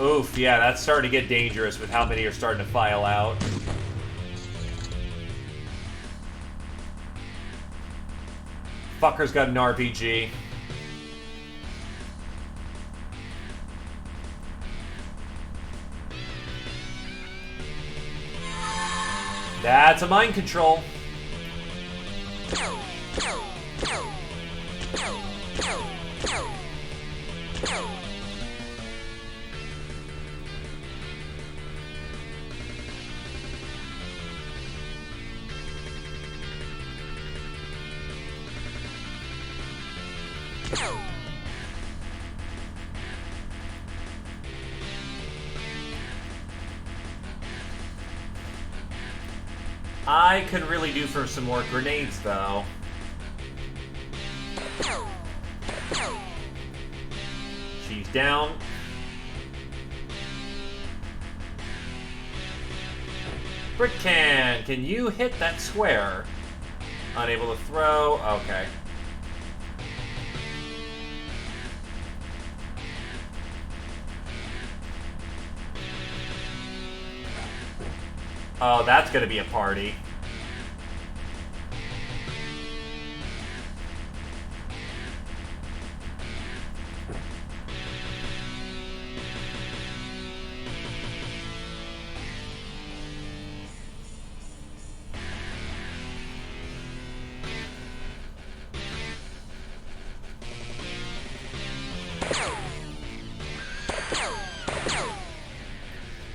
Speaker 7: Oof, yeah, that's starting to get dangerous with how many are starting to file out. Fucker's got an RPG. That's a mind control. I could really do for some more grenades, though. She's down. Brick can you hit that square? Unable to throw. Okay. Oh, that's gonna be a party.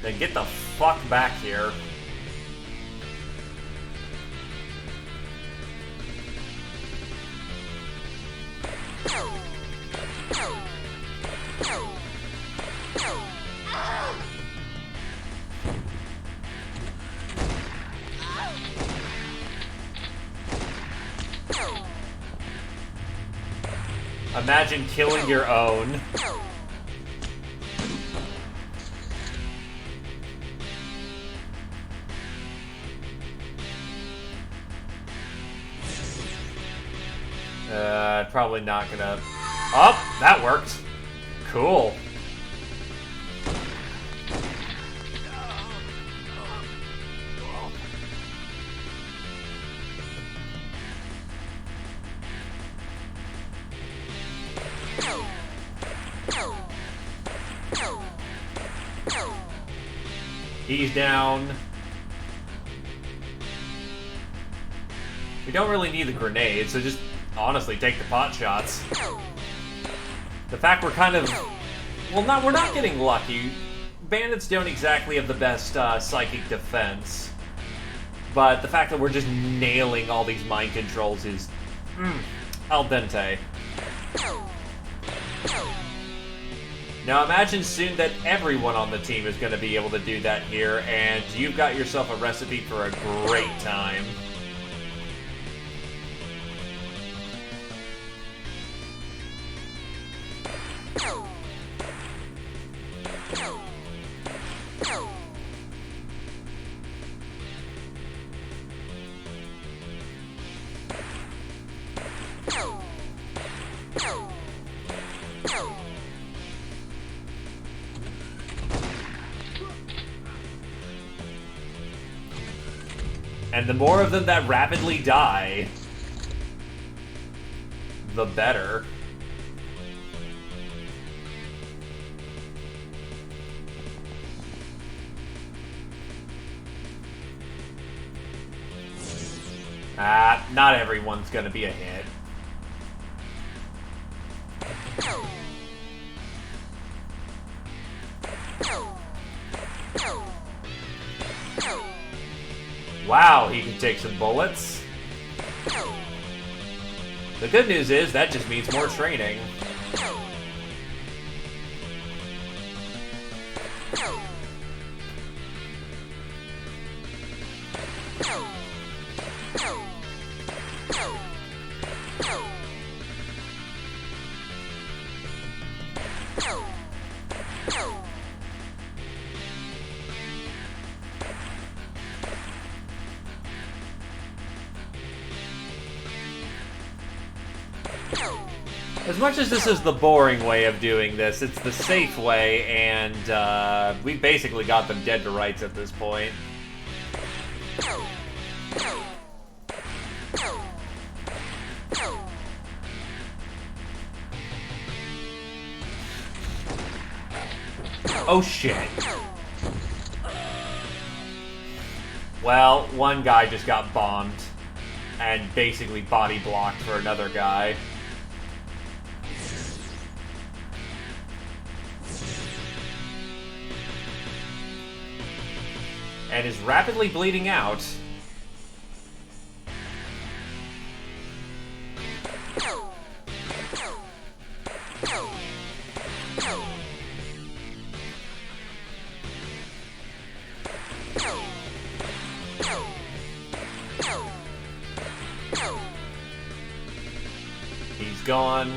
Speaker 7: Then get the fuck back here. Imagine killing your own. Probably not gonna... Oh, that worked. Cool. He's down. We don't really need the grenade, so just honestly take the pot shots. The fact we're kind of... Well, we're not getting lucky. Bandits don't exactly have the best psychic defense. But the fact that we're just nailing all these mind controls is... al dente. Now imagine soon that everyone on the team is going to be able to do that here, and you've got yourself a recipe for a great time. And the more of them that rapidly die, the better. Not everyone's gonna be a hit. Wow, he can take some bullets. The good news is that just means more training. As much as this is the boring way of doing this, it's the safe way, and we basically got them dead to rights at this point. Oh shit. Well, one guy just got bombed and basically body blocked for another guy. And is rapidly bleeding out. He's gone.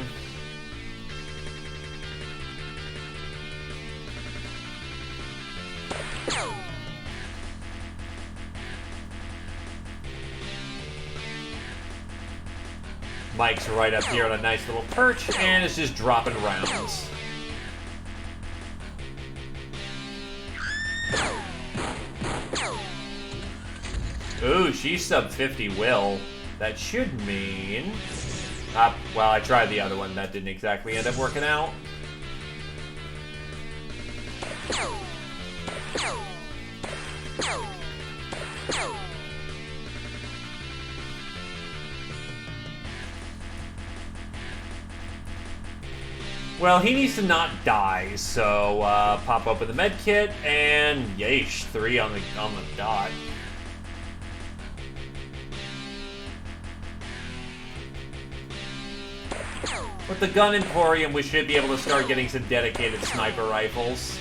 Speaker 7: Mike's right up here on a nice little perch, and is just dropping rounds. Ooh, she's sub 50 will. That should mean... well, I tried the other one. That didn't exactly end up working out. Well, he needs to not die, so pop open the med kit, and yeesh, 3 on the dot. With the gun emporium, we should be able to start getting some dedicated sniper rifles.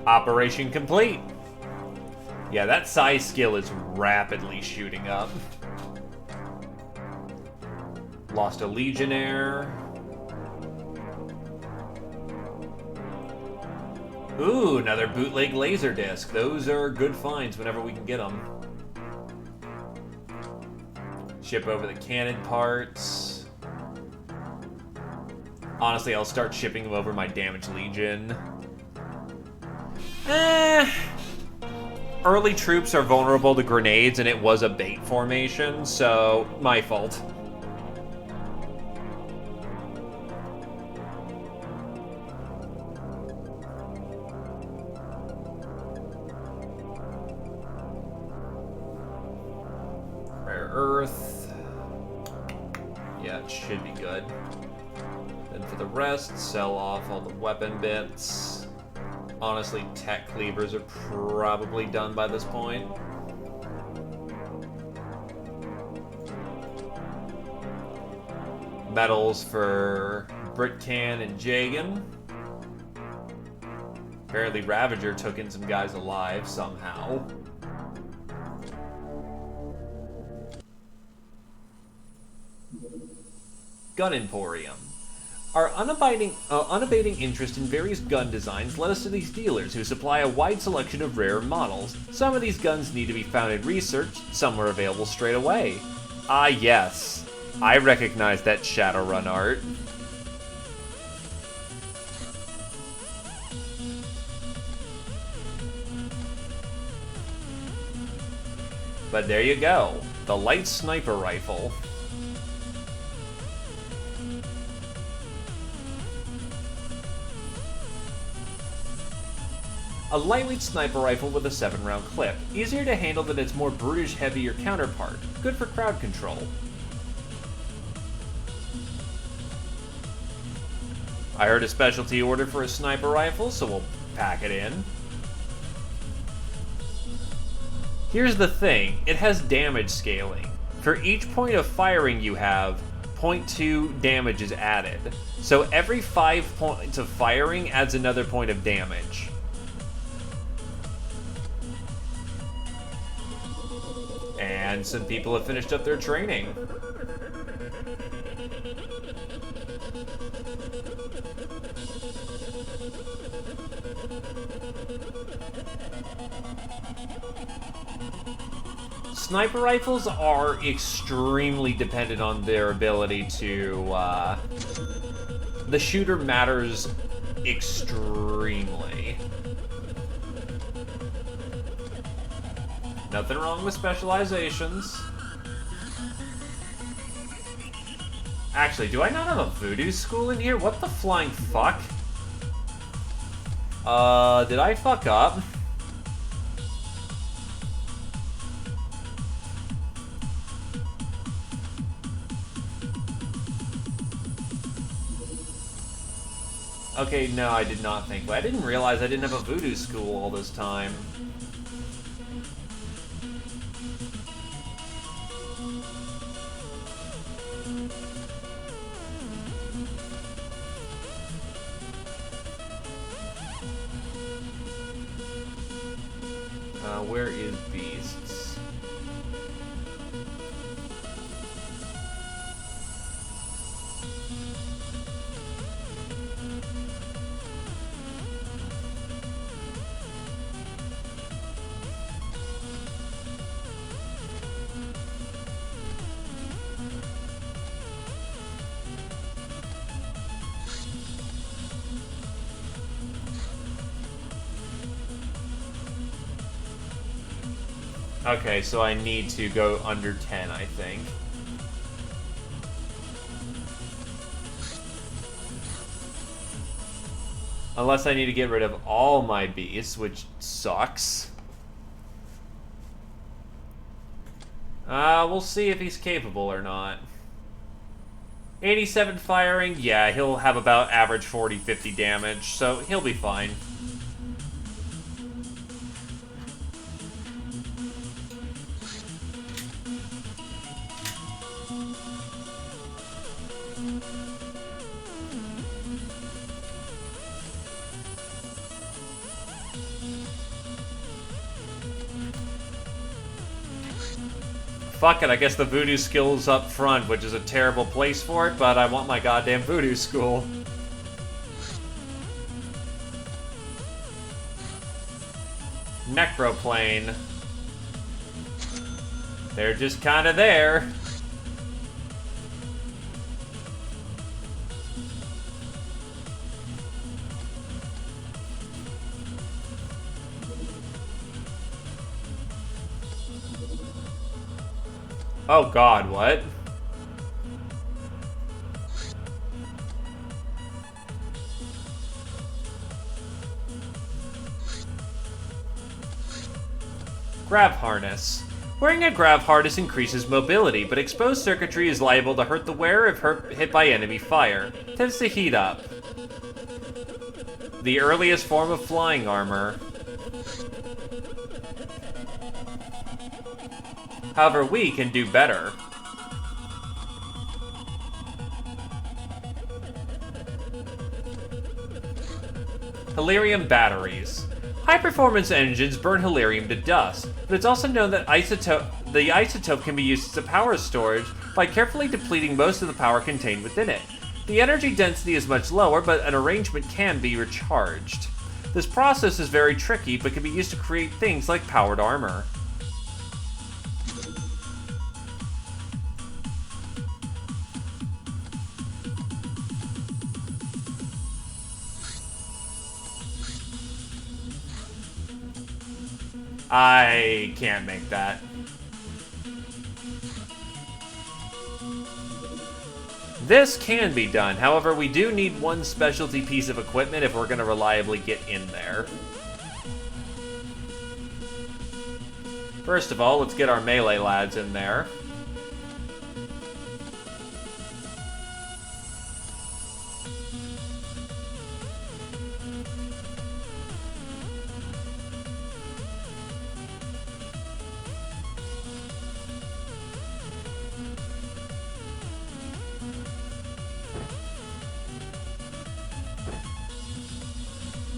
Speaker 7: Operation complete. Yeah, that size skill is rapidly shooting up. Lost a Legionnaire. Ooh, another bootleg laser disc. Those are good finds whenever we can get them. Ship over the cannon parts. Honestly, I'll start shipping them over my damaged Legion. Early troops are vulnerable to grenades, and it was a bait formation, so my fault. Rare earth. Yeah, it should be good. Then for the rest, sell off all the weapon bits. Honestly, tech cleavers are probably done by this point. Medals for Britcan and Jagan. Apparently Ravager took in some guys alive somehow. Gun Emporium. Our unabating interest in various gun designs led us to these dealers who supply a wide selection of rare models. Some of these guns need to be found in research, some are available straight away. Ah yes, I recognize that Shadowrun art. But there you go, the light sniper rifle. A lightweight sniper rifle with a 7-round clip. Easier to handle than its more brutish, heavier counterpart. Good for crowd control. I heard a specialty order for a sniper rifle, so we'll pack it in. Here's the thing, it has damage scaling. For each point of firing you have, 0.2 damage is added. So every 5 points of firing adds another point of damage. And some people have finished up their training. Sniper rifles are extremely dependent on their ability to, the shooter matters extremely. Nothing wrong with specializations. Actually, do I not have a voodoo school in here? What the flying fuck? Did I fuck up? Okay, no, I did not think. I didn't realize I didn't have a voodoo school all this time. Where is Beasts? Okay, so I need to go under 10, I think. Unless I need to get rid of all my beasts, which sucks. We'll see if he's capable or not. 87 firing, yeah, he'll have about average 40-50 damage, so he'll be fine. fuck it, I guess the voodoo skill's up front, which is a terrible place for it, but I want my goddamn voodoo school. Necroplane. They're just kinda there. Oh god, what? Grav harness. Wearing a grav harness increases mobility, but exposed circuitry is liable to hurt the wearer if hit by enemy fire. Tends to heat up. The earliest form of flying armor. However, we can do better. Helium batteries. High-performance engines burn helium to dust, but it's also known that the isotope can be used as a power storage by carefully depleting most of the power contained within it. The energy density is much lower, but an arrangement can be recharged. This process is very tricky, but can be used to create things like powered armor. I can't make that. This can be done, however, we do need one specialty piece of equipment if we're going to reliably get in there. First of all, let's get our melee lads in there.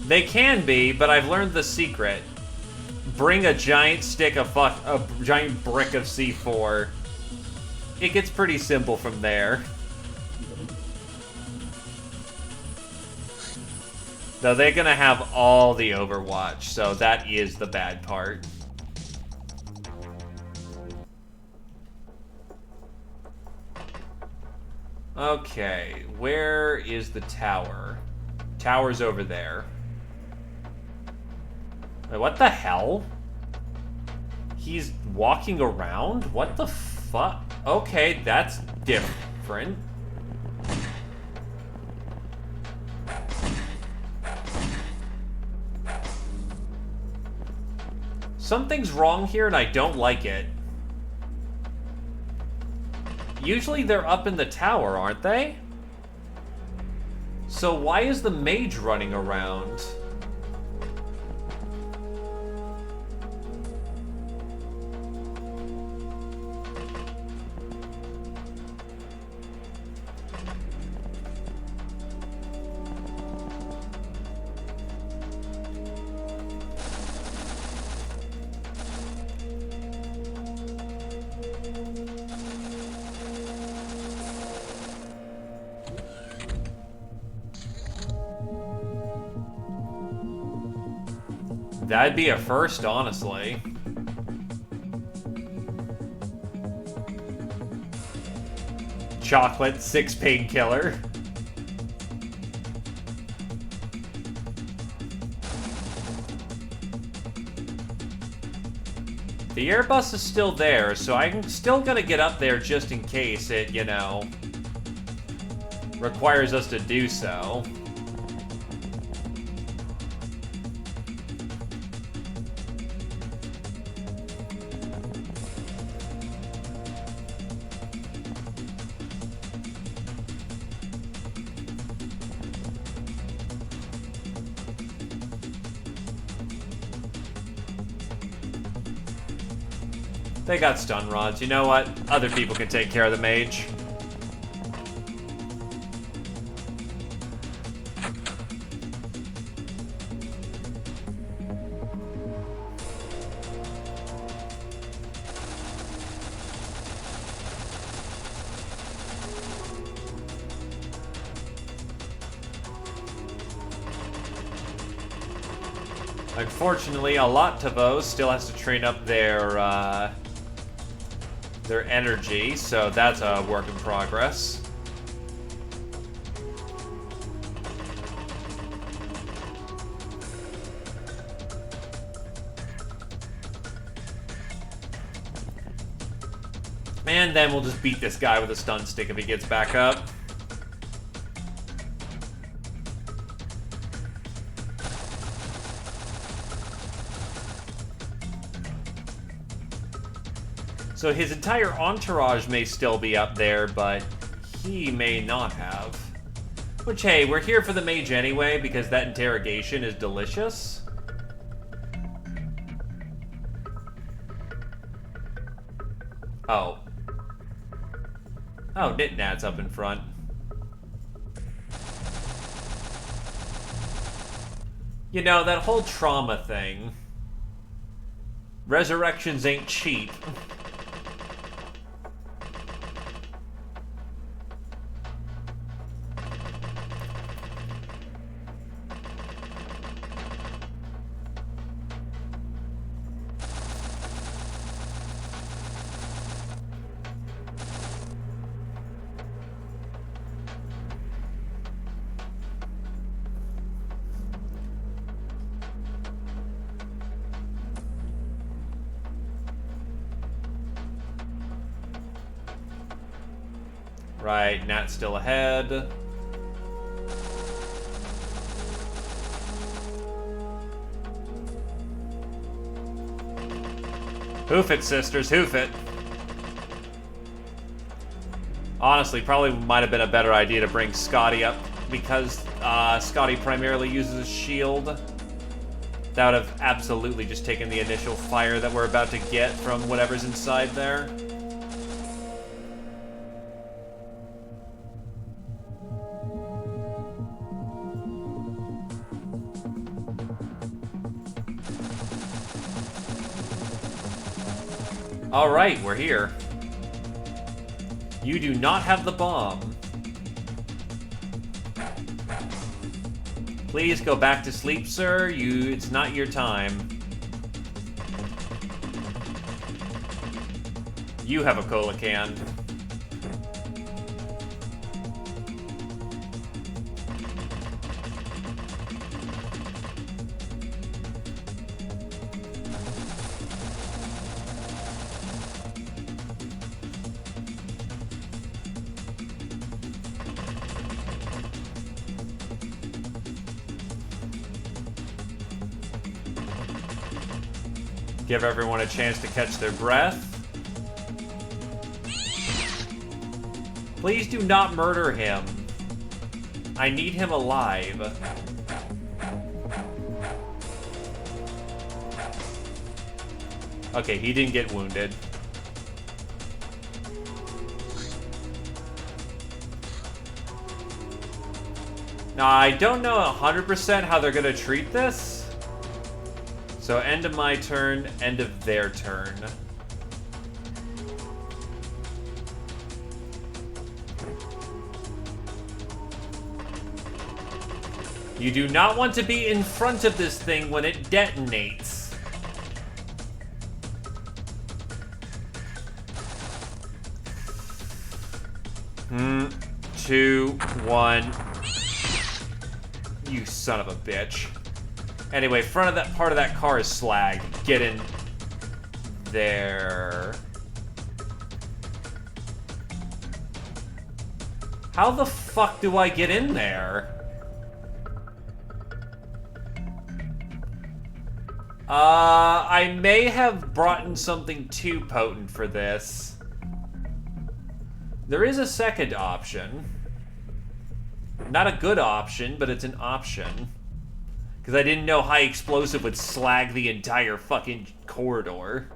Speaker 7: They can be, but I've learned the secret. Bring a giant a giant brick of C4. It gets pretty simple from there. Though they're gonna have all the Overwatch, so that is the bad part. Okay, where is the tower? Tower's over there. Wait, what the hell? He's walking around? What the fuck? Okay, that's different. Something's wrong here and I don't like it. Usually they're up in the tower, aren't they? So why is the mage running around? That'd be a first, honestly. Chocolate 6 painkiller. The Airbus is still there, so I'm still gonna get up there just in case it, you know, requires us to do so. They got stun rods. You know what? Other people can take care of the mage. Unfortunately, Alatovo still has to train up their energy, so that's a work in progress. And then we'll just beat this guy with a stun stick if he gets back up. So his entire entourage may still be up there, but he may not have. Which, hey, we're here for the mage anyway, because that interrogation is delicious. Oh. Oh, Nitnat's up in front. You know, that whole trauma thing. Resurrections ain't cheap. Right, Nat's still ahead. Hoof it, sisters, hoof it. Honestly, probably might have been a better idea to bring Scotty up, because Scotty primarily uses a shield. That would have absolutely just taken the initial fire that we're about to get from whatever's inside there. Alright, we're here. You do not have the bomb. Please go back to sleep, sir. It's not your time. You have a cola can. Give everyone a chance to catch their breath. Please do not murder him. I need him alive. Okay, he didn't get wounded. Now, I don't know 100% how they're gonna treat this. So end of my turn, end of their turn. You do not want to be in front of this thing when it detonates. Two, one. You son of a bitch. Anyway, front of that part of that car is slag. Get in there. How the fuck do I get in there? I may have brought in something too potent for this. There is a second option. Not a good option, but it's an option. Because I didn't know high explosive would slag the entire fucking corridor.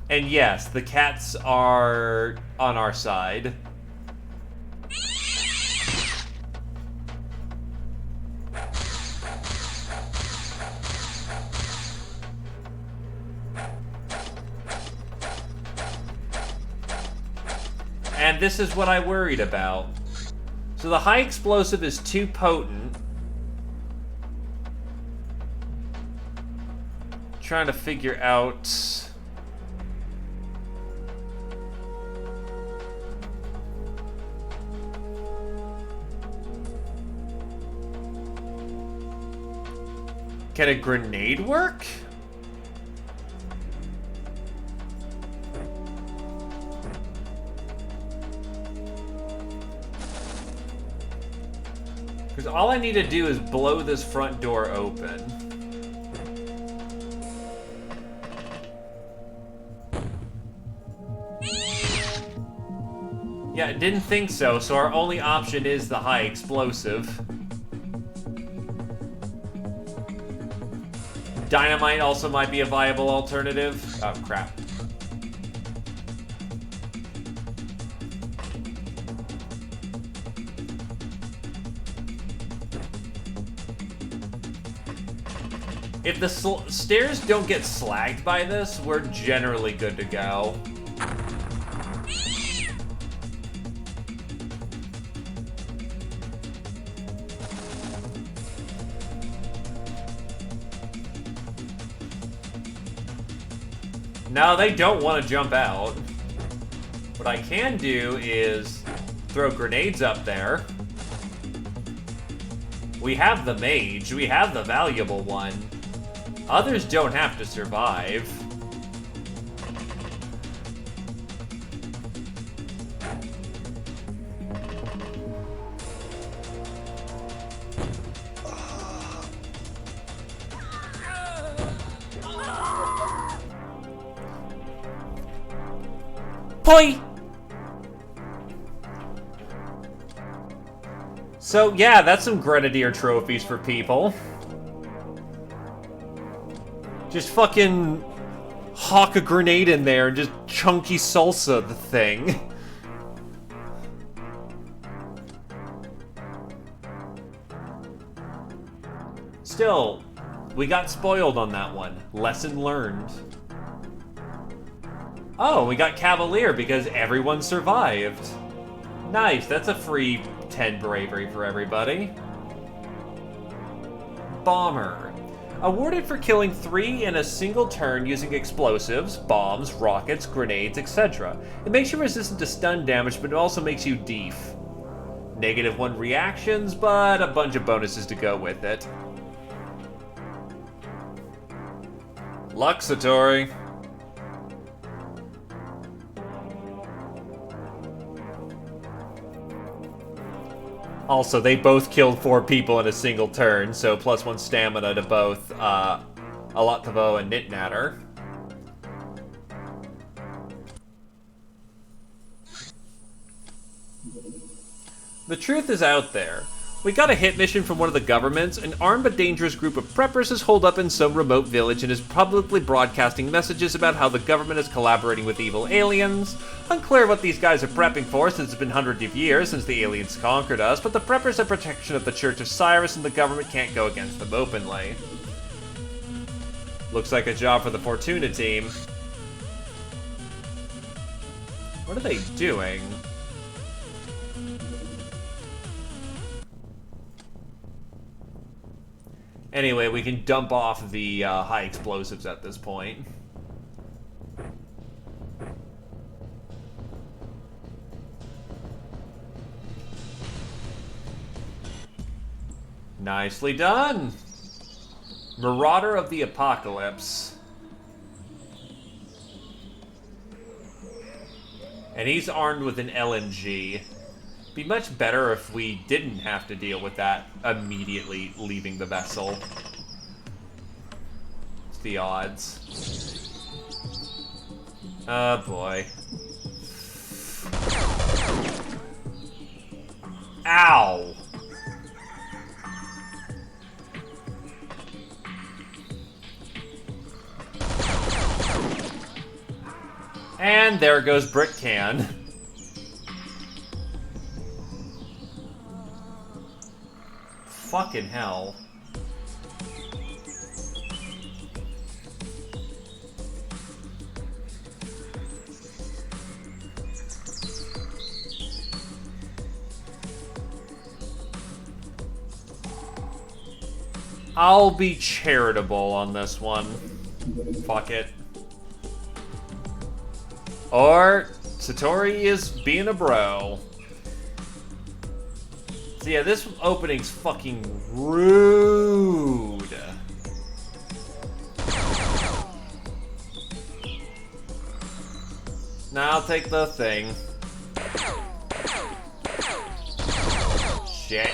Speaker 7: And yes, the cats are on our side. And this is what I worried about. So the high explosive is too potent, trying to figure out... Can a grenade work? Because all I need to do is blow this front door open. Yeah, didn't think so, so our only option is the high explosive. Dynamite also might be a viable alternative. Oh, crap. If the stairs don't get slagged by this, we're generally good to go. No, they don't want to jump out. What I can do is throw grenades up there. We have the mage. We have the valuable one. Others don't have to survive. Poi! So, yeah, that's some Grenadier trophies for people. Just fucking hawk a grenade in there and just chunky salsa the thing. Still, we got spoiled on that one. Lesson learned. Oh, we got Cavalier because everyone survived. Nice, that's a free 10 bravery for everybody. Bomber. Awarded for killing 3 in a single turn using explosives, bombs, rockets, grenades, etc. It makes you resistant to stun damage, but it also makes you deef. -1 reactions, but a bunch of bonuses to go with it. Luxatory. Also, they both killed 4 people in a single turn, so +1 stamina to both Alaktavo and Nitnatter. The truth is out there. We got a hit mission from one of the governments. An armed but dangerous group of preppers is holed up in some remote village and is publicly broadcasting messages about how the government is collaborating with evil aliens. Unclear what these guys are prepping for, since it's been hundreds of years since the aliens conquered us, but the preppers have protection of the Church of Cyrus and the government can't go against them openly. Looks like a job for the Fortuna team. What are they doing? Anyway, we can dump off the high explosives at this point. Nicely done! Marauder of the Apocalypse. And he's armed with an LMG. Be much better if we didn't have to deal with that immediately leaving the vessel. It's the odds. Oh boy. Ow! And there goes Brick Can. Fucking hell. I'll be charitable on this one. Fuck it. Or Satori is being a bro. So yeah, this opening's fucking rude. Now I'll take the thing. Shit.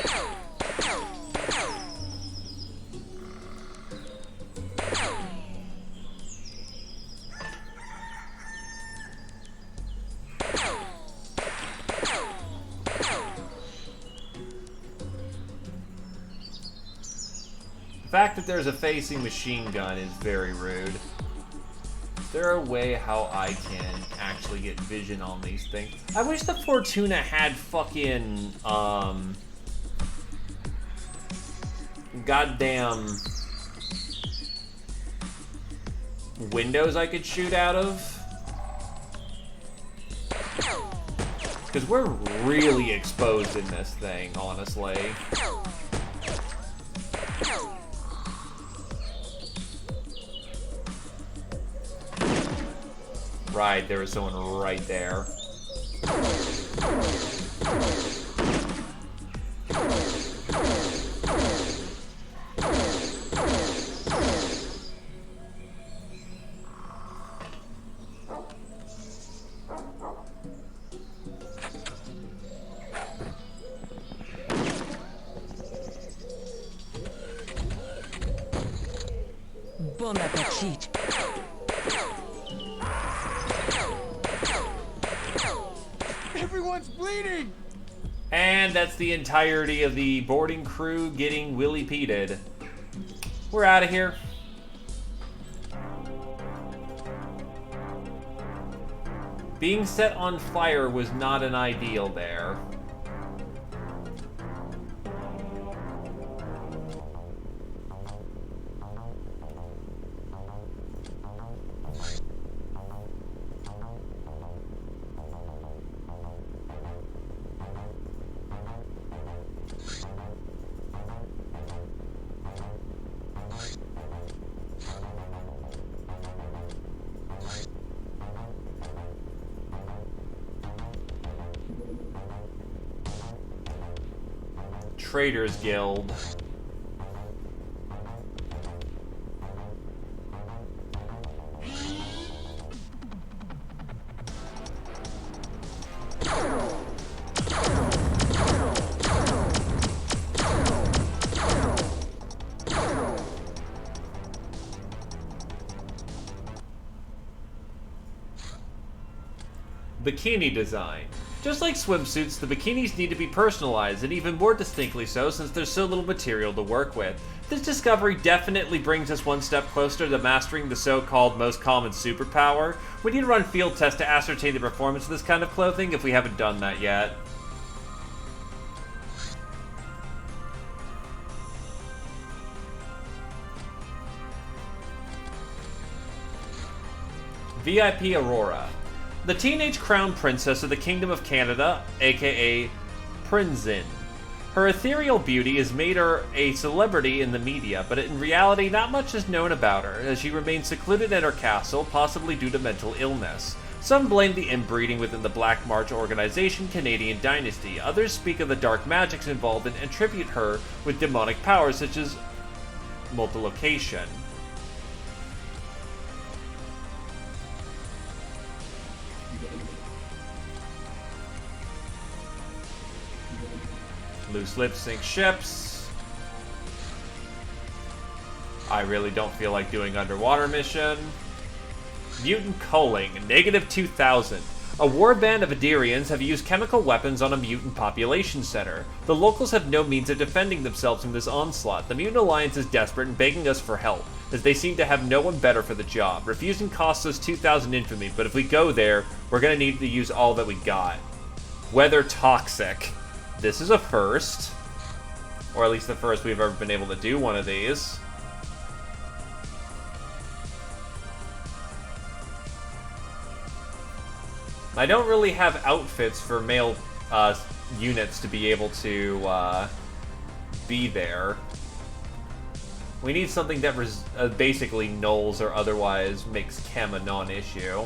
Speaker 7: The fact that there's a facing machine gun is very rude. Is there a way how I can actually get vision on these things? I wish the Fortuna had fucking, goddamn windows I could shoot out of. Because we're really exposed in this thing, honestly. Right, there was someone right there.
Speaker 2: Bon appetit.
Speaker 4: Everyone's bleeding!
Speaker 7: And that's the entirety of the boarding crew getting willy-peated. We're out of here. Being set on fire was not an ideal there. Traders Guild. Bikini design. Just like swimsuits, the bikinis need to be personalized, and even more distinctly so since there's so little material to work with. This discovery definitely brings us one step closer to mastering the so-called most common superpower. We need to run field tests to ascertain the performance of this kind of clothing if we haven't done that yet. VIP Aurora. The teenage crown princess of the Kingdom of Canada, aka Prinzin. Her ethereal beauty has made her a celebrity in the media, but in reality not much is known about her, as she remains secluded at her castle, possibly due to mental illness. Some blame the inbreeding within the Black March organization Canadian dynasty, others speak of the dark magics involved and attribute her with demonic powers such as multilocation. Loose lips sink ships. I really don't feel like doing underwater mission. Mutant culling, -2000. A warband of Adirians have used chemical weapons on a mutant population center. The locals have no means of defending themselves from this onslaught. The Mutant Alliance is desperate and begging us for help, as they seem to have no one better for the job. Refusing costs us 2,000 infamy, but if we go there, we're gonna need to use all that we got. Weather toxic. This is a first. Or at least the first we've ever been able to do one of these. I don't really have outfits for male units to be able to be there. We need something that basically nulls or otherwise makes chem a non-issue.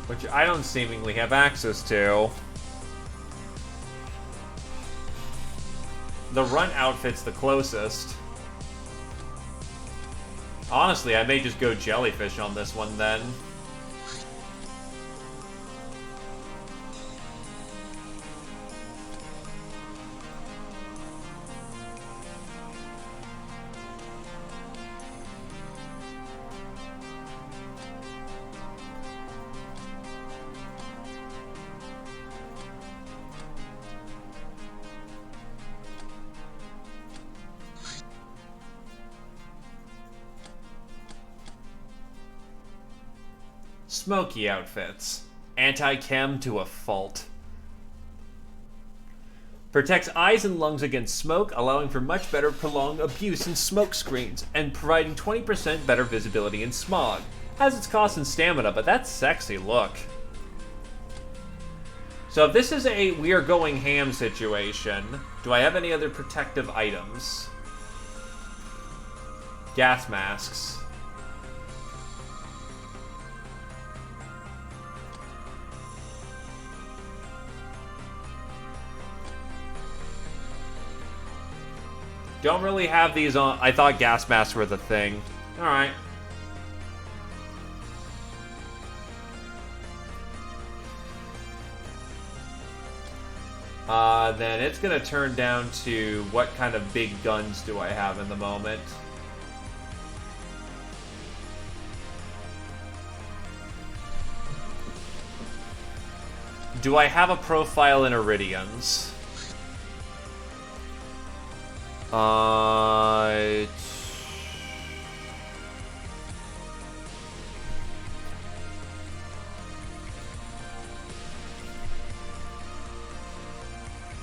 Speaker 7: Which I don't seemingly have access to. The run outfit's the closest. Honestly, I may just go jellyfish on this one then. Smoky outfits. Anti-chem to a fault. Protects eyes and lungs against smoke, allowing for much better prolonged abuse in smoke screens, and providing 20% better visibility in smog. Has its cost in stamina, but that's sexy look. So if this is a we are going ham situation, do I have any other protective items? Gas masks. Don't really have these on. I thought gas masks were the thing. Alright. Then it's gonna turn down to what kind of big guns do I have in the moment. Do I have a profile in Iridians?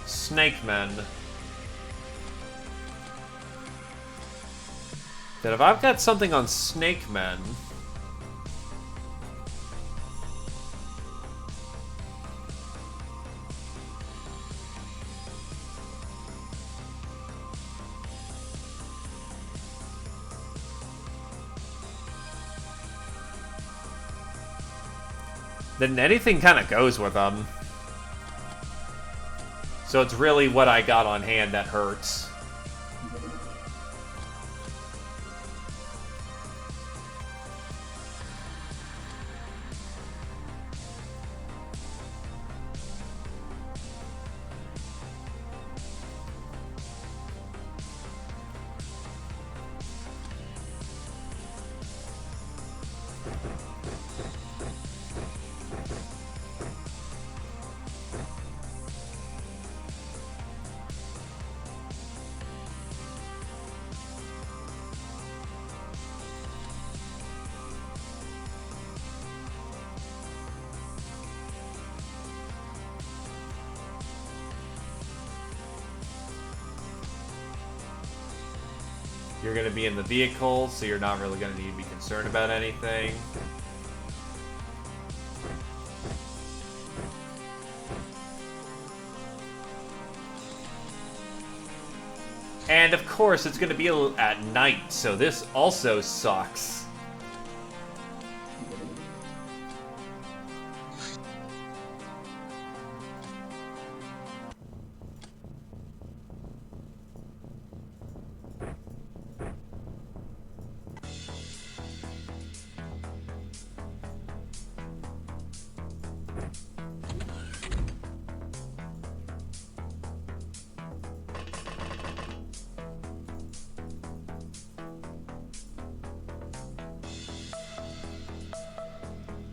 Speaker 7: Snake Men. Then if I've got something on Snake Men, then anything kind of goes with them. So it's really what I got on hand that hurts. You're going to be in the vehicle, so you're not really going to need to be concerned about anything. And of course, it's going to be at night, so this also sucks.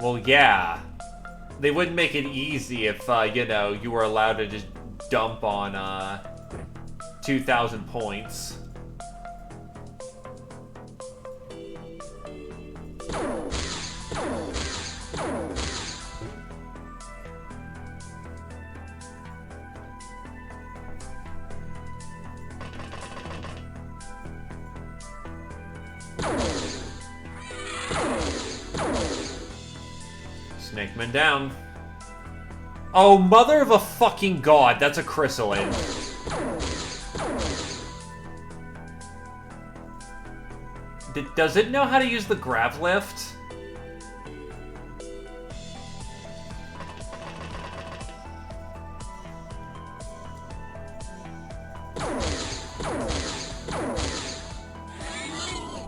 Speaker 7: Well, yeah. They wouldn't make it easy if, you know, you were allowed to just dump on, 2,000 points. Snakeman down. Oh, mother of a fucking god, that's a chrysalid. Does it know how to use the grav lift?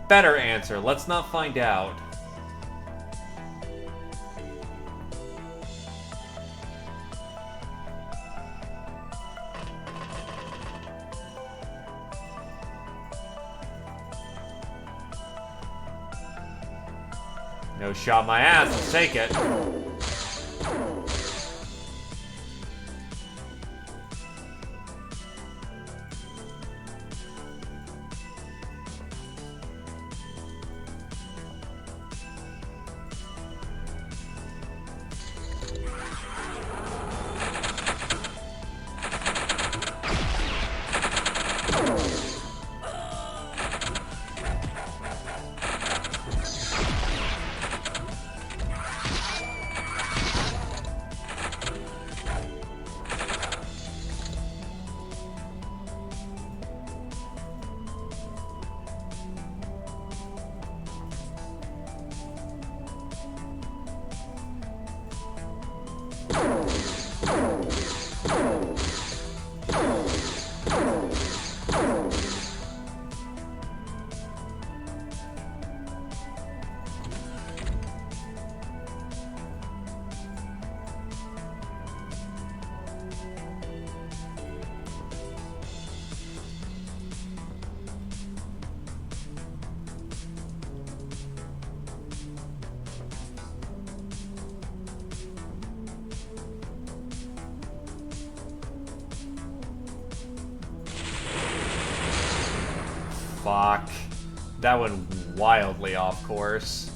Speaker 7: Better answer. Let's not find out. No shot my ass. Let's take it. Fuck. That went wildly off course.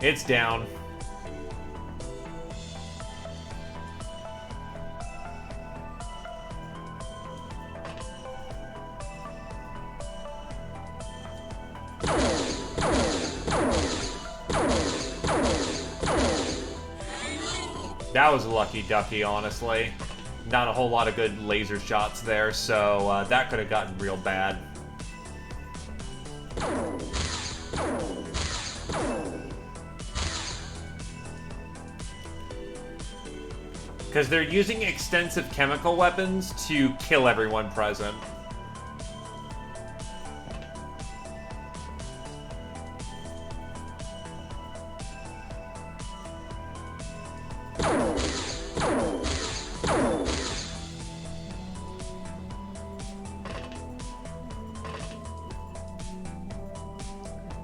Speaker 7: It's down. That was a lucky ducky, honestly. Not a whole lot of good laser shots there, so that could have gotten real bad. Because they're using extensive chemical weapons to kill everyone present.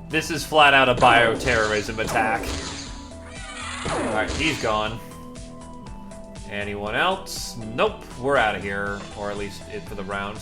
Speaker 7: This is flat out a bioterrorism attack. Alright, he's gone. Anyone else? Nope, we're out of here. Or at least it for the round.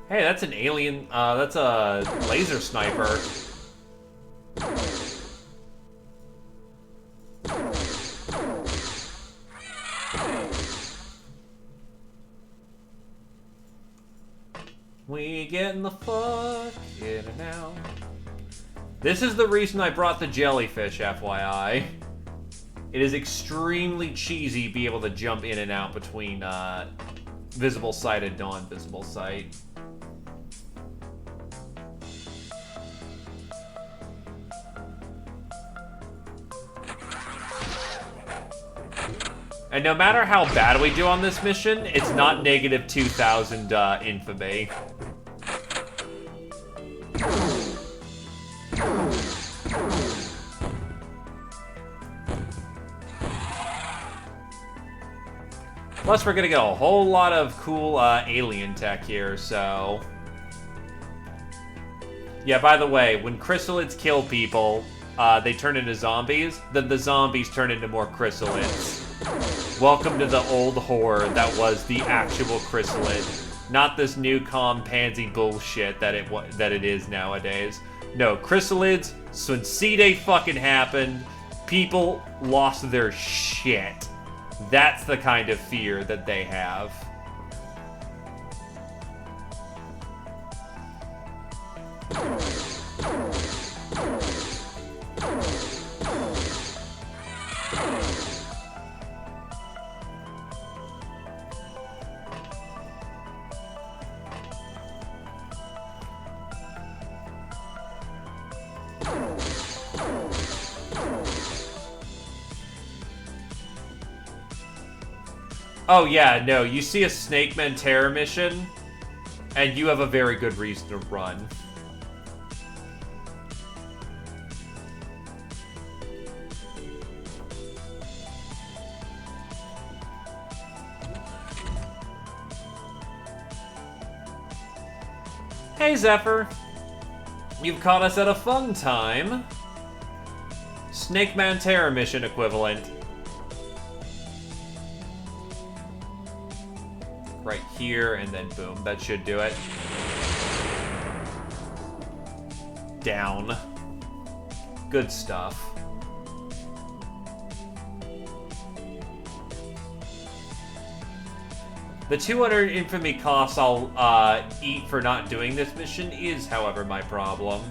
Speaker 7: Hey, that's an alien, that's a laser sniper. We getting the fuck in and out. This is the reason I brought the jellyfish, FYI. It is extremely cheesy to be able to jump in and out between, visible sight and non-visible sight. And no matter how bad we do on this mission, it's not negative 2,000 infamy. Plus, we're gonna get a whole lot of cool alien tech here, so... Yeah, by the way, when chrysalids kill people, they turn into zombies, then the zombies turn into more chrysalids. Welcome to the old horror that was the actual chrysalid, not this new pansy bullshit that it is nowadays. No, chrysalids, when C-Day fucking happened, people lost their shit. That's the kind of fear that they have. Oh yeah, no, you see a Snake Man terror mission, and you have a very good reason to run. Hey Zephyr, you've caught us at a fun time. Snake Man terror mission equivalent. Right here, and then boom, that should do it. Down. Good stuff. The 200 infamy costs I'll eat for not doing this mission is, however, my problem.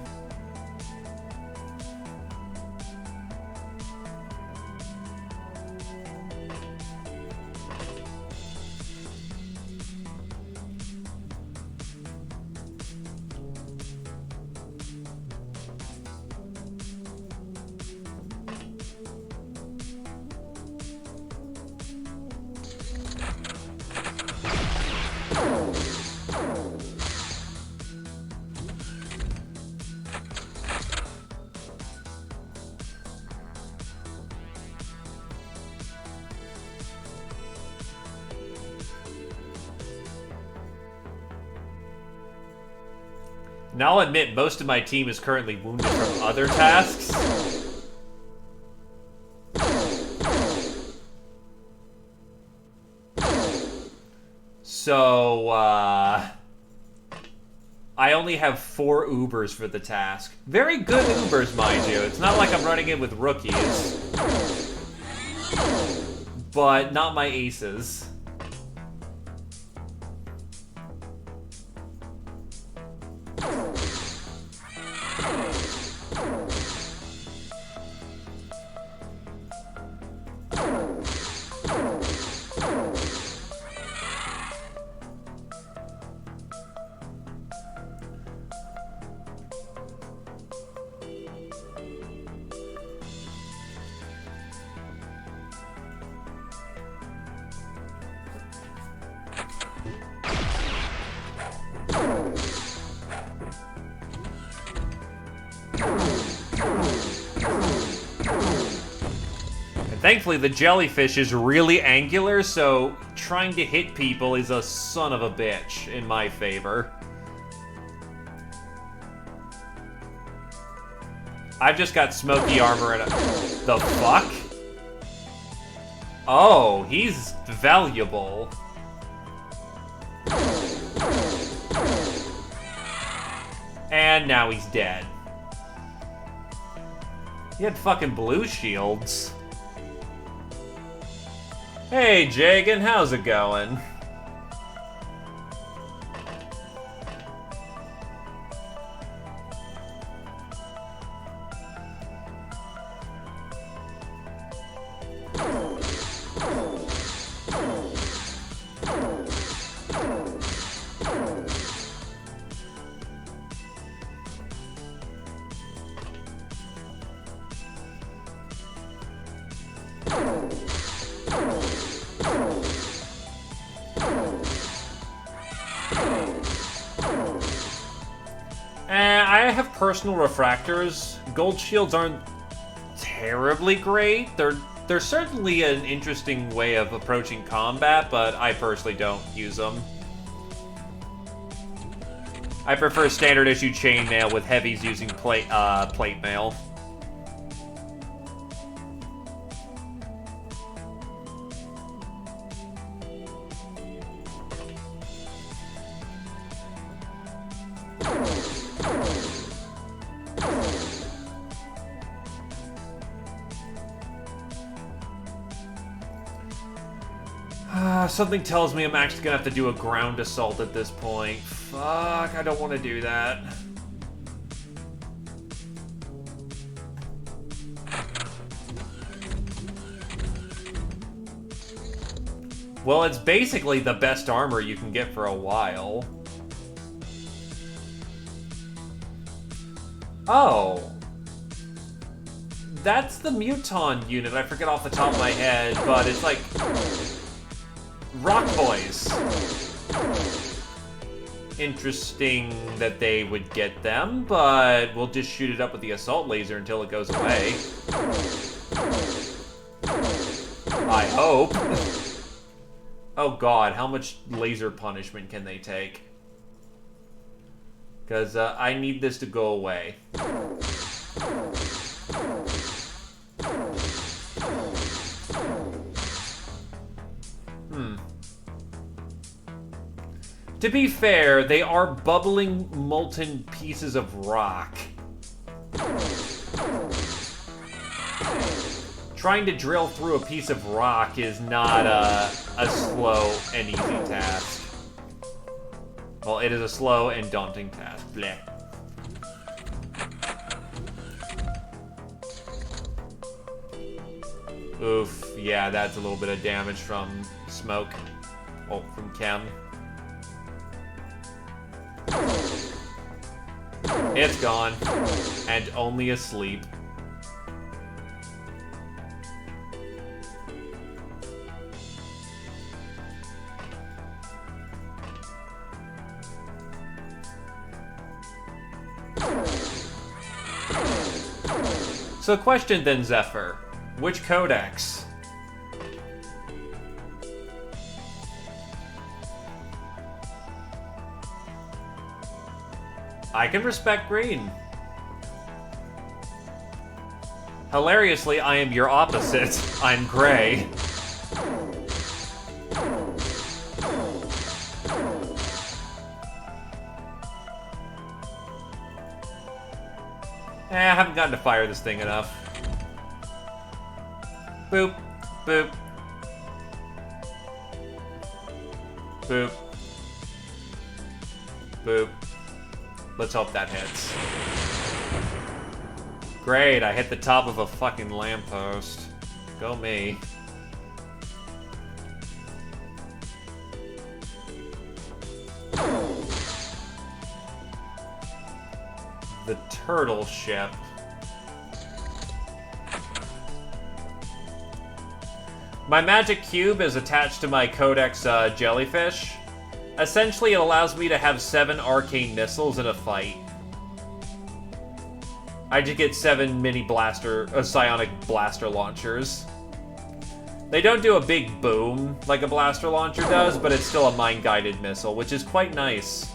Speaker 7: Now I'll admit, most of my team is currently wounded from other tasks. So, I only have 4 Ubers for the task. Very good Ubers, mind you. It's not like I'm running in with rookies. But not my aces. Thankfully, the jellyfish is really angular, so trying to hit people is a son of a bitch in my favor. I've just got smoky armor and the fuck? Oh, he's valuable. And now he's dead. He had fucking blue shields. Hey, Jagan, how's it going? I have personal refractors. Gold shields aren't terribly great. They're certainly an interesting way of approaching combat, but I personally don't use them. I prefer standard issue chainmail with heavies using plate mail. Something tells me I'm actually gonna have to do a ground assault at this point. Fuck, I don't want to do that. Well, it's basically the best armor you can get for a while. Oh. That's the Muton unit. I forget off the top of my head, but it's like... Rock Boys. Interesting that they would get them, but we'll just shoot it up with the assault laser until it goes away. I hope. Oh god, how much laser punishment can they take? Because I need this to go away. To be fair, they are bubbling molten pieces of rock. Trying to drill through a piece of rock is not a slow and easy task. Well, it is a slow and daunting task. Blech. Oof, yeah, that's a little bit of damage from smoke. Oh, from chem. It's gone. And only asleep. So question then, Zephyr. Which codex? I can respect green. Hilariously, I am your opposite. I'm gray. I haven't gotten to fire this thing enough. Boop. Boop. Boop. Boop. Let's hope that hits. Great, I hit the top of a fucking lamppost. Go me. The turtle ship. My magic cube is attached to my Codex jellyfish. Essentially, it allows me to have 7 arcane missiles in a fight. I just get 7 mini psionic blaster launchers. They don't do a big boom like a blaster launcher does, but it's still a mind-guided missile, which is quite nice.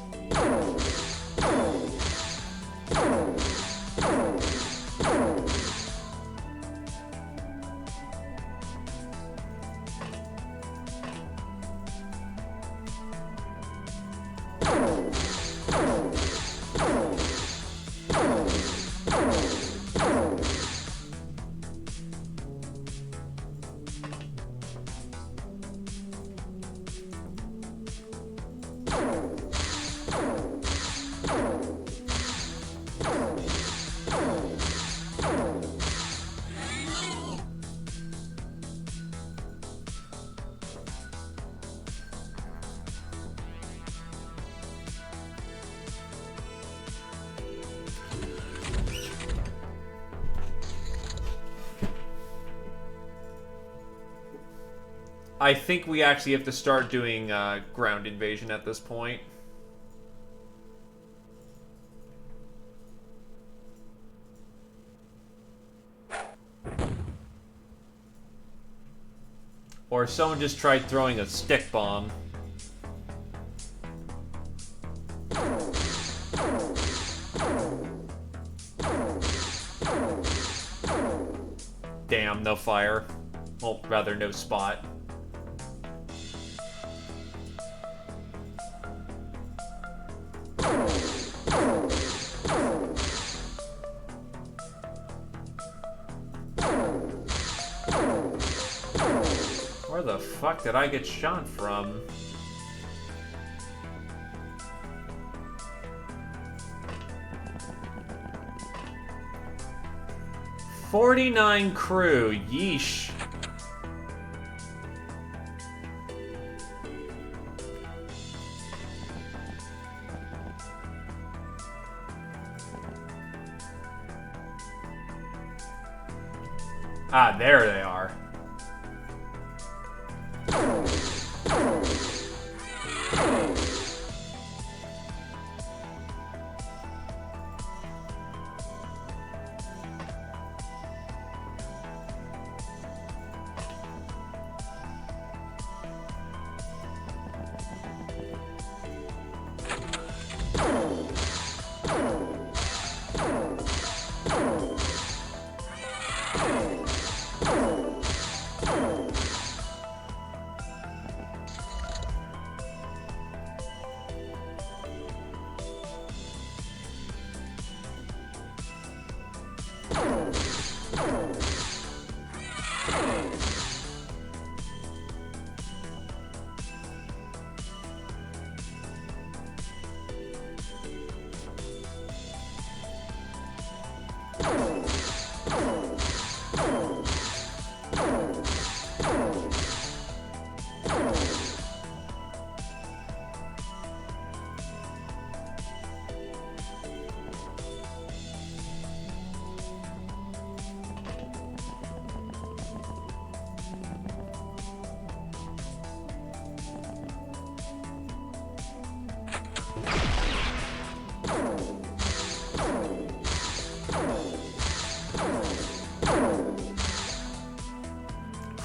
Speaker 7: I think we actually have to start doing ground invasion at this point. Or someone just tried throwing a stick bomb. Damn, no fire. Well, rather, no spot. Where the fuck did I get shot from? "49 crew, yeesh." Ah, there they are.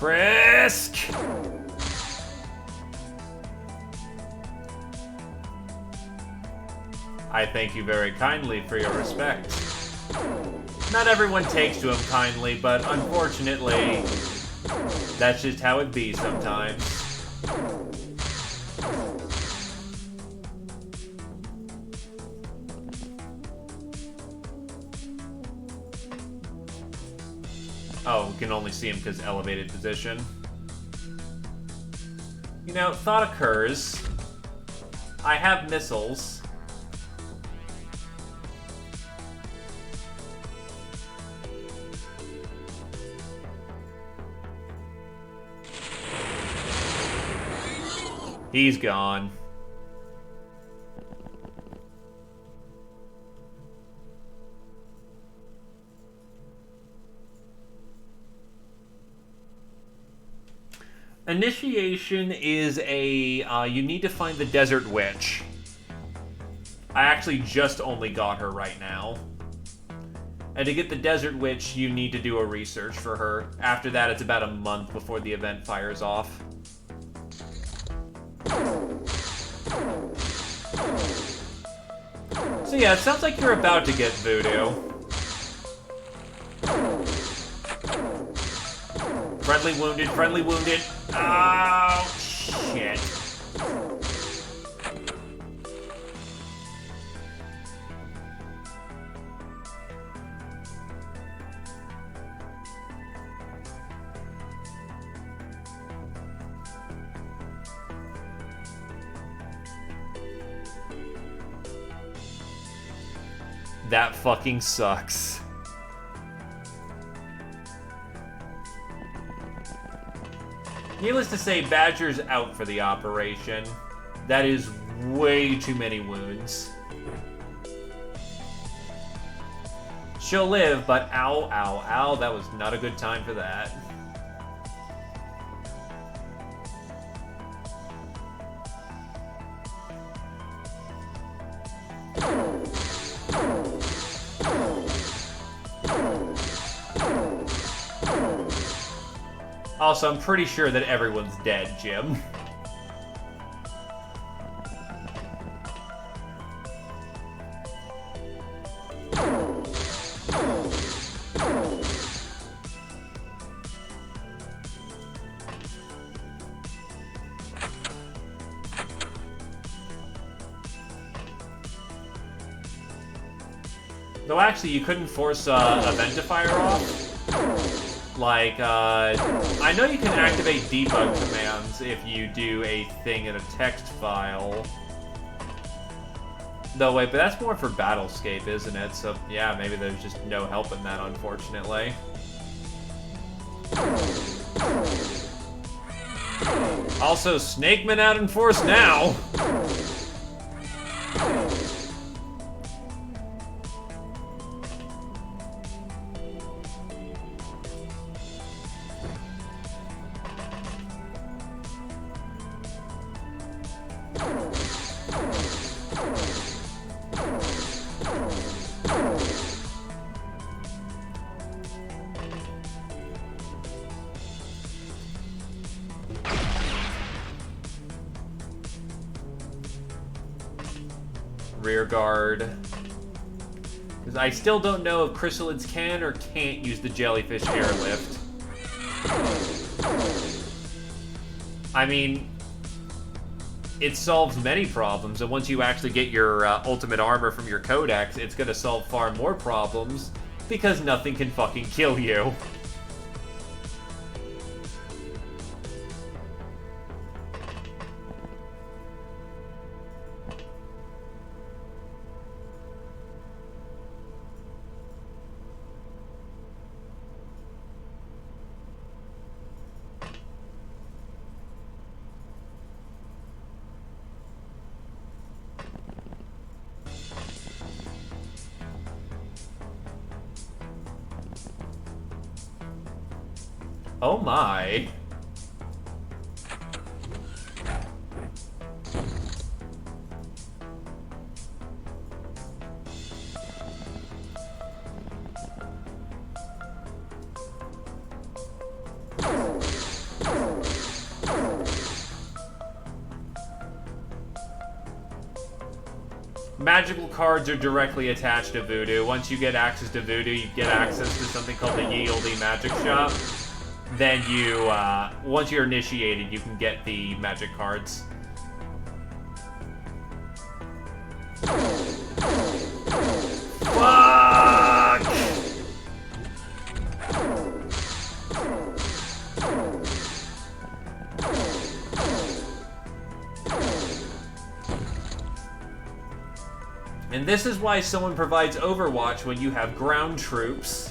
Speaker 7: Frisk! I thank you very kindly for your respect. Not everyone takes to him kindly, but unfortunately, that's just how it be sometimes. Oh, we can only see him because elevated position. You know, thought occurs. I have missiles. He's gone. Initiation is a, you need to find the Desert Witch. I actually just only got her right now. And to get the Desert Witch, you need to do a research for her. After that, it's about a month before the event fires off. So yeah, it sounds like you're about to get voodoo. Friendly wounded, friendly wounded. Oh, shit. That fucking sucks. Needless to say, Badger's out for the operation. That is way too many wounds. She'll live, but ow, ow, ow, that was not a good time for that. Also, I'm pretty sure that everyone's dead, Jim. Though actually, you couldn't force event to fire off. Like, I know you can activate debug commands if you do a thing in a text file. No, wait, but that's more for Battlescape, isn't it? So, yeah, maybe there's just no help in that, unfortunately. Also, Snakeman out in force now! Rear guard. Because I still don't know if chrysalids can or can't use the jellyfish airlift. I mean, it solves many problems, and once you actually get your ultimate armor from your codex, it's going to solve far more problems, because nothing can fucking kill you. Oh my. Magical cards are directly attached to Voodoo. Once you get access to Voodoo, you get access to something called the Yieldy Magic Shop. Then you, once you're initiated, you can get the magic cards. Fuck! And this is why someone provides Overwatch when you have ground troops.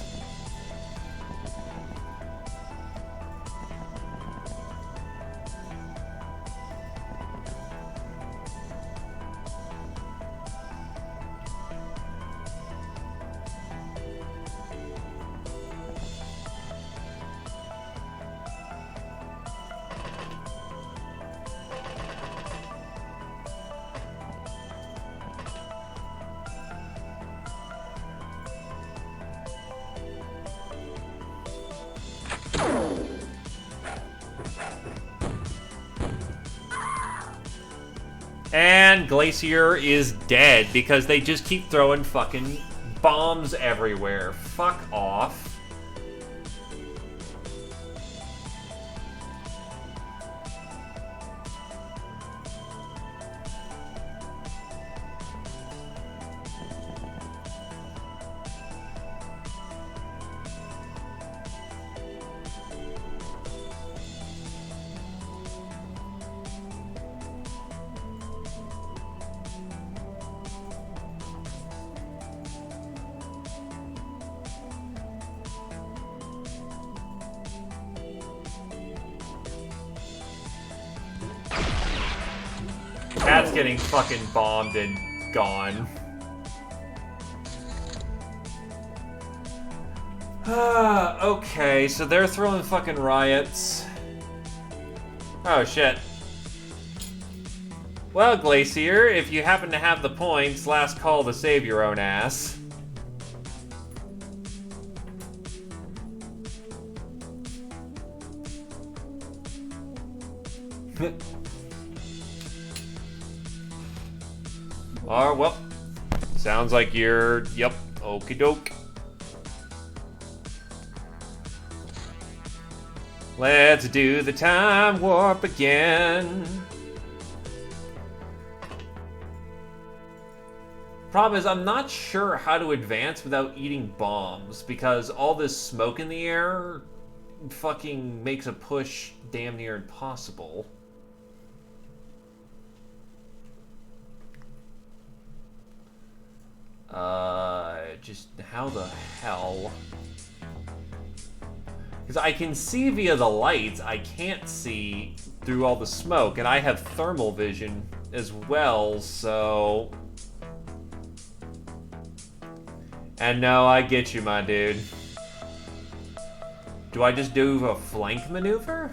Speaker 7: And Glacier is dead because they just keep throwing fucking bombs everywhere. Fuck off. Cat's getting fucking bombed and gone. Okay, so they're throwing fucking riots. Oh shit. Well, Glacier, if you happen to have the points, last call to save your own ass. Oh, well, sounds like you're, yep, okie doke. Let's do the time warp again. Problem is, I'm not sure how to advance without eating bombs, because all this smoke in the air fucking makes a push damn near impossible. Just how the hell? Because I can see via the lights, I can't see through all the smoke, and I have thermal vision as well, so... And no, I get you, my dude. Do I just do a flank maneuver?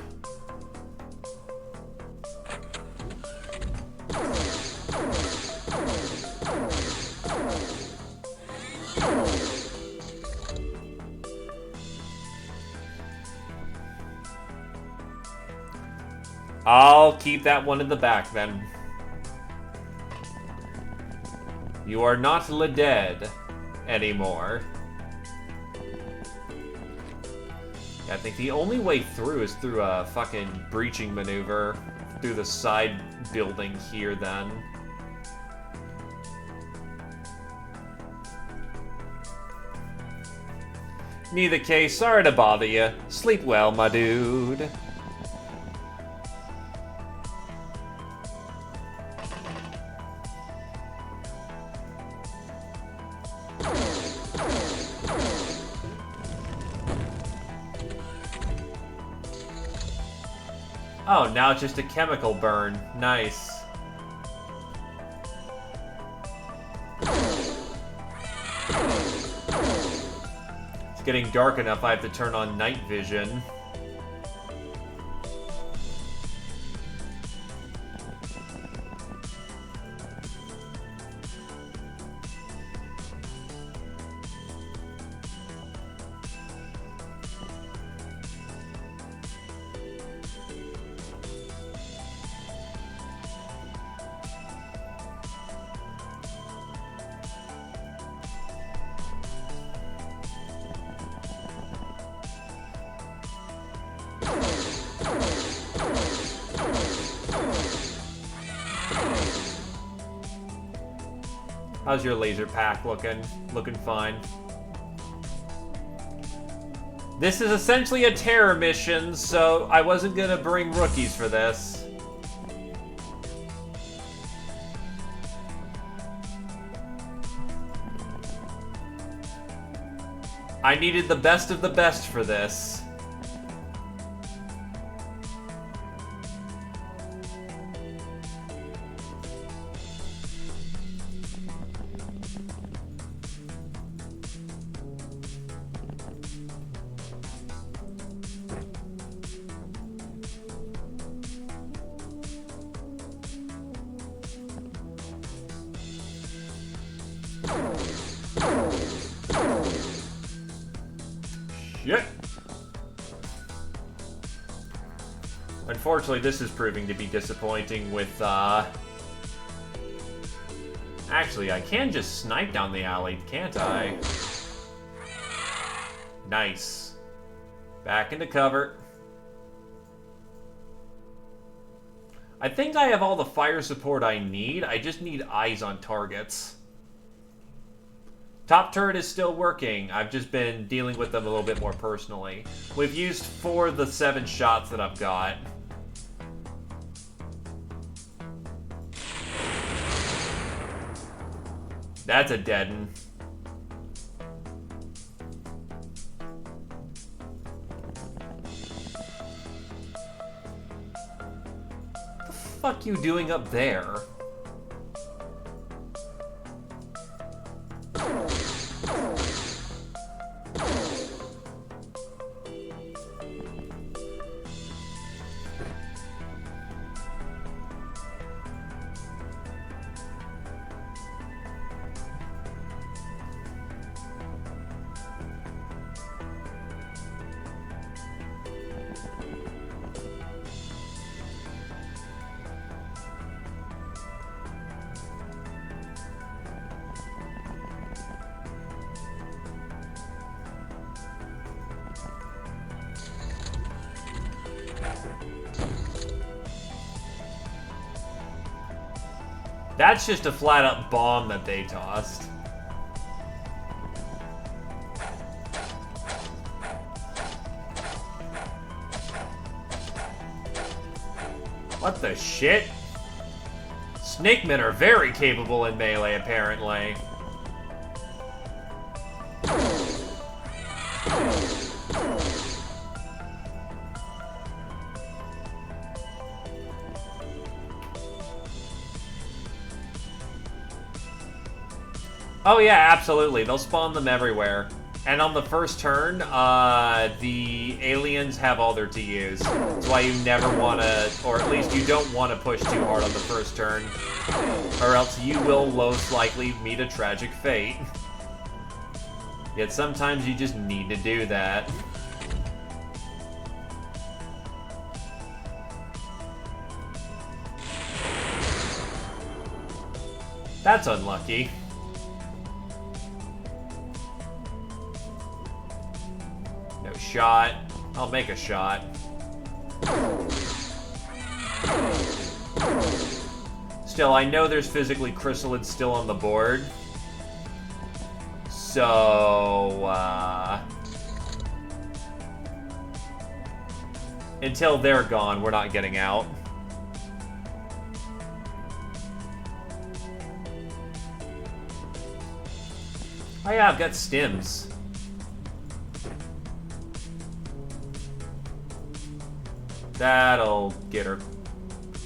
Speaker 7: I'll keep that one in the back, then. You are not dead anymore. Yeah, I think the only way through is through a fucking breaching maneuver through the side building here, then. Neither case, sorry to bother you. Sleep well, my dude. Oh, now it's just a chemical burn. Nice. It's getting dark enough I have to turn on night vision. How's your laser pack looking? Looking fine. This is essentially a terror mission, so I wasn't gonna bring rookies for this. I needed the best of the best for this. Shit. Unfortunately, this is proving to be disappointing with, Actually, I can just snipe down the alley, can't I? Nice. Back into cover. I think I have all the fire support I need. I just need eyes on targets. Top turret is still working. I've just been dealing with them a little bit more personally. We've used 4 of the 7 shots that I've got. That's a deaden. What the fuck you doing up there? That's just a flat-up bomb that they tossed. What the shit? Snakemen are very capable in melee, apparently. Oh yeah, absolutely. They'll spawn them everywhere. And on the first turn, the aliens have all their TUs. That's why you never want to, or at least you don't want to push too hard on the first turn. Or else you will most likely meet a tragic fate. Yet sometimes you just need to do that. That's unlucky. Shot. I'll make a shot. Still, I know there's physically chrysalids still on the board. So, until they're gone, we're not getting out. Oh yeah, I've got stims. That'll get her.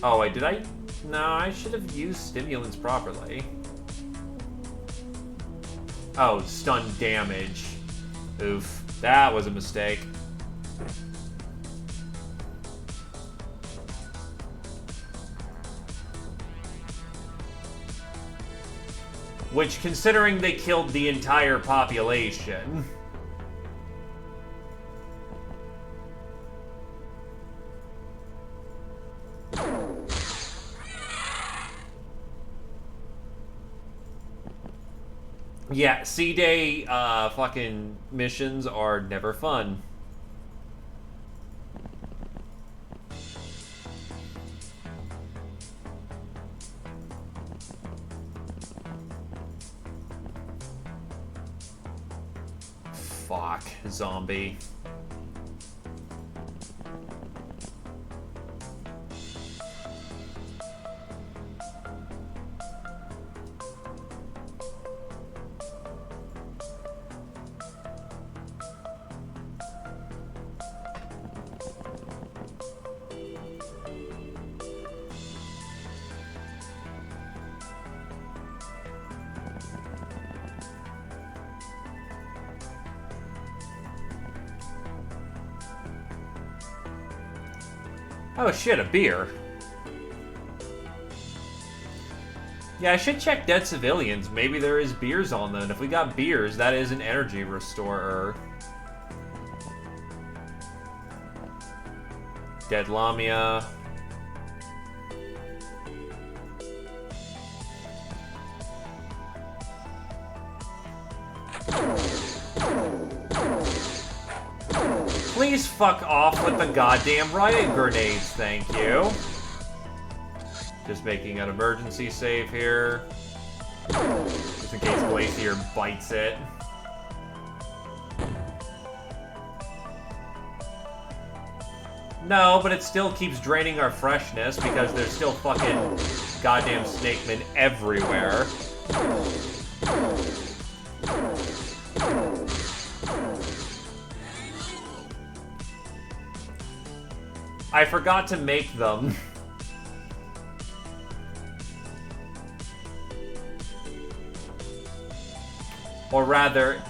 Speaker 7: Oh, wait, did I? No, I should have used stimulants properly. Oh, stun damage. Oof. That was a mistake. Which, considering they killed the entire population... Yeah, C-Day fucking missions are never fun. Fuck, zombie. Oh shit, a beer. Yeah, I should check dead civilians. Maybe there is beers on them. If we got beers, that is an energy restorer. Dead Lamia. Please fuck off with the goddamn riot grenades, thank you. Just making an emergency save here. Just in case Glacier bites it. No, but it still keeps draining our freshness because there's still fucking goddamn snakemen everywhere. I forgot to make them. Or rather,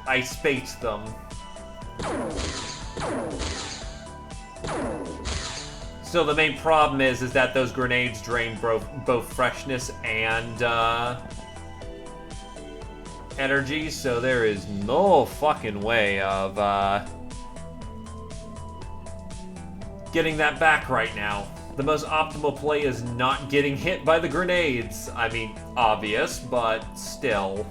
Speaker 7: I spaced them. So the main problem is that those grenades drain both freshness and energy, so there is no fucking way of getting that back right now. The most optimal play is not getting hit by the grenades. I mean, obvious, but still.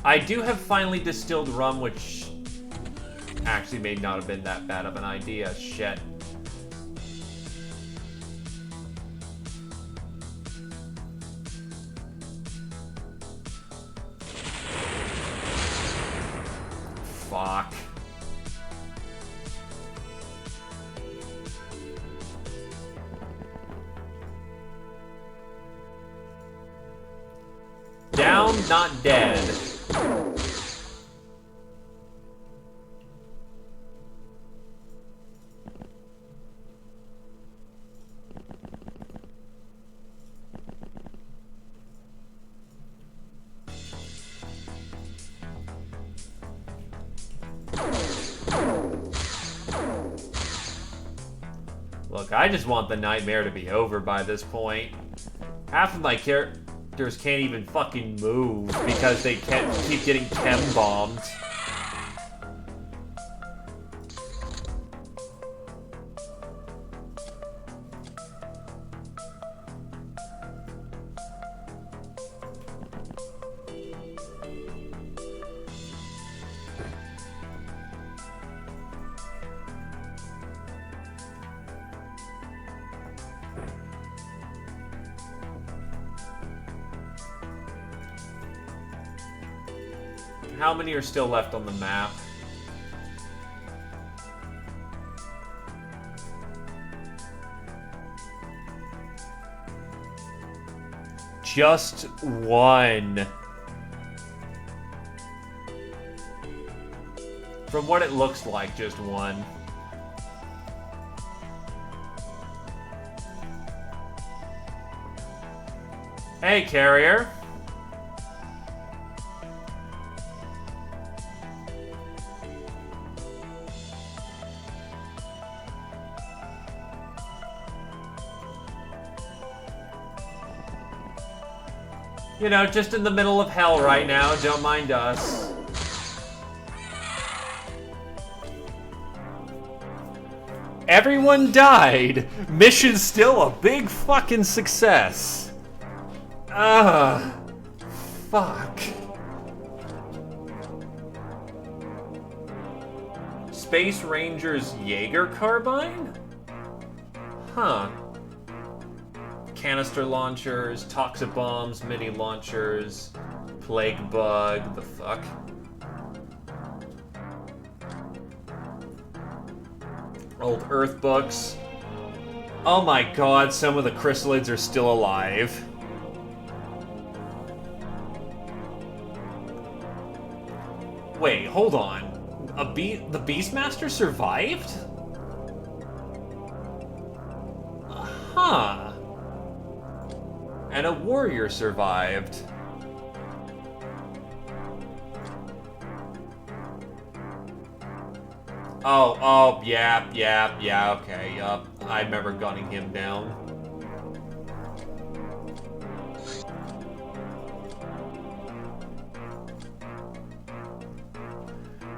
Speaker 7: I do have finely distilled rum, which actually may not have been that bad of an idea. Shit. Fuck. Down, not dead. Look, I just want the nightmare to be over by this point. Half of my characters can't even fucking move because they keep getting chem bombed. How many are still left on the map? Just one. From what it looks like, just one. Hey, carrier. You know, just in the middle of hell right now, don't mind us. Everyone died! Mission's still a big fucking success. Fuck. Space Rangers Jaeger carbine? Huh. Canister launchers, toxic bombs, mini launchers, plague bug, the fuck? Old Earth books. Oh my god, some of the chrysalids are still alive. Wait, hold on. The Beastmaster survived? Huh. And a warrior survived. Oh, yeah, okay, yup. I remember gunning him down.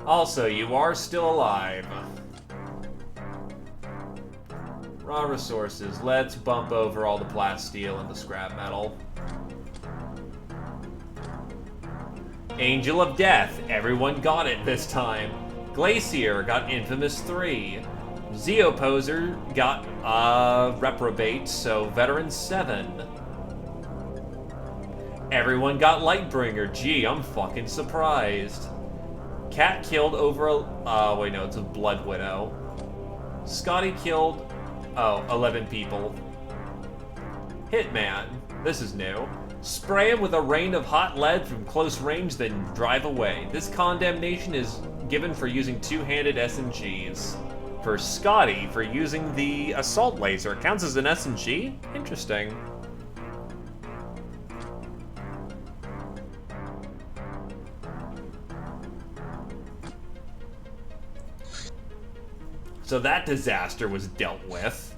Speaker 7: Also, you are still alive. Raw resources. Let's bump over all the plasteel and the scrap metal. Angel of Death. Everyone got it this time. Glacier got Infamous 3. Zeoposer got Reprobate, so Veteran 7. Everyone got Lightbringer. Gee, I'm fucking surprised. Cat killed over wait, no, it's a Blood Widow. Scotty killed 11 people. Hitman. This is new. Spray him with a rain of hot lead from close range, then drive away. This condemnation is given for using two-handed SMGs. For Scotty, for using the assault laser. It counts as an SMG? Interesting. So that disaster was dealt with.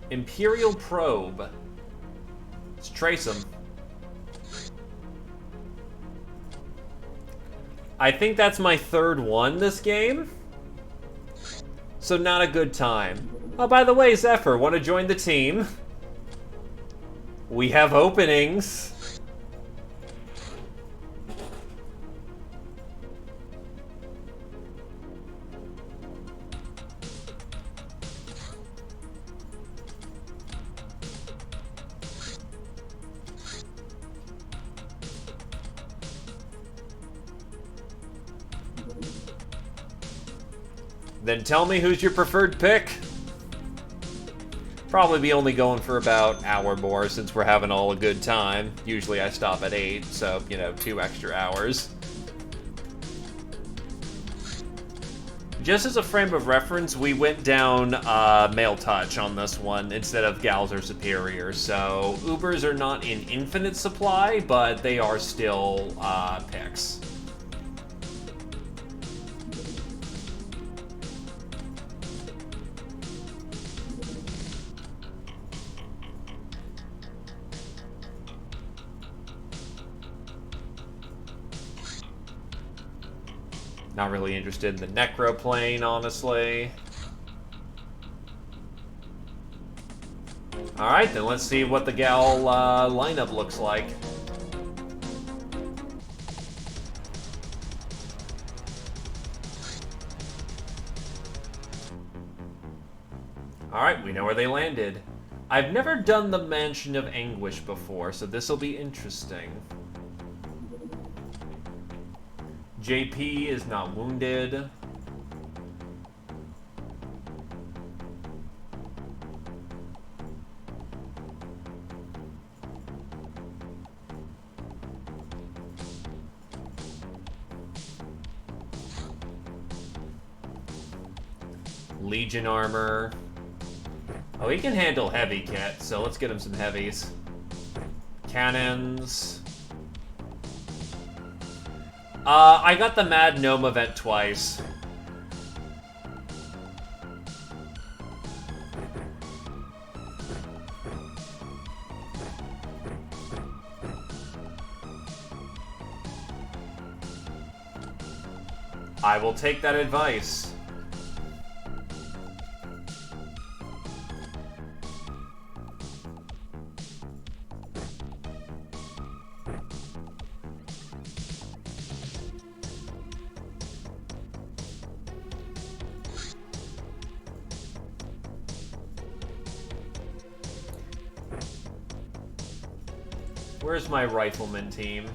Speaker 7: Imperial Probe. Let's trace them. I think that's my third one this game. So not a good time. Oh, by the way, Zephyr, want to join the team? We have openings. Then tell me who's your preferred pick. Probably be only going for about an hour more since we're having all a good time. Usually I stop at 8, so, you know, 2 extra hours. Just as a frame of reference, we went down male touch on this one instead of gals or superior. So Ubers are not in infinite supply, but they are still picks. Not really interested in the Necroplane, honestly. Alright, then let's see what the gal lineup looks like. Alright, we know where they landed. I've never done the Mansion of Anguish before, so this will be interesting. JP is not wounded. Legion armor. Oh, he can handle heavy kit, so let's get him some heavies. Cannons. I got the Mad Gnome event twice. I will take that advice. Where's my rifleman team?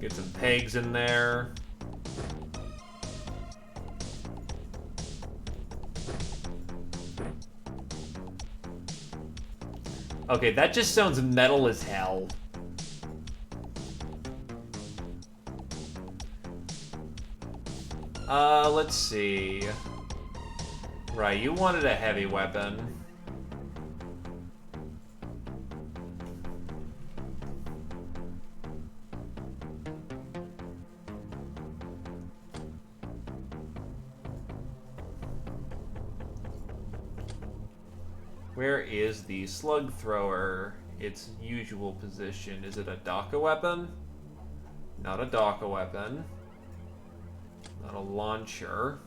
Speaker 7: Get some pegs in there. Okay, that just sounds metal as hell. Let's see. Right, you wanted a heavy weapon. Where is the slug thrower? Its usual position. Is it a Daka weapon? Not a Daka weapon. Not a launcher.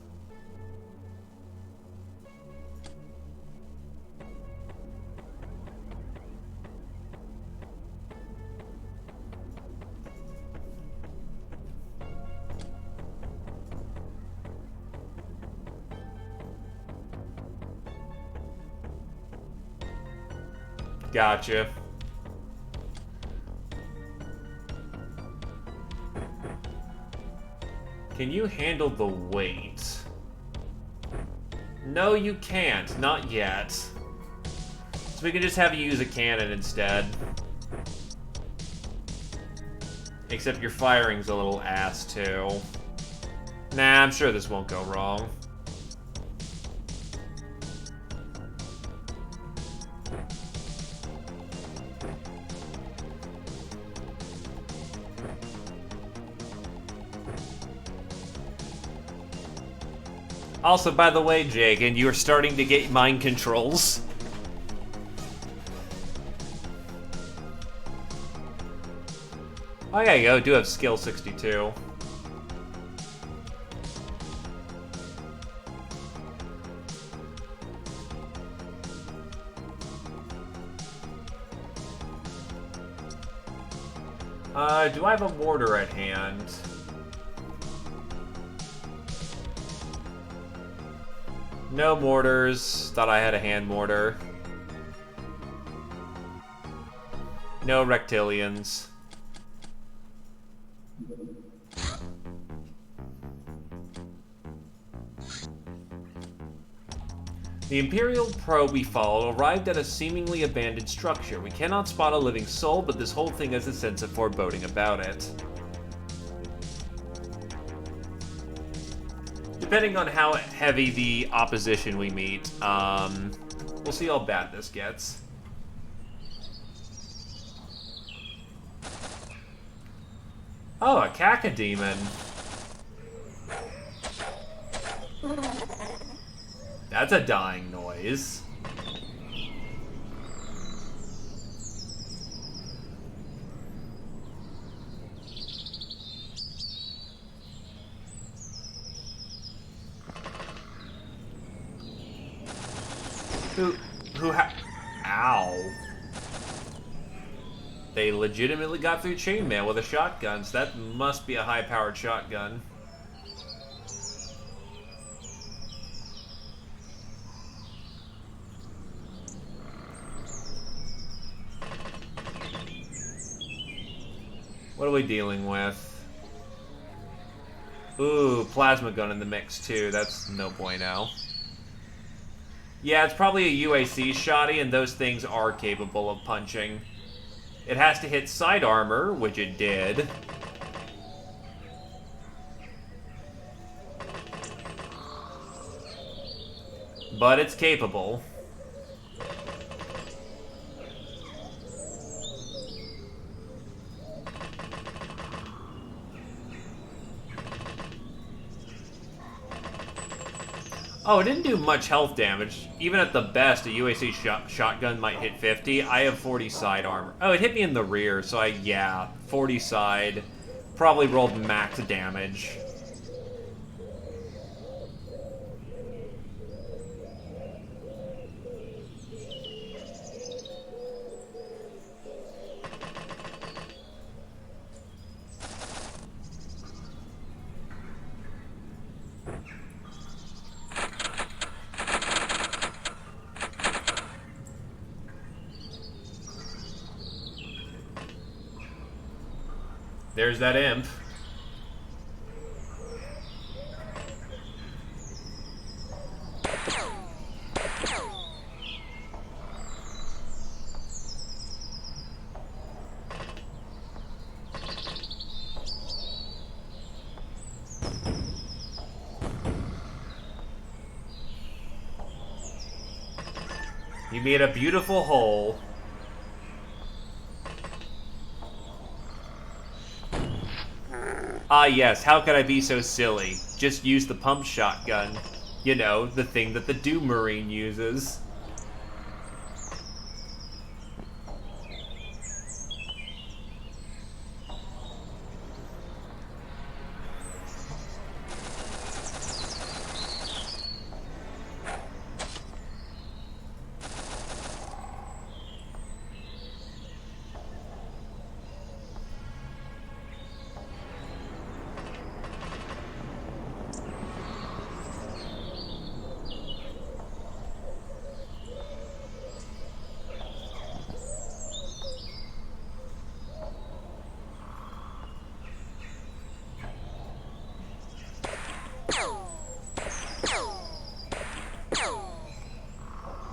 Speaker 7: Gotcha. Can you handle the weight? No, you can't. Not yet. So we can just have you use a cannon instead. Except your firing's a little ass, too. Nah, I'm sure this won't go wrong. Also, by the way, Jagan, you are starting to get mind controls. Oh yeah, you do have skill 62. Do I have a mortar at hand? No mortars. Thought I had a hand mortar. No rectilians. The Imperial probe we followed arrived at a seemingly abandoned structure. We cannot spot a living soul, but this whole thing has a sense of foreboding about it. Depending on how heavy the opposition we meet, we'll see how bad this gets. Oh, a cacodemon. That's a dying noise. Ow. They legitimately got through chainmail with a shotgun, so that must be a high-powered shotgun. What are we dealing with? Ooh, plasma gun in the mix too. That's no bueno. Yeah, it's probably a UAC shotty, and those things are capable of punching. It has to hit side armor, which it did. But it's capable. Oh, it didn't do much health damage. Even at the best, a UAC shotgun might hit 50. I have 40 side armor. Oh, it hit me in the rear, so yeah, 40 side. Probably rolled max damage. There's that imp. You made a beautiful hole. Ah yes, how could I be so silly? Just use the pump shotgun. You know, the thing that the Doom Marine uses.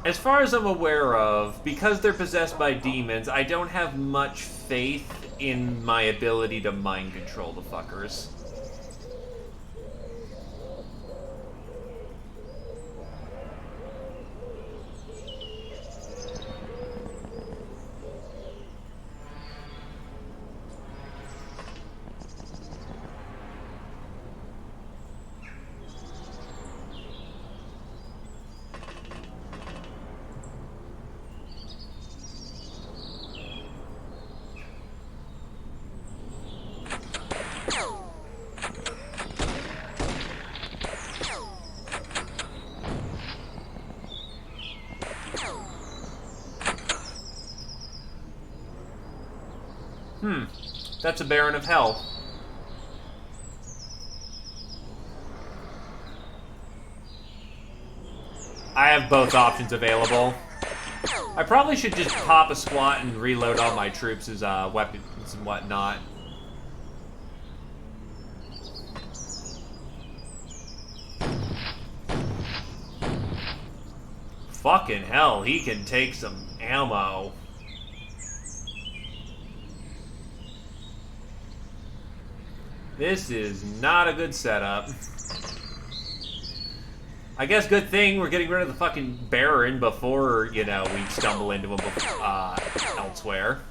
Speaker 7: As far as I'm aware of, because they're possessed by demons, I don't have much faith in my ability to mind control the fuckers. That's a Baron of Hell. I have both options available. I probably should just pop a squat and reload all my troops as weapons and whatnot. Fucking hell, he can take some ammo. This is not a good setup. I guess good thing we're getting rid of the fucking Baron before, you know, we stumble into him elsewhere.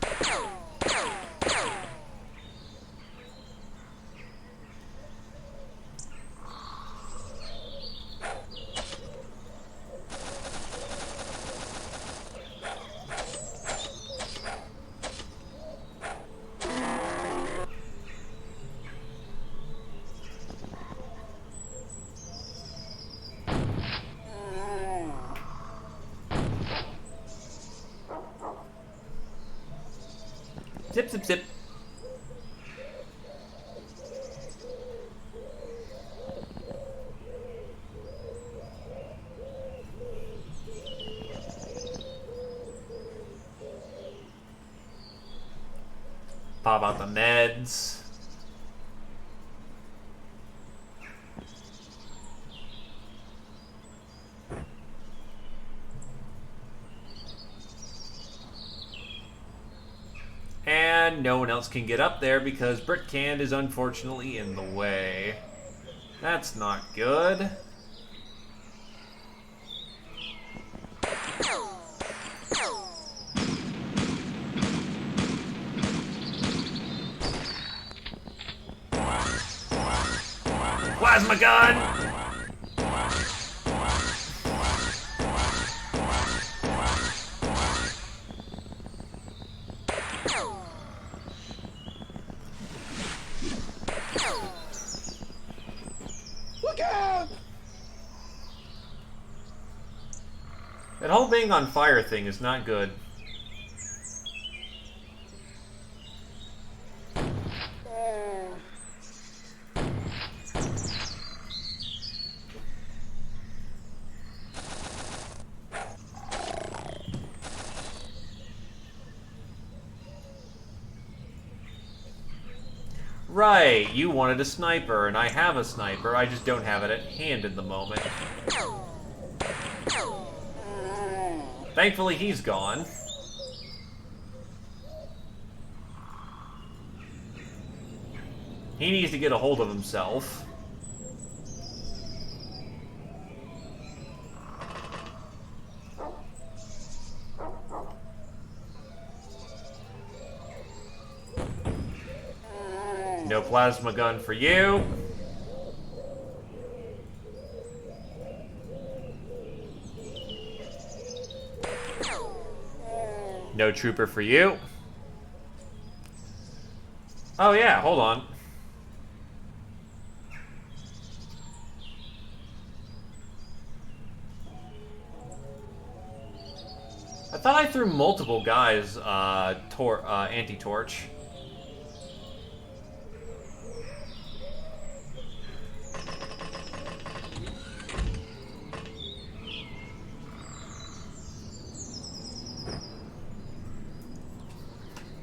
Speaker 7: Zip, zip, zip. Pop out the meds. And no one else can get up there because Britcand is unfortunately in the way. That's not good. Plasma gun!
Speaker 4: Look out!
Speaker 7: That whole being on fire thing is not good. Right, you wanted a sniper, and I have a sniper. I just don't have it at hand in the moment. Thankfully, he's gone. He needs to get a hold of himself. No plasma gun for you. No trooper for you. Oh yeah, hold on. I thought I threw multiple guys anti-torch.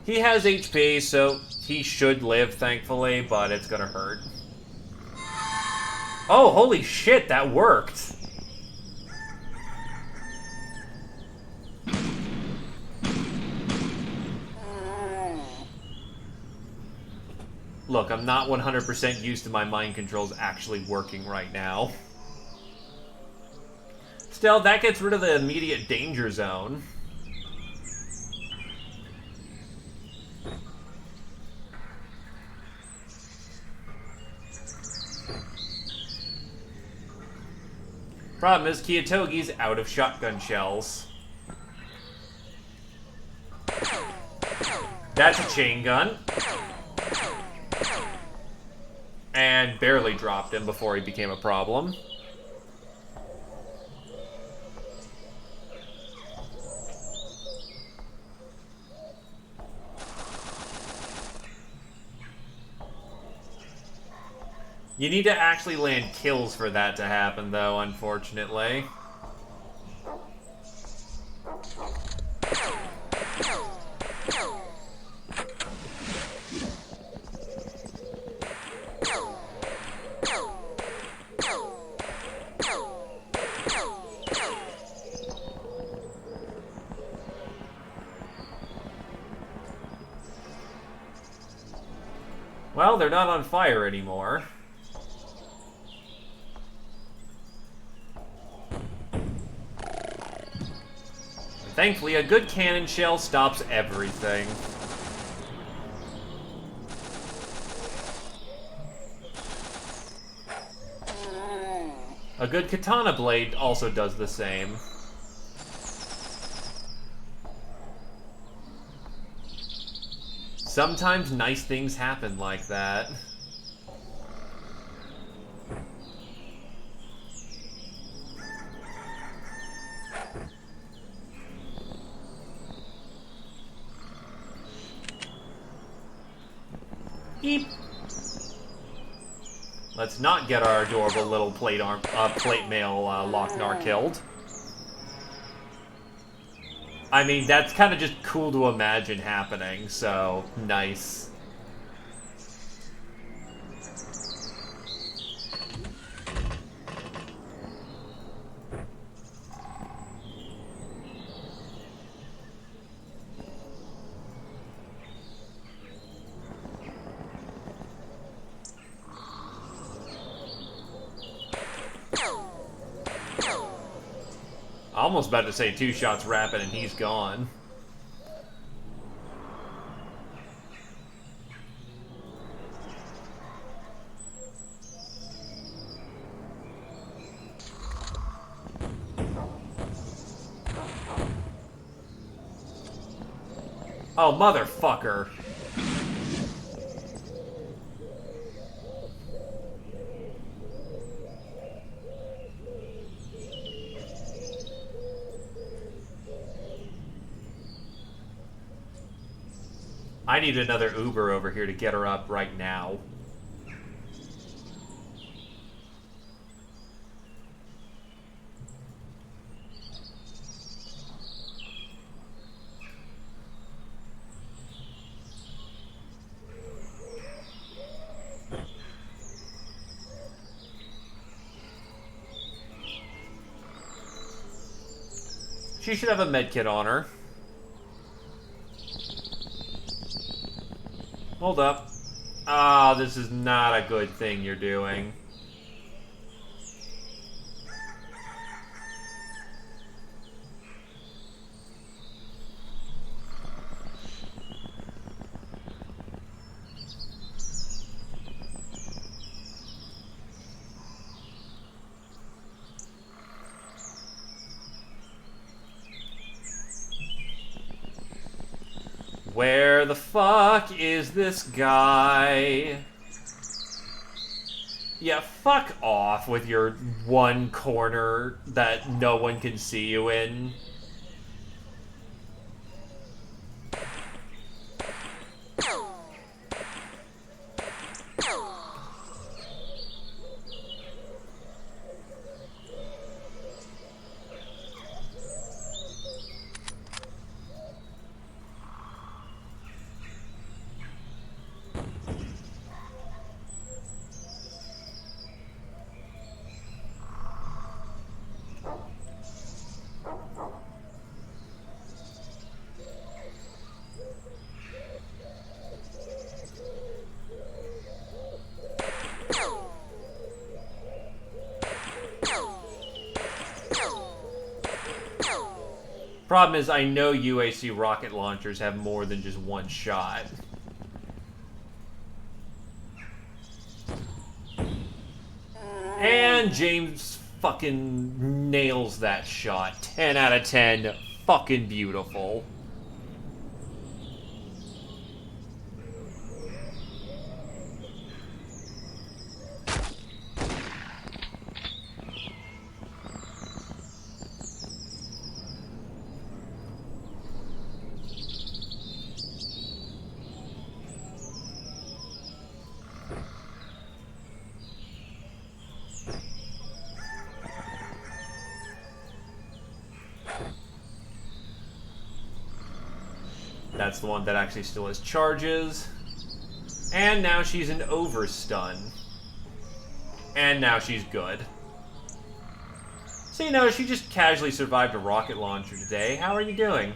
Speaker 7: He has HP, so he should live, thankfully, but it's gonna hurt. Oh, holy shit, that worked! Look, I'm not 100% used to my mind controls actually working right now. Still, that gets rid of the immediate danger zone. Problem is, Kiyatogi's out of shotgun shells. That's a chain gun. And barely dropped him before he became a problem. You need to actually land kills for that to happen, though, unfortunately. Well, they're not on fire anymore. Thankfully, a good cannon shell stops everything. A good katana blade also does the same. Sometimes nice things happen like that. Beep. Let's not get our adorable little plate mail Lochnar killed. I mean, that's kind of just cool to imagine happening, so nice. Almost about to say 2 shots rapid and he's gone. Oh, motherfucker. I need another Uber over here to get her up right now. She should have a medkit on her. Hold up. Ah, this is not a good thing you're doing. Where the fuck is this guy? Yeah, fuck off with your one corner that no one can see you in. Problem is, I know UAC rocket launchers have more than just one shot. And James fucking nails that shot. 10 out of 10. Fucking beautiful. That's the one that actually still has charges. And now she's an overstun. And now she's good. So, you know, she just casually survived a rocket launcher today. How are you doing?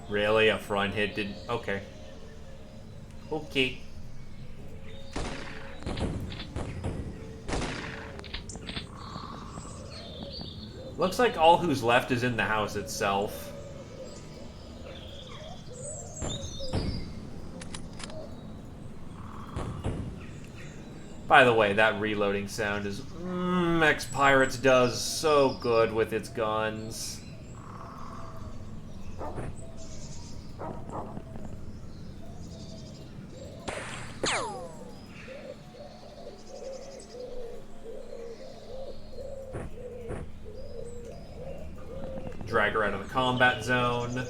Speaker 7: Really? A front hit didn't... Okay. Okay. Looks like all who's left is in the house itself. By the way, that reloading sound is... XPiratez does so good with its guns. Drag her out of the combat zone.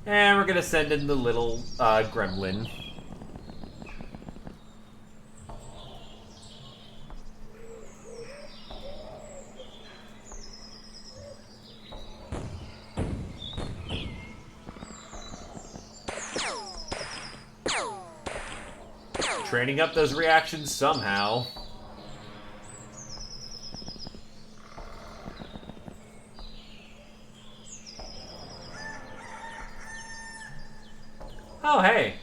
Speaker 7: And we're gonna send in the little gremlin. Training up those reactions somehow. Oh, hey.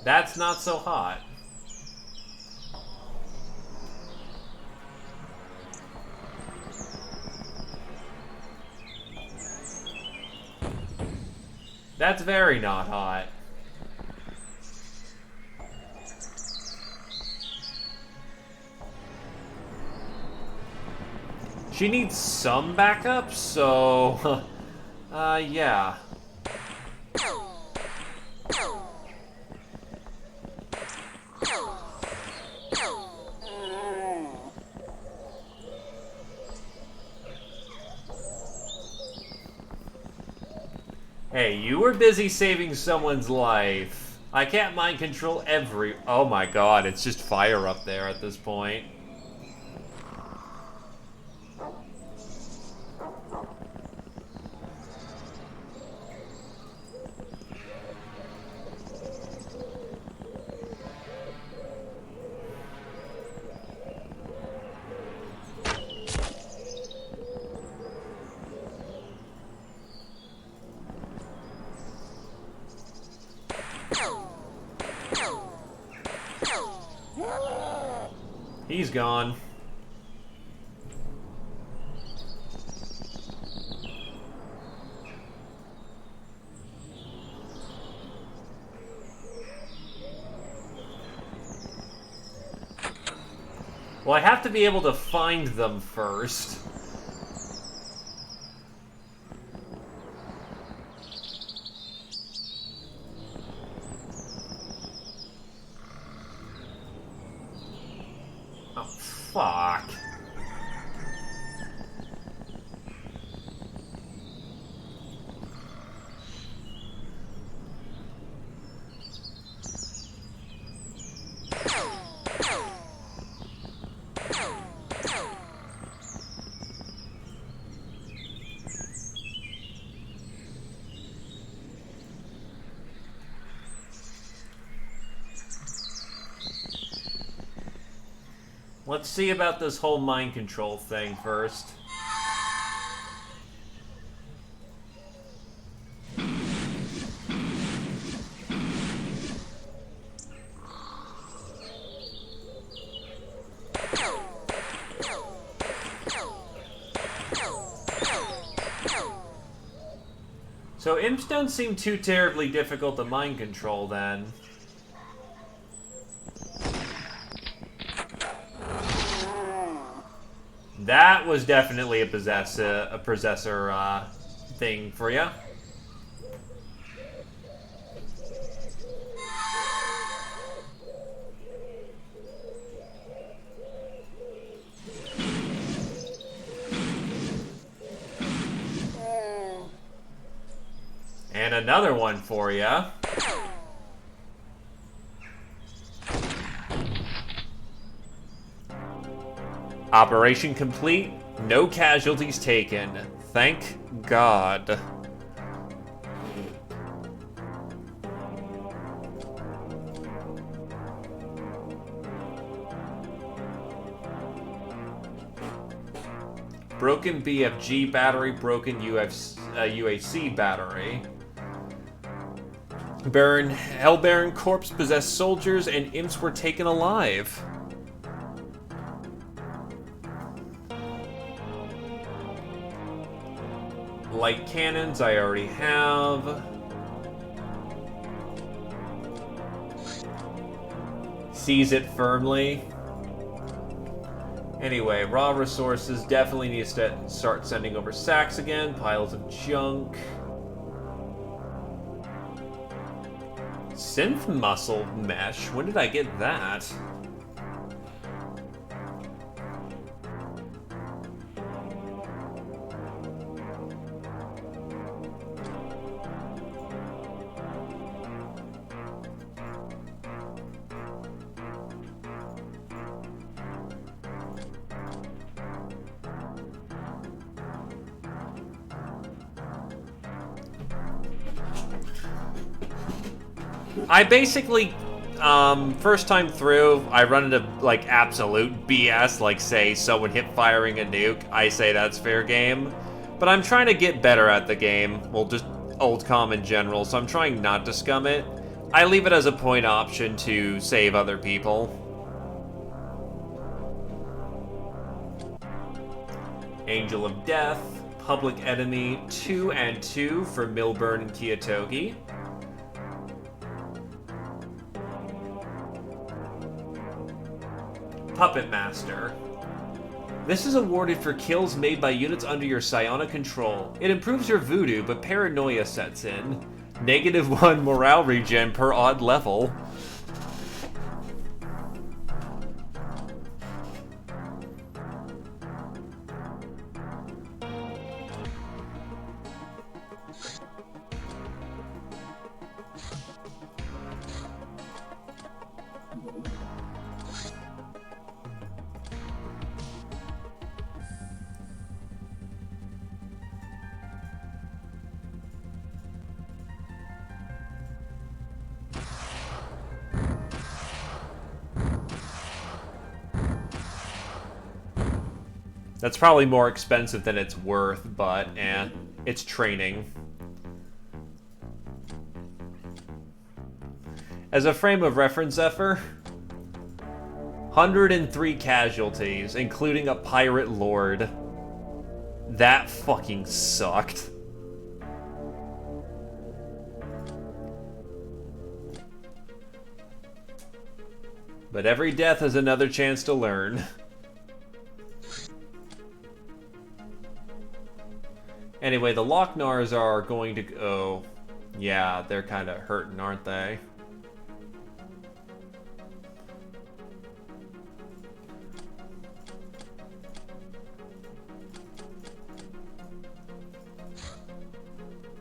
Speaker 7: That's not so hot. That's very not hot. She needs some backup, so... yeah. Hey, you were busy saving someone's life. I can't mind control every... Oh my god, it's just fire up there at this point. He's gone. Well, I have to be able to find them first. Oh, fuck. Let's see about this whole mind control thing first. So imps don't seem too terribly difficult to mind control then. That was definitely a possessor thing for you. And another one for you. Operation complete. No casualties taken. Thank God. Broken BFG battery, broken UAC battery. Hellbaron corpse possessed soldiers and imps were taken alive. Light cannons I already have. Seize it firmly. Anyway, raw resources definitely need to start sending over sacks again. Piles of junk. Synth muscle mesh? When did I get that? I basically, first time through, I run into, like, absolute BS, like, say, someone hip firing a nuke, I say that's fair game. But I'm trying to get better at the game, well, just old comm in general, so I'm trying not to scum it. I leave it as a point option to save other people. Angel of Death, Public Enemy 2 and 2 for Milburn and Kiyotogi. Puppet Master. This is awarded for kills made by units under your psionic control. It improves your voodoo, but paranoia sets in. -1 morale regen per odd level. That's probably more expensive than it's worth, but it's training. As a frame of reference, Zephyr, 103 casualties, including a pirate lord. That fucking sucked. But every death is another chance to learn. Anyway, the Locknars are going to go... Yeah, they're kind of hurting, aren't they?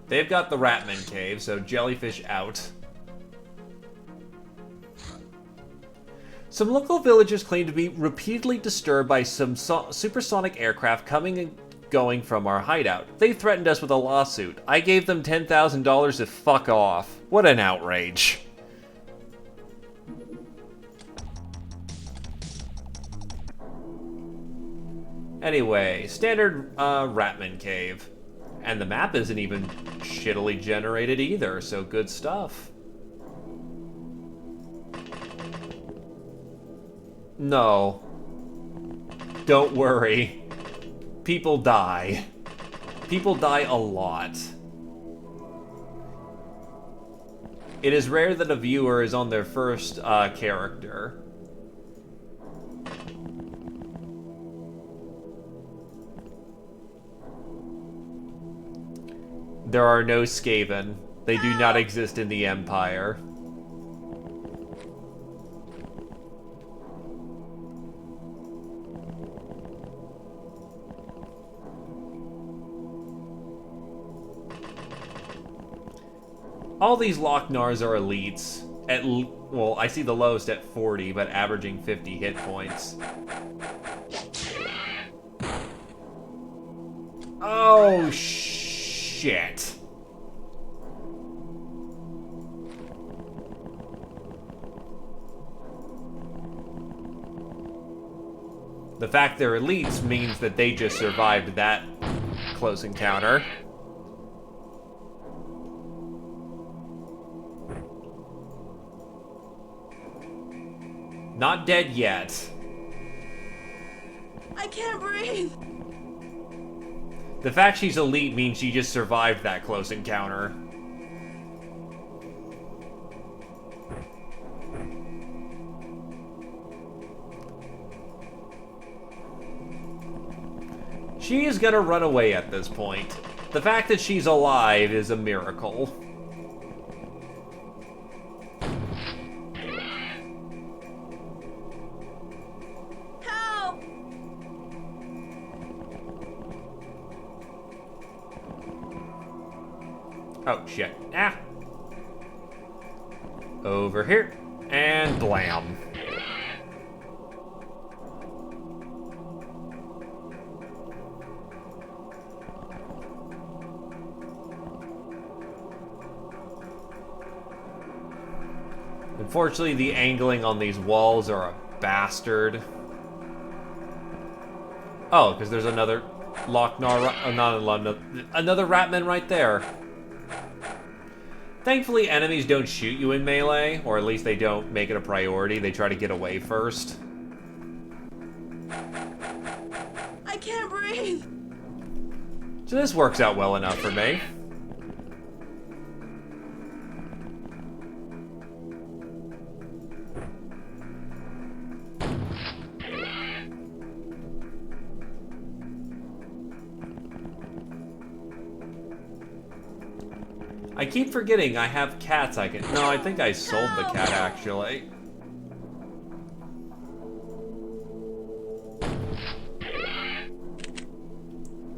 Speaker 7: They've got the Ratman Cave, so jellyfish out. Some local villagers claim to be repeatedly disturbed by some supersonic aircraft coming and going from our hideout. They threatened us with a lawsuit. I gave them $10,000 to fuck off. What an outrage. Anyway, standard Ratman Cave. And the map isn't even shittily generated either, so good stuff. No. Don't worry. People die. People die a lot. It is rare that a viewer is on their first character. There are no Skaven. They do not exist in the Empire. All these Locknars are elites. Well, I see the lowest at 40, but averaging 50 hit points. Oh, shit. The fact they're elites means that they just survived that close encounter. Not dead yet.
Speaker 2: I can't breathe.
Speaker 7: The fact she's elite means she just survived that close encounter. She is gonna run away at this point. The fact that she's alive is a miracle.
Speaker 2: Help!
Speaker 7: Oh, shit. Ah! Over here. And blam. Unfortunately, the angling on these walls are a bastard. Oh, because there's another Lochnar, another Ratman right there. Thankfully, enemies don't shoot you in melee, or at least they don't make it a priority. They try to get away first.
Speaker 2: I can't breathe.
Speaker 7: So this works out well enough for me. I keep forgetting I have cats I can... No, I think I sold the cat, actually.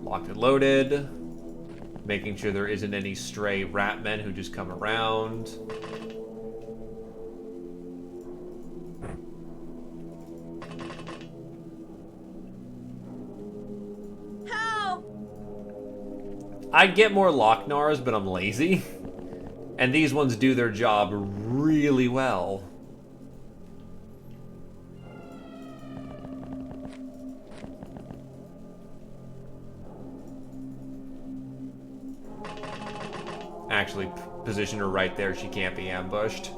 Speaker 7: Locked and loaded. Making sure there isn't any stray Ratmen who just come around. I'd get more Locknars, but I'm lazy. And these ones do their job really well. actually position her right there. She can't be ambushed.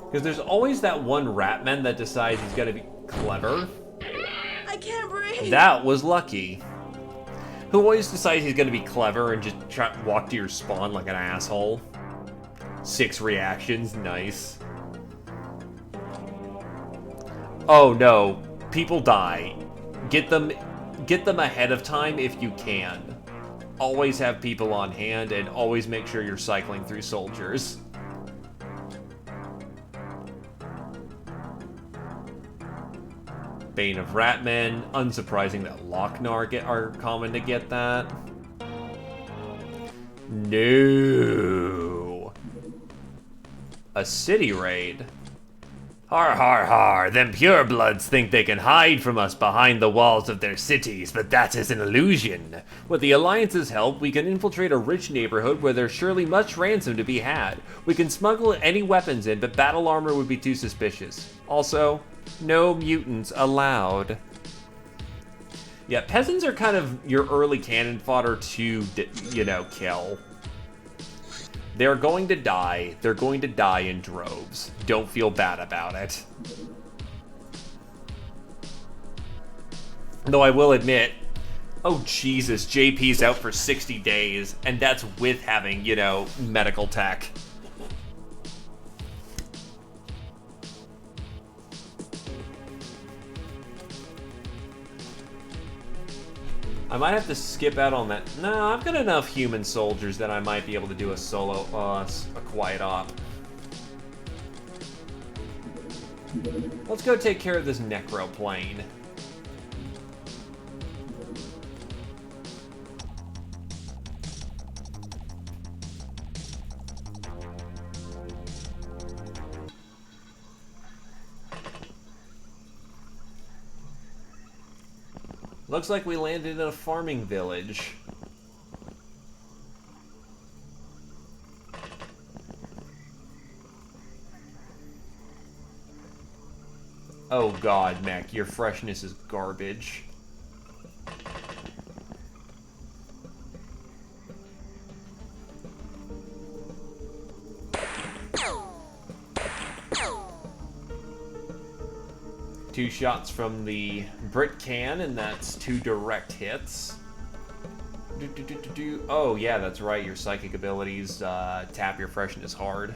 Speaker 7: Because there's always that one Ratman that decides he's gonna be clever.
Speaker 2: I can't breathe.
Speaker 7: That was Lucky. Who always decides he's gonna be clever and just try walk to your spawn like an asshole. 6 reactions, nice. Oh no, people die. Get them ahead of time if you can. Always have people on hand and always make sure you're cycling through soldiers. Bane of Ratmen. Unsurprising that Lochnar are common to get that. No. A city raid. Har har har, them purebloods think they can hide from us behind the walls of their cities, but that is an illusion. With the Alliance's help, we can infiltrate a rich neighborhood where there's surely much ransom to be had. We can smuggle any weapons in, but battle armor would be too suspicious. Also, no mutants allowed. Yeah, peasants are kind of your early cannon fodder to, you know, kill. They're going to die. They're going to die in droves. Don't feel bad about it. Though I will admit, oh Jesus, JP's out for 60 days, and that's with having, you know, medical tech. I might have to skip out on that. No, I've got enough human soldiers that I might be able to do a solo, a quiet op. Let's go take care of this necro plane. Looks like we landed in a farming village. Oh god, Mech, your freshness is garbage. Two shots from the Brit can, and that's 2 direct hits. Oh yeah, that's right, your psychic abilities tap your freshness hard.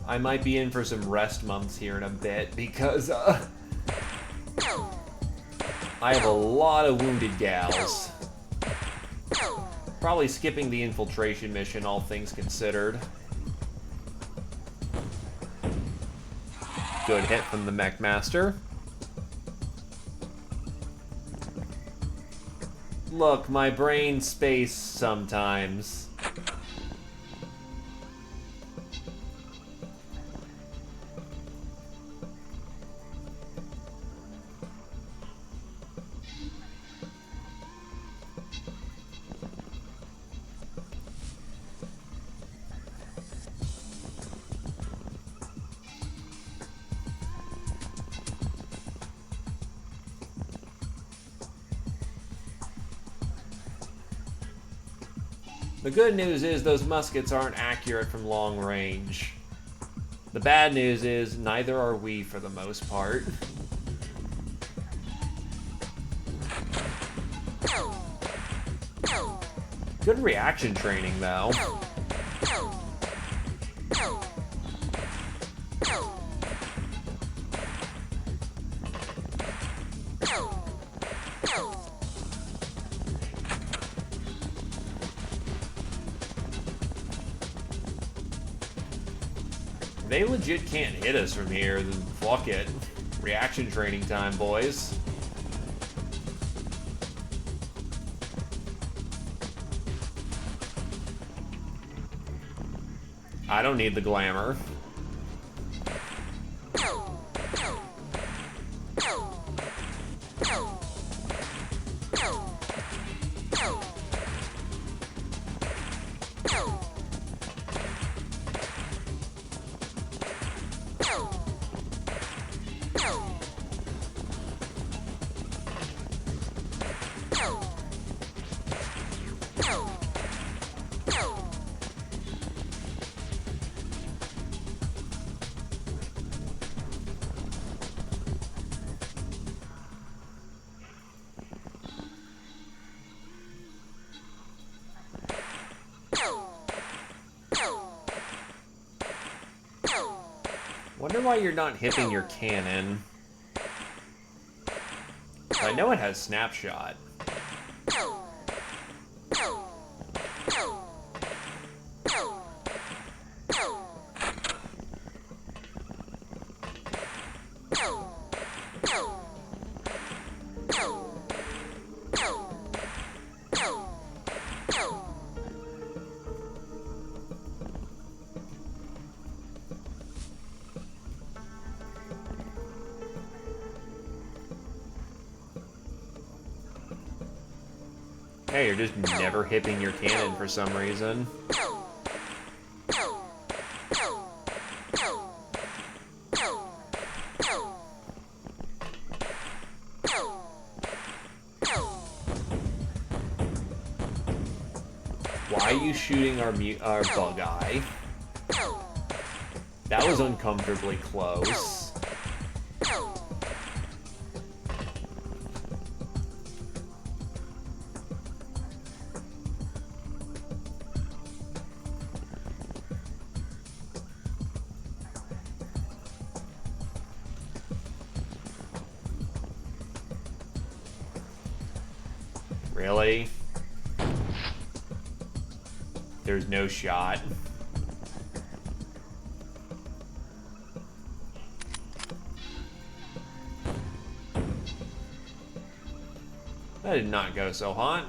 Speaker 7: I might be in for some rest months here in a bit because I have a lot of wounded gals. Probably skipping the infiltration mission, all things considered. Good hit from the Mech Master. Look, my brain space sometimes. The good news is those muskets aren't accurate from long range. The bad news is neither are we for the most part. Good reaction training though. They legit can't hit us from here, then fuck it. Reaction training time, boys. I don't need the glamour. Wonder why you're not hitting your cannon. I know it has snapshot. Hey, you're just never hitting your cannon for some reason. Why are you shooting our bug eye? That was uncomfortably close. Really? There's no shot. That did not go so hot.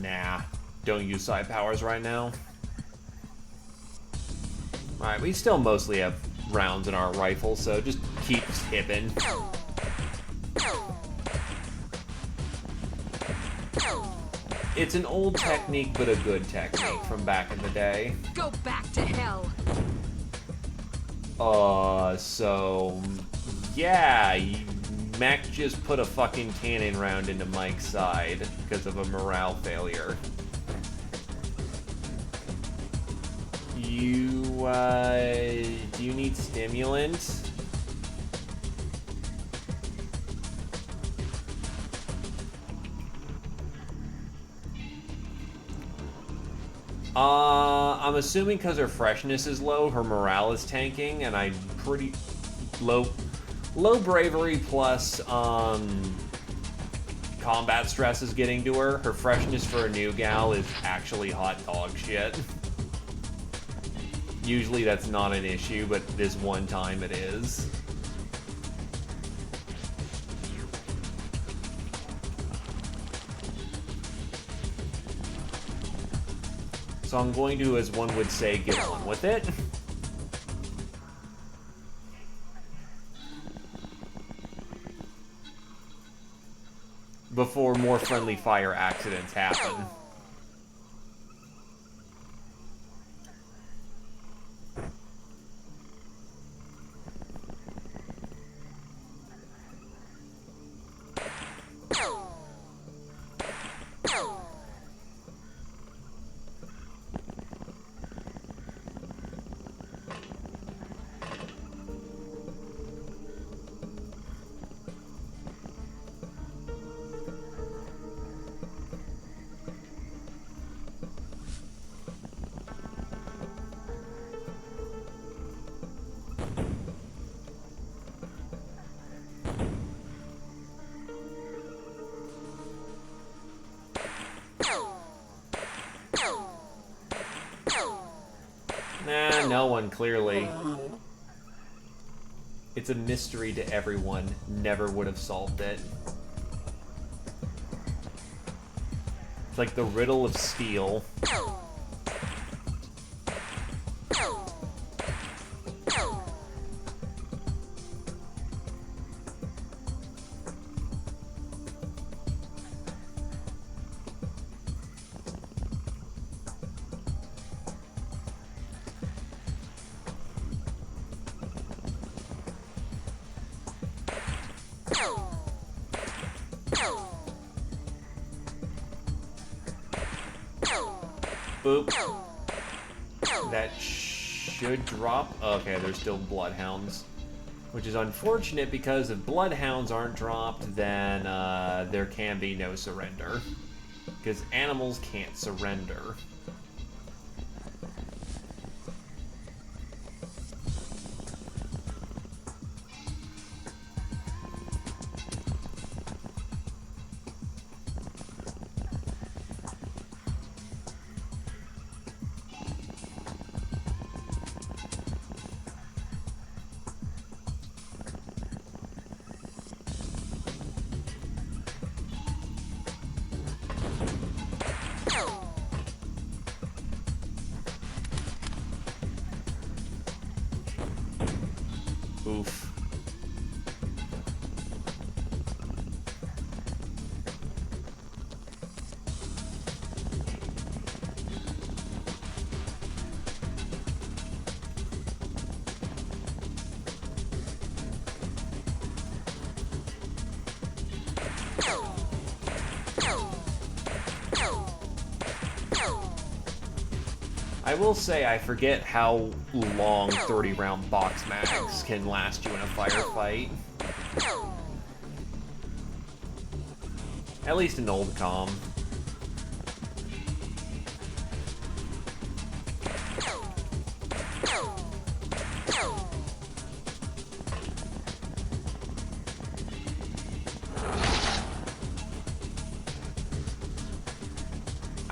Speaker 7: Nah, don't use side powers right now. Alright, we still mostly have rounds in our rifle, so just keep hipping. It's an old technique, but a good technique from back in the day.
Speaker 2: Go back to hell.
Speaker 7: So... yeah, Mac just put a fucking cannon round into Mike's side because of a morale failure. Do you need stimulant? I'm assuming because her freshness is low, her morale is tanking, and I'm pretty low bravery plus combat stress is getting to her. Her freshness for a new gal is actually hot dog shit. Usually that's not an issue, but this one time it is. So I'm going to, as one would say, get on with it. Before more friendly fire accidents happen. one, clearly. It's a mystery to everyone. Never would have solved it. It's like the riddle of steel. Boop. That should drop. Okay, there's still bloodhounds. Which is unfortunate because if bloodhounds aren't dropped, then there can be no surrender. Because animals can't surrender. Oof. I will say I forget how long 30-round box mags can last you in a firefight. At least in old com.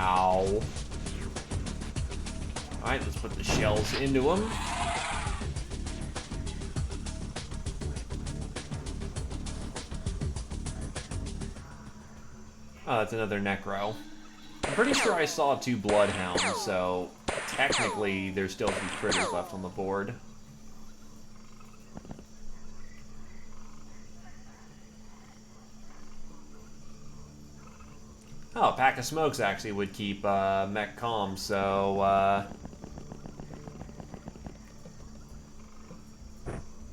Speaker 7: Ow. Alright, let's put the shells into them. Oh, that's another Necro. I'm pretty sure I saw 2 Bloodhounds, so technically there's still a few critters left on the board. Oh, a pack of smokes actually would keep mech calm, so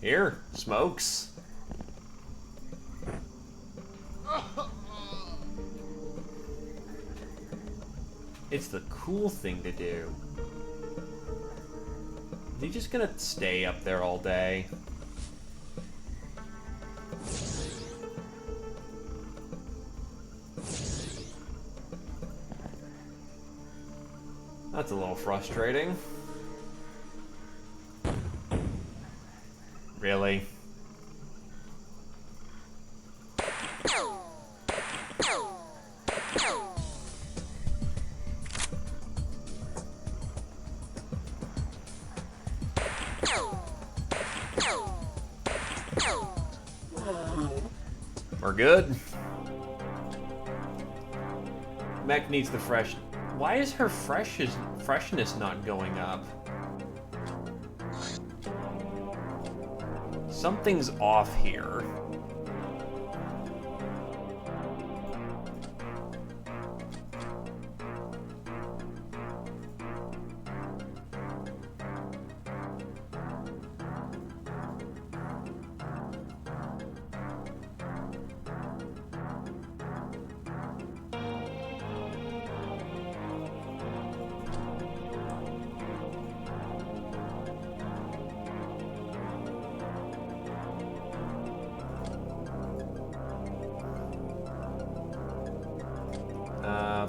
Speaker 7: here, smokes. It's the cool thing to do. Is he just gonna stay up there all day? That's a little frustrating. Really? We're good. Mech needs the fresh. Why is her freshness not going up? Something's off here.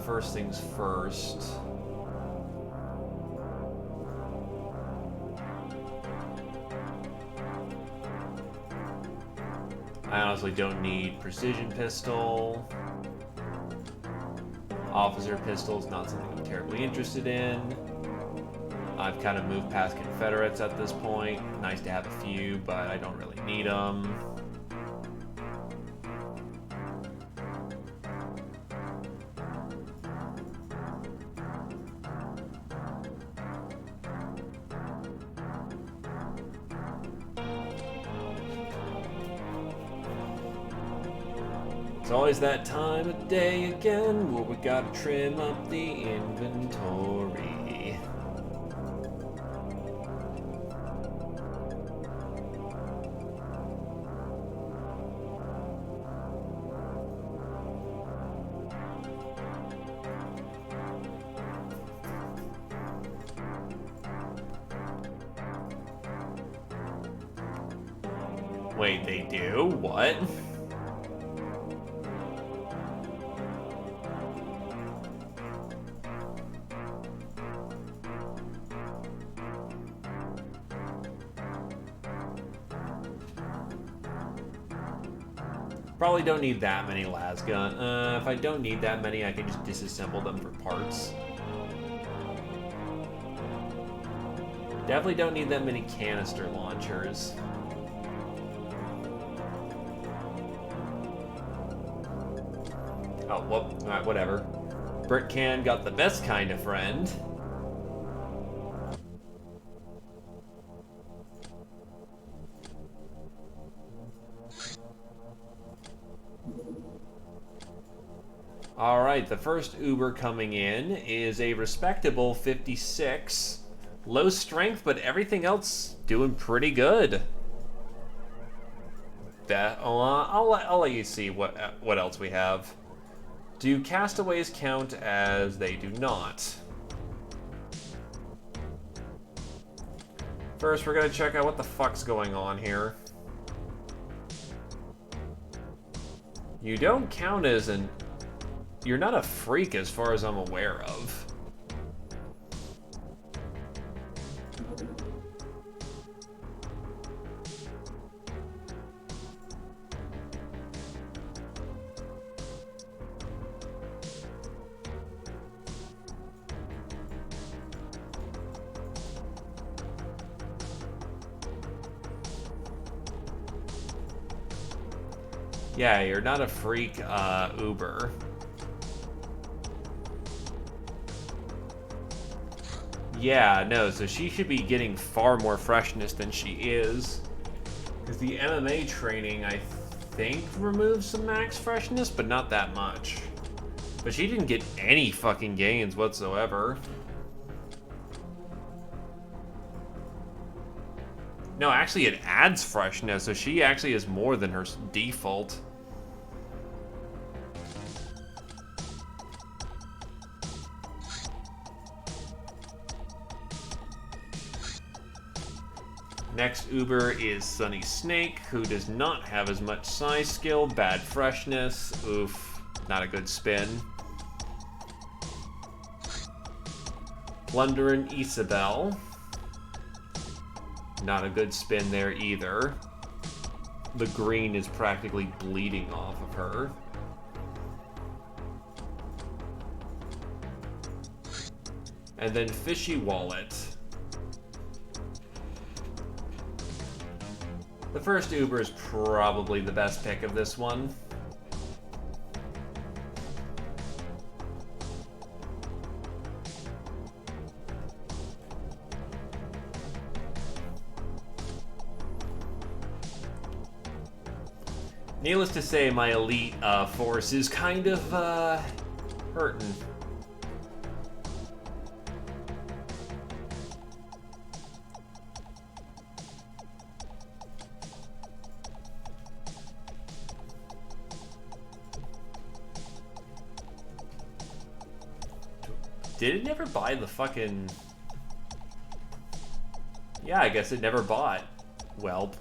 Speaker 7: First things first. I honestly don't need precision pistol. Officer pistol is not something I'm terribly interested in. I've kind of moved past Confederates at this point. Nice to have a few, but I don't really need them. It's always that time of day again where we gotta trim up the inventory. Wait, they do? What? Probably don't need that many lasgun. If I don't need that many, I can just disassemble them for parts. Definitely don't need that many canister launchers. Oh, well, alright, whatever. Brick Can got the best kind of friend. Alright, the first Uber coming in is a respectable 56. Low strength, but everything else doing pretty good. I'll let you see what else we have. Do castaways count as they do not? First, we're gonna check out what the fuck's going on here. You don't count as an... You're not a freak as far as I'm aware of. Yeah, you're not a freak, Uber. Yeah, no, so she should be getting far more freshness than she is. Because the MMA training, I think, removes some max freshness, but not that much. But she didn't get any fucking gains whatsoever. No, actually it adds freshness, so she actually is more than her default. Next Uber is Sunny Snake, who does not have as much size skill, bad freshness, oof, not a good spin. Plundering Isabel. Not a good spin there either. The green is practically bleeding off of her. And then Fishy Wallet. The first Uber is probably the best pick of this one. Needless to say, my elite force is kind of hurting. Did it never buy the fucking... Yeah, I guess it never bought. Welp.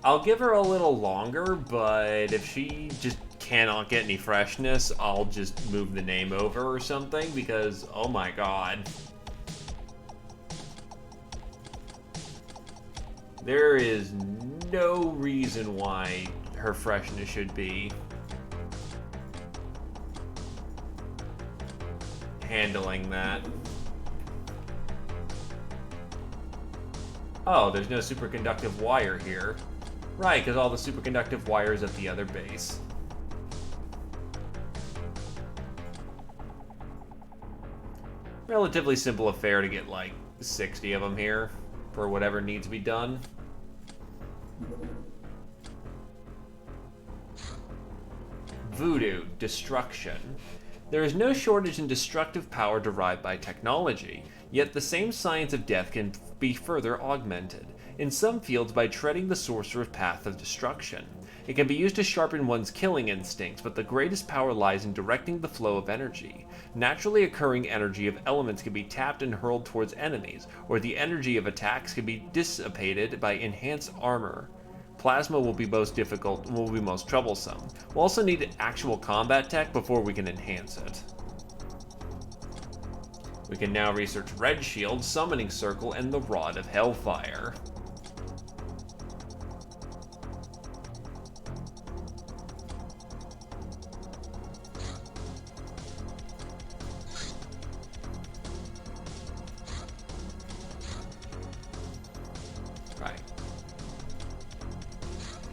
Speaker 7: I'll give her a little longer, but if she just cannot get any freshness, I'll just move the name over or something, because, oh my god. There is no reason why her freshness should be handling that. Oh, there's no superconductive wire here. Right, because all the superconductive wires at the other base. Relatively simple affair to get like 60 of them here for whatever needs to be done. Voodoo, destruction. There is no shortage in destructive power derived by technology, yet the same science of death can be further augmented, in some fields by treading the sorcerer's path of destruction. It can be used to sharpen one's killing instincts, but the greatest power lies in directing the flow of energy. Naturally occurring energy of elements can be tapped and hurled towards enemies, or the energy of attacks can be dissipated by enhanced armor. Plasma will be most difficult and will be most troublesome. We'll also need actual combat tech before we can enhance it. We can now research Red Shield, Summoning Circle, and the Rod of Hellfire.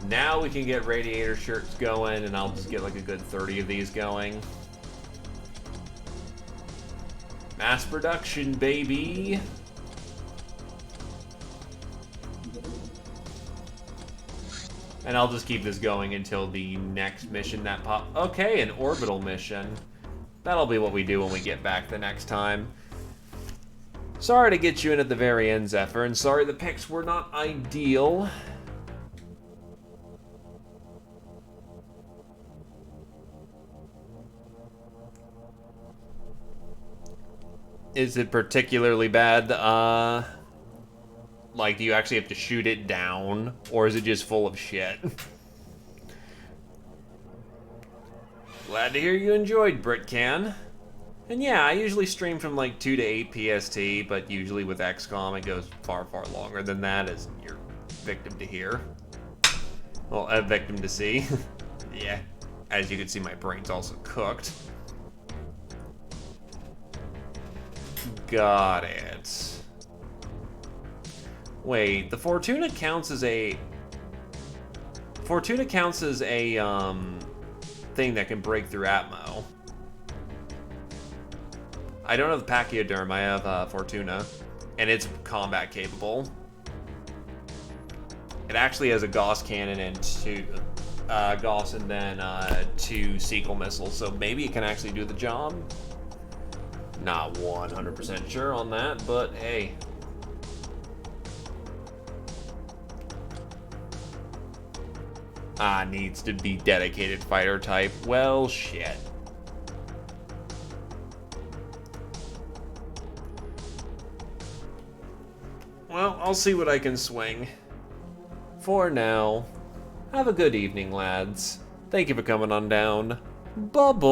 Speaker 7: Now we can get radiator shirts going, and I'll just get like a good 30 of these going. Mass production, baby! And I'll just keep this going until the next mission that pop. Okay, an orbital mission. That'll be what we do when we get back the next time. Sorry to get you in at the very end, Zephyr, and sorry the picks were not ideal. Is it particularly bad? Like, do you actually have to shoot it down? Or is it just full of shit? Glad to hear you enjoyed, BritCan. And yeah, I usually stream from like 2 to 8 PST, but usually with XCOM it goes far, far longer than that, as you're victim to hear. Well, a victim to see. Yeah, as you can see, my brain's also cooked. Got it. Wait, the Fortuna counts as a... Fortuna counts as a, thing that can break through Atmo. I don't have Pachyderm, I have, Fortuna. And it's combat capable. It actually has a Gauss cannon and two... Gauss and then, 2 Sequel missiles, so maybe it can actually do the job. Not 100% sure on that, but hey. Needs to be dedicated fighter type. Well, shit. Well, I'll see what I can swing. For now, have a good evening, lads. Thank you for coming on down. Bye-bye.